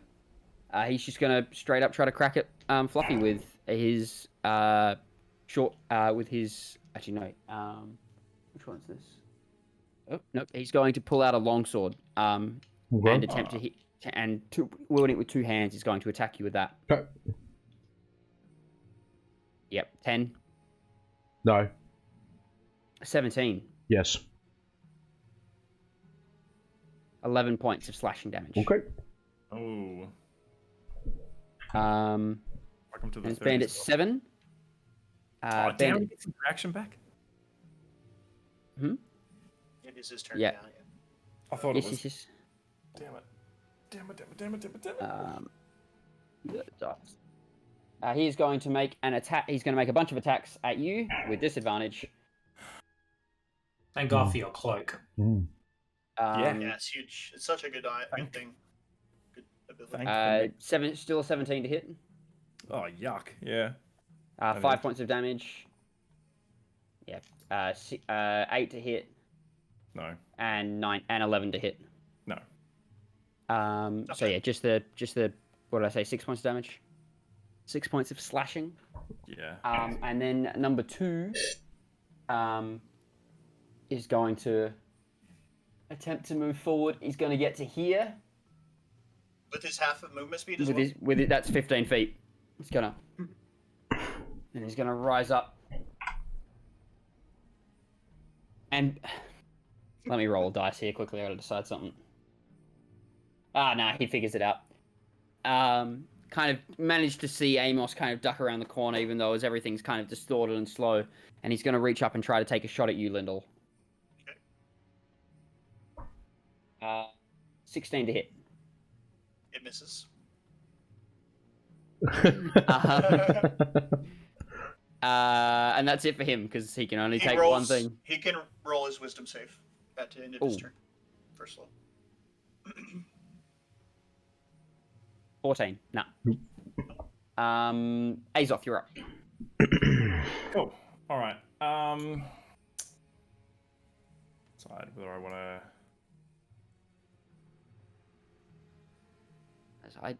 He's just going to straight up try to crack at Fluffy with his short with his actually no. Which one's this? Oh nope. He's going to pull out a longsword and attempt to hit and wielding it with 2 hands. He's going to attack you with that. Okay. Yep. 10. No. 17. Yes. 11 points of slashing damage. Okay. Oh. Welcome to the Bandit 7. Damn, Bandit. get some reaction back. It is his turn Yeah. now. Yeah. I thought it Yes, was. yes, Damn it. Damn it. He's going to make an attack. He's going to make a bunch of attacks at you with disadvantage. Thank God for your cloak. Yeah, it's huge. It's such a good thing. Good ability. Still a 17 to hit. Oh, yuck. Yeah. 5 points of damage. Yeah. 8 to hit. No. And 11 to hit. No. So yeah, just the what did I say? 6 points of damage. 6 points of slashing. Yeah. And then number 2 is going to attempt to move forward. He's going to get to here. With his half of movement speed as well? With it, that's 15 feet. He's gonna... And he's gonna rise up. And... Let me roll a dice here quickly, I gotta decide something. Nah, he figures it out. Kind of managed to see Amos kind of duck around the corner, even though everything's kind of distorted and slow. And he's gonna reach up and try to take a shot at you, Lyndall. Okay. 16 to hit. It misses. And that's it for him because he can only take one thing. He can roll his wisdom save at the end of his turn. First level. 14. Nah. Azoth, you're up. Cool. All right. Decide whether I want to.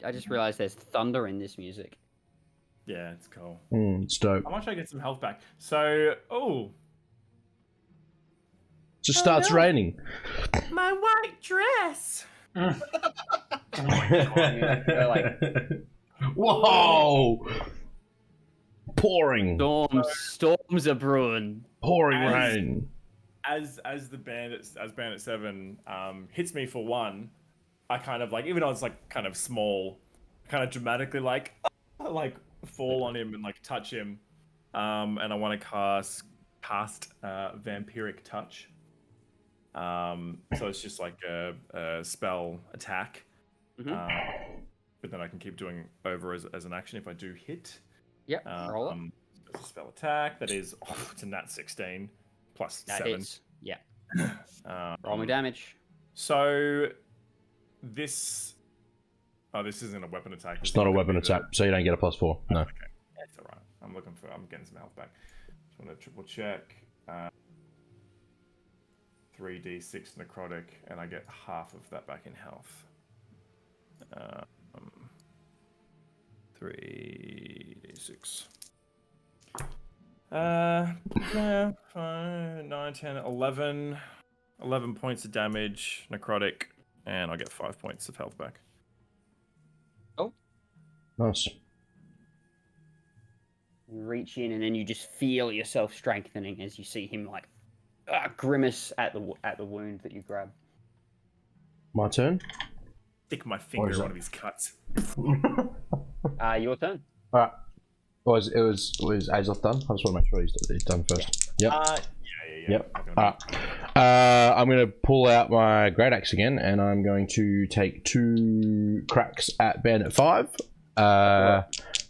I just realized there's thunder in this music. Yeah, it's cool. It's dope. How much I get some health back? So, Just starts raining. My white dress. Whoa! Pouring. Storms are brewing. Pouring rain. As Bandit 7 hits me for 1, I kind of like, even though it's like kind of small, kind of dramatically like fall on him and like touch him, and I want to cast Vampiric Touch. So it's just like a spell attack, but then I can keep doing over as an action if I do hit. Yep. Roll up. It's a spell attack that is it's a nat 16 plus That 7. hits. Yeah. Roll me damage. So this isn't a weapon attack. It's not a weapon attack, so you don't get a +4. No. Okay, that's all right. I'm getting some health back. Just want to triple check. 3d6 necrotic, and I get half of that back in health. 3d6. 9, 10, 11 points of damage, necrotic, and I get 5 points of health back. Oh. Nice. You reach in, and then you just feel yourself strengthening as you see him like grimace at the wound that you grab. My turn. Stick my finger in one of his cuts. Your turn. All right. Was Azoth done? I just want to make sure he's done first. Yeah. Yep. I'm going to pull out my great axe again, and I'm going to take 2 cracks at Bandit 5.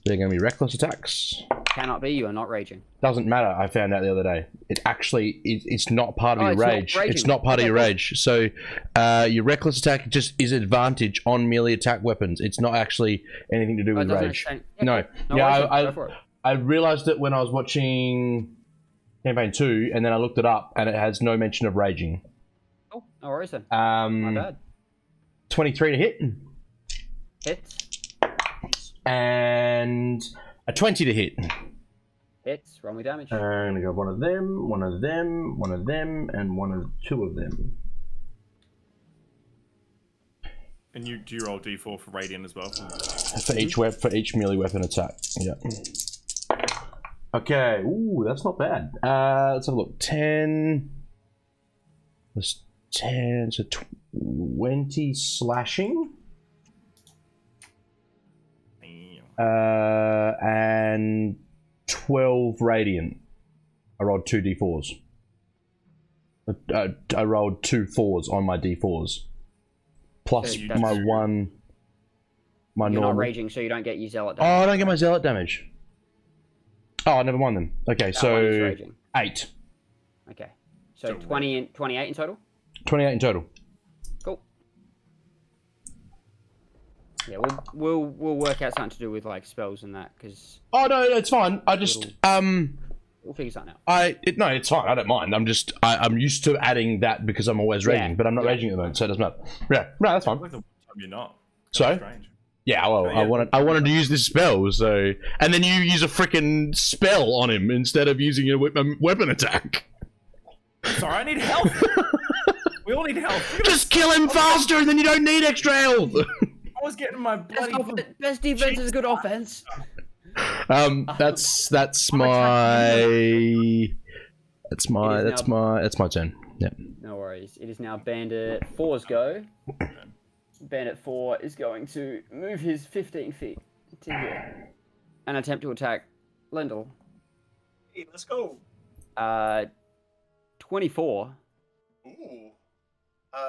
They're going to be reckless attacks. Cannot be. You are not raging. Doesn't matter. I found out the other day. It's not part of your rage. It's not part of your rage. So your reckless attack just is advantage on melee attack weapons. It's not actually anything to do with rage. No. I realized it when I was watching campaign 2, and then I looked it up, and it has no mention of raging. Oh, no worries then. My bad. 23 to hit. Hits. And a 20 to hit. Hits. Roll me damage. I'm going to go one of them, one of them, one of them, and two of them. And do you roll d4 for radiant as well? For each melee weapon attack. Yeah. Okay. Ooh, that's not bad. Let's have a look. 10. That's 10. So 20 slashing. And 12 radiant. I rolled 2 d4s. I rolled 2 4s on my d4s. Plus my one. My You're normal. not raging, so you don't get your zealot damage. Oh, I don't get my zealot damage. Oh, never mind then. Okay, so 8. Okay, so 20 and 28 in total. 28 in total. Cool. Yeah, we'll work out something to do with like spells and that because. Oh no, it's fine. I just We'll figure something out. No, it's fine. I don't mind. I'm used to adding that because I'm always raging, but I'm not raging at the moment, so it doesn't matter. Yeah, no, that's fine. You're not. So. Yeah, well, I wanted to use this spell, so and then you use a freaking spell on him instead of using a weapon attack. Sorry, I need health. We all need health. Just kill him faster, and then you don't need extra health. I was getting my bloody best defense is good offense. That's my turn. Yeah. No worries. It is now Bandit 4's go. Bandit 4 is going to move his 15 feet to here and attempt to attack Lendl. Hey, let's go. 24. Ooh.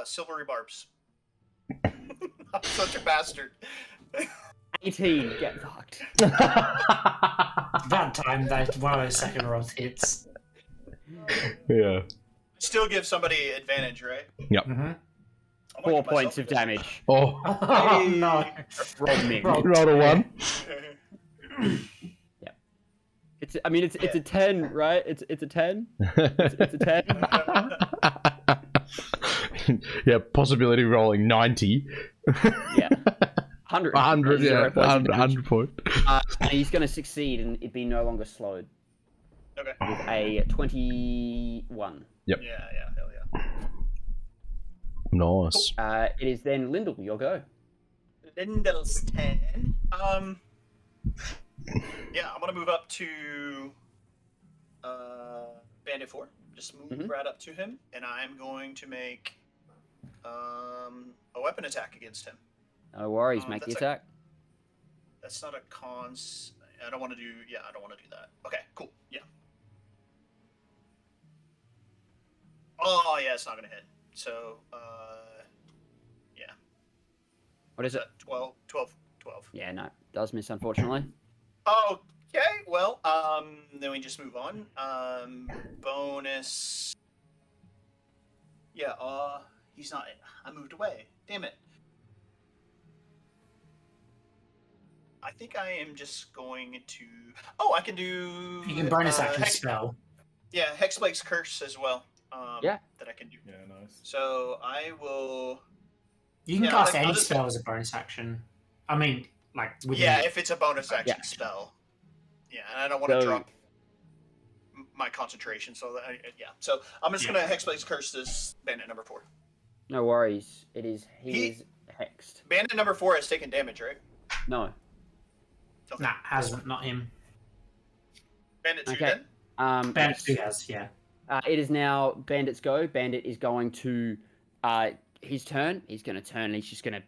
Silvery barbs. I'm such a bastard. 18. Get fucked. About time that one of those second rolls hits. Yeah. Still give somebody advantage, right? Mm-hmm. 4 points of damage. Oh, Oh no! Roll me. Roll. roll a 1. It's a 10, right? It's a 10. It's a 10. Yeah, possibility of rolling 90. Yeah. 100. 100, yeah. 0 points of 100 point. and he's going to succeed and it be no longer slowed. Okay. With a 21. Yeah, hell yeah. Nice. It is then Lyndall, your go. Lyndall's 10. Yeah, I'm gonna move up to Bandit 4. Just move right up to him, and I'm going to make a weapon attack against him. No worries, make the that's attack. That's not a cons. I don't want to do. Yeah, I don't want to do that. Okay, cool. Yeah. Oh yeah, it's not gonna hit. So yeah. What is it? 12. Yeah, no. Does miss, unfortunately. Okay, well, then we just move on. Bonus. Yeah, he's not. I moved away. Damn it. I think I am just going to. Oh, I can do. You can bonus action Hex... spell. Yeah, Hexblade's Curse as well. Yeah. That I can do. Yeah, nice. So I will. You can Yeah, cast I'll any just- spell as a bonus action. I mean, like within Yeah, if it's a bonus action Yeah. spell. Yeah, and I don't want to So- drop my concentration. So yeah, so I'm just gonna Hexblade's Curse this Bandit number 4. No worries. He is hexed. Bandit number 4 has taken damage, right? No. Okay. Nah, hasn't, not him. Bandit 2 Okay. then? Bandit 2 has, yeah. It is now Bandit's go. Bandit is going to his turn. He's going to turn and he's just going to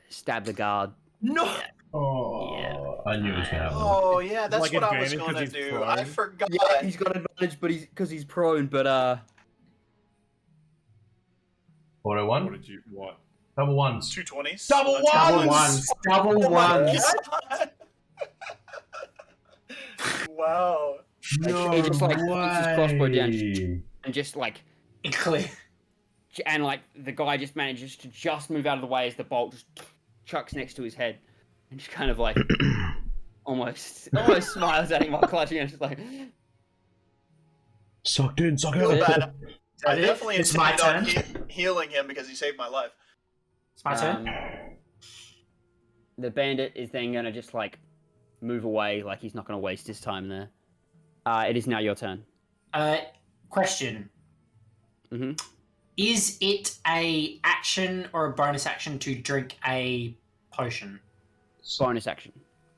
stab the guard. No! Oh, Yeah. I knew it was going to happen. Oh, yeah, that's Like what I was advantage 'cause gonna he's do. prone? I forgot. Yeah, he's got advantage, but because he's prone. But 401? What did you what? Double ones. 220s. Double Double ones! ones. Double Oh my ones. God. Wow. No he just like puts his crossbow down way. and just like Clear. and like the guy just manages to just move out of the way as the bolt just chucks next to his head and just kind of like almost smiles at him while clutching and just like Sucked in, suck Feel out. bad. I it? definitely It's my intended on healing him because he saved my life. It's my turn. The bandit is then gonna just like move away, like he's not gonna waste his time there. It is now your turn. Question. Mm-hmm. Is it a action or a bonus action to drink a potion? Bonus action.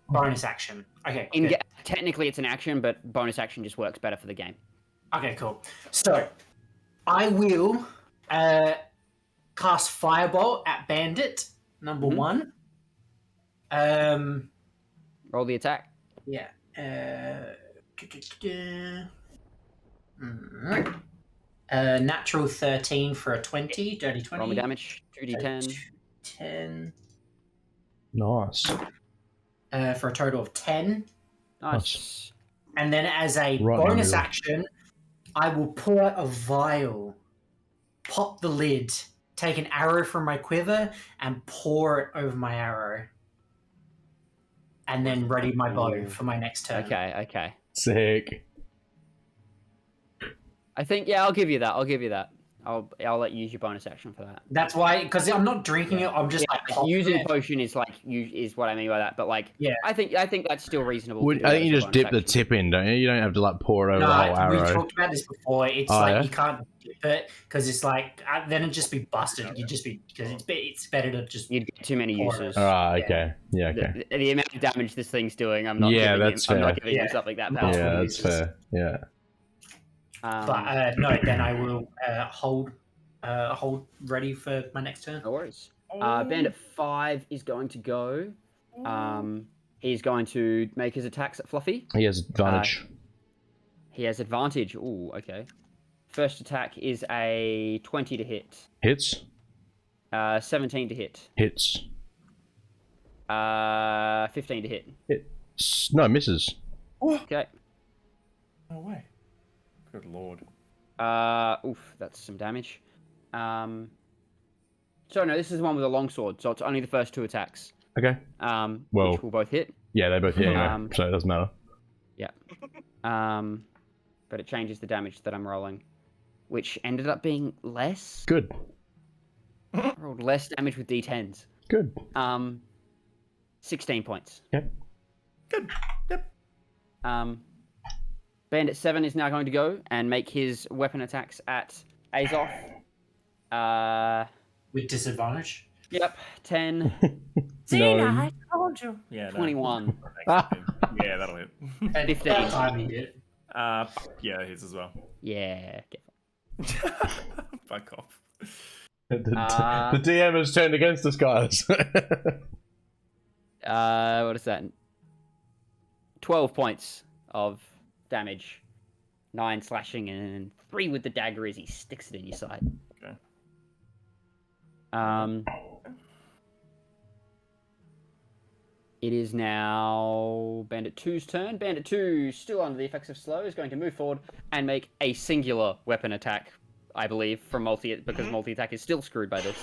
Bonus action. Okay. Good. Technically, it's an action, but bonus action just works better for the game. Okay, cool. So, I will cast Firebolt at Bandit, number 1. Roll the attack. Yeah. Natural 13 for a 20, dirty 20. Roll me damage. 2d10. 10. Nice. For a total of 10. Nice. And then as a Right in the bonus middle. action, I will pull out a vial, pop the lid, take an arrow from my quiver, and pour it over my arrow. And then ready my bow for my next turn. Okay. Sick. I think I'll give you that. I'll let you use your bonus action for that. That's why, because I'm not drinking it. I'm just like popping Using it. potion is is what I mean by that. But like, Yeah. I think that's still reasonable. to do I that think you as a just bonus dip the action. tip in, don't you? You don't have to like pour it over the whole No, we arrow. talked about this before. It's Oh, like yeah? you can't dip it because it's like then it'd just be busted. You'd just be because it's better to just. You'd get too many Pour uses. Alright, okay. Yeah, okay. The amount of damage this thing's doing, I'm not Yeah, giving that's him, I'm not fair. giving him Yeah. something that Yeah, powerful. Yeah, that's uses. fair. Yeah. But no, then I will hold ready for my next turn. No worries. Bandit 5 is going to go. He's going to make his attacks at Fluffy. He has advantage. He has advantage. Ooh, okay. First attack is a 20 to hit. Hits. 17 to hit. Hits. 15 to hit. No, misses. Okay. No way. Good lord. Oof, that's some damage. So no, this is the one with a longsword, so it's only the first 2 attacks. Okay. Well, Well- which will both hit. Yeah, they both hit anyway, so it doesn't matter. Yeah. But it changes the damage that I'm rolling, which ended up being less. Good. I rolled less damage with D10s. Good. 16 points. Yep. Good. Yep. Bandit 7 is now going to go and make his weapon attacks at Azoth. With disadvantage. Yep, 10, Xena, I told you. Yeah. 21. Yeah, that'll hit. And 15. that time he did. Yeah, it hits as well. Yeah. Fuck off. The DM has turned against us, guys. What is that? 12 points of damage. 9 slashing and 3 with the dagger as he sticks it in your side. Okay. It is now Bandit 2's turn. Bandit 2, still under the effects of slow, is going to move forward and make a singular weapon attack, I believe, from because multi-attack is still screwed by this.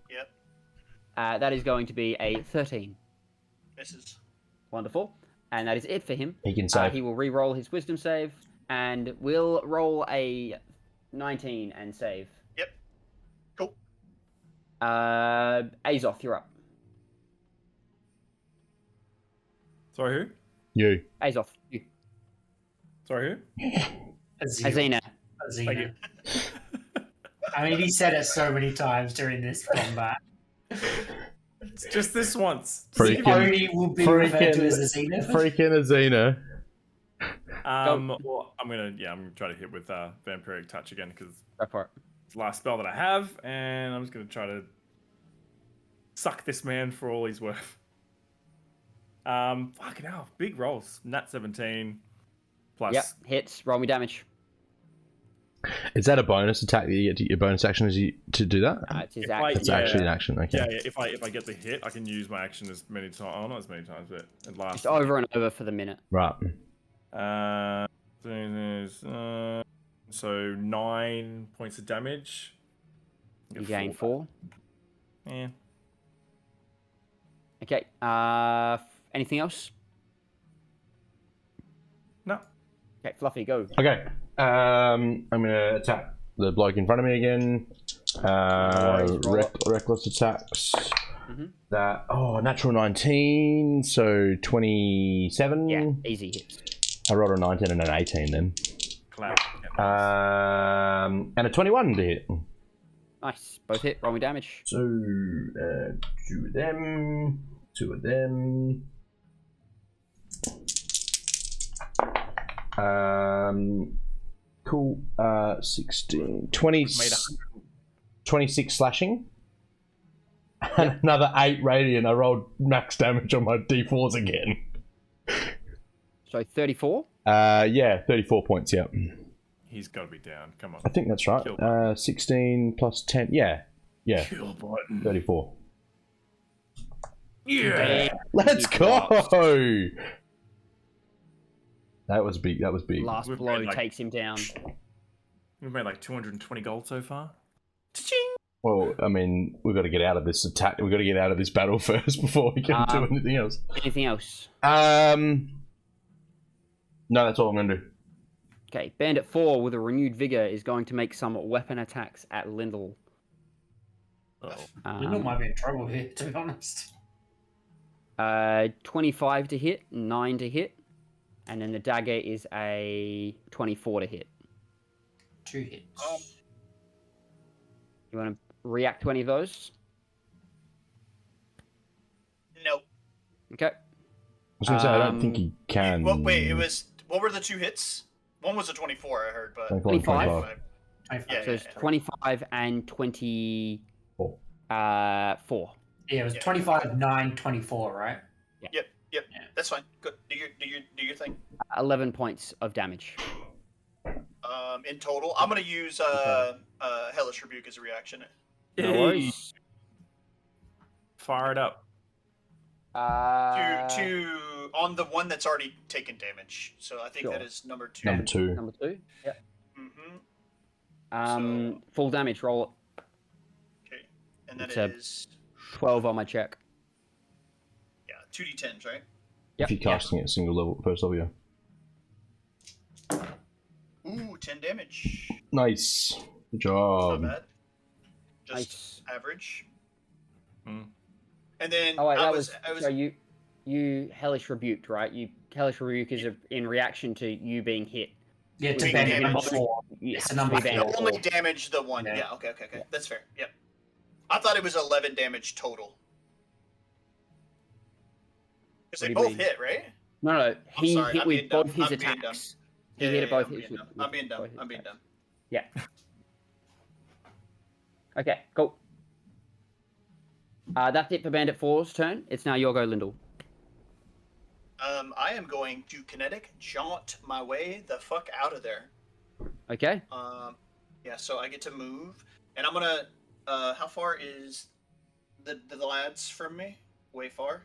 Yep. That is going to be a 13. Misses. Wonderful. And that is it for him. He can save. He will re-roll his wisdom save and will roll a 19 and save. Yep. Cool. Azoth, you're up. Sorry, who? You. Azoth, you. Sorry, who? Azina. Azina. I mean, he said it so many times during this combat. It's just this once. Only will be referred to as Azina. Freaking Azina. Well, I'm gonna try to hit with Vampiric Touch again because Go for it. it's the last spell that I have, and I'm just gonna try to suck this man for all he's worth. Fucking hell, big rolls. Nat 17 plus. Yep, hits. Roll me damage. Is that a bonus attack that you get to your bonus action to do that? It's his If action. It's actually an action, okay. Yeah, if I get the hit, I can use my action as many times. Oh, not as many times, but it lasts. Just over and over for the minute. Right. So 9 points of damage. You gain 4. Yeah. Okay. Anything else? No. Okay, Fluffy, go. Okay. I'm gonna attack the bloke in front of me again. Reckless attacks. That natural 19, so 27. Yeah, easy hits. I rolled a 19 and an 18 then. Cloud. And a 21 to hit. Nice. Both hit. Roll me damage. So 2 of them, 2 of them. Cool. 16, 20, 26 slashing. And another 8 radiant. I rolled max damage on my d4s again. So 34? Yeah, 34 points, yeah. He's got to be down. Come on. I think that's right. Kill 16 plus 10. Yeah. Kill button. 34. Yeah. Let's go! That was big. That was big. Last We've blow made, like- takes him down. We've made like 220 gold so far. Well, I mean, we've got to get out of this attack. We've got to get out of this battle first before we can do anything else. Anything else? No, that's all I'm going to do. Okay, Bandit 4 with a renewed vigor is going to make some weapon attacks at Lyndall. Lyndall might be in trouble here, to be honest. 25 to hit, 9 to hit, and then the dagger is a 24 to hit. 2 hits. You want to react to any of those? Nope. Okay. I was going to say, I don't think he can. Well, wait, what were the 2 hits? One was a 24, I heard, but 25? 25. Yeah, So it's 25 and 24. Yeah, it was 25, 9, 24, right? Yep. That's fine. Good. Do your thing. 11 points of damage. In total, I'm gonna use Hellish Rebuke as a reaction. No worries. Fire it up. To on the one that's already taken damage. So I think Sure. that is number 2. Number 2. Number 2. Yep. Mm-hmm. Full damage. Roll it. Okay. And then It's it is 12 on my check. 2d10s, right? Yep. If you're casting it single level, first level, yeah. Ooh, 10 damage. Nice. Good Not job. bad. Just Nice. average. Hmm. And then Oh wait, I that was so you hellish rebuked, right? You hellish rebuke is in reaction to you being hit. Yeah, to Being bandit number damaged. 4. You It's have a to number be bandit I only four. damaged the one. Yeah. Yeah, okay. Yeah. That's fair. Yep. I thought it was 11 damage total. Because they What do you both mean? hit, right? No, he sorry, hit I'm with being dumb. both his I'm being attacks. Yeah, He hit at both I'm his. being dumb. with I'm being dumb. both his I'm being attacks. dumb. Yeah. Okay, cool. That's it for Bandit 4's turn. It's now your go, Lyndall. I am going to kinetic jaunt my way the fuck out of there. Okay. Yeah, so I get to move, and I'm gonna. How far is the lads from me? Way far.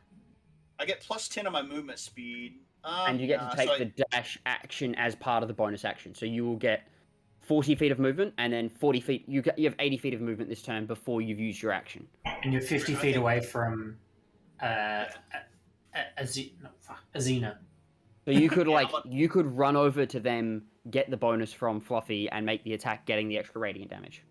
I get plus 10 on my movement speed. And you get to take the dash action as part of the bonus action. So you will get 40 feet of movement, and then 40 feet. You have 80 feet of movement this turn before you've used your action. And you're 50 feet away from Azina. So you could Yeah, you could run over to them, get the bonus from Fluffy, and make the attack, getting the extra radiant damage.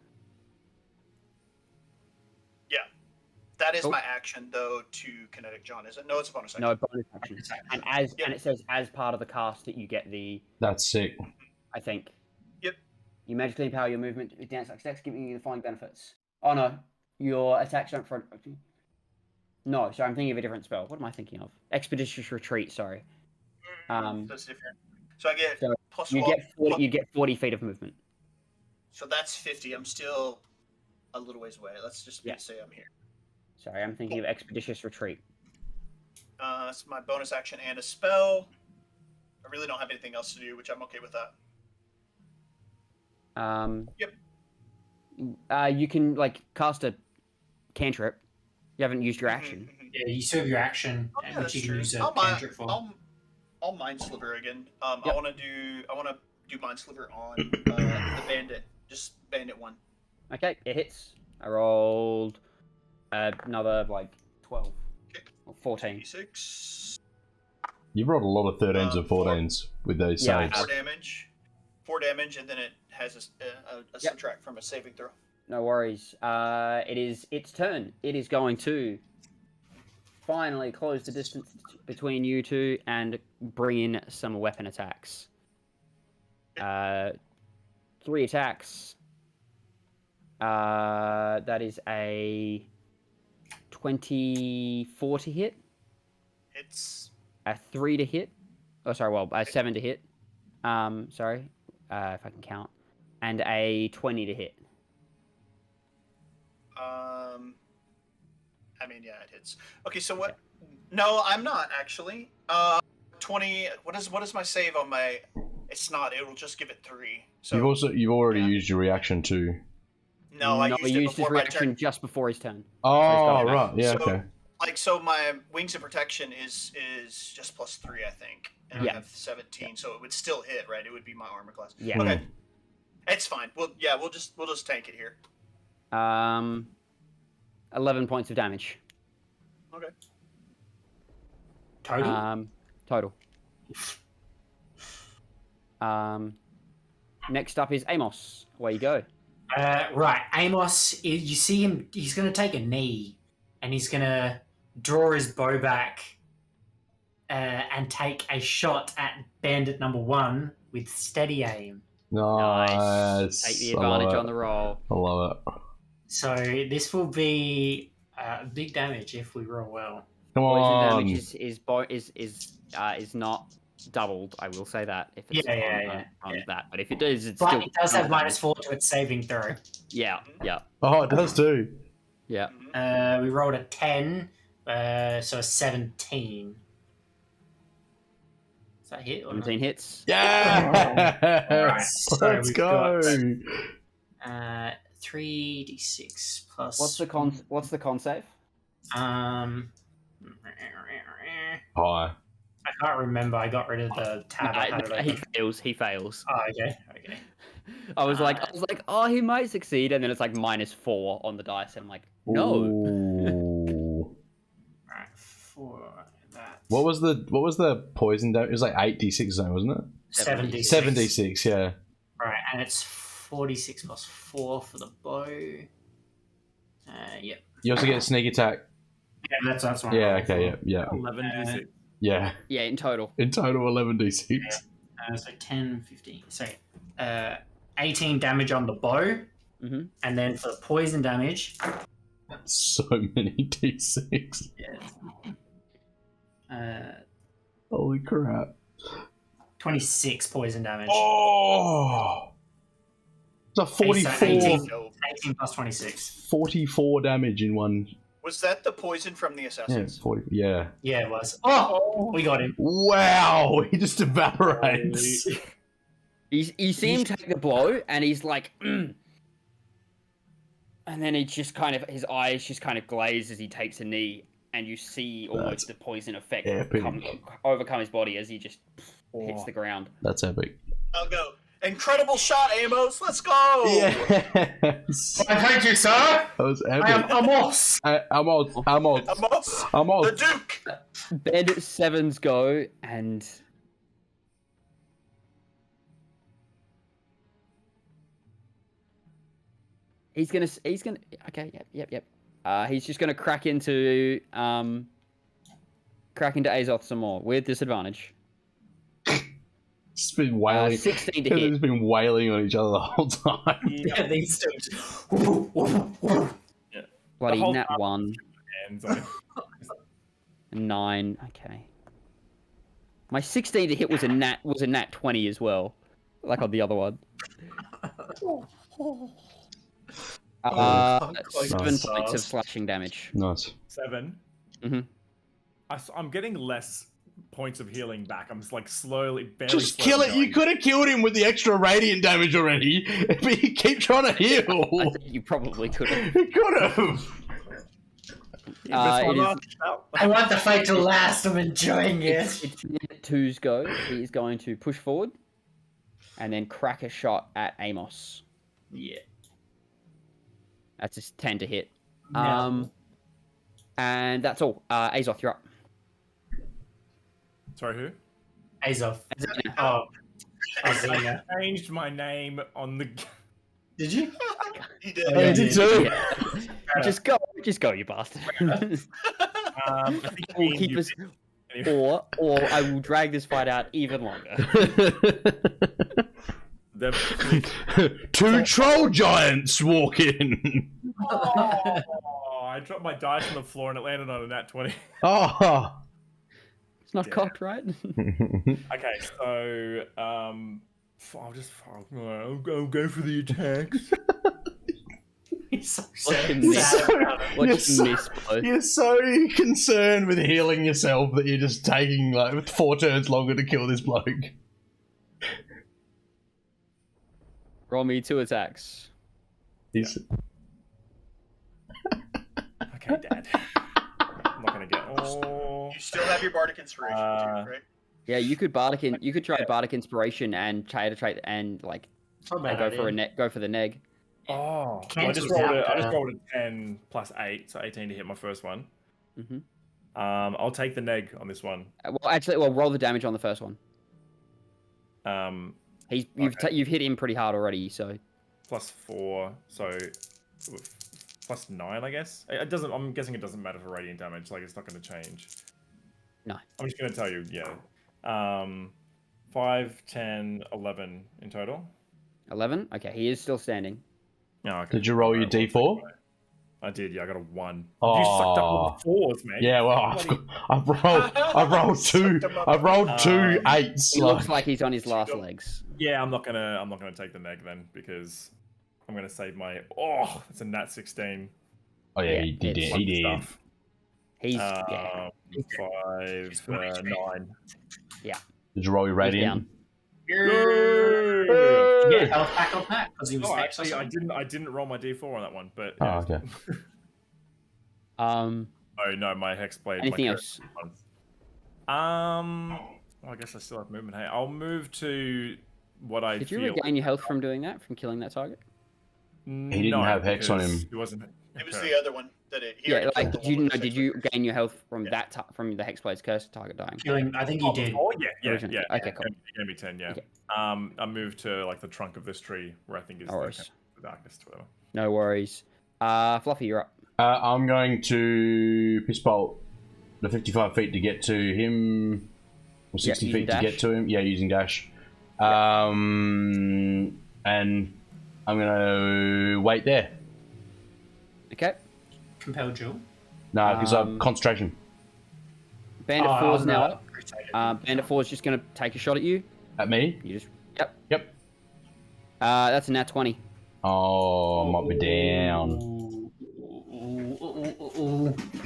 That is Cool. my action though to kinetic jaunt, is it? No, it's a bonus action. No bonus action. And it says as part of the cast that you get the, That's sick. I think. Yep. You magically empower your movement with dance like sex, giving you the following benefits. Oh no, your attacks don't front. No, sorry, I'm thinking of a different spell. What am I thinking of? Expeditious Retreat. Sorry. That's different. So I get So plus You one. get 40. You get 40 feet of movement. So that's 50. I'm still a little ways away. Let's just Yeah. say I'm here. Sorry, I'm thinking of Expeditious Retreat. It's my bonus action and a spell. I really don't have anything else to do, which I'm okay with that. Yep. You can cast a cantrip. You haven't used your action. Yeah, you still have your action, Oh, yeah, which that's you can true. use a I'll cantrip for. I'll mind sliver again. Yep. I want to do mind sliver on the bandit. Just bandit one. Okay, it hits. I rolled another 12 or 14. 6. You've rolled a lot of 13s and 14s with those Yeah, I saves. have. 4 damage, and then it has a subtract from a saving throw. No worries. It is its turn. It is going to finally close the distance between you two and bring in some weapon attacks. 3 attacks. That is a 24 to hit, It's a 3 to hit. Oh, sorry. Well, a 7 to hit. Sorry, if I can count, and a 20 to hit. I mean, yeah, it hits. Okay, so what? No, I'm not actually. 20. What is my save on my? It's not. It'll just give it 3. So You've already yeah. used your reaction to. no, I he used it used his before my reaction turn. just before his turn. Oh, got it. right. Yeah, So- okay. So my wings of protection is just plus 3, I think, and Yeah. I have 17, so it would still hit, right? It would be my armor class. Yeah. Okay, it's fine. We'll just tank it here. 11 points of damage. Okay. Total? Total. Next up is Amos. Away you go. Right, Amos, you see him, he's going to take a knee, and he's going to draw his bow back and take a shot at bandit number 1 with steady aim. Nice. Take the advantage on the roll. I love it. So this will be big damage if we roll well. Come Poison on. damage is not doubled. I will say that if it's on that. But if it does, it's But still. it does have -4 to its saving throw. Yeah. Oh, it does too. Yeah. We rolled a 10, so a 17. Is that hit? Or not? 17 hits. Yeah. Alright, so Let's we've go. got 3d6 plus. What's the con save? High. I can't remember. I got rid of the tab. I had it He open. fails. He fails. Oh, okay. Okay. I was like, oh, he might succeed, and then it's like -4 on the dice, and I'm like, no. Ooh. Alright, for that. What was the poison damage? It was like 8d6 zone, wasn't it? 76. 7d6, yeah. Alright, and it's 46 plus 4 for the bow. Yep. You also get a sneak attack. Yeah, that's one. Yeah, okay, yeah. 11d6. Yeah. Yeah, in total. In total, 11d6. Yeah. So 10, 15. So 18 damage on the bow. Mm-hmm. And then for the poison damage. So many d6. Yeah. Holy crap. 26 poison damage. Oh! It's a 44, 18 plus 26. 44 damage in one. Was that the poison from the Yeah, assassins? 40, yeah. Yeah, it was. Oh, we got him. Wow! He just evaporates. You see him take the blow, and he's like, and then he just kind of, his eyes just kind of glaze as he takes a knee, and you see almost the poison effect overcome his body as he just hits the ground. That's epic. I'll go. Incredible shot, Amos. Let's go. Yes. Thank you, sir. That was epic. I am Amos. Amos. Amos. The Duke. Bed 7s go, and he's gonna. Okay. Yep. He's just gonna crack into Azoth some more with disadvantage. It's been wailing. 16 to hit. It's been wailing on each other the whole time. Yeah, these two. Bloody whole nat time. 1. Hands on it. 9. Okay. My 16 to hit was a nat 20 as well, like on the other one. 7 points of slashing damage. Nice. 7. Mm-hmm. I'm getting less points of healing back. I'm just like barely. Just kill it. You could have killed him with the extra radiant damage already, but you keep trying to heal. I think you probably could have. You could have. I want the fight to last. I'm enjoying it. It's 2's go. He's going to push forward and then crack a shot at Amos. Yeah. That's a 10 to hit. No. And that's all. Azoth, you're up. Sorry, who? Azoth. Oh. Azina. I changed my name on the. Did you? He did. Oh, you did too. Yeah. Just go, you bastard. I think We'll keep us, or I will drag this fight out even longer. Two troll giants walk in. Oh, I dropped my dice on the floor and it landed on a nat 20. Oh. It's not cocked, right? Okay, so I'll go for the attacks. He's so Look sad. at me. You're so concerned with healing yourself that you're just taking like 4 turns longer to kill this bloke. Roll me 2 attacks. He's... Okay, Dad. I'm not gonna get. Oh. You still have your bardic inspiration, too, right? Yeah, you could try bardic inspiration and try to try and like go for the neg. Oh, Can't I just do that, rolled a 10 plus 8, so 18 to hit my first one. Mm-hmm. I'll take the neg on this one. Roll the damage on the first one. You've hit him pretty hard already, so plus 4, so plus 9, I guess. It doesn't. I'm guessing it doesn't matter for radiant damage. Like it's not going to change. No. I'm just going to tell you. Yeah. 5, 10, 11 in total. 11. Okay, he is still standing. Oh, okay. Did you roll your D4? I did. Yeah, I got a 1. Oh. You sucked up all the 4s, man. Yeah, well, I've rolled two 8s. He looks like he's on his last legs. Yeah, I'm not gonna take the neg then because I'm gonna save my. Oh, it's a nat 16. Oh yeah, he did. He did. Stuff. He's 5, 9. Yeah. Did you roll your radiant? Yeah, health back on that because he was next. Actually, I didn't roll my d4 on that one, but. Oh, Yeah. okay. Oh no, my hexblade. Anything else? Well, I guess I still have movement. Hey, I'll move to what I Did feel. you regain your health from doing that, from killing that target? He didn't have hex on him. It wasn't. It was okay. the other one that he Yeah, already like killed the did you one with know? the Did you six gain your health from Yeah. from the Hexblade's curse target dying? Killing, I think you did. Oh, yeah. Originally. Okay, cool. It gave me 10, yeah. Okay. I moved to like the trunk of this tree where I think is No worries. the darkest. Whatever. No worries. Fluffy, you're up. I'm going to piss bolt the 55 feet to get to him, or 60 using feet to dash? get to him. Yeah, using dash. And I'm gonna wait there. Okay. Compel Jewel. No, because I'm concentration Bandit Oh, 4's now no. up. Bandit 4 is just going to take a shot at you. at me. You just. Yep. Yep. That's a nat 20. Oh, I might be down.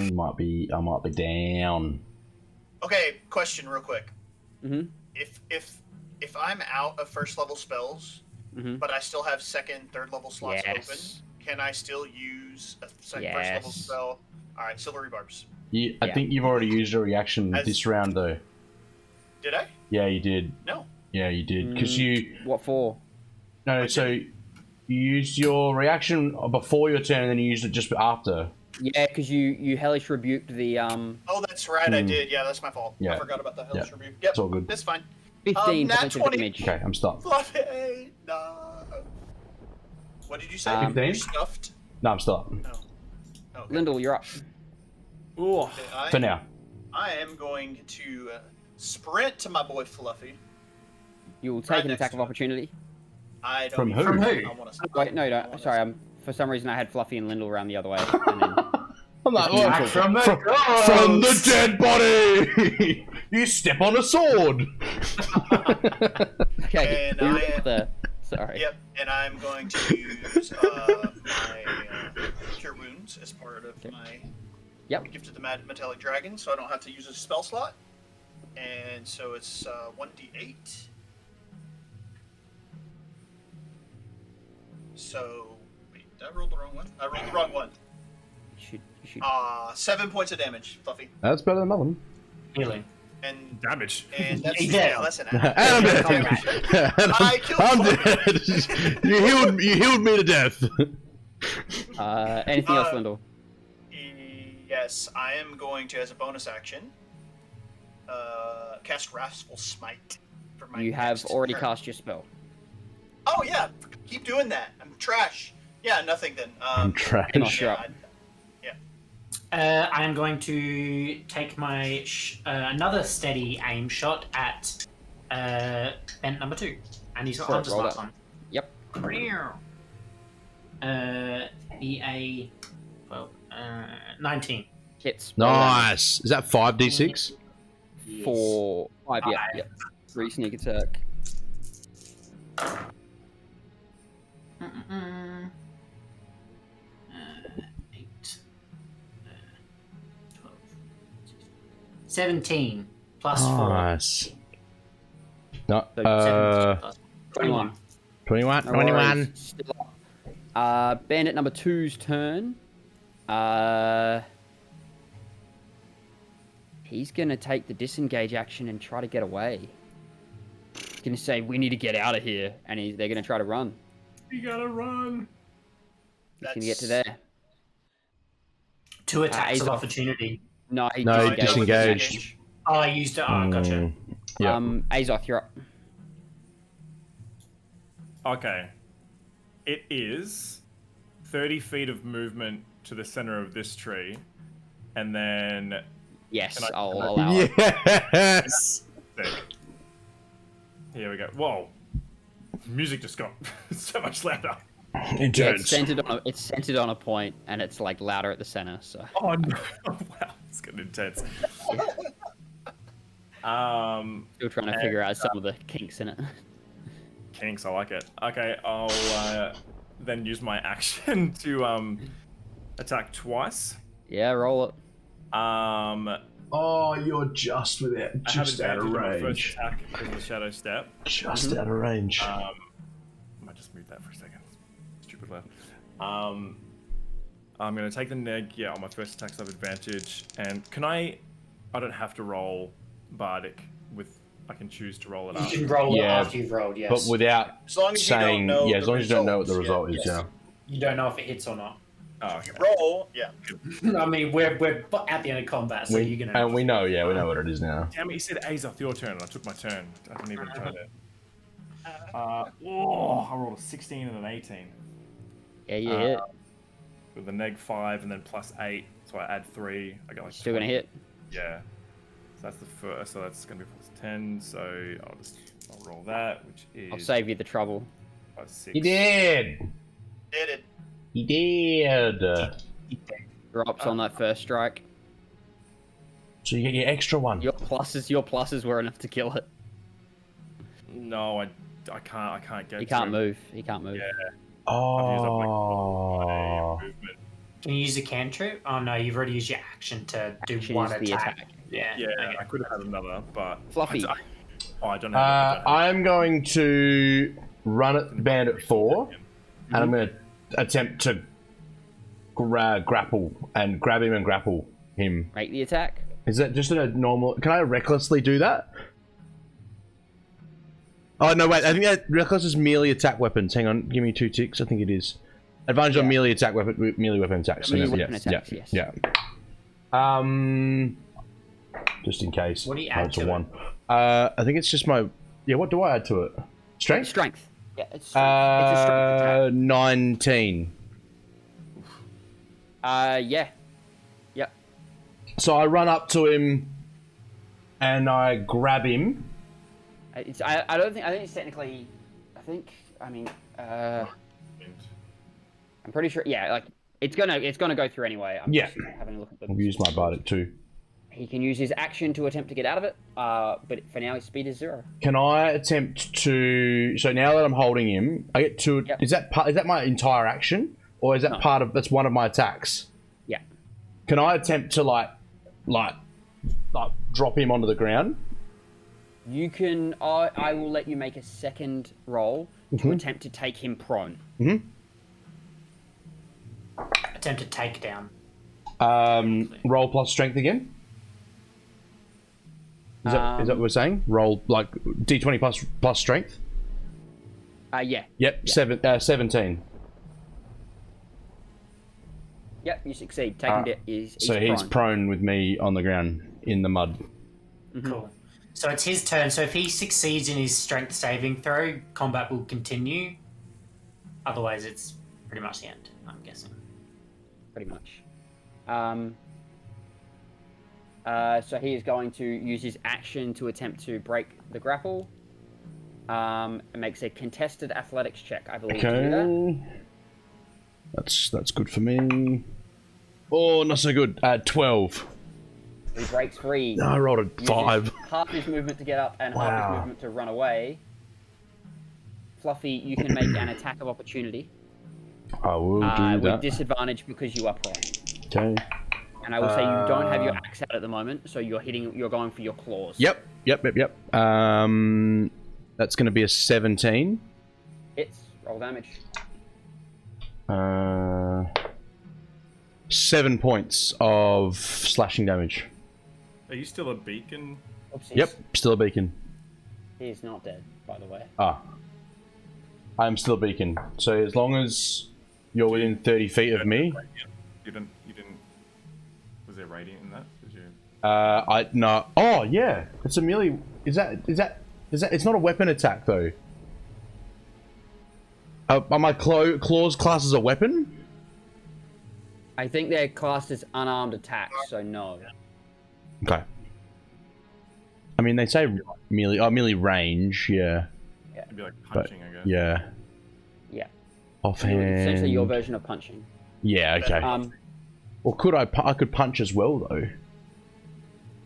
I might be down. Okay, question real quick. Mm-hmm. If I'm out of first level spells, Mm-hmm. but I still have second, third level slots open, Yes. can I still use a first level Yes. spell? All right, silvery barbs. I Yeah. think you've already used a reaction As- this round, though. Did I? Yeah, you did. No. Yeah, you did. Because you What for? no, so you used your reaction before your turn, and then you used it just after. Yeah, because you hellish rebuked the Oh, that's right. I did. Yeah, that's my fault. Yeah. I forgot about the Hellish Yeah. Rebuke. Yep. It's all good. That's fine. 15 nat points of 20. damage. Okay, I'm stopped. Fluffy. No. What did you say? 15? You're stuffed. No, I'm stopped Oh, okay. Lyndall, you're up. Ooh. Okay, for now. I am going to sprint to my boy Fluffy. You will take Right an next attack to of him. opportunity. I don't From even- who? From who? I wanna Wait, no, I don't. wanna- Sorry, for some reason I had Fluffy and Lyndall around the other way. And then, I'm like, Back what? from the From the dead body! You step on a sword! okay, And we I were am- there. Sorry. Yep, and I'm going to use my Cure Wounds as part of Okay. my Yep. Gift of the Metallic Dragon, so I don't have to use a spell slot. And so it's 1d8. So, wait, did I roll the wrong one? I rolled the wrong one. You should. 7 points of damage, Fluffy. That's better than nothing. Healing. And Damage. that's He's yeah, down. that's an And I'm dead. I killed I'm someone. dead. You healed me to death. Anything else, Uh, Lyndall? Yes, I am going to, as a bonus action, cast Wrathful Smite. For my You have next already turn. cast your spell. Oh yeah, keep doing that. I'm trash. Yeah, nothing then. I'm trash. Amos, you're Yeah, up. I am going to take my another steady aim shot at bent number 2, and he's got Sure, Hunter's roll Mark that. on. Yep. EA, 19. Hits. Nice. Is that 5d6? 4, 5, yeah. Five. Yep. 3 sneak attack. Mm-mm-mm. 8, 12, 17 plus 4. Nice. No, So 17 plus 21. 21. No 21. worries. Still up. Bandit number 2's turn. He's gonna take the disengage action and try to get away. He's gonna say, "We need to get out of here," and they're gonna try to run. You gotta run. He's gonna get to there. 2 attacks he's of off. opportunity. No, he No, he disengaged. disengaged. Oh, I used it. Oh, gotcha. Mm, yeah. Azoth, you're up. Okay. It is 30 feet of movement to the center of this tree, and then Yes, Can I- I'll can I- allow it. Yes. sick. Here we go. Whoa. Music just got so much louder. Yeah, Intense. it's centered on a point, and it's like louder at the center. So Oh no! Wow, it's getting intense. still trying to figure out some of the kinks in it. Kinks, I like it. Okay, I'll then use my action to attack twice. Yeah, roll it. Oh, you're just with it. I have Just out advantage of on my first range. attack as the shadow step. Just out of range. I might just mute that for a second. Stupid left. I'm gonna take the neg. Yeah, on my first attack, so I have advantage. And can I don't have to roll bardic with. I can choose to roll it You up. can roll it Yeah, after you've rolled, yes. But without As long as you don't saying, know as the long as you don't know what the results, result is, yeah. You don't know if it hits or not. Oh, If you okay. roll, yeah. I mean, we're at the end of combat, so you're gonna. And we know, we know what it is now. Damn it! You said Azoth, your turn, and I took my turn. I didn't even try to. I rolled a 16 and an 18. Yeah, you hit. With the -5 and then +8, so I add 3. I got like. Still gonna 20. hit. Yeah. So that's the first. So that's gonna be +10. So I'll roll that, which is. I'll save you the trouble. +6. He did. Did it. He did. Drops on that first strike. So you get your extra one. Your pluses were enough to kill it. No, I can't get. He can't through. move. He can't move. Yeah. Oh. Movement. Can you use a cantrip? Oh no, you've already used your action to do Action one is the attack. Yeah. Yeah, okay. I could have had another, but Fluffy. I don't have. I'm going to run at Bandit 4, and I'm going to attempt to grapple and grab him and grapple him. Make the attack. Is that just a normal? Can I recklessly do that? Oh no, wait. I think that reckless is melee attack weapons. Hang on, give me 2 ticks. I think it is. Advantage on melee attack weapon, melee weapon attacks. Melee So, weapon yes, attacks, yeah, yes. yeah. Just in case. What do you add It's a to it? 1. I think it's just my. Yeah, what do I add to it? Strength. Strength. Yeah, it's strength. It's a strength attack. 19. Yeah. Yep. So I run up to him, and I grab him. I don't think. I think it's technically. I'm pretty sure. Yeah, like it's gonna go through anyway. I'm Yeah. just having a look at the. I'll use my bardic too. He can use his action to attempt to get out of it. But for now, his speed is 0. Can I attempt to? So now that I'm holding him, I get 2. Yep. Is that my entire action, or is that No. part of? That's one of my attacks. Yeah. Can I attempt to like drop him onto the ground? You can. I will let you make a second roll to attempt to take him prone. Attempt to take down. Roll plus strength again. Is that what we're saying? Roll like d20 plus strength. Yeah. Yep. Yeah. 17. Yep. You succeed. Taking it is. So he's prone with me on the ground in the mud. Cool. So it's his turn. So if he succeeds in his strength saving throw, combat will continue. Otherwise, it's pretty much the end, I'm guessing. Pretty much. So he is going to use his action to attempt to break the grapple. It makes a contested athletics check, I believe. To do that. Okay. That's good for me. Oh, not so good. 12. He breaks free. No, I rolled a uses 5. half his movement to get up and half Wow. his movement to run away. Fluffy, you can make an attack of opportunity. I will do with that. disadvantage because you are prone. Okay. And I will say you don't have your axe out at the moment, so you're going for your claws. Yep. That's going to be a 17. Hits. Roll damage. 7 points of slashing damage. Are you still a beacon? Oopsies. Yep, still a beacon. He is not dead, by the way. I'm still a beacon. So as long as you're within 30 feet of me, You didn't. Was there radiant in that? Did you? no. Oh yeah, it's a melee. Is that? It's not a weapon attack though. Are my claws classed as a weapon? I think they're classed as unarmed attacks, so no. Okay. I mean, they say melee range, yeah. It'd be like punching, I guess. Yeah. Yeah. Offhand. Essentially your version of punching. Yeah, okay. Or could I could punch as well, though.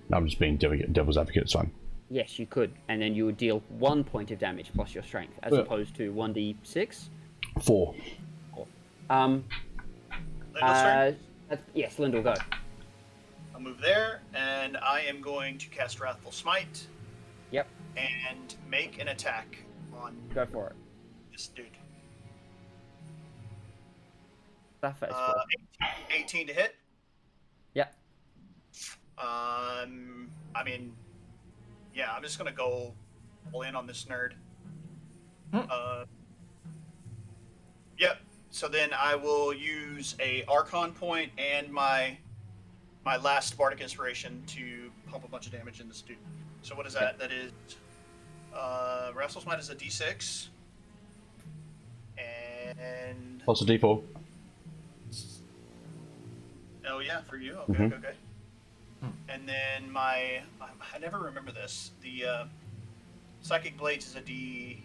No, I'm just being devil's advocate, it's fine. Yes, you could. And then you would deal 1 point of damage plus your strength, as opposed to 1d6. 4. Yes, Linda will go. I'll move there, and I am going to cast Wrathful Smite. Yep. And make an attack on Go for it. this dude. That first 18 to hit. Yep. I mean, yeah, I'm just gonna go all in on this nerd. Yep. So then I will use a Archon point and my last Bardic Inspiration to pump a bunch of damage in this dude. So what is that? That is Rascal's Might is a D6. And Also D4. oh yeah, for you. Okay, Mhm. okay. And then I never remember this. The Psychic Blades is a D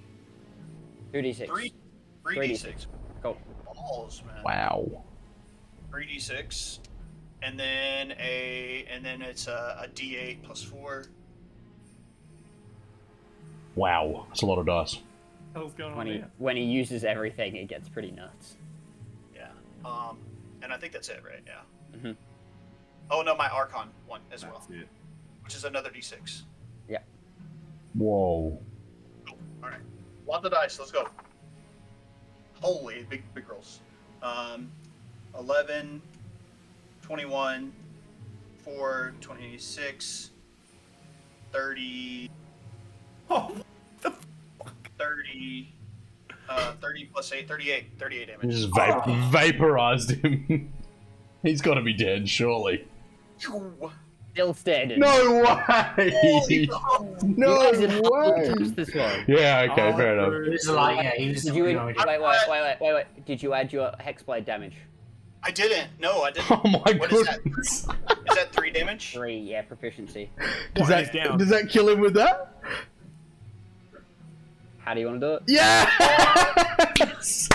2d6. 3d6. Cool. Balls, man. Wow. 3d6, and then it's a d8 plus 4. Wow. That's a lot of dice. What the hell's going on here? When he uses everything, it gets pretty nuts. Yeah. And I think that's it, right? Yeah. Mhm. Oh no, my Archon one as well, That's it. which is another d6. Whoa. Cool. All right. Lot of dice. Let's go. Holy big rolls. 11, 21, 4, 26, 30. Oh, 30, 30 plus 8, 38 You damage. just vaporized him. He's got to be dead, surely. Still standing. No way! No way! This one. Yeah, okay, fair enough. He was like, yeah, he was. Did you you wait, know, wait. Did you add your hexblade damage? I didn't. No, I didn't. Oh my What is that? goodness. Is that 3 damage? 3, yeah, proficiency. Does He's down. that kill him with that? How do you want to do it? Yes!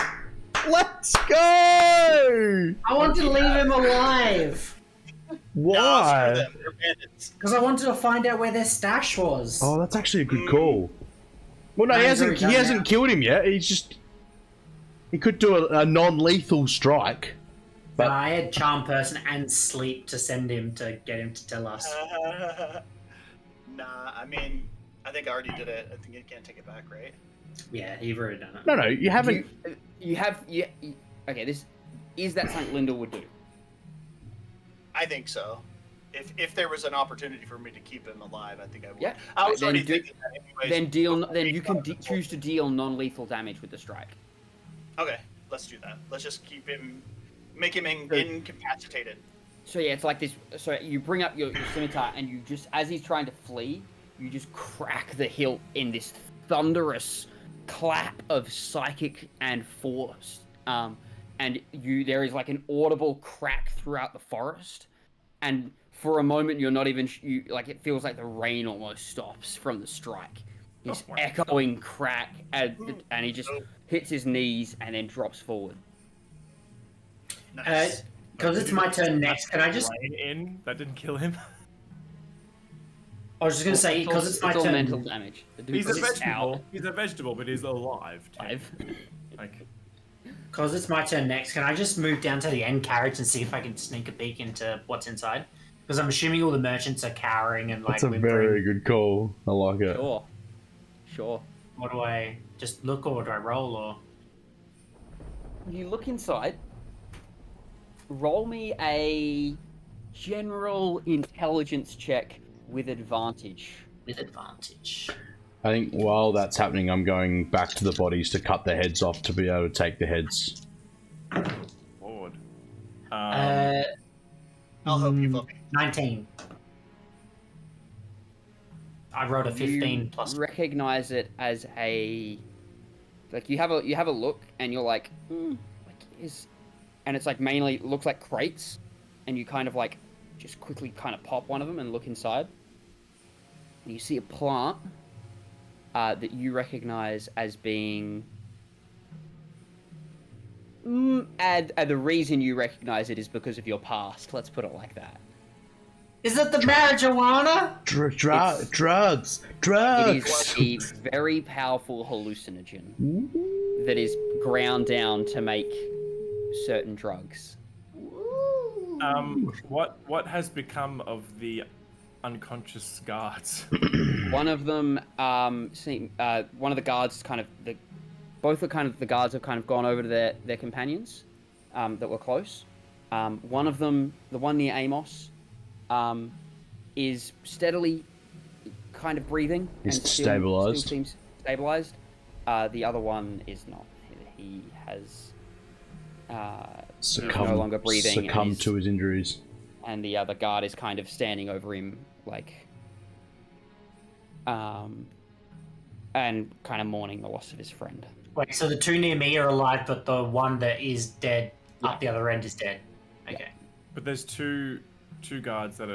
Let's go! I wanted to leave him alive Nah, Why? screw them. They're bandits. because I wanted to find out where their stash was. Oh, that's actually a good call. Well, no, No, he he's already done hasn't that. killed him yet. He could do a non-lethal strike. But I had charm person and sleep to send him to get him to tell us. Nah, I mean, I think I already did it. I think you can't take it back, right? Yeah, you've already done it. No, you haven't. Okay, this is that something Lyndall would do? I think so. If there was an opportunity for me to keep him alive, I think I would. Yeah. I was Then already do- thinking that anyways. Then you can choose to deal non-lethal damage with the strike. Okay, let's do that. Let's just make him So- incapacitated. So yeah, it's like this. So you bring up your scimitar, and you just, as he's trying to flee, you just crack the hilt in this thunderous clap of psychic and force. And there is like an audible crack throughout the forest, and for a moment you're not even like it feels like the rain almost stops from the strike. This Oh, wow. echoing crack, and he just hits his knees and then drops forward. Nice. Because it's my turn next, can I just... Rain in? That didn't kill him. I was just going to say, because it's my all turn... mental damage. The dude's He's a just vegetable. out. He's a vegetable, but he's alive. too. Alive. Like, Because it's my turn next, can I just move down to the end carriage and see if I can sneak a peek into what's inside? Because I'm assuming all the merchants are cowering and like That's a whimpering. very good call. I like it. Sure. What do I just look or do I roll or? You look inside. Roll me a general intelligence check with advantage. With advantage. I think while that's happening, I'm going back to the bodies to cut the heads off to be able to take the heads. Lord. I'll help you, Fluffy. 19. I rolled a 15 You plus. recognize it as a like you have a look and you're like, and it's like mainly it looks like crates, and you kind of like just quickly kind of pop one of them and look inside. And you see a plant that you recognize as being. And the reason you recognize it is because of your past. Let's put it like that. Is it the marijuana? Drugs! It is a very powerful hallucinogen that is ground down to make certain drugs. What has become of the unconscious guards? One of them, one of the guards both the guards have kind of gone over to their companions that were close. One of them, the one near Amos, is steadily kind of breathing. He's and stabilized. Still seems stabilized. The other one is not. He has no longer breathing. Succumbed to his injuries. And the other guard is kind of standing over him, like, and kind of mourning the loss of his friend. Wait, so the two near me are alive, but the one that is dead up the other end is dead. Okay. But there's two guards that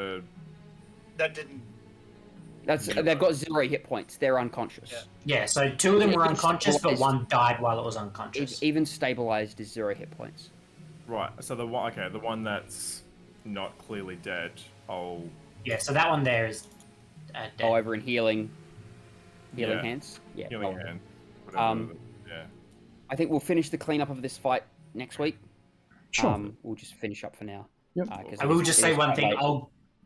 didn't. They've got 0 hit points. They're unconscious. Yeah, so 2 of them were unconscious, but one died while it was unconscious. Even stabilized is 0 hit points. Right. So the one that's not clearly dead. Yeah, so that one there is dead. Oh, over in healing hands. Yeah. Healing hand. Yeah. I think we'll finish the cleanup of this fight next week. Sure. We'll just finish up for now. Yep. I will just say one thing. late.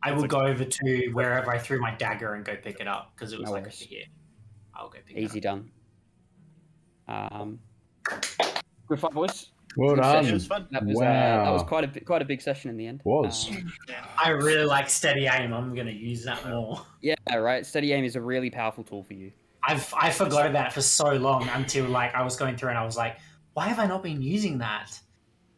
I will go over to wherever I threw my dagger and go pick it up because it was No like worries. over here. I'll go pick it Easy up. done. Good fight, boys. Well Good done. It was fun. That was Wow. quite a big session in the end. Was. I really like steady aim. I'm going to use that more. Yeah, right. Steady aim is a really powerful tool for you. I forgot about it for so long until like I was going through and I was like, why have I not been using that?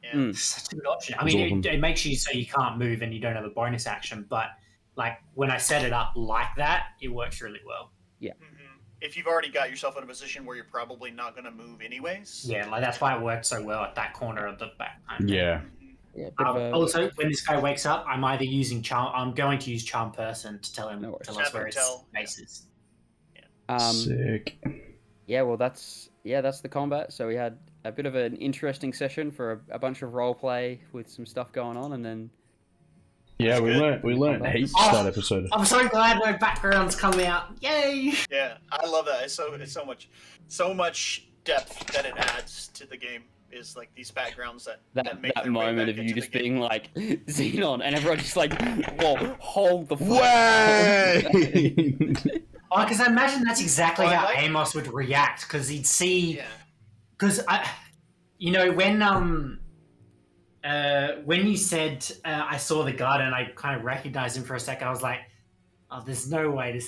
Yeah. It's such a good option. I It's mean, awesome. it makes you so you can't move and you don't have a bonus action, but like when I set it up like that, it works really well. If you've already got yourself in a position where you're probably not going to move anyways. Yeah, like that's why it worked so well at that corner of the back. Yeah. Yeah. Bit of a- Also, when this guy wakes up, I'm either using charm. I'm going to use charm person to tell him No worries. tell us Have where him his tell. base is. Sick. Yeah, well, that's the combat. So we had a bit of an interesting session for a bunch of role play with some stuff going on, and then Yeah, we good. learned heaps Oh. that episode. I'm so glad no backgrounds come out. Yay! Yeah, I love that. It's so much depth that it adds to the game. Is like these backgrounds that make that their way moment back of you into just the game. being like Xenon, and everyone just like, whoa, hold the fuck. Way! Oh, because I imagine that's exactly Well, I how like- Amos would react. Because he'd see. Yeah. Because when you said I saw the guard and I kind of recognized him for a second, I was like, oh, there's no way this